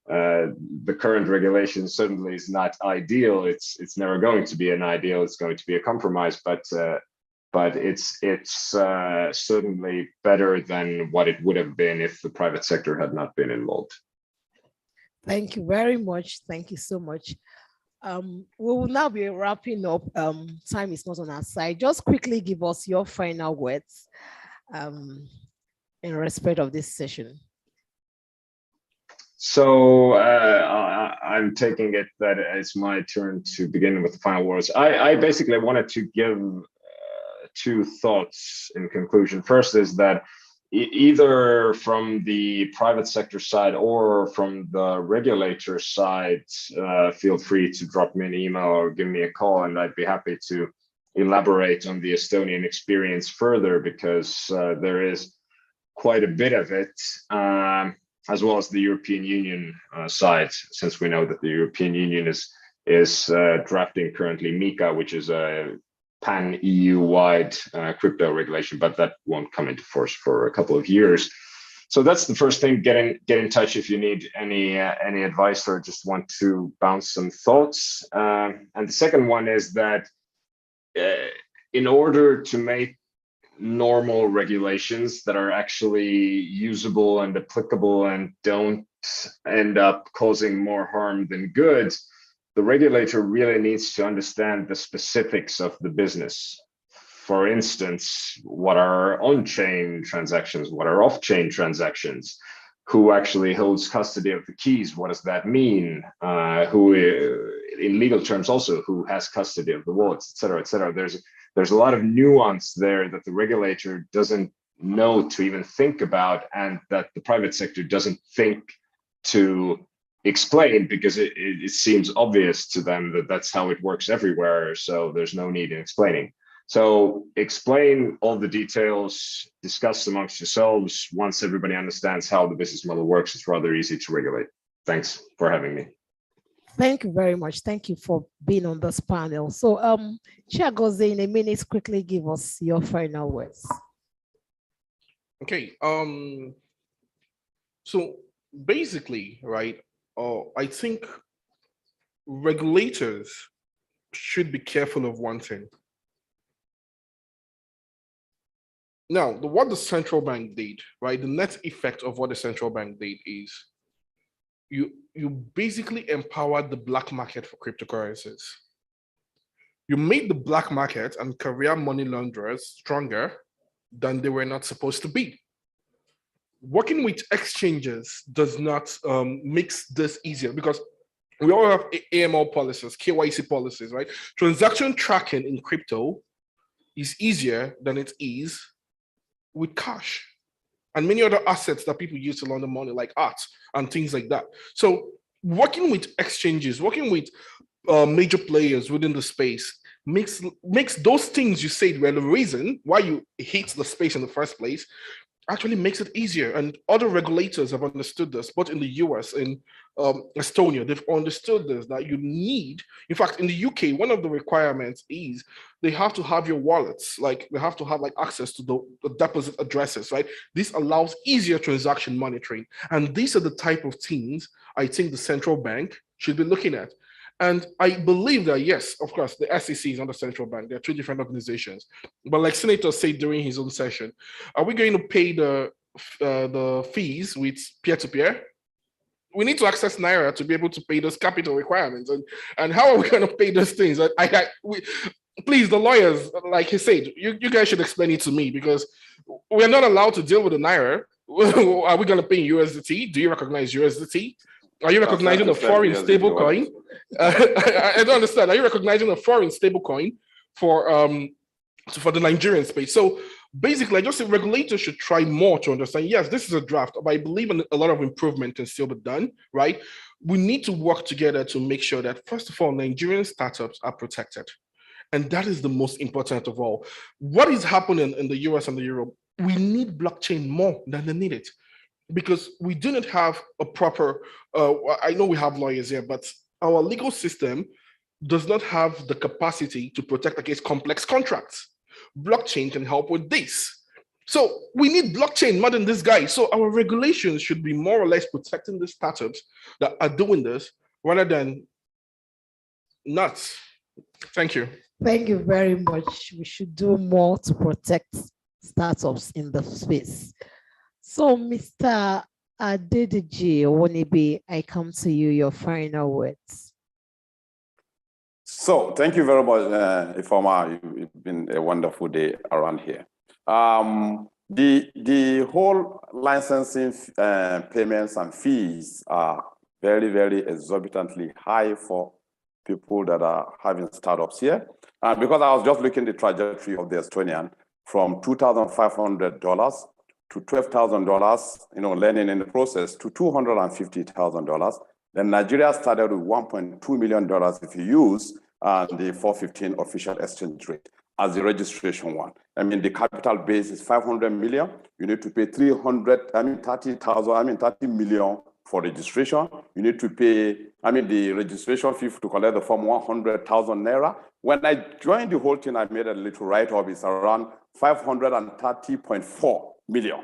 the current regulation certainly is not ideal, it's never going to be an ideal. It's going to be a compromise, but it's certainly better than what it would have been if the private sector had not been involved. Thank you very much. Thank you so much. We will now be wrapping up. Time is not on our side. Just quickly give us your final words in respect of this session. So I'm taking it that it's my turn to begin with the final words. I basically wanted to give two thoughts in conclusion. First is that either from the private sector side or from the regulator side, feel free to drop me an email or give me a call, and I'd be happy to elaborate on the Estonian experience further, because there is quite a bit of it. as well as the European Union side, since we know that the European Union is drafting currently MiCA, which is a pan-EU-wide crypto regulation, but that won't come into force for a couple of years. So that's the first thing. Get in touch if you need any advice or just want to bounce some thoughts. And the second one is that in order to make normal regulations that are actually usable and applicable and don't end up causing more harm than good, the regulator really needs to understand the specifics of the business. For instance, what are on-chain transactions? What are off-chain transactions? Who actually holds custody of the keys? What does that mean? Who, in legal terms also, who has custody of the wallets, et cetera, et cetera. There's a lot of nuance there that the regulator doesn't know to even think about, and that the private sector doesn't think to explain, because it seems obvious to them that that's how it works everywhere. So there's no need in explaining. So explain all the details, discuss amongst yourselves. Once everybody understands how the business model works, it's rather easy to regulate. Thanks for having me. Thank you very much. Thank you for being on this panel. So Chair Goze, in a minute, quickly give us your final words. Okay. So basically, right, I think regulators should be careful of one thing. Now, what the central bank did, right? The net effect of what the central bank did is you basically empowered the black market for cryptocurrencies. You made the black market and career money launderers stronger than they were not supposed to be. Working with exchanges does not makes this easier, because we all have AML policies, KYC policies, right? Transaction tracking in crypto is easier than it is with cash and many other assets that people use to launder money, like art and things like that. So working with exchanges, working with major players within the space makes those things you said were the reason why you hate the space in the first place, actually makes it easier. And other regulators have understood this, both in the US and Estonia. They've understood this, that you need, in fact, in the UK, one of the requirements is they have to have your wallets, like they have to have like access to the deposit addresses, right? This allows easier transaction monitoring. And these are the type of things I think the central bank should be looking at. And I believe that, yes, of course, the SEC is not the central bank. They're two different organizations. But like Senator said during his own session, are we going to pay the fees with peer-to-peer? We need to access Naira to be able to pay those capital requirements. And how are we going to pay those things? Please, the lawyers, like he said, you guys should explain it to me, because we're not allowed to deal with the Naira. Are we going to pay in USDT? Do you recognize USDT? Are you recognizing a foreign stable coin? I don't understand. Are you recognizing a foreign stable coin for the Nigerian space? So basically, I just say regulators should try more to understand, yes, this is a draft, but I believe a lot of improvement can still be done, right? We need to work together to make sure that, first of all, Nigerian startups are protected. And that is the most important of all. What is happening in the US and the Europe? We need blockchain more than they need it, because we do not have a proper, I know we have lawyers here, but our legal system does not have the capacity to protect against complex contracts. Blockchain can help with this. So we need blockchain more than this guy. So our regulations should be more or less protecting the startups that are doing this rather than not. Thank you. Thank you very much. We should do more to protect startups in the space. So, Mr. Adedeji Owonibi, I come to you, your final words. So, thank you very much, Ifeoma. It's been a wonderful day around here. The whole licensing payments and fees are very, very exorbitantly high for people that are having startups here. Because I was just looking at the trajectory of the Estonian from $2,500 to $12,000, learning in the process, to $250,000. Then Nigeria started with $1.2 million if you use the 415 official exchange rate. as the registration one. I mean, the capital base is 500 million. You need to pay 30 million for registration. You need to pay, the registration fee to collect the form 100,000 naira. When I joined the whole thing, I made a little write-up. It's around 530.4 million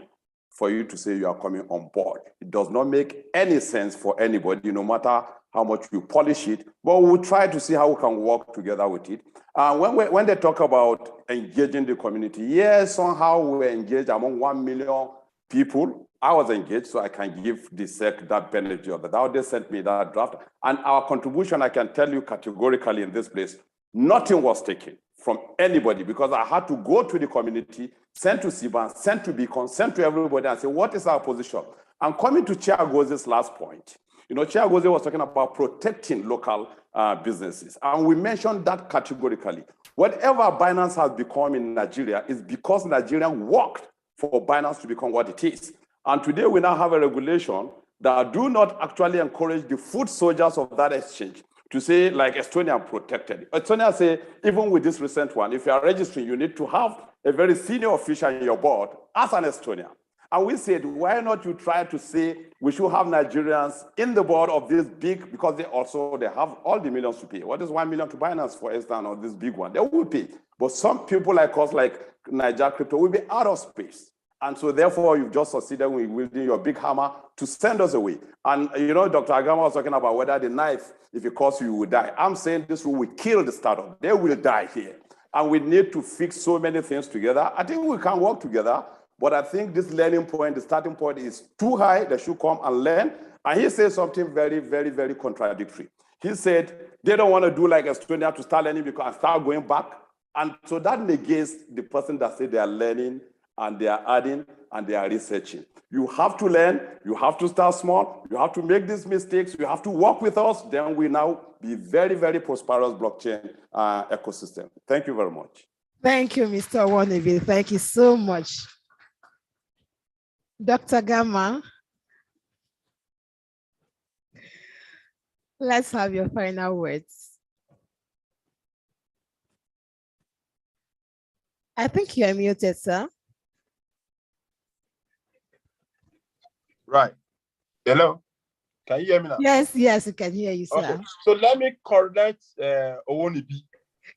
for you to say you are coming on board. It does not make any sense for anybody, no matter how much you polish it, but we'll try to see how we can work together with it. When they talk about engaging the community, yes, somehow we were engaged among 1 million people. I was engaged, so I can give the SEC that benefit of the doubt. They sent me that draft. And our contribution, I can tell you categorically in this place, nothing was taken from anybody, because I had to go to the community, send to CBAN, send to Beacon, send to everybody and say, what is our position? And coming to Chair Goze's last point, Chair Goze was talking about protecting local businesses. And we mentioned that categorically. Whatever Binance has become in Nigeria is because Nigerians worked for Binance to become what it is. And today we now have a regulation that do not actually encourage the foot soldiers of that exchange to say, like Estonia protected. Estonia say, even with this recent one, if you are registering, you need to have a very senior official in your board as an Estonian. And we said, why not you try to say we should have Nigerians in the board of this big, because they have all the millions to pay. What is 1 million to Binance, for instance, or this big one? They will pay. But some people like us, like Niger Crypto, will be out of space. And so therefore, you've just succeeded with wielding your big hammer to send us away. And Dr. Agama was talking about whether the knife, if it cuts you, you will die. I'm saying this will kill the startup. They will die here. And we need to fix so many things together. I think we can work together, but I think this learning point, the starting point is too high. They should come and learn. And he said something very, very, very contradictory. He said they don't want to do like Estonia to start learning because start going back. And so that negates the person that said they are learning and they are adding and they are researching. You have to learn, you have to start small, you have to make these mistakes, you have to work with us, then we now be very, very prosperous blockchain ecosystem. Thank you very much. Thank you, Mr. Wannabe. Thank you so much. Dr. Gama, let's have your final words. I think you're muted, sir. Right. Hello. Can you hear me now? Yes, we can hear you, sir. Okay. So let me correct Owonibi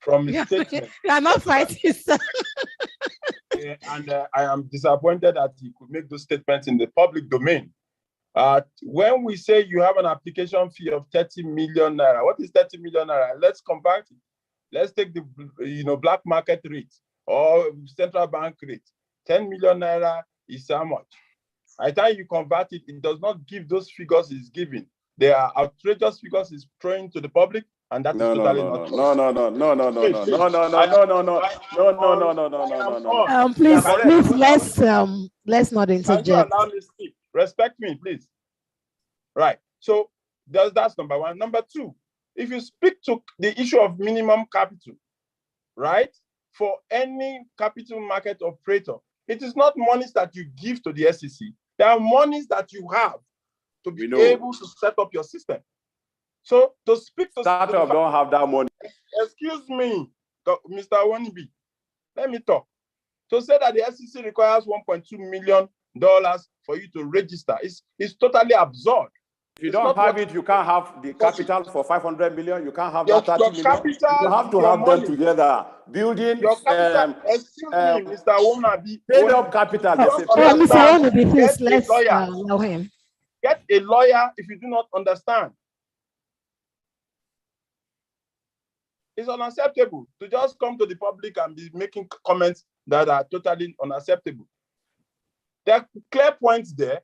from his statement. You are not fighting, sir. And I am disappointed that he could make those statements in the public domain. When we say you have an application fee of 30 million naira, what is 30 million naira? Let's convert it. Let's take the black market rate or central bank rate. 10 million naira is how much? By the time you convert it, it does not give those figures it's giving. They are outrageous figures it's throwing to the public, and that is totally not true. No. Please, let's not interject. Can you allow me to speak? Respect me, please. Right. So that's number one. Number two, if you speak to the issue of minimum capital, right, for any capital market operator, it is not monies that you give to the SEC. There are monies that you have to be able to set up your system. So to speak to startup don't have that money. Excuse me, Mr. Wanibi, let me talk. To say that the SEC requires $1.2 million for you to register is totally absurd. If you don't have it, you can't have the capital for 500 million. You can't have that 30 million. Capital, you have to have them together. Building your capital, excuse me, Mr. Wanabi. Paid up capital. Mr. Wanabi, please, let's allow him. Get a lawyer if you do not understand. It's unacceptable to just come to the public and be making comments that are totally unacceptable. There are clear points there.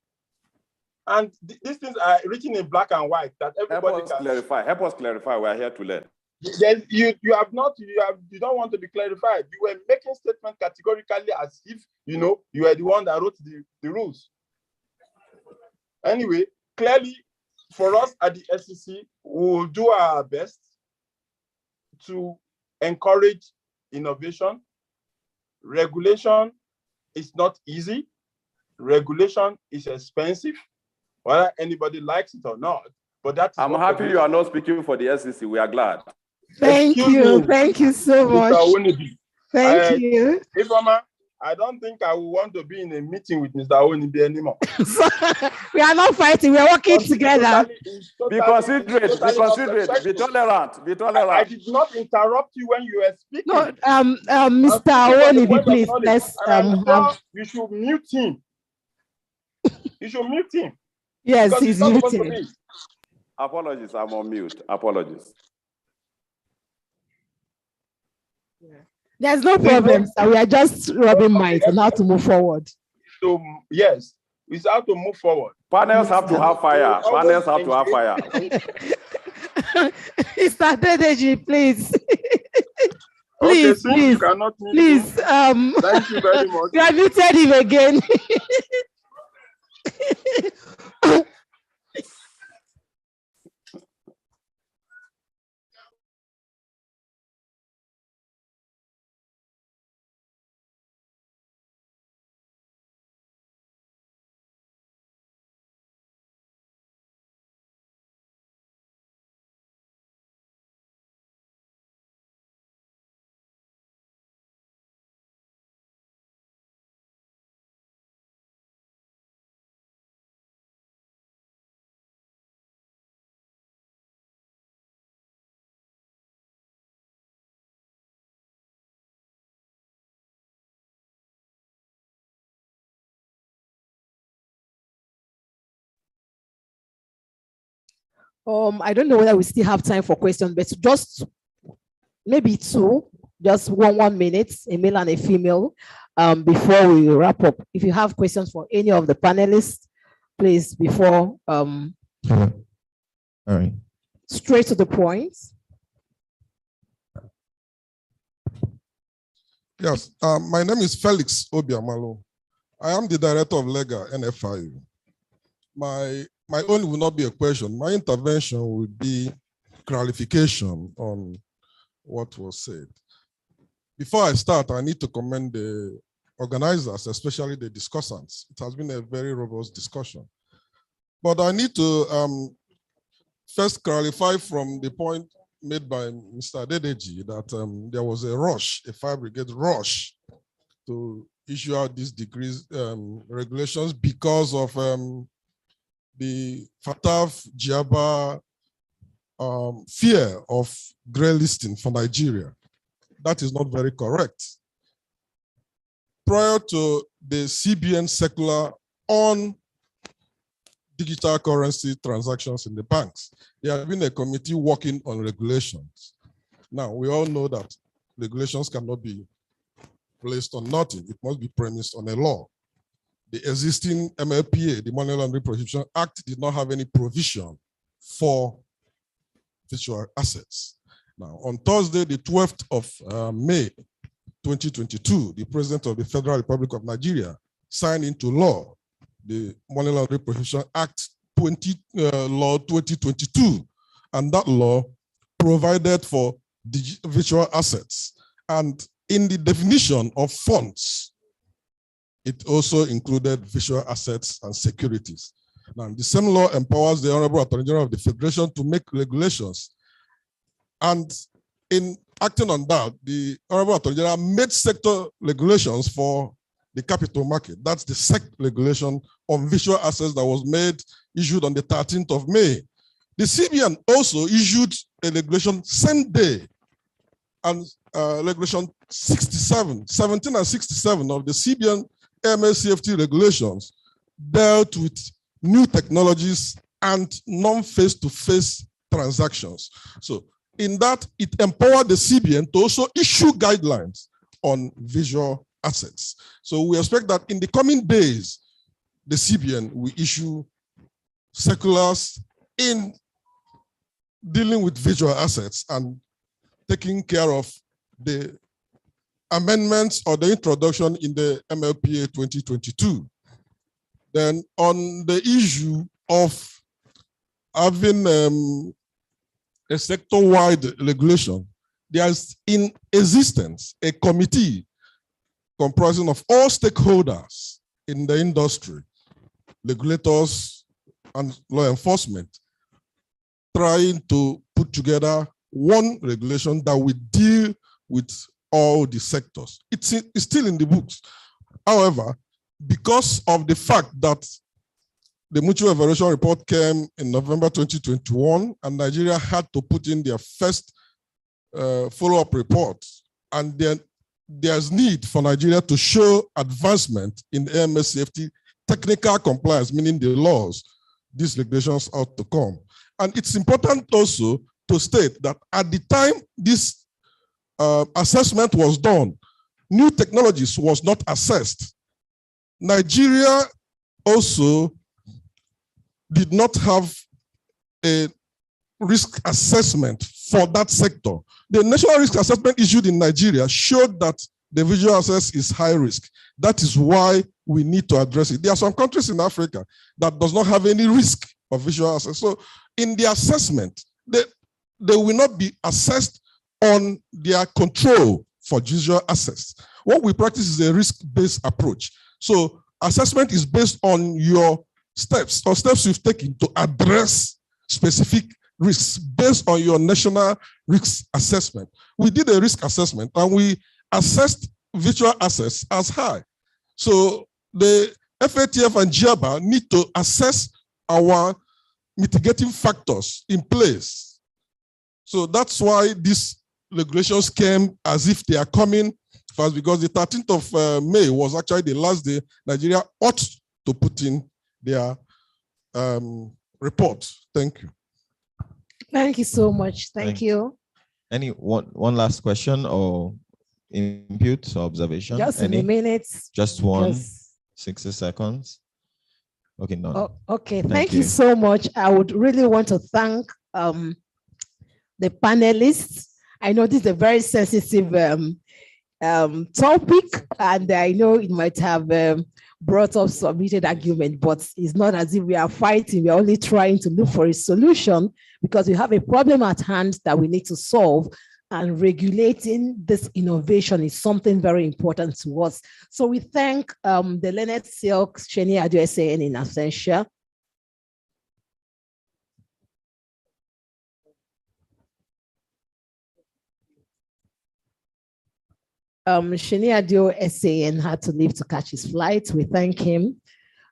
And these things are written in black and white that everybody can clarify. Help us clarify. We are here to learn. You don't want to be clarified. You were making statements categorically as if you were the one that wrote the rules. Anyway, clearly for us at the SEC, we will do our best to encourage innovation. Regulation is not easy. Regulation is expensive, whether anybody likes it or not. But that's I'm happy you are not speaking for the SEC. We are glad. Thank you so much. Thank you. Ifeoma, I don't think I will want to be in a meeting with Mr. Onibi anymore. We are not fighting, we are working together. Be considerate, be considerate, be tolerant, be tolerant. I did not interrupt you when you were speaking. No, Mr. Onibi, please, let's have... You should mute him. You should mute him. Yes, he's muted. Apologies, I'm on mute. Apologies. There's no problem, sir. We are just rubbing minds on how to move forward. So, yes, it's how to move forward. Panels have to have fire. Panels have to have fire. Mr. Dedeji, please. Please, okay, please, please. Thank you very much. You have muted him again. I don't know whether we still have time for questions, but just maybe two, just one minute, a male and a female, before we wrap up. If you have questions for any of the panelists, please, before All right. Straight to the point. Yes, my name is Felix Obiamalo. I am the director of Lega NFIU. My own will not be a question. My intervention will be clarification on what was said. Before I start, I need to commend the organizers, especially the discussants. It has been a very robust discussion. But I need to first clarify from the point made by Mr. Dedeji that there was a rush, a fire brigade rush to issue out these decrees regulations because of the FATF Giaba fear of gray listing for Nigeria. That is not very correct. Prior to the CBN circular on digital currency transactions in the banks, there has been a committee working on regulations. Now, we all know that regulations cannot be placed on nothing. It must be premised on a law. The existing MLPA, the Money Laundering Prohibition Act, did not have any provision for virtual assets. Now, on Thursday, the 12th of May, 2022, the President of the Federal Republic of Nigeria signed into law the Money Laundering Prohibition Act Law 2022, and that law provided for virtual assets. And in the definition of funds, it also included virtual assets and securities. Now, the same law empowers the Honorable Attorney General of the Federation to make regulations. And in acting on that, the Honorable Attorney General made sector regulations for the capital market. That's the SEC regulation on virtual assets that was issued on the 13th of May. The CBN also issued a regulation same day, and regulation 17 and 67 of the CBN MSCFT regulations dealt with new technologies and non-face-to-face transactions. So in that, it empowered the CBN to also issue guidelines on visual assets. So we expect that in the coming days, the CBN will issue circulars in dealing with visual assets and taking care of the amendments or the introduction in the MLPA 2022. Then on the issue of having a sector-wide regulation, there's in existence a committee comprising of all stakeholders in the industry, regulators and law enforcement, trying to put together one regulation that will deal with all the sectors. It's still in the books. However, because of the fact that the mutual evaluation report came in November 2021, and Nigeria had to put in their first follow-up report, and then there's need for Nigeria to show advancement in the AML safety technical compliance, meaning the laws these regulations ought to come. And it's important also to state that at the time this assessment was done, new technologies was not assessed. Nigeria also did not have a risk assessment for that sector. The national risk assessment issued in Nigeria showed that the visual access is high risk. That is why we need to address it. There are some countries in Africa that does not have any risk of visual access. So in the assessment, they will not be assessed on their control for visual access. What we practice is a risk-based approach. So assessment is based on your steps or steps you've taken to address specific risks based on your national risk assessment. We did a risk assessment and we assessed virtual access as high. So the FATF and GIABA need to assess our mitigating factors in place. So that's why these regulations came as if they are coming fast, because the 13th of May was actually the last day Nigeria ought to put in their report. Thank you. Thank you so much. Thank you. Any one last question or input or observation? Just in a minute. Just one. 60 seconds. Okay, no. Oh, okay, thank you so much. I would really want to thank the panelists. I know this is a very sensitive topic, and I know it might have brought up some heated argument, but it's not as if we are fighting. We're only trying to look for a solution because we have a problem at hand that we need to solve. And regulating this innovation is something very important to us. So we thank the Leonard Silk, Sheni Adu SAN in absentia. Sheni Adu SAN had to leave to catch his flight. We thank him.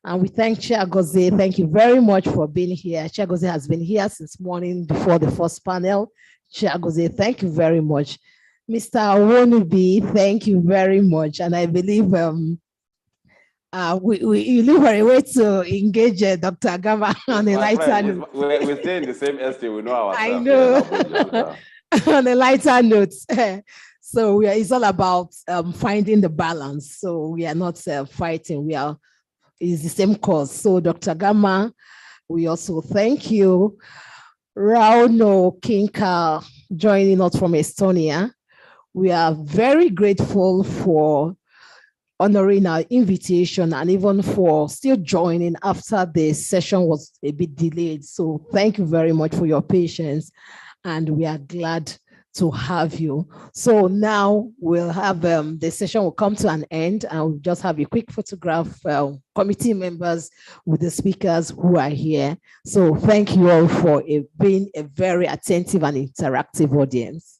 And we thank Chair Goze. Thank you very much for being here. Chair Goze has been here since morning before the first panel. Chair Goze, thank you very much. Mr. Awonubi, thank you very much. And I believe you look for a way to engage Dr. Agama on a lighter note. We stay in the same estate, we know ourselves. I know. On a lighter note. So it's all about finding the balance. So we are not fighting. It's the same cause. So Dr. Agama, we also thank you. Rauno Kinka joining us from Estonia. We are very grateful for honoring our invitation and even for still joining after the session was a bit delayed. So thank you very much for your patience, and we are glad to have you. So now we'll have the session will come to an end, and we'll just have a quick photograph, committee members with the speakers who are here. So thank you all for being a very attentive and interactive audience.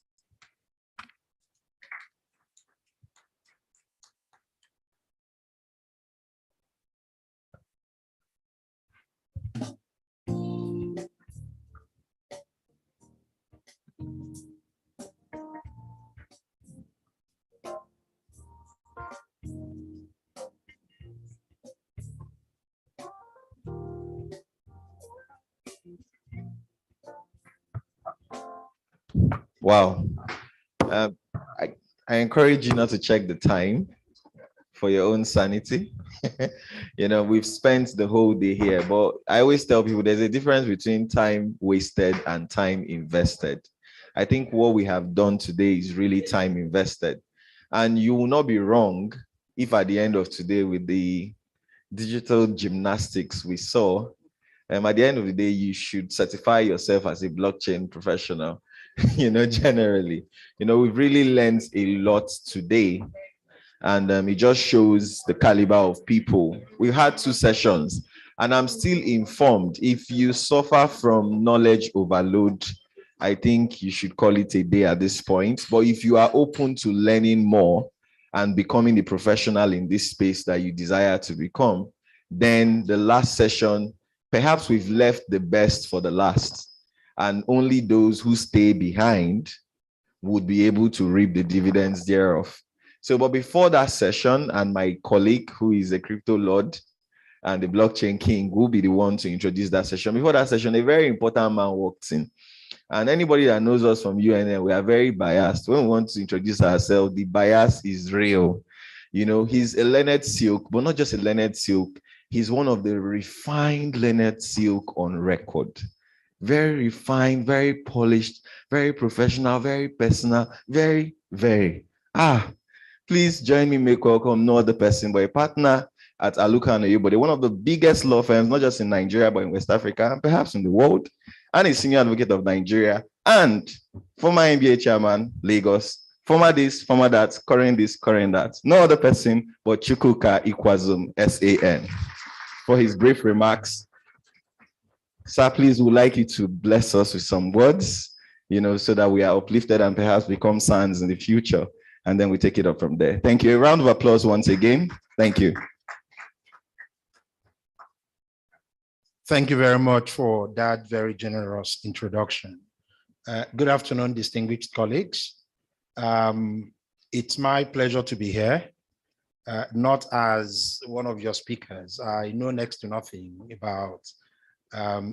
Wow. I encourage you not to check the time for your own sanity. You know, we've spent the whole day here, but I always tell people there's a difference between time wasted and time invested. I think what we have done today is really time invested. And you will not be wrong if at the end of today, with the digital gymnastics we saw, at the end of the day, you should certify yourself as a blockchain professional. You know, generally, you know, we've really learned a lot today, and it just shows the caliber of people. We've had 2 sessions, and I'm still informed if you suffer from knowledge overload, I think you should call it a day at this point. But if you are open to learning more and becoming the professional in this space that you desire to become, then the last session, perhaps we've left the best for the last, and only those who stay behind would be able to reap the dividends thereof. So, but before that session, and my colleague, who is a crypto lord and the blockchain king, will be the one to introduce that session. Before that session, a very important man walked in. And anybody that knows us from UNN, we are very biased. When we want to introduce ourselves, the bias is real. You know, he's a learned silk, but not just a learned silk. He's one of the refined learned silk on record. Very refined, very polished, very professional, very personal, very. Please join me, make welcome no other person but a partner at Aluka and Oyebode, one of the biggest law firms, not just in Nigeria, but in West Africa, and perhaps in the world, and a senior advocate of Nigeria, and former NBA chairman, Lagos, former this, former that, current this, current that. No other person but Chukwuka Ikwazum, SAN. For his brief remarks, sir, please, would like you to bless us with some words, you know, so that we are uplifted and perhaps become sons in the future. And then we take it up from there. Thank you. A round of applause once again. Thank you. Thank you very much for that very generous introduction. Good afternoon, distinguished colleagues. It's my pleasure to be here, not as one of your speakers. I know next to nothing about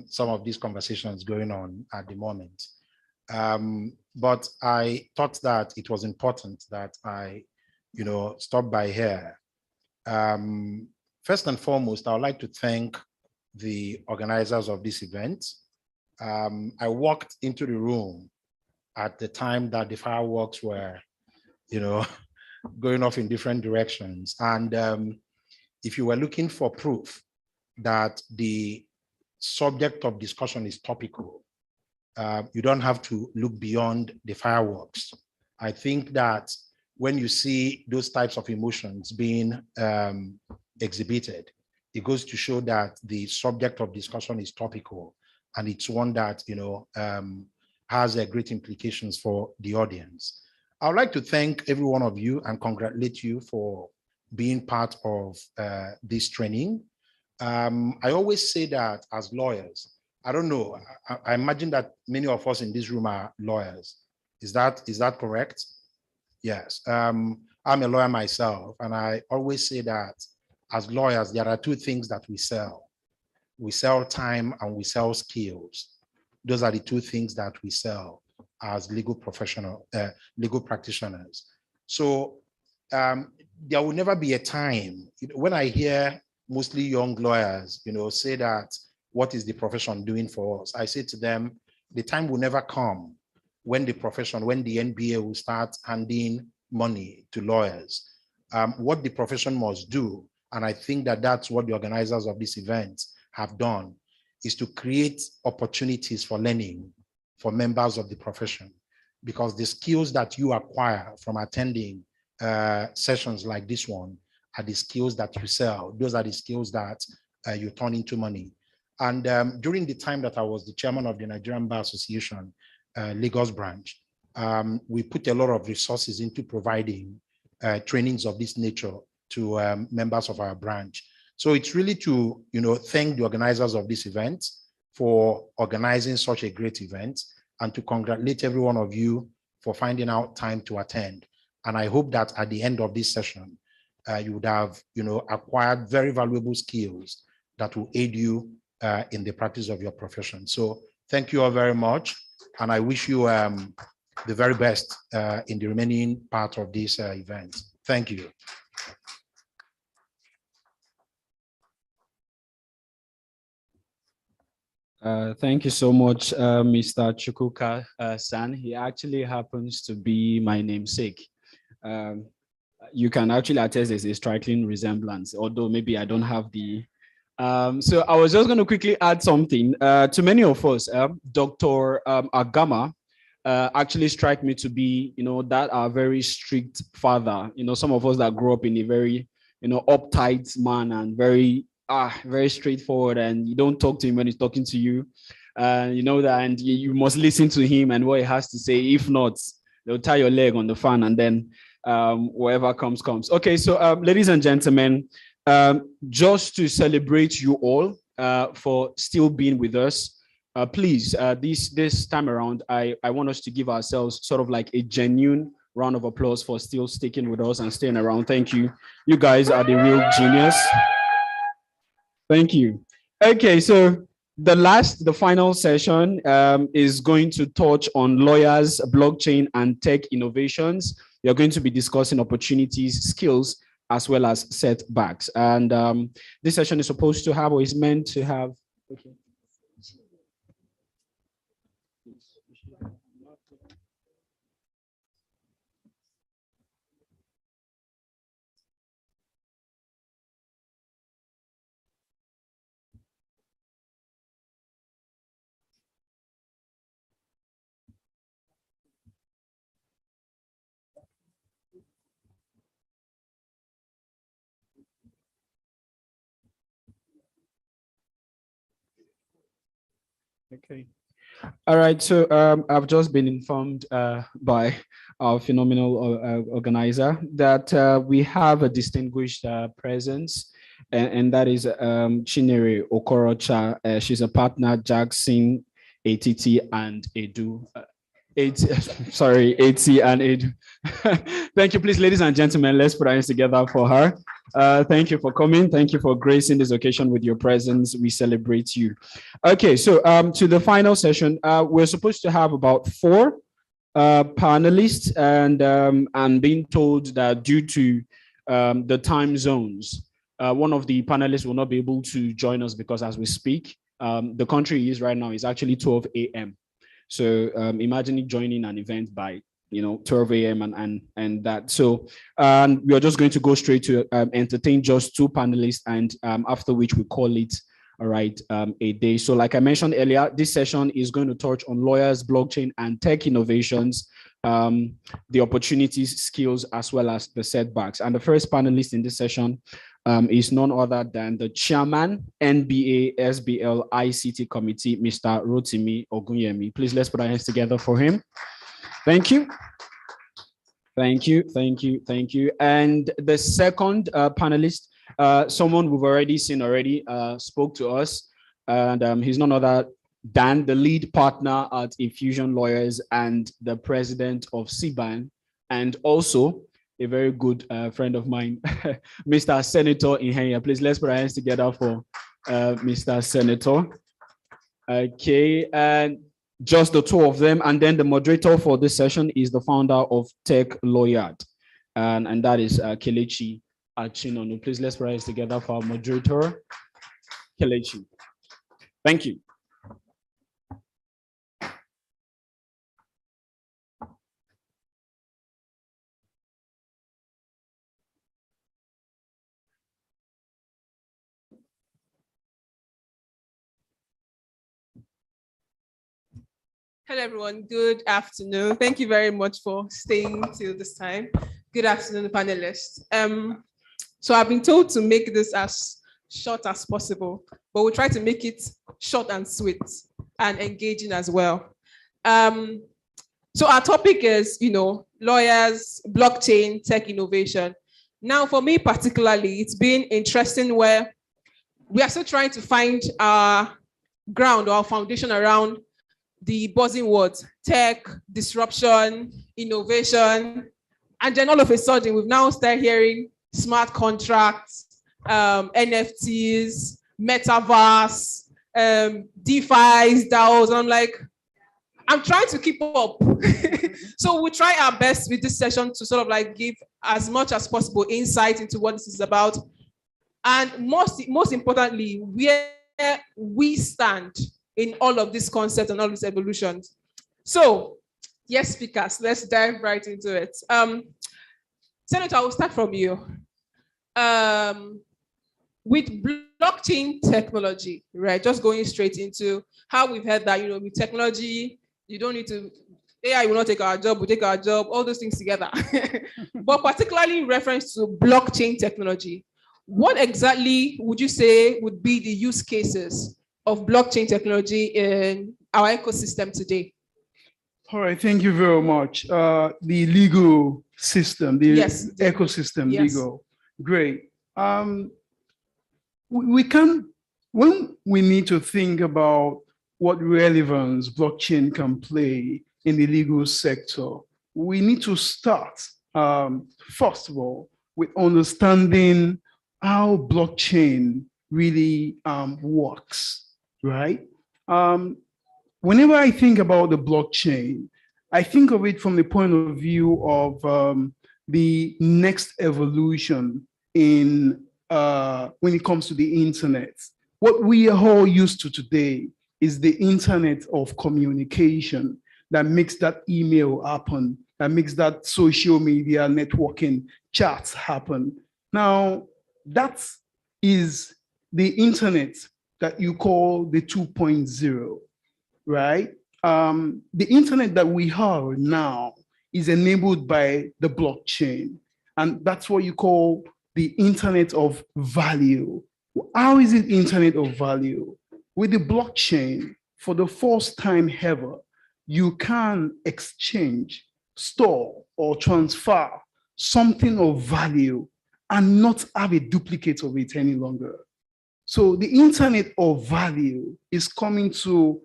some of these conversations going on at the moment. But I thought that it was important that I, stop by here. First and foremost, I would like to thank the organizers of this event. I walked into the room at the time that the fireworks were, going off in different directions. And if you were looking for proof that the subject of discussion is topical, you don't have to look beyond the fireworks. I think that when you see those types of emotions being exhibited, it goes to show that the subject of discussion is topical, and it's one that has great implications for the audience. I would like to thank every one of you and congratulate you for being part of this training. I always say that as lawyers, I don't know, I imagine that many of us in this room are lawyers. Is that correct? Yes. I'm a lawyer myself, and I always say that as lawyers, there are two things that we sell. We sell time and we sell skills. Those are the two things that we sell as legal practitioners. So there will never be a time, when I hear mostly young lawyers, say that, what is the profession doing for us? I say to them, the time will never come when the profession, when the NBA will start handing money to lawyers. What the profession must do, and I think that that's what the organizers of this event have done, is to create opportunities for learning for members of the profession. Because the skills that you acquire from attending sessions like this one are the skills that you sell. Those are the skills that you turn into money. And during the time that I was the chairman of the Nigerian Bar Association, Lagos branch, we put a lot of resources into providing trainings of this nature to members of our branch. So it's really to thank the organizers of this event for organizing such a great event, and to congratulate every one of you for finding out time to attend. And I hope that at the end of this session, you would have acquired very valuable skills that will aid you in the practice of your profession. So thank you all very much. And I wish you the very best in the remaining part of this event. Thank you. Thank you so much, Mr. Chukwuka San. He actually happens to be my namesake. You can actually attest there's a striking resemblance, although maybe I don't have the. So I was just going to quickly add something. To many of us, Dr. Agama actually strike me to be, that are very strict father. Some of us that grew up in a very, uptight man and very straightforward, and you don't talk to him when he's talking to you. You know that, and you must listen to him and what he has to say. If not, they'll tie your leg on the fan, and then whatever comes. Okay, so ladies and gentlemen, just to celebrate you all for still being with us, please, this time around, I want us to give ourselves sort of like a genuine round of applause for still sticking with us and staying around. Thank you. You guys are the real genius. Thank you. Okay, so the final session is going to touch on lawyers, blockchain, and tech innovations. We are going to be discussing opportunities, skills, as well as setbacks. And this session is supposed to have, or is meant to have. Okay. Okay. All right. So I've just been informed by our phenomenal organizer that we have a distinguished presence, and that is Chinere Okorocha. She's a partner, Jackson, ATT, and Edu. AT and Edu. Thank you, please, ladies and gentlemen. Let's put our hands together for her. Thank you for coming. Thank you for gracing this occasion with your presence. We celebrate you. Okay, so to the final session, we're supposed to have about 4 panelists, and being told that due to the time zones, one of the panelists will not be able to join us because as we speak, the country is right now is actually 12 a.m. So imagine joining an event by 12 a.m. and that. So we are just going to go straight to entertain just 2 panelists, and after which we call it a day. So like I mentioned earlier, this session is going to touch on lawyers, blockchain, and tech innovations, the opportunities, skills, as well as the setbacks. And the first panelist in this session is none other than the chairman, NBA SBL ICT committee, Mr. Rotimi Ogunyemi. Please, let's put our hands together for him. Thank you. Thank you. And the second panelist, someone we've already seen spoke to us, and he's none other than the lead partner at Infusion Lawyers and the president of CBAN, and also a very good friend of mine, Mr. Senator Ihenya. Please, let's put our hands together for Mr. Senator. Okay, and just the 2 of them. And then the moderator for this session is the founder of Tech Lawyard, and that is Kelechi Achinono. Please, let's put our hands together for our moderator, Kelechi. Thank you. Hello, everyone. Good afternoon. Thank you very much for staying till this time. Good afternoon, panelists. So I've been told to make this as short as possible, but we'll try to make it short and sweet and engaging as well. So our topic is, lawyers, blockchain, tech innovation. Now, for me particularly, it's been interesting where we are still trying to find our ground or our foundation around the buzzing words, tech, disruption, innovation. And then all of a sudden, we've now started hearing smart contracts, NFTs, metaverse, DeFis, DAOs. And I'm like, I'm trying to keep up. So we'll try our best with this session to sort of give as much as possible insight into what this is about. And most importantly, where we stand in all of these concepts and all these evolutions. So, yes, speakers, let's dive right into it. Senator, I will start from you. With blockchain technology, right? Just going straight into how we've heard that, with technology, you don't need to, AI will not take our job, we'll take our job, all those things together. But particularly in reference to blockchain technology, what exactly would you say would be the use cases of blockchain technology in our ecosystem today? All right, thank you very much. The legal system, the Yes, ecosystem, yes. legal, great. We can, when we need to think about what relevance blockchain can play in the legal sector, we need to start, first of all, with understanding how blockchain really works, right? Whenever I think about the blockchain, I think of it from the point of view of the next evolution in when it comes to the internet. What we are all used to today is the internet of communication that makes that email happen, that makes that social media networking chats happen. Now, that is the internet that you call the 2.0, right? The internet that we have now is enabled by the blockchain, and that's what you call the internet of value. How is it internet of value? With the blockchain, for the first time ever, you can exchange, store, or transfer something of value and not have a duplicate of it any longer. So the internet of value is coming to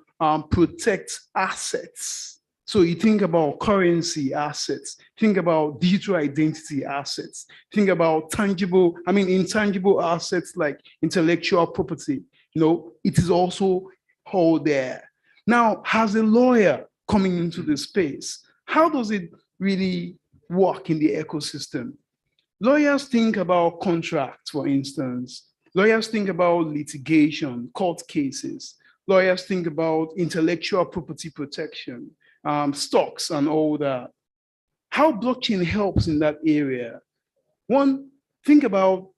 protect assets. So you think about currency assets, think about digital identity assets, think about intangible assets like intellectual property. It is also all there. Now, as a lawyer coming into the space, how does it really work in the ecosystem? Lawyers think about contracts, for instance. Lawyers think about litigation, court cases. Lawyers think about intellectual property protection, stocks and all that. How blockchain helps in that area? One, think about,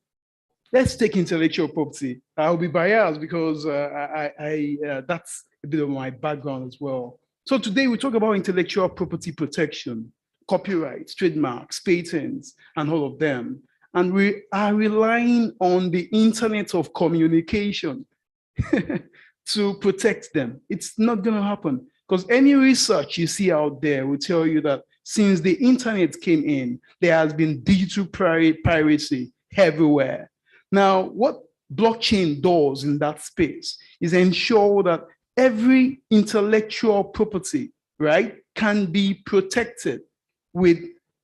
let's take intellectual property. I'll be biased because that's a bit of my background as well. So today we talk about intellectual property protection, copyrights, trademarks, patents, and all of them. And we are relying on the internet of communication to protect them. It's not going to happen because any research you see out there will tell you that since the internet came in, there has been digital piracy everywhere. Now, what blockchain does in that space is ensure that every intellectual property, right, can be protected with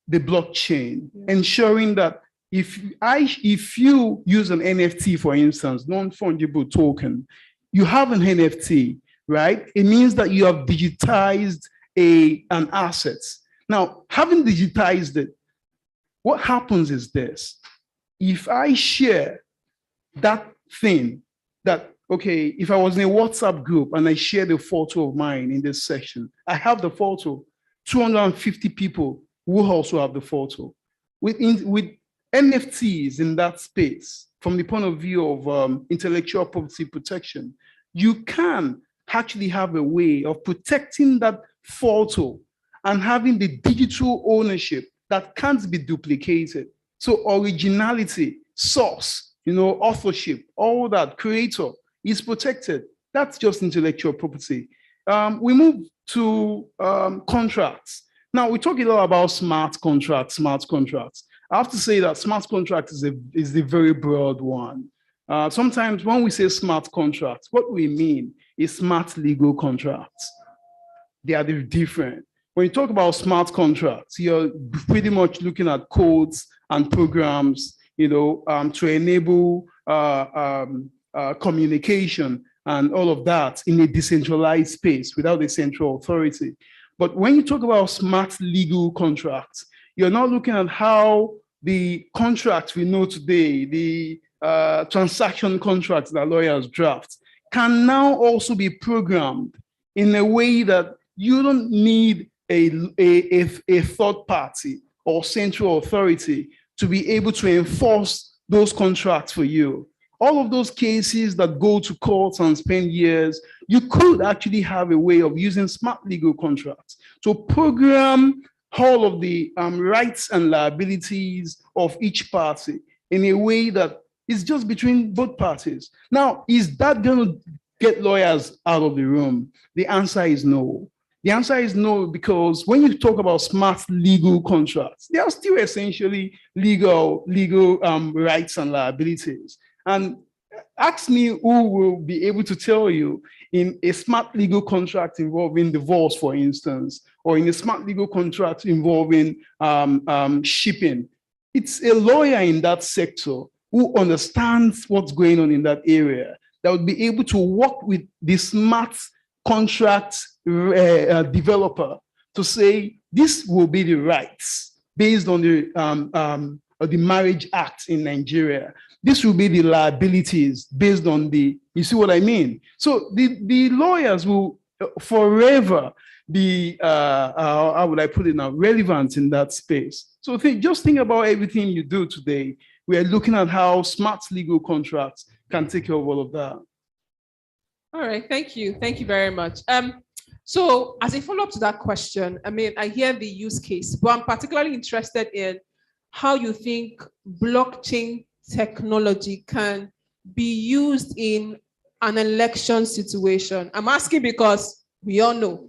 the blockchain, ensuring that if you use an NFT, for instance, non-fungible token, you have an NFT, right? It means that you have digitized an asset. Now, having digitized it, what happens is this. If I share that thing okay, if I was in a WhatsApp group and I shared a photo of mine in this section, I have the photo, 250 people will also have the photo. With NFTs in that space, from the point of view of intellectual property protection, you can actually have a way of protecting that photo and having the digital ownership that can't be duplicated. So originality, source, authorship, all that, creator is protected. That's just intellectual property. We move to contracts. Now, we talk a lot about smart contracts. I have to say that smart contract is a very broad one. Sometimes when we say smart contracts, what we mean is smart legal contracts. They are different. When you talk about smart contracts, you're pretty much looking at codes and programs, to enable communication and all of that in a decentralized space without a central authority. But when you talk about smart legal contracts, you're not looking at how the contracts we know today, the transaction contracts that lawyers draft, can now also be programmed in a way that you don't need a third party or central authority to be able to enforce those contracts for you. All of those cases that go to courts and spend years, you could actually have a way of using smart legal contracts to program all of the rights and liabilities of each party in a way that is just between both parties. Now, is that going to get lawyers out of the room? The answer is no. The answer is no, because when you talk about smart legal contracts, they are still essentially legal rights and liabilities. And ask me who will be able to tell you in a smart legal contract involving divorce, for instance, or in a smart legal contract involving shipping. It's a lawyer in that sector who understands what's going on in that area that would be able to work with the smart contract developer to say, this will be the rights based on the Marriage Act in Nigeria. This will be the liabilities based on the, you see what I mean? So the lawyers will forever be, how would I put it now, relevant in that space. So just think about everything you do today. We are looking at how smart legal contracts can take care of all of that. All right, thank you. Thank you very much. So as a follow-up to that question, I mean, I hear the use case, but I'm particularly interested in how you think blockchain technology can be used in an election situation. I'm asking because we all know,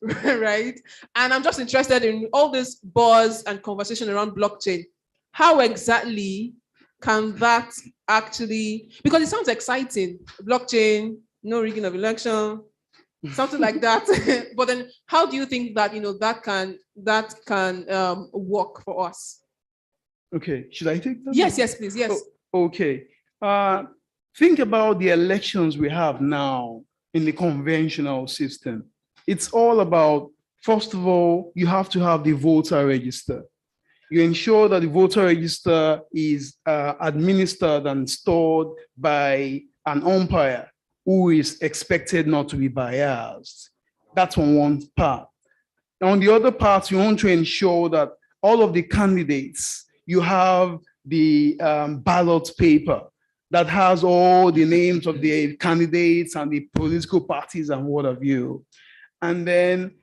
right? And I'm just interested in all this buzz and conversation around blockchain. How exactly can that actually, because it sounds exciting, blockchain, no rigging of election, something like that. But then how do you think that, that can work for us? Okay, should I take that? Yes, yes, please, yes. Okay. Think about the elections we have now in the conventional system. It's all about, first of all, you have to have the voter register. You ensure that the voter register is administered and stored by an umpire who is expected not to be biased. That's on one part. On the other part, you want to ensure that all of the candidates, you have the ballot paper that has all the names of the candidates and the political parties and what have you. And then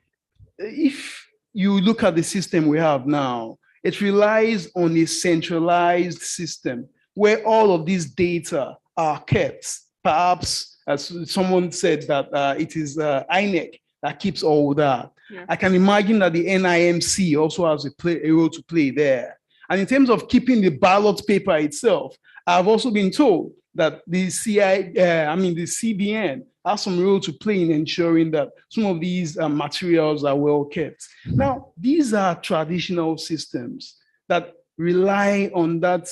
if you look at the system we have now, it relies on a centralized system where all of these data are kept. Perhaps, as someone said, that it is INEC that keeps all that. Yeah. I can imagine that the NIMC also has a role to play there. And in terms of keeping the ballot paper itself, I've also been told that the CBN has some role to play in ensuring that some of these materials are well kept. Now, these are traditional systems that rely on that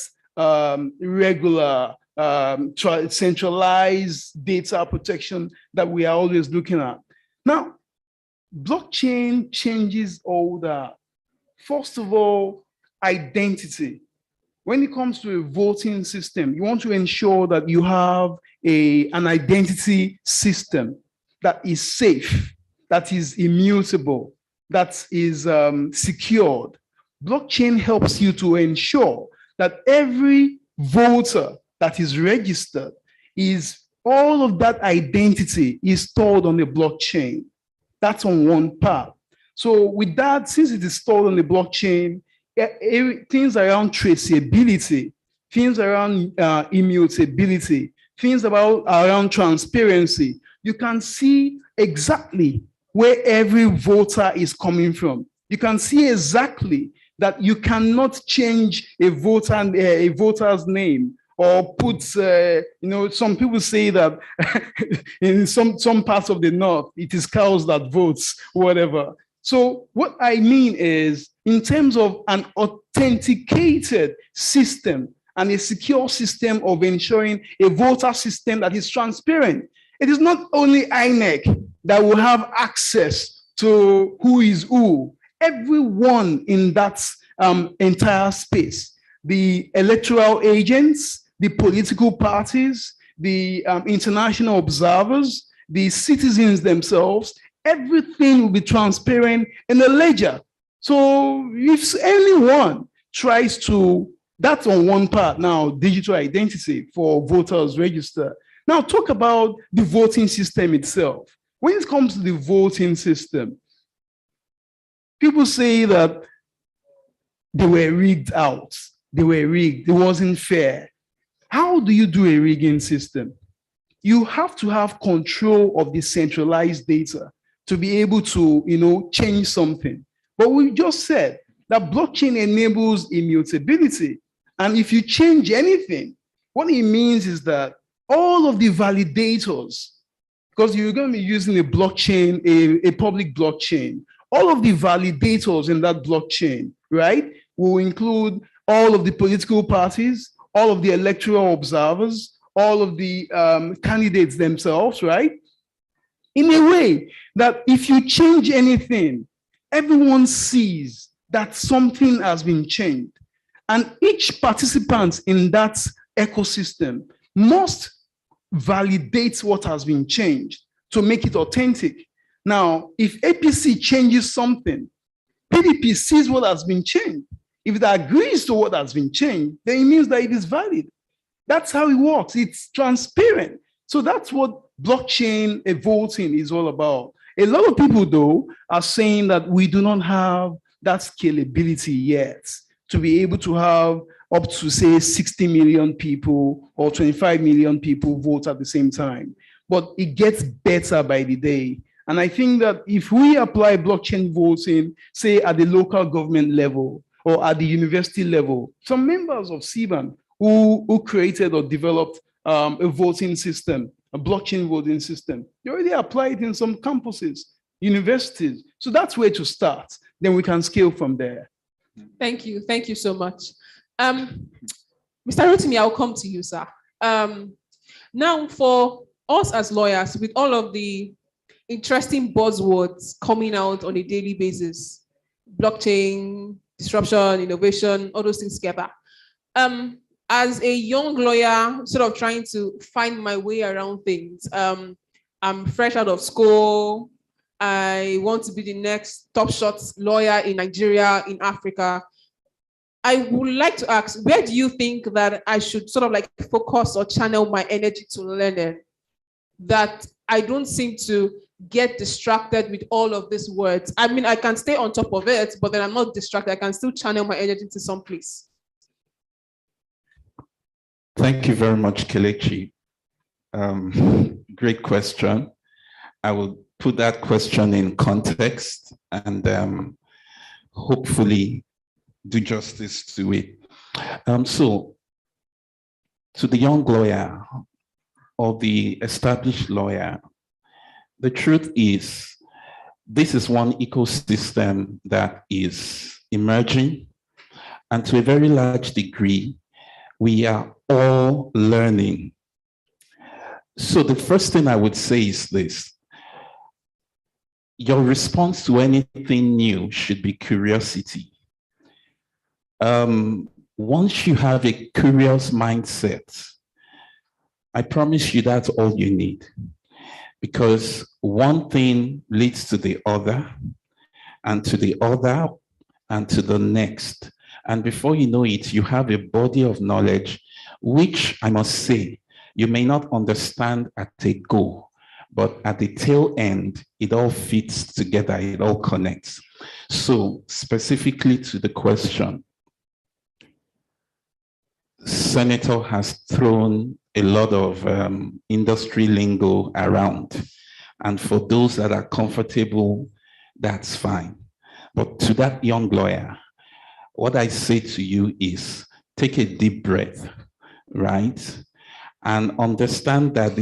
regular centralized data protection that we are always looking at. Now, blockchain changes all that. First of all, identity. When it comes to a voting system, you want to ensure that you have an identity system that is safe, that is immutable, that is secured. Blockchain helps you to ensure that every voter that is registered all of that identity is stored on the blockchain. That's on one part. So with that, since it is stored on the blockchain, things around traceability, things around immutability, things around transparency, you can see exactly where every voter is coming from. You can see exactly that you cannot change a voter's name or put, some people say that in some parts of the north, it is cows that votes, whatever. So what I mean is, in terms of an authenticated system and a secure system of ensuring a voter system that is transparent, it is not only INEC that will have access to who is who. Everyone in that entire space, the electoral agents, the political parties, the international observers, the citizens themselves, everything will be transparent in the ledger. So if anyone tries to, that's on one part now, digital identity for voters register. Now talk about the voting system itself. When it comes to the voting system, people say that they were rigged out. They were rigged, it wasn't fair. How do you do a rigging system? you have to have control of the centralized data to be able to, change something. But we just said that blockchain enables immutability. And if you change anything, what it means is that all of the validators, because you're going to be using a blockchain, a public blockchain, all of the validators in that blockchain, right, will include all of the political parties, all of the electoral observers, all of the candidates themselves, right? In a way that if you change anything, everyone sees that something has been changed. And each participant in that ecosystem must validate what has been changed to make it authentic. Now, if APC changes something, PDP sees what has been changed. If it agrees to what has been changed, then it means that it is valid. That's how it works. It's transparent. So that's what blockchain voting is all about. A lot of people, though, are saying that we do not have that scalability yet to be able to have up to, say, 60 million people or 25 million people vote at the same time. But it gets better by the day. And I think that if we apply blockchain voting, say, at the local government level or at the university level, some members of CBAN who created or developed a voting system, a blockchain voting system, they already apply it in some campuses, universities. So that's where to start. Then we can scale from there. Thank you. Thank you so much. Mr. Rotimi, I'll come to you, sir. Now, for us as lawyers, with all of the interesting buzzwords coming out on a daily basis, blockchain, disruption, innovation, all those things together. As a young lawyer, sort of trying to find my way around things, I'm fresh out of school. I want to be the next top shot lawyer in Nigeria, in Africa. I would like to ask, where do you think that I should sort of like focus or channel my energy to learning, that I don't seem to get distracted with all of these words? I mean, I can stay on top of it, but then I'm not distracted. I can still channel my energy to some place. Thank you very much, Kelechi. Great question. I will put that question in context and hopefully do justice to it. So, to the young lawyer or the established lawyer, the truth is, this is one ecosystem that is emerging, and to a very large degree, we are all learning. So the first thing I would say is this: your response to anything new should be curiosity. Once you have a curious mindset, I promise you that's all you need. Because one thing leads to the other, and to the other, and to the next. And before you know it, you have a body of knowledge, which I must say, you may not understand at a go, but at the tail end, it all fits together, it all connects. So specifically to the question, Senator has thrown a lot of industry lingo around. And for those that are comfortable, that's fine. But to that young lawyer, what I say to you is take a deep breath, right? And understand that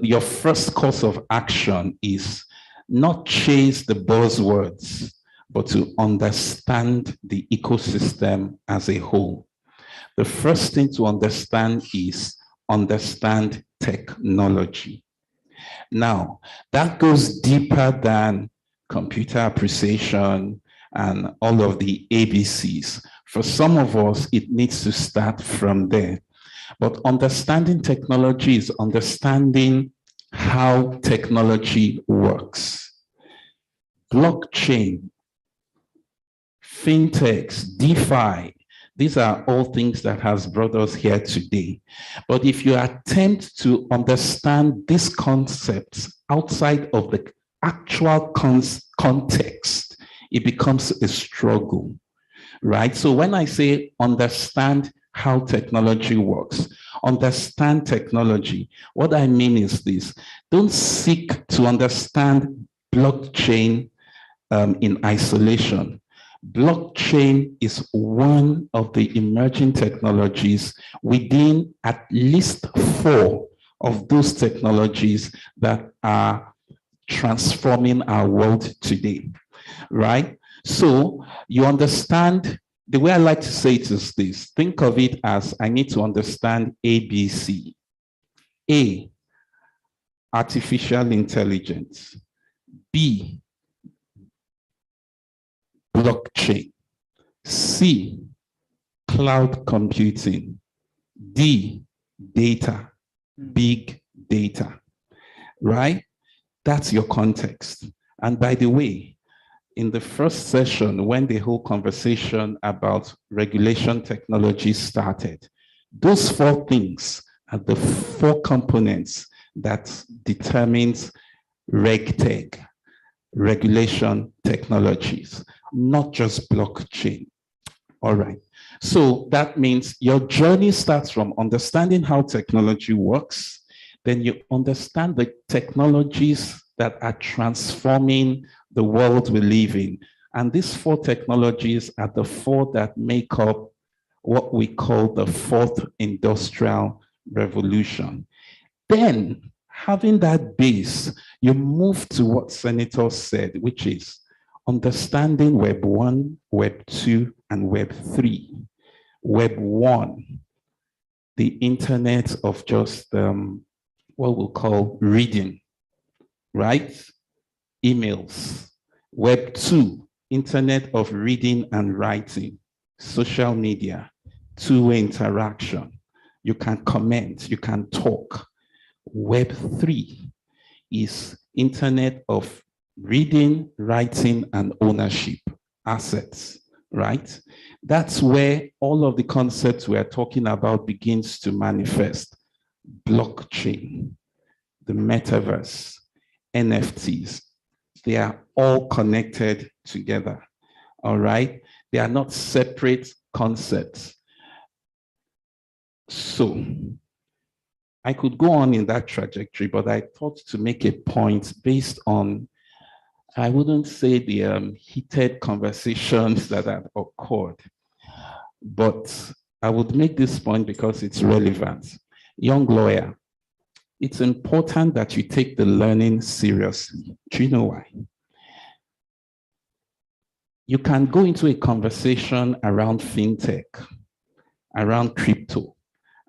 your first course of action is not chase the buzzwords, but to understand the ecosystem as a whole. The first thing to understand is understand technology. Now, that goes deeper than computer appreciation and all of the ABCs. For some of us, it needs to start from there. But understanding technology is understanding how technology works. Blockchain, fintechs, DeFi, these are all things that has brought us here today. But if you attempt to understand these concepts outside of the actual context, it becomes a struggle, right? So when I say understand how technology works. Understand technology. What I mean is this: don't seek to understand blockchain in isolation. Blockchain is one of the emerging technologies within at least 4 of those technologies that are transforming our world today, right? So you understand, the way I like to say it is this: think of it as I need to understand ABC. A, artificial intelligence. B, blockchain. C, cloud computing. D, data, big data, right? That's your context. And by the way, in the first session, when the whole conversation about regulation technology started, those 4 things are the 4 components that determines RegTech, regulation technologies, not just blockchain. All right. So that means your journey starts from understanding how technology works. Then you understand the technologies that are transforming the world we live in. And these 4 technologies are the 4 that make up what we call the 4th industrial revolution. Then, having that base, you move to what Senator said, which is understanding Web 1, Web 2, and Web 3. Web 1, the internet of just what we'll call reading, right? Emails. Web 2, internet of reading and writing, social media, two-way interaction. You can comment, you can talk. Web 3 is internet of reading, writing, and ownership, assets, right? That's where all of the concepts we are talking about begins to manifest. Blockchain, the metaverse, NFTs, they are all connected together, all right? They are not separate concepts. So I could go on in that trajectory, but I thought to make a point based on, I wouldn't say the heated conversations that have occurred, but I would make this point because it's relevant. Young lawyer, it's important that you take the learning seriously. Do you know why? You can go into a conversation around fintech, around crypto,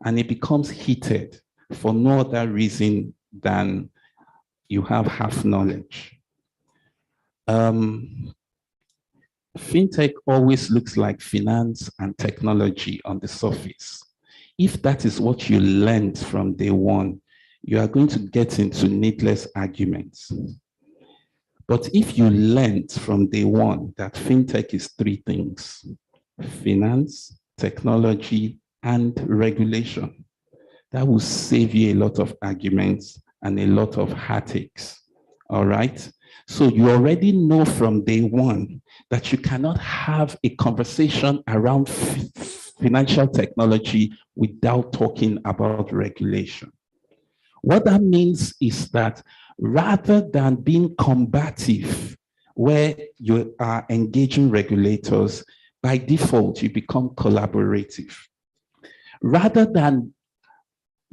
and it becomes heated for no other reason than you have half knowledge. Fintech always looks like finance and technology on the surface. If that is what you learned from day one, you are going to get into needless arguments. But if you learned from day one that fintech is 3 things: finance, technology, and regulation, that will save you a lot of arguments and a lot of heartaches, all right? So you already know from day one that you cannot have a conversation around financial technology without talking about regulation. What that means is that rather than being combative, where you are engaging regulators, by default, you become collaborative. Rather than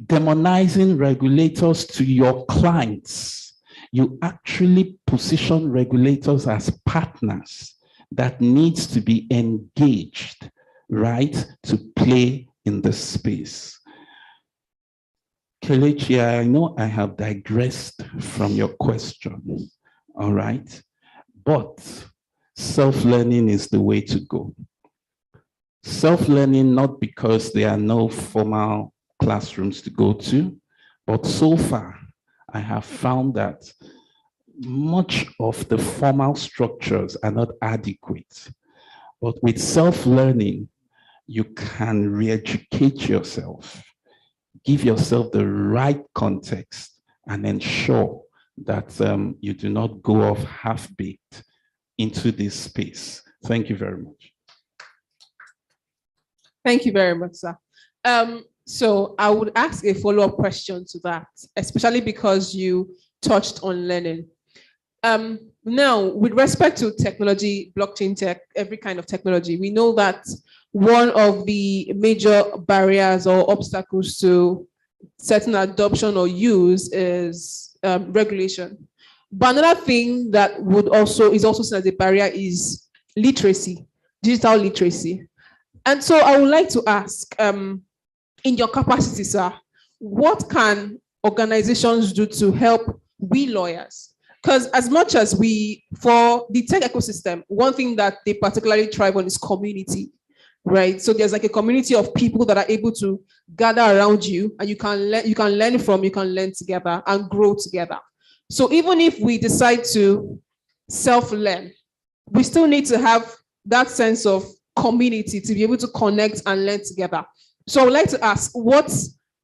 demonizing regulators to your clients, you actually position regulators as partners that needs to be engaged, right, to play in the space. Kelechi, I know I have digressed from your question, all right? But self-learning is the way to go. Self-learning, not because there are no formal classrooms to go to, but so far, I have found that much of the formal structures are not adequate. But with self-learning, you can re-educate yourself, give yourself the right context, and ensure that you do not go off half-baked into this space. Thank you very much. Thank you very much, sir. So I would ask a follow-up question to that, especially because you touched on learning. Now, with respect to technology, blockchain tech, every kind of technology, we know that one of the major barriers or obstacles to certain adoption or use is regulation. But another thing that is also seen as a barrier is literacy, digital literacy. And so I would like to ask, in your capacity, sir, what can organizations do to help we lawyers? Because as much as for the tech ecosystem, one thing that they particularly thrive on is community, right? So there's like a community of people that are able to gather around you, and you can learn together and grow together. So even if we decide to self-learn, we still need to have that sense of community to be able to connect and learn together. So I would like to ask, what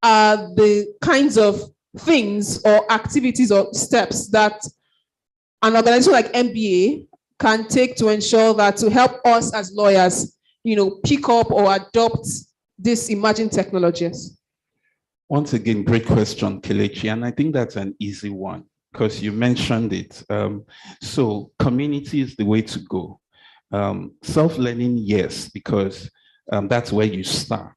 are the kinds of things or activities or steps that an organization like MBA can take to ensure that to help us as lawyers, pick up or adopt these emerging technologies? Once again, great question, Kelechi, and I think that's an easy one because you mentioned it. So community is the way to go. Self-learning, yes, because that's where you start.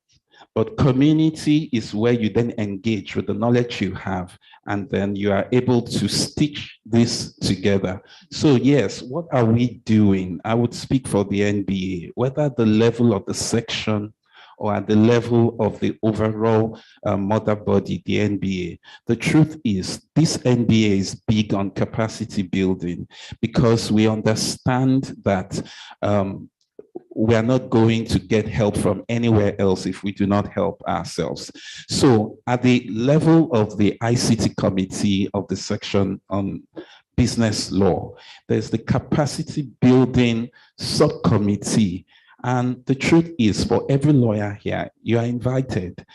But community is where you then engage with the knowledge you have, and then you are able to stitch this together. So yes, what are we doing? I would speak for the NBA, whether at the level of the section or at the level of the overall mother body, the NBA. The truth is, this NBA is big on capacity building because we understand that we are not going to get help from anywhere else if we do not help ourselves. So at the level of the ICT committee of the section on business law, there's the capacity building subcommittee. And the truth is, for every lawyer here, you are invited.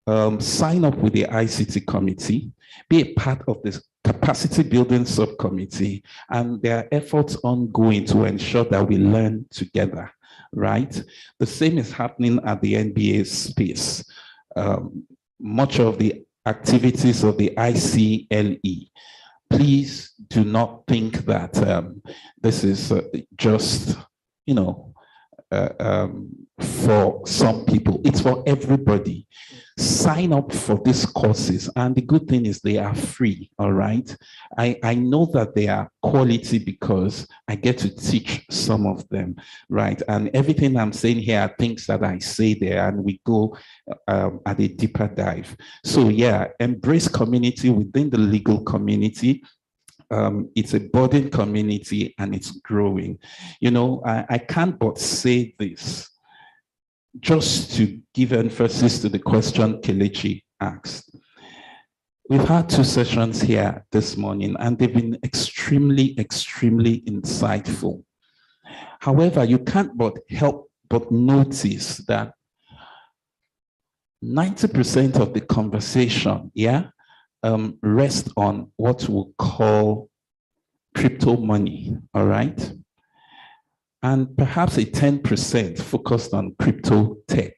Sign up with the ICT committee, be a part of this capacity building subcommittee, and there are efforts ongoing to ensure that we learn together, right? The same is happening at the NBA space. Much of the activities of the ICLE, please do not think that this is just, for some people. It's for everybody. Sign up for these courses, and the good thing is they are free, all right? I know that they are quality because I get to teach some of them, right? And everything I'm saying here are things that I say there, and we go at a deeper dive. So yeah, embrace community within the legal community. It's a budding community and it's growing. I can't but say this, just to give emphasis to the question Kelechi asked. We've had 2 sessions here this morning and they've been extremely, extremely insightful. However, you can't but help but notice that 90% of the conversation, rest on what we'll call crypto money, all right? And perhaps a 10% focused on crypto tech.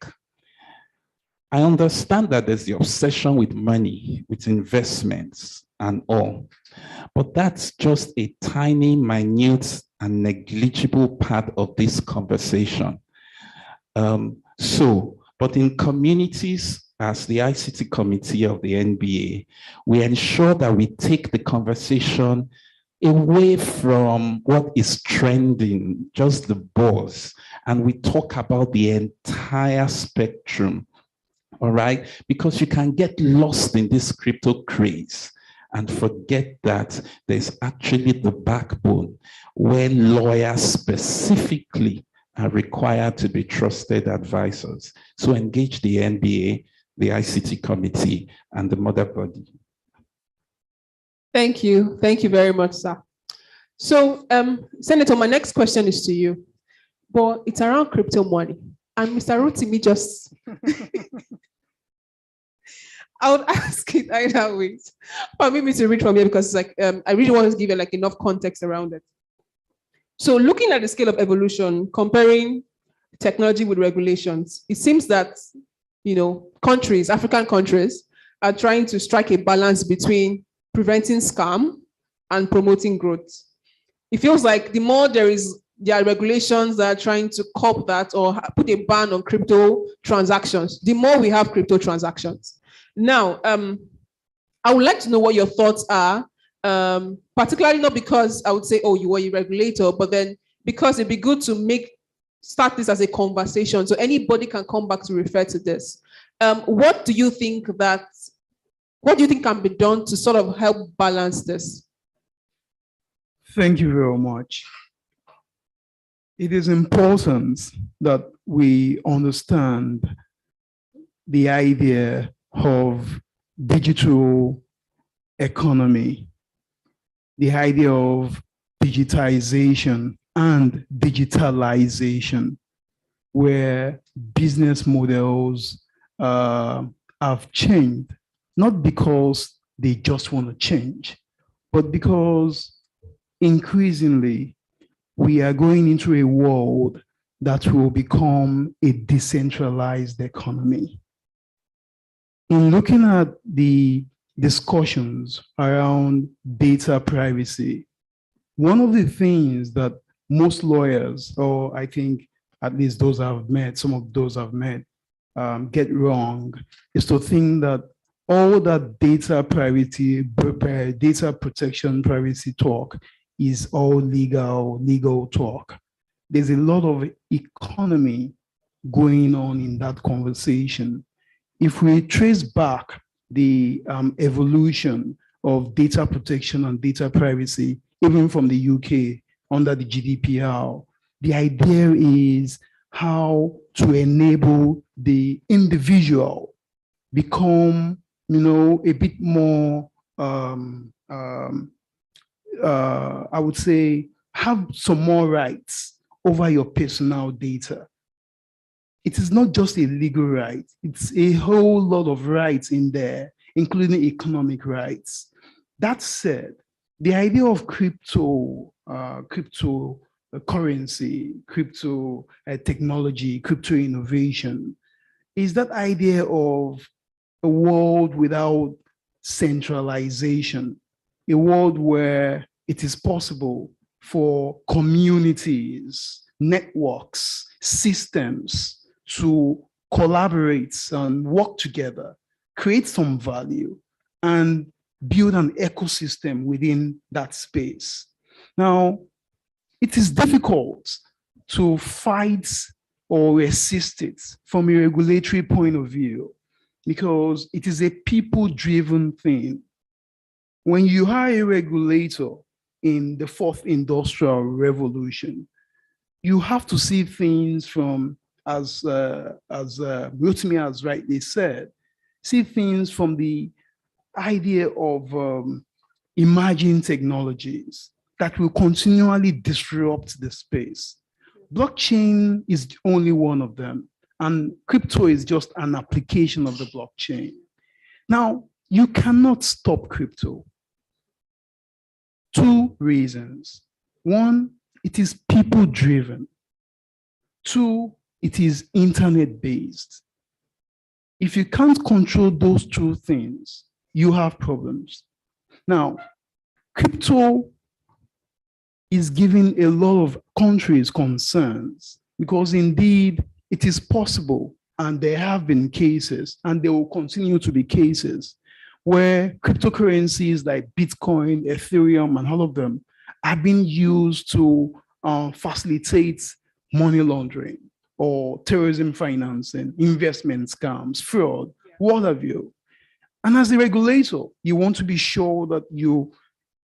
I understand that there's the obsession with money, with investments and all, but that's just a tiny, minute, and negligible part of this conversation. But in communities, as the ICT committee of the NBA, we ensure that we take the conversation away from what is trending, just the buzz, and we talk about the entire spectrum, all right? Because you can get lost in this crypto craze and forget that there's actually the backbone where lawyers specifically are required to be trusted advisors. So engage the NBA, the ICT committee, and the mother body. Thank you. Thank you very much, sir. So, Senator, my next question is to you, but it's around crypto money. And Mr. Rotimi just, I would ask it either ways. Permit me to read from here because it's like, I really want to give you like enough context around it. So looking at the scale of evolution, comparing technology with regulations, it seems that countries, African countries, are trying to strike a balance between preventing scam and promoting growth. It feels like the more there are regulations that are trying to curb that or put a ban on crypto transactions, the more we have crypto transactions. Now, I would like to know what your thoughts are, particularly not because I would say, oh, you were a regulator, but then because it'd be good to start this as a conversation so anybody can come back to refer to this. What do you think can be done to sort of help balance this? Thank you very much. It is important that we understand the idea of digital economy, the idea of digitization and digitalization, where business models have changed, not because they just want to change, but because increasingly we are going into a world that will become a decentralized economy. In looking at the discussions around data privacy, one of the things that most lawyers, or I think at least those I've met, some of those I've met, get wrong is to think that all that data privacy, data protection, privacy talk is all legal talk. There's a lot of economy going on in that conversation. If we trace back the evolution of data protection and data privacy, even from the UK under the GDPR, the idea is how to enable the individual become, a bit more, I would say, have some more rights over your personal data. It is not just a legal right, it's a whole lot of rights in there, including economic rights. That said, the idea of cryptocurrency, crypto technology, crypto innovation, is that idea of a world without centralization, a world where it is possible for communities, networks, systems to collaborate and work together, create some value, and build an ecosystem within that space. Now, it is difficult to fight or resist it from a regulatory point of view because it is a people-driven thing. When you are a regulator in the fourth industrial revolution, you have to see things from, as Rotimi has rightly said, see things from the idea of emerging technologies that will continually disrupt the space. Blockchain is only one of them, and crypto is just an application of the blockchain. Now, you cannot stop crypto. Two reasons. One, it is people-driven. Two, it is internet-based. If you can't control those two things, you have problems. Now, crypto is giving a lot of countries concerns because indeed it is possible, and there have been cases, and there will continue to be cases where cryptocurrencies like Bitcoin, Ethereum, and all of them are being used to facilitate money laundering or terrorism financing, investment scams, fraud, what have you. And as a regulator, you want to be sure that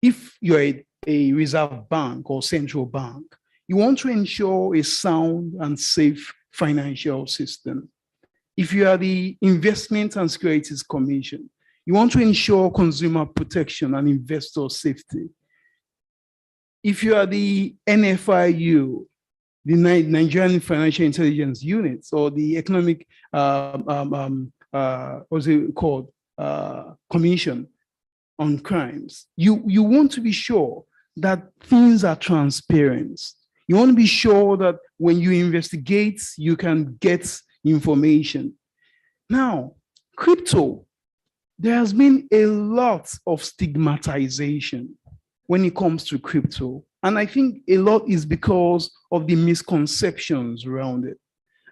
if you're a reserve bank or central bank, you want to ensure a sound and safe financial system. If you are the Investment and Securities Commission, you want to ensure consumer protection and investor safety. If you are the NFIU, the Nigerian Financial Intelligence Unit, or the Economic, what's it called, Commission on Crimes, you want to be sure that things are transparent. You want to be sure that when you investigate, you can get information. Now, crypto, there has been a lot of stigmatization when it comes to crypto. And I think a lot is because of the misconceptions around it.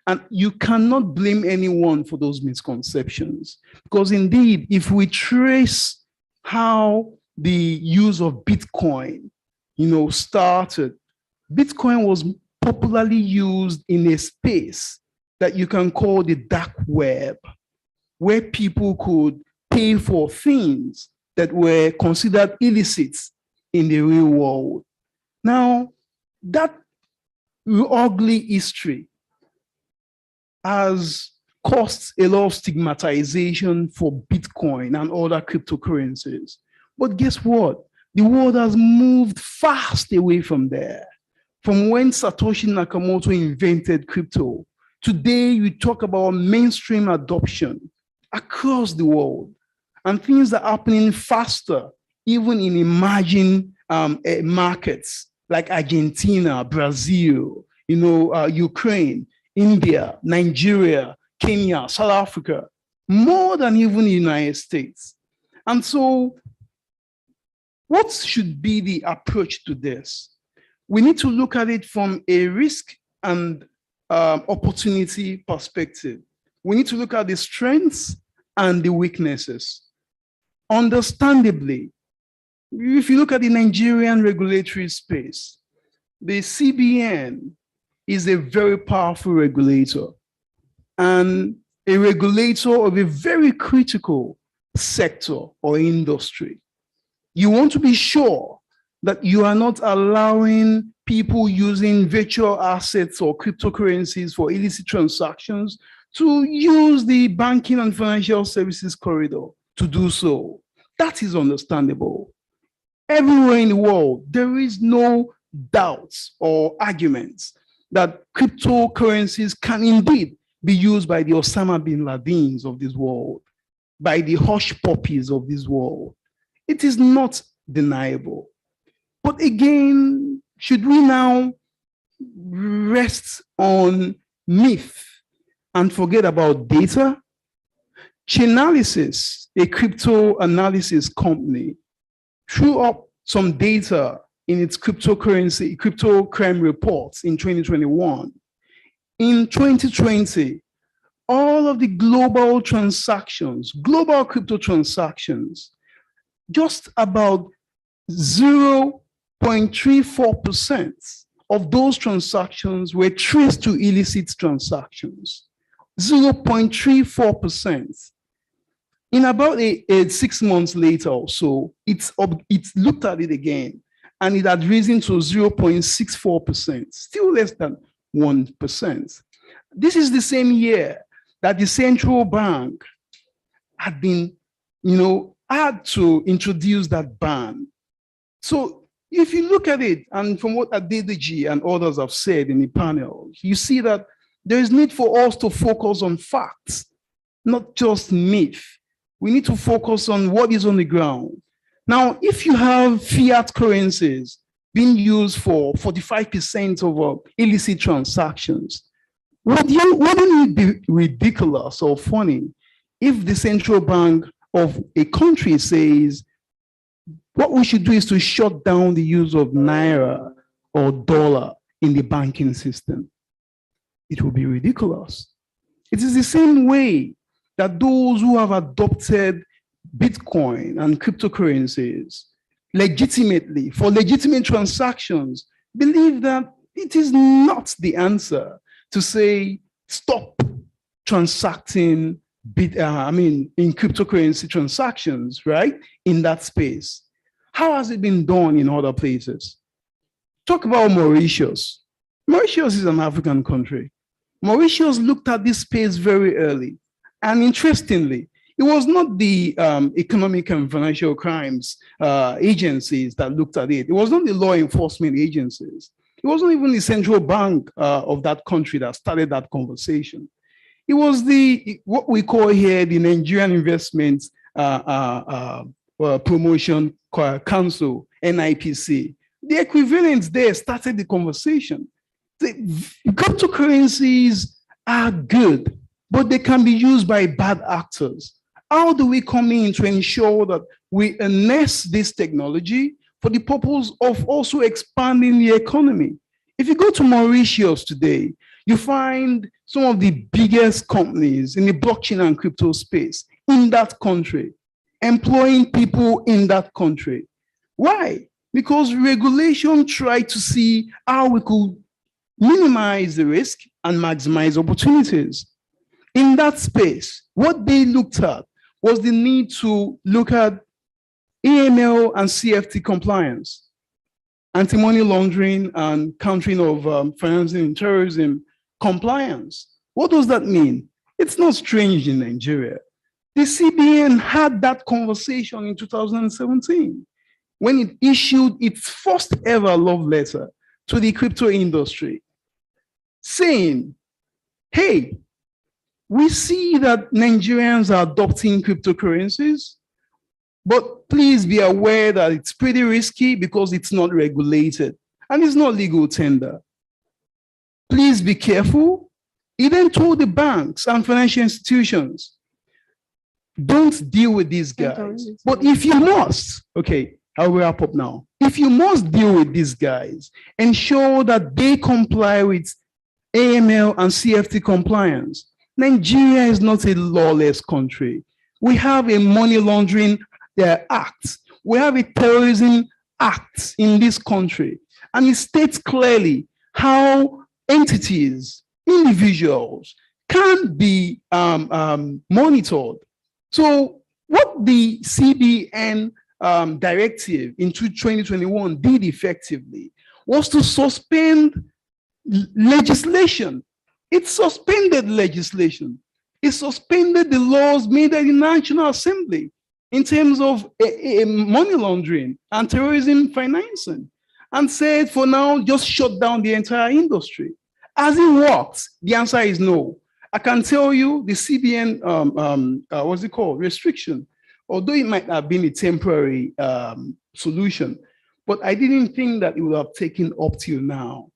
And you cannot blame anyone for those misconceptions. Because indeed, if we trace how the use of Bitcoin, started, Bitcoin was popularly used in a space that you can call the dark web, where people could pay for things that were considered illicit in the real world. Now, that ugly history has caused a lot of stigmatization for Bitcoin and other cryptocurrencies. But guess what? The world has moved fast away from there. From when Satoshi Nakamoto invented crypto, today you talk about mainstream adoption across the world, and things are happening faster, even in emerging markets like Argentina, Brazil, Ukraine, India, Nigeria, Kenya, South Africa, more than even the United States. And so, what should be the approach to this? We need to look at it from a risk and opportunity perspective. We need to look at the strengths and the weaknesses. Understandably, if you look at the Nigerian regulatory space, the CBN is a very powerful regulator and a regulator of a very critical sector or industry. You want to be sure that you are not allowing people using virtual assets or cryptocurrencies for illicit transactions to use the banking and financial services corridor to do so. That is understandable. Everywhere in the world, there is no doubts or arguments that cryptocurrencies can indeed be used by the Osama bin Ladens of this world, by the hush puppies of this world. It is not deniable. But again, should we now rest on myth and forget about data? Chainalysis, a crypto analysis company, threw up some data in its crypto crime reports in 2021. In 2020, all of the global transactions, global crypto transactions, just about 0.34% of those transactions were traced to illicit transactions. 0.34%. In about 6 months later or so, it's looked at it again, and it had risen to 0.64%, still less than 1%. This is the same year that the central bank had been, had to introduce that ban. So if you look at it, and from what Adedeji and others have said in the panel, you see that there is need for us to focus on facts, not just myth. We need to focus on what is on the ground. Now, if you have fiat currencies being used for 45% of illicit transactions, wouldn't it be ridiculous or funny if the central bank of a country says, what we should do is to shut down the use of naira or dollar in the banking system? It will be ridiculous. It is the same way that those who have adopted Bitcoin and cryptocurrencies legitimately for legitimate transactions believe that it is not the answer to say stop transacting in cryptocurrency transactions, right? In that space. How has it been done in other places? Talk about Mauritius. Mauritius is an African country. Mauritius looked at this space very early. And interestingly, it was not the economic and financial crimes agencies that looked at it. It was not the law enforcement agencies. It wasn't even the central bank of that country that started that conversation. It was what we call here the Nigerian Investment Promotion Council, NIPC. The equivalent there started the conversation. The cryptocurrencies are good but they can be used by bad actors. How do we come in to ensure that we harness this technology for the purpose of also expanding the economy? If you go to Mauritius today, you find some of the biggest companies in the blockchain and crypto space in that country, employing people in that country. Why? Because regulation tried to see how we could minimize the risk and maximize opportunities. In that space, what they looked at was the need to look at AML and CFT compliance, anti-money laundering and countering of financing terrorism compliance. What does that mean? It's not strange in Nigeria. The CBN had that conversation in 2017 when it issued its first ever love letter to the crypto industry, saying, hey, we see that Nigerians are adopting cryptocurrencies, but please be aware that it's pretty risky because it's not regulated and it's not legal tender. Please be careful. He then told the banks and financial institutions, don't deal with these guys. But if you must, okay, I'll wrap up now. If you must deal with these guys, ensure that they comply with AML and CFT compliance. Nigeria is not a lawless country. We have a money laundering act. We have a terrorism act in this country. And it states clearly how entities, individuals can be monitored. So what the CBN directive in 2021 did effectively was to suspend legislation. It suspended legislation. It suspended the laws made by the National Assembly in terms of money laundering and terrorism financing, and said for now, just shut down the entire industry. Has it worked? The answer is no. I can tell you the CBN, what's it called, restriction, although it might have been a temporary solution, but I didn't think that it would have taken up till now.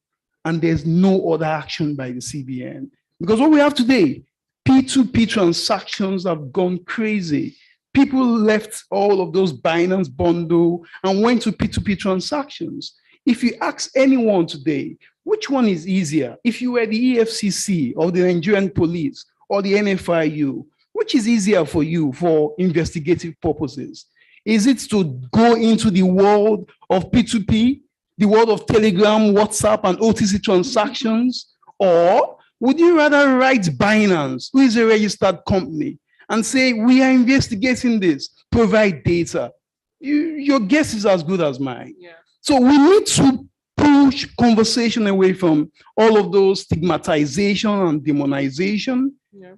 And there's no other action by the CBN. Because what we have today, P2P transactions have gone crazy. People left all of those Binance bundle and went to P2P transactions. If you ask anyone today, which one is easier? If you were the EFCC or the Nigerian police or the NFIU, which is easier for you for investigative purposes? Is it to go into the world of P2P, the world of Telegram, WhatsApp, and OTC transactions? Or would you rather write Binance, who is a registered company, and say, we are investigating this, provide data? Your guess is as good as mine. Yeah. So we need to push conversation away from all of those stigmatization and demonization, yeah,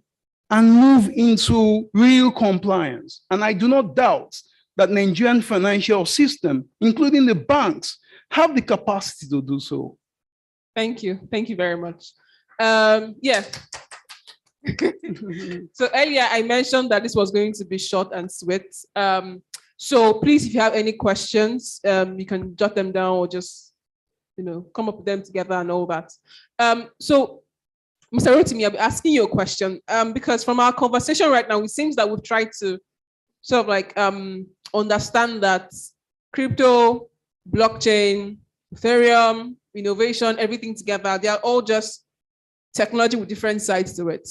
and move into real compliance. And I do not doubt that Nigerian financial system, including the banks, have the capacity to do so. Thank you. Thank you very much. Yeah. So earlier I mentioned that this was going to be short and sweet. So please, if you have any questions, you can jot them down or just, come up with them together and all that. So Mr. Rotimi, I'll be asking you a question because from our conversation right now, it seems that we've tried to sort of like understand that crypto, blockchain, Ethereum, innovation, everything together, they are all just technology with different sides to it.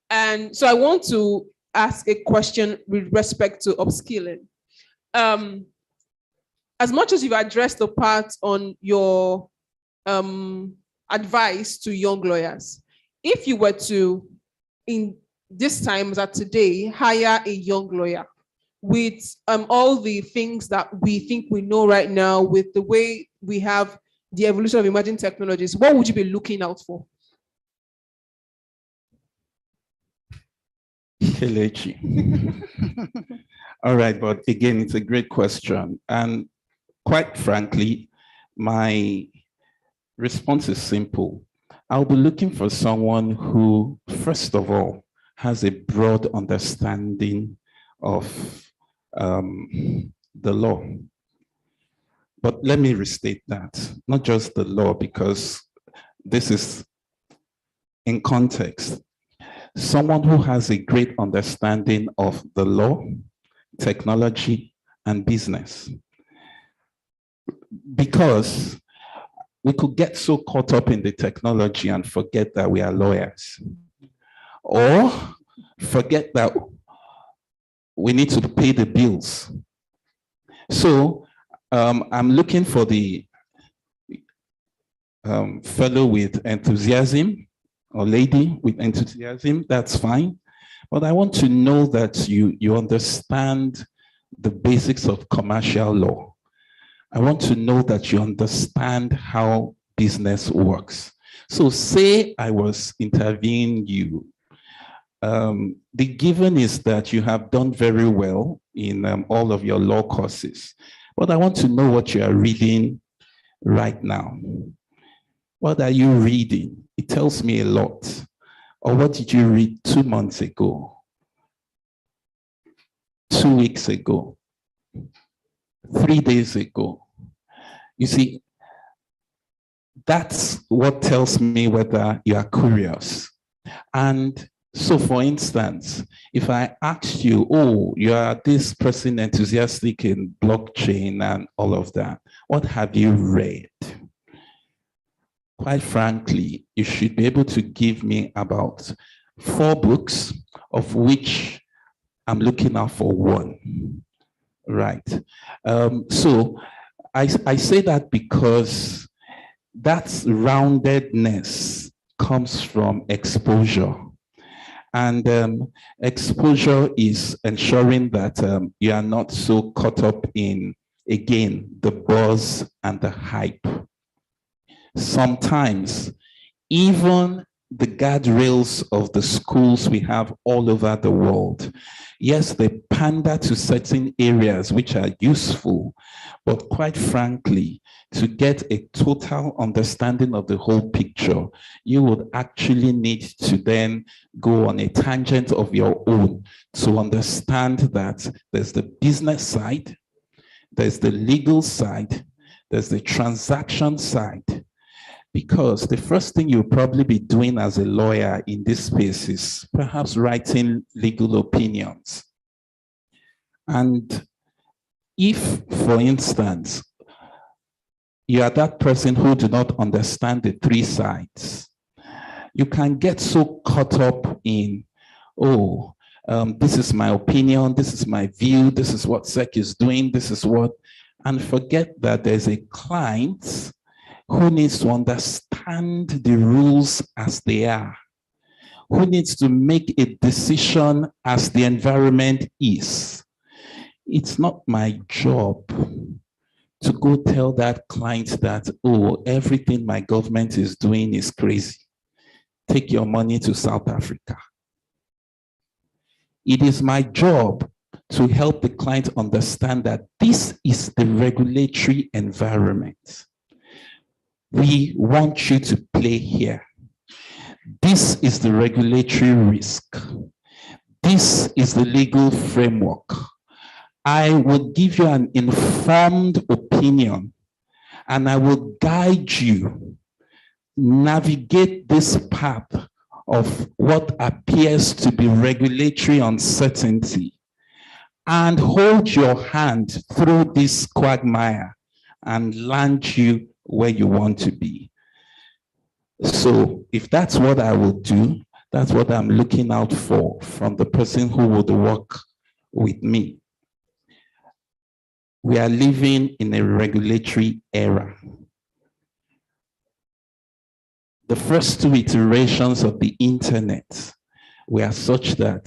And so I want to ask a question with respect to upskilling. As much as you've addressed the part on your advice to young lawyers, if you were to, in this time as at today, hire a young lawyer with all the things that we think we know right now, with the way we have the evolution of emerging technologies, what would you be looking out for? Kelechi. All right, but again, it's a great question. And quite frankly, my response is simple. I'll be looking for someone who, first of all, has a broad understanding of the law. But let me restate that, not just the law, because this is in context. someone who has a great understanding of the law, technology, and business. Because we could get so caught up in the technology and forget that we are lawyers. Or forget that we need to pay the bills. So I'm looking for the fellow with enthusiasm or lady with enthusiasm, that's fine. But I want to know that you understand the basics of commercial law. I want to know that you understand how business works. So say I was interviewing you. The given is that you have done very well in all of your law courses. But I want to know what you are reading right now. What are you reading? It tells me a lot. Or what did you read 2 months ago? 2 weeks ago? 3 days ago? You see, that's what tells me whether you are curious. And so, for instance, if I asked you, oh, you are this person enthusiastic in blockchain and all of that, what have you read? Quite frankly, you should be able to give me about 4 books, of which I'm looking out for 1, right? So I say that because that roundedness comes from exposure. And exposure is ensuring that you are not so caught up in, again, the buzz and the hype. Sometimes, even the guardrails of the schools we have all over the world, yes, they pander to certain areas which are useful, but quite frankly, to get a total understanding of the whole picture, you would actually need to then go on a tangent of your own to understand that there's the business side, there's the legal side, there's the transaction side. Because the first thing you'll probably be doing as a lawyer in this space is perhaps writing legal opinions. And if, for instance, you are that person who do not understand the 3 sides, you can get so caught up in, oh, this is my opinion, this is my view, this is what SEC is doing, this is what, and forget that there's a client who needs to understand the rules as they are, who needs to make a decision as the environment is. It's not my job to go tell that client that, oh, everything my government is doing is crazy. Take your money to South Africa. It is my job to help the client understand that this is the regulatory environment. We want you to play here. This is the regulatory risk. This is the legal framework. I will give you an informed opinion, and I will guide you navigate this path of what appears to be regulatory uncertainty and hold your hand through this quagmire and land you where you want to be. So if that's what I will do, that's what I'm looking out for from the person who would work with me. We are living in a regulatory era. The first 2 iterations of the internet were such that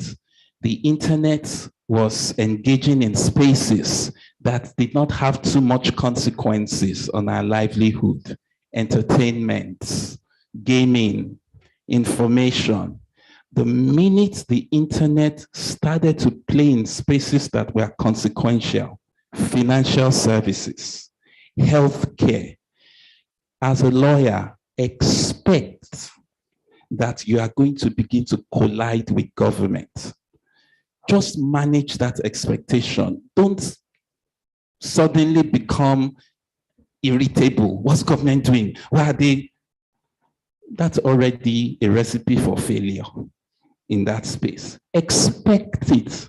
the internet was engaging in spaces that did not have too much consequences on our livelihood, entertainment, gaming, information. The minute the internet started to play in spaces that were consequential, financial services, healthcare, as a lawyer, expect that you are going to begin to collide with government. Just manage that expectation. Don't suddenly become irritable. What's government doing? Why are they? That's already a recipe for failure. in that space. Expect it.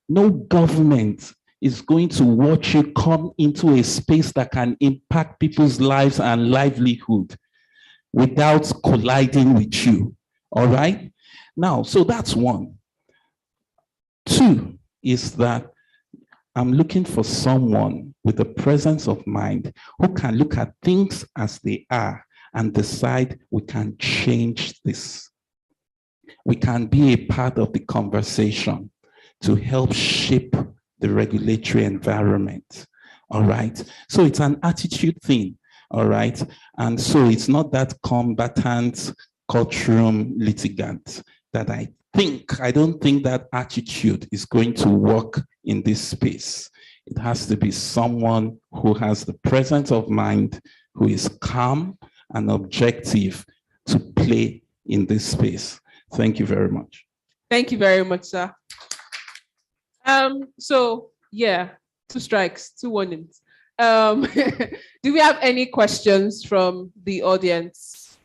No government is going to watch you come into a space that can impact people's lives and livelihood without colliding with you. All right? Now, so that's one. Two is that I'm looking for someone with a presence of mind who can look at things as they are and decide we can change this. We can be a part of the conversation to help shape the regulatory environment. All right. So it's an attitude thing. All right. And so it's not that combatant courtroom litigant that I don't think that attitude is going to work in this space. It has to be someone who has the presence of mind, who is calm and objective to play in this space. Thank you very much. Thank you very much, sir. So yeah, 2 strikes, 2 warnings. Do we have any questions from the audience?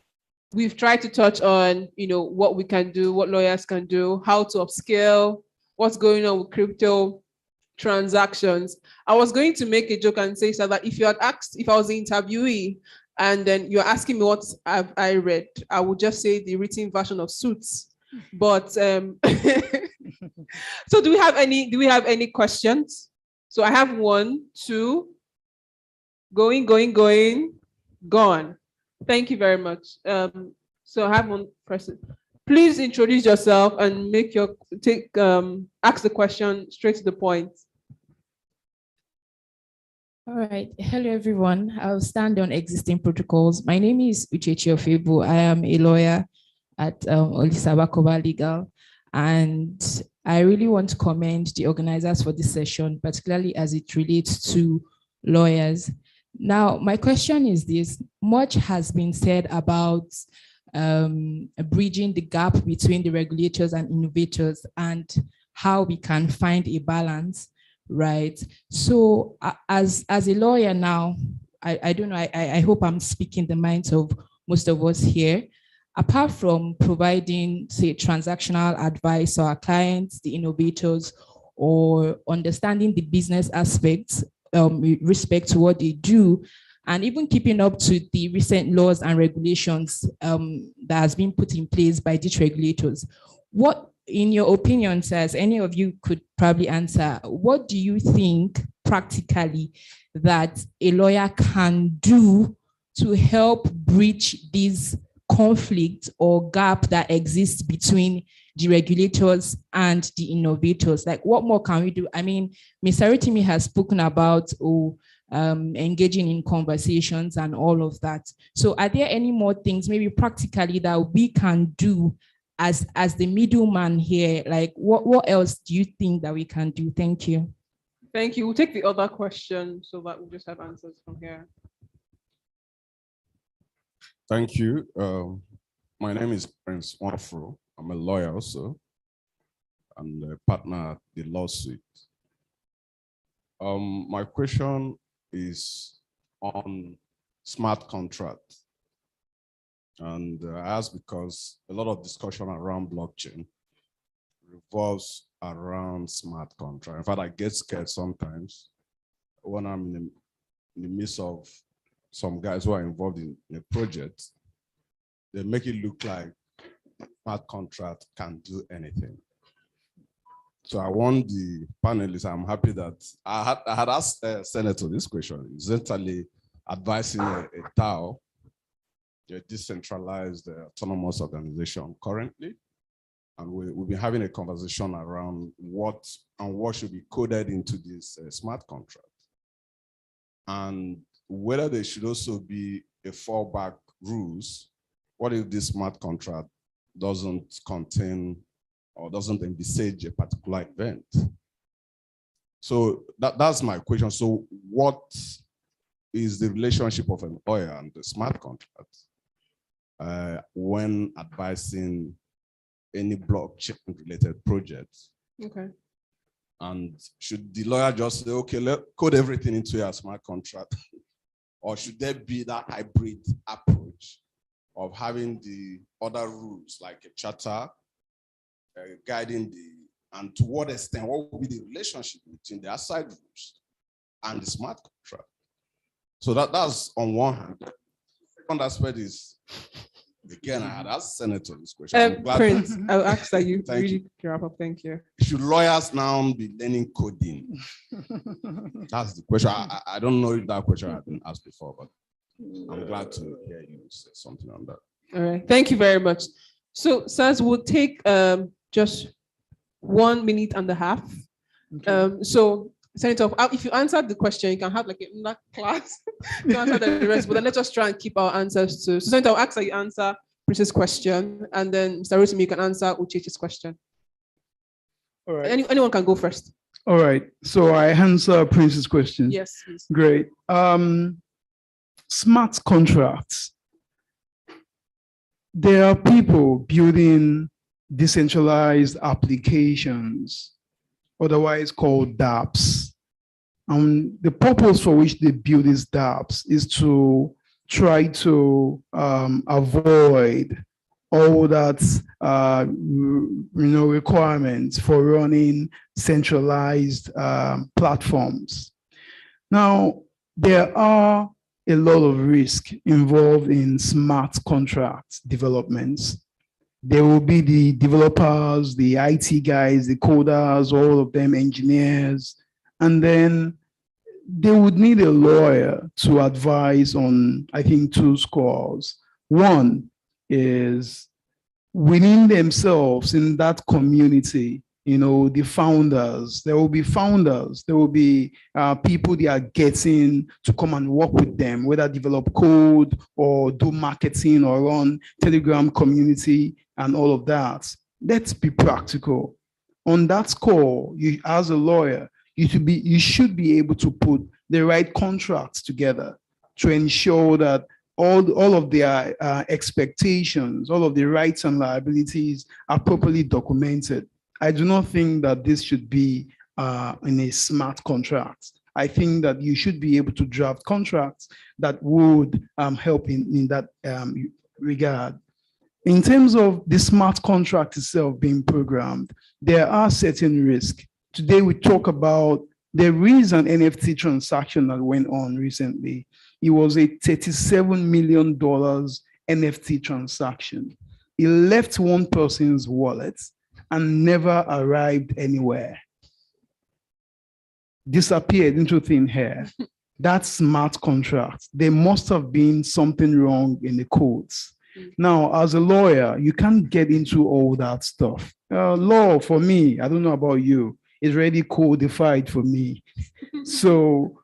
We've tried to touch on, what we can do, what lawyers can do, how to upscale, what's going on with crypto transactions. I was going to make a joke and say so that if you had asked, if I was the interviewee, and then you're asking me what have I read, I would just say the written version of Suits. But so do we have any questions? So I have 1, 2, gone. Thank you very much. So I have one person. Please introduce yourself and ask the question straight to the point. All right. Hello, everyone. I'll stand on existing protocols. My name is Uchechi Ofebu. I am a lawyer at Olisabakova Legal. And I really want to commend the organizers for this session, particularly as it relates to lawyers. Now, my question is this: much has been said about bridging the gap between the regulators and innovators and how we can find a balance, right? So as a lawyer now, I don't know, I hope I'm speaking the minds of most of us here. Apart from providing, say, transactional advice to our clients, the innovators, or understanding the business aspects with respect to what they do, and even keeping up to the recent laws and regulations that has been put in place by these regulators. What, in your opinion, sirs, any of you could probably answer, what do you think practically that a lawyer can do to help bridge these conflict or gap that exists between the regulators and the innovators? Like, what more can we do? I mean, Ms. Aritimi has spoken about engaging in conversations and all of that. So are there any more things maybe practically that we can do as the middleman here? Like, what else do you think that we can do? Thank you. Thank you. We'll take the other question so that we'll just have answers from here. Thank you. My name is Prince Wonderful. I'm a lawyer also and a partner at the lawsuit. My question is on smart contract. And I ask because a lot of discussion around blockchain revolves around smart contract. In fact, I get scared sometimes when I'm in the midst of some guys who are involved in a project. They make it look like smart contract can't do anything. So I want the panelists, I'm happy that I had asked Senator this question. Is Italy advising a DAO, a decentralized autonomous organization currently? And we've been having a conversation around what should be coded into this smart contract. And whether there should also be a fallback rules. What if this smart contract doesn't contain or doesn't envisage a particular event? So that's my question. So what is the relationship of an lawyer and the smart contract when advising any blockchain related projects? Okay. And should the lawyer just say, okay, let's code everything into a smart contract? Or should there be that hybrid approach of having the other rules like a charter guiding and to what extent, what will be the relationship between the aside rules and the smart contract? So that's on one hand. The second aspect is, again, I had asked Senator this question. I'm glad Prince, that- I'll ask that you Thank really wrap up. Thank you. Should lawyers now be learning coding? That's the question. I don't know if that question had been asked before, but I'm glad to hear you say something on that. All right. Thank you very much. So, sirs, we'll take just 1.5 minutes. So, Senator, if you answered the question, you can have like a class to answer the rest, but then let's just try and keep our answers to. So, Senator, I'll ask that you answer Prince's question, and then Mr. Rotimi, you can answer Uchechi's question. All right. Anyone can go first. All right. So I answer Prince's question. Yes, please. Great. Smart contracts. There are people building decentralized applications, otherwise called dApps. And the purpose for which they build these dApps is to try to avoid all that requirements for running centralized platforms. Now, there are a lot of risk involved in smart contract developments. There will be the developers, the IT guys, the coders, all of them engineers, and then they would need a lawyer to advise on, I think, 2 scores. One is within themselves in that community, the founders, there will be founders, there will be people they are getting to come and work with them, whether develop code or do marketing or run Telegram community and all of that. Let's be practical. On that score, you as a lawyer, you should be able to put the right contracts together to ensure that all of their expectations, all of the rights and liabilities are properly documented. I do not think that this should be in a smart contract. I think that you should be able to draft contracts that would help in that regard. In terms of the smart contract itself being programmed, there are certain risks. Today we talk about, there is an NFT transaction that went on recently. It was a $37 million NFT transaction. It left one person's wallet and never arrived anywhere. Disappeared into thin air. That's smart contract. There must have been something wrong in the codes. Now, as a lawyer, you can't get into all that stuff. Law, for me, I don't know about you, is already codified for me. So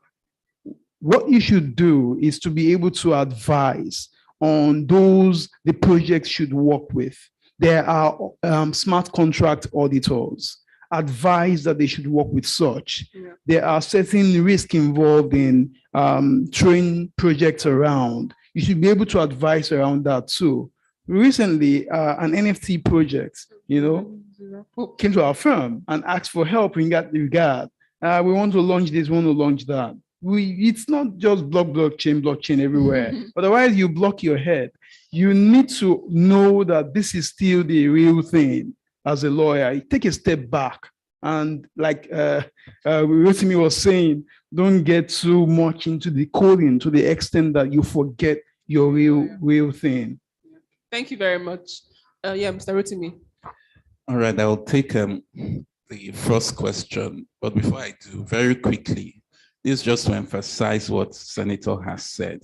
what you should do is to be able to advise on those the project should work with. There are smart contract auditors, advise that they should work with such. Yeah. There are certain risks involved in throwing projects around. You should be able to advise around that too. Recently, an NFT project, came to our firm and asked for help in that regard. We want to launch this, we want to launch that. It's not just blockchain everywhere. Otherwise, you block your head. You need to know that this is still the real thing. As a lawyer, you take a step back and, like Rotimi was saying, don't get too much into the coding to the extent that you forget your real thing. Thank you very much. Yeah, Mr. Rotimi. All right, I will take the first question, but before I do, very quickly, this is just to emphasize what Senator has said.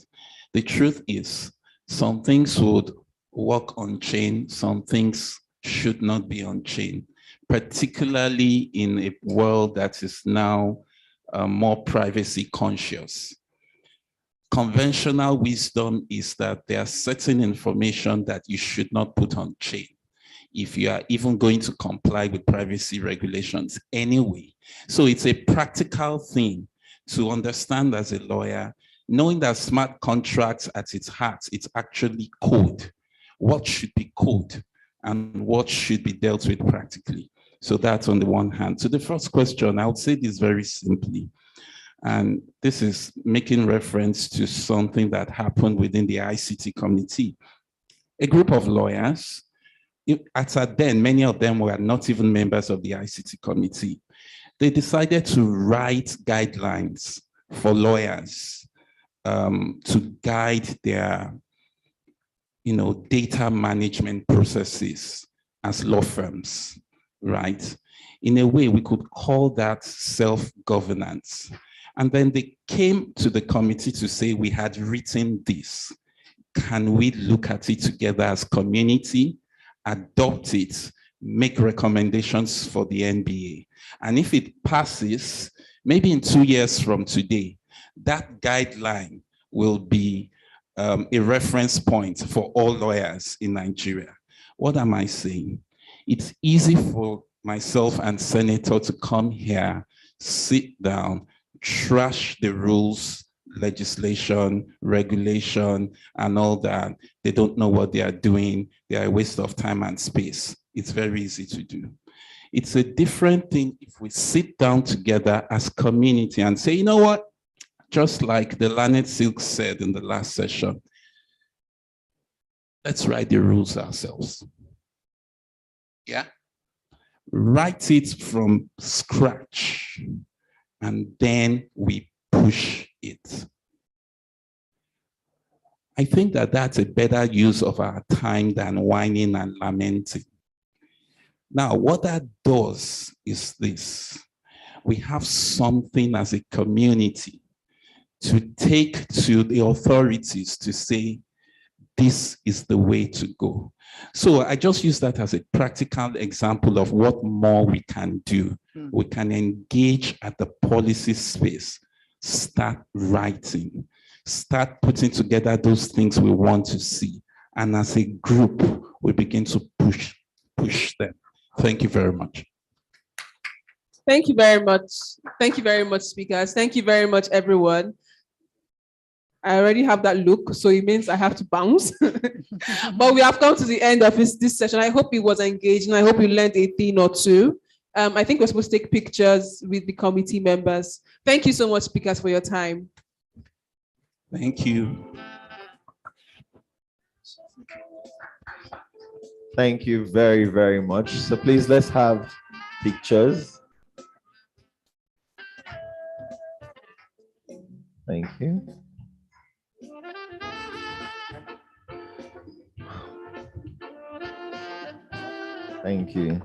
The truth is, some things would work on chain, some things should not be on chain, particularly in a world that is now more privacy conscious. Conventional wisdom is that there are certain information that you should not put on chain if you are even going to comply with privacy regulations anyway. So it's a practical thing to understand as a lawyer, knowing that smart contracts at its heart, it's actually code. What should be code and what should be dealt with practically? So that's on the one hand. To the first question, I would say this very simply. And this is making reference to something that happened within the ICT community. A group of lawyers Then, many of them were not even members of the ICT committee. They decided to write guidelines for lawyers to guide their data management processes as law firms, right? In a way, we could call that self-governance. And then they came to the committee to say, we had written this. Can we look at it together as community, adopt it, make recommendations for the NBA? And if it passes, maybe in 2 years from today, that guideline will be a reference point for all lawyers in Nigeria. What am I saying? It's easy for myself and Senator to come here, sit down, trash the rules, legislation, regulation, and all that. They don't know what they are doing. They are a waste of time and space. It's very easy to do. It's a different thing if we sit down together as community and say, you know what? Just like the Learned Silk said in the last session, let's write the rules ourselves. Yeah? Write it from scratch, and then we push it. I think that that's a better use of our time than whining and lamenting. Now, what that does is this. We have something as a community to take to the authorities to say, this is the way to go. So I just use that as a practical example of what more we can do. We can engage at the policy space, start writing, start putting together those things we want to see. And as a group, we begin to push them. Thank you very much. Thank you very much. Thank you very much, speakers. Thank you very much, everyone. I already have that look, so it means I have to bounce. But we have come to the end of this session. I hope it was engaging. I hope you learned a thing or two. I think we're supposed to take pictures with the committee members. Thank you so much, speakers, for your time. Thank you. Thank you very, very much. So please, let's have pictures. Thank you. Thank you.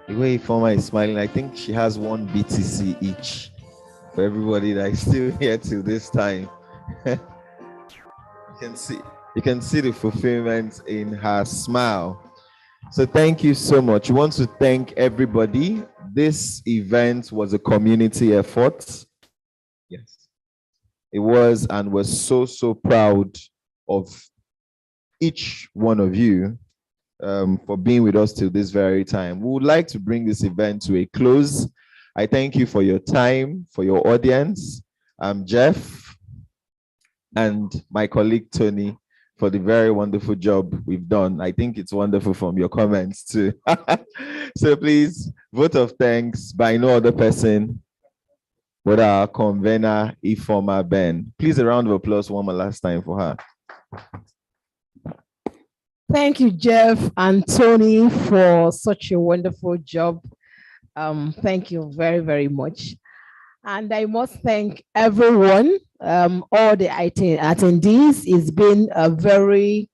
The way Ifeoma is smiling, I think she has one BTC each for everybody that is still here till this time. You can see the fulfillment in her smile. So thank you so much. We want to thank everybody. This event was a community effort. Yes. It was, and we're so, so proud of each one of you for being with us till this very time. We would like to bring this event to a close. I thank you for your time, for your audience. I'm Jeff and my colleague Tony for the very wonderful job we've done. I think it's wonderful from your comments too. So please, vote of thanks by no other person but our convener, Ifeoma Ben. Please, a round of applause one more last time for her. Thank you, Jeff and Tony, for such a wonderful job. Thank you very, very much. And I must thank everyone, all the attendees. It's been a very,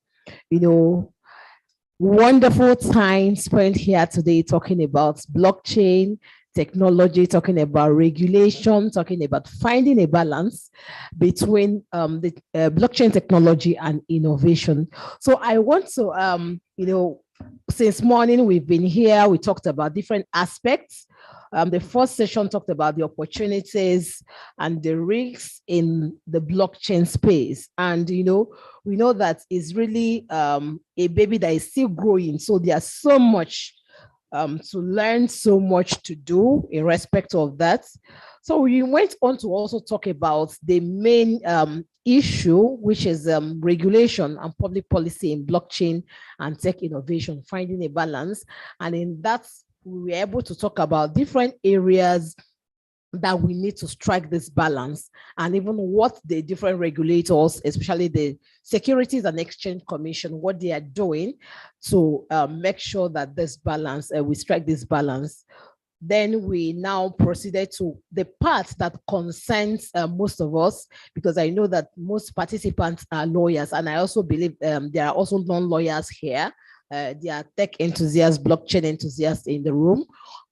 wonderful time spent here today talking about blockchain technology, talking about regulation, talking about finding a balance between the blockchain technology and innovation. So I want to, since morning we've been here, we talked about different aspects. The first session talked about the opportunities and the risks in the blockchain space. And, we know that it's really a baby that is still growing. So there's so much to learn, so much to do in respect of that. So we went on to also talk about the main issue, which is regulation and public policy in blockchain and tech innovation, finding a balance. And in that, we were able to talk about different areas that we need to strike this balance, and even what the different regulators, especially the Securities and Exchange Commission, what they are doing to make sure that this balance, we strike this balance. Then we now proceeded to the part that concerns most of us, because I know that most participants are lawyers, and I also believe there are also non-lawyers here. There are tech enthusiasts, blockchain enthusiasts in the room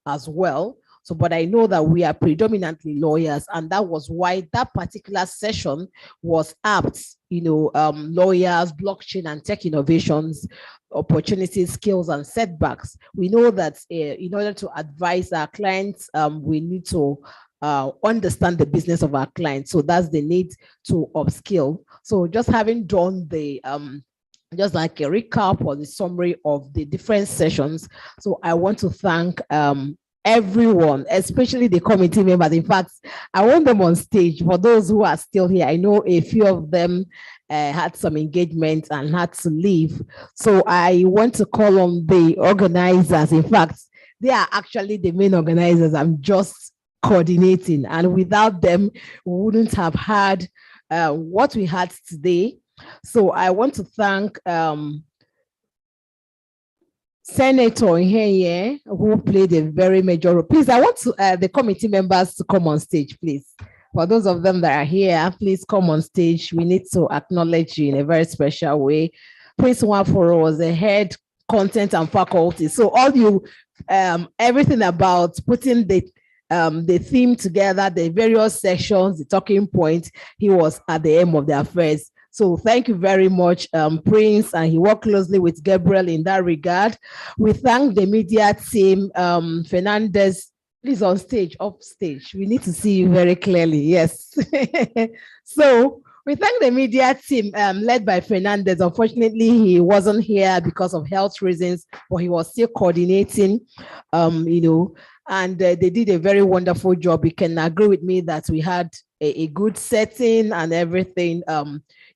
as well. So, but I know that we are predominantly lawyers, and that was why that particular session was apt, lawyers, blockchain and tech innovations, opportunities, skills, and setbacks. We know that in order to advise our clients, we need to understand the business of our clients. So that's the need to upskill. So just having done the just like a recap or the summary of the different sessions. So I want to thank everyone, especially the committee members. In fact, I want them on stage. For those who are still here, I know a few of them had some engagement and had to leave. So I want to call on the organizers. In fact, they are actually the main organizers. I'm just coordinating. And without them, we wouldn't have had what we had today. So I want to thank Senator Iheye, who played a very major role. Please, I want the committee members to come on stage, please. For those of them that are here, please come on stage. We need to acknowledge you in a very special way. Prince Nwaforo was the head content and faculty. So all you, everything about putting the theme together, the various sections, the talking points, he was at the aim of the affairs. So thank you very much, Prince, and he worked closely with Gabriel in that regard. We thank the media team, Fernandez, please on stage, up stage. We need to see you very clearly, yes. So we thank the media team led by Fernandez. Unfortunately, he wasn't here because of health reasons, but he was still coordinating, and they did a very wonderful job. You can agree with me that we had a good setting and everything,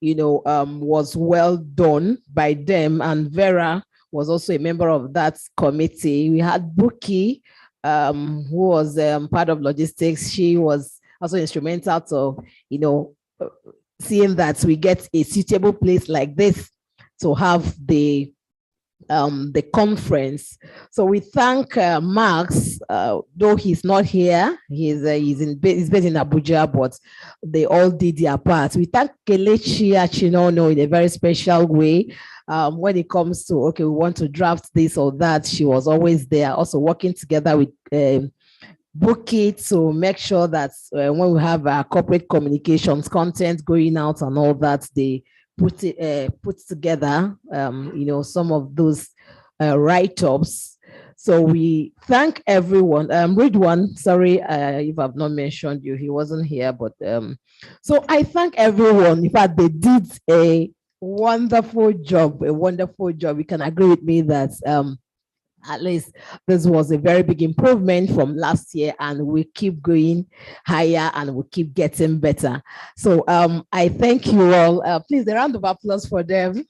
was well done by them. And Vera was also a member of that committee. We had Buki, who was part of logistics. She was also instrumental to, seeing that we get a suitable place like this to have the conference. So we thank Max, though he's not here, he's based in Abuja, but they all did their part. We thank Kelechi Achinono in a very special way. When it comes to, okay, we want to draft this or that, she was always there, also working together with Bookit to make sure that when we have our corporate communications content going out and all that, they put together, some of those write-ups. So we thank everyone. Ridwan, sorry if I've not mentioned you, he wasn't here, but so I thank everyone. In fact, they did a wonderful job, You can agree with me that at least this was a very big improvement from last year, and we keep going higher and we keep getting better. So I thank you all. Please, a round of applause for them.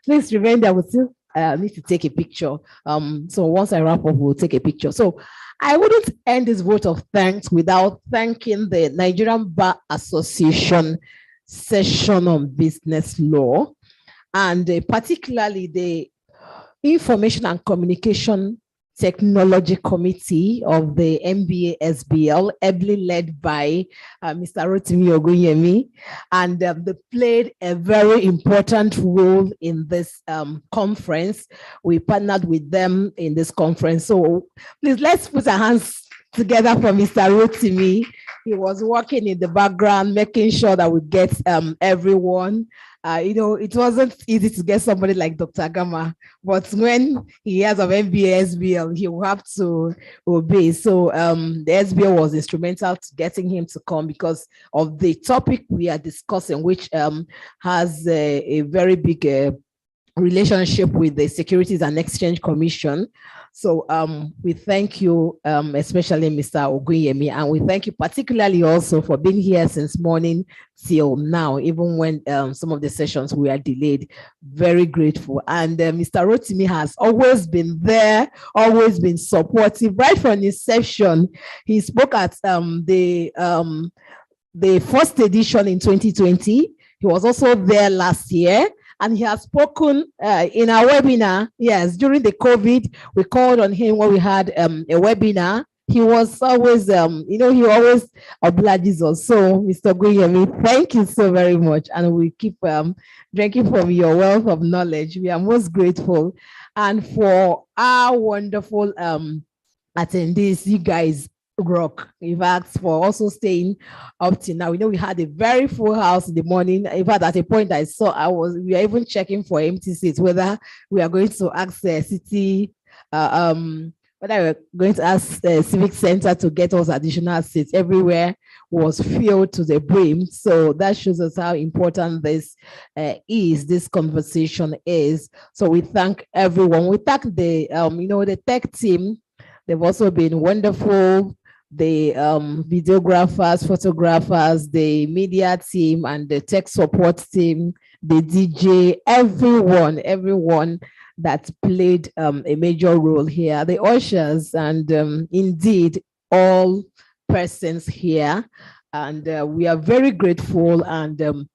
Please remain there. We still need to take a picture. So once I wrap up, we'll take a picture. So I wouldn't end this vote of thanks without thanking the Nigerian Bar Association session on business law, and particularly the Information and Communication Technology Committee of the MBA SBL, ably led by Mr. Rotimi Ogunyemi, and they played a very important role in this conference. We partnered with them in this conference. So please, let's put our hands together for Mr. Rotimi. He was working in the background, making sure that we get everyone. It wasn't easy to get somebody like Dr. Gama, but when he has of MBA SBL, he will have to obey. So the SBL was instrumental to getting him to come because of the topic we are discussing, which has a very big relationship with the Securities and Exchange Commission. So we thank you, especially Mr. Ogunyemi, and we thank you particularly also for being here since morning till now, even when some of the sessions were delayed. Very grateful. And Mr. Rotimi has always been there, always been supportive, right from inception. He spoke at the first edition in 2020. He was also there last year. And he has spoken in our webinar. Yes, during the COVID, we called on him when we had a webinar. He was always, he always obliges us. So, Mr. Guyemi, thank you so very much. And we keep drinking from your wealth of knowledge. We are most grateful. And for our wonderful attendees, you guys rock. In fact, for also staying up till now. We know we had a very full house in the morning. In fact, at a point we were even checking for empty seats, whether we are going to ask the city, whether we're going to ask the civic center to get us additional seats. Everywhere was filled to the brim. So that shows us how important this this conversation is. So we thank everyone. We thank the, the tech team. They've also been wonderful. The videographers, photographers, the media team, and the tech support team, the DJ, everyone that played a major role here, the ushers, and indeed all persons here. And we are very grateful. And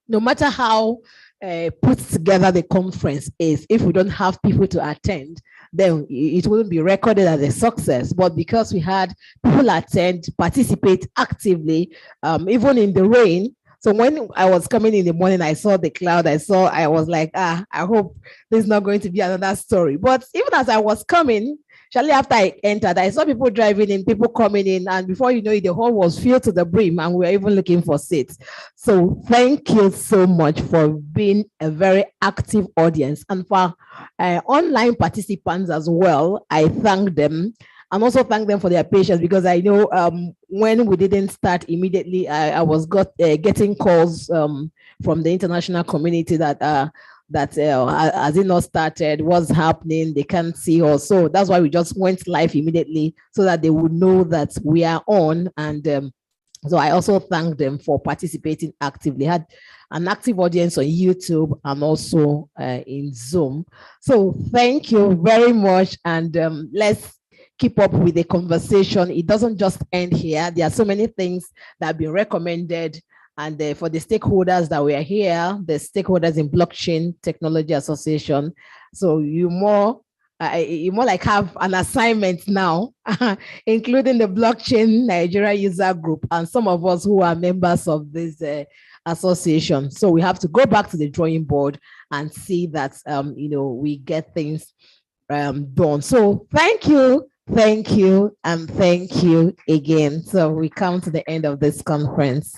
no matter how put together the conference is, if we don't have people to attend, then it wouldn't be recorded as a success. But because we had people attend, participate actively, even in the rain. So when I was coming in the morning, I saw the cloud, I was like, I hope there's not going to be another story. But even as I was coming, shortly after I entered, I saw people driving in, people coming in, and before you know it, the hall was filled to the brim, and we were even looking for seats. So thank you so much for being a very active audience, and for online participants as well. I thank them, and also thank them for their patience, because I know when we didn't start immediately, I was getting calls from the international community that has it not started, what's happening, they can't see us. So that's why we just went live immediately, so that they would know that we are on. And so I also thank them for participating actively. Had an active audience on YouTube and also in Zoom. So thank you very much, and let's keep up with the conversation. It doesn't just end here. There are so many things that have been recommended. And for the stakeholders that were here, the stakeholders in Blockchain Technology Association. So you more like have an assignment now, including the Blockchain Nigeria User Group and some of us who are members of this association. So we have to go back to the drawing board and see that we get things done. So thank you, and thank you again. So we come to the end of this conference.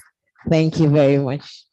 Thank you very much.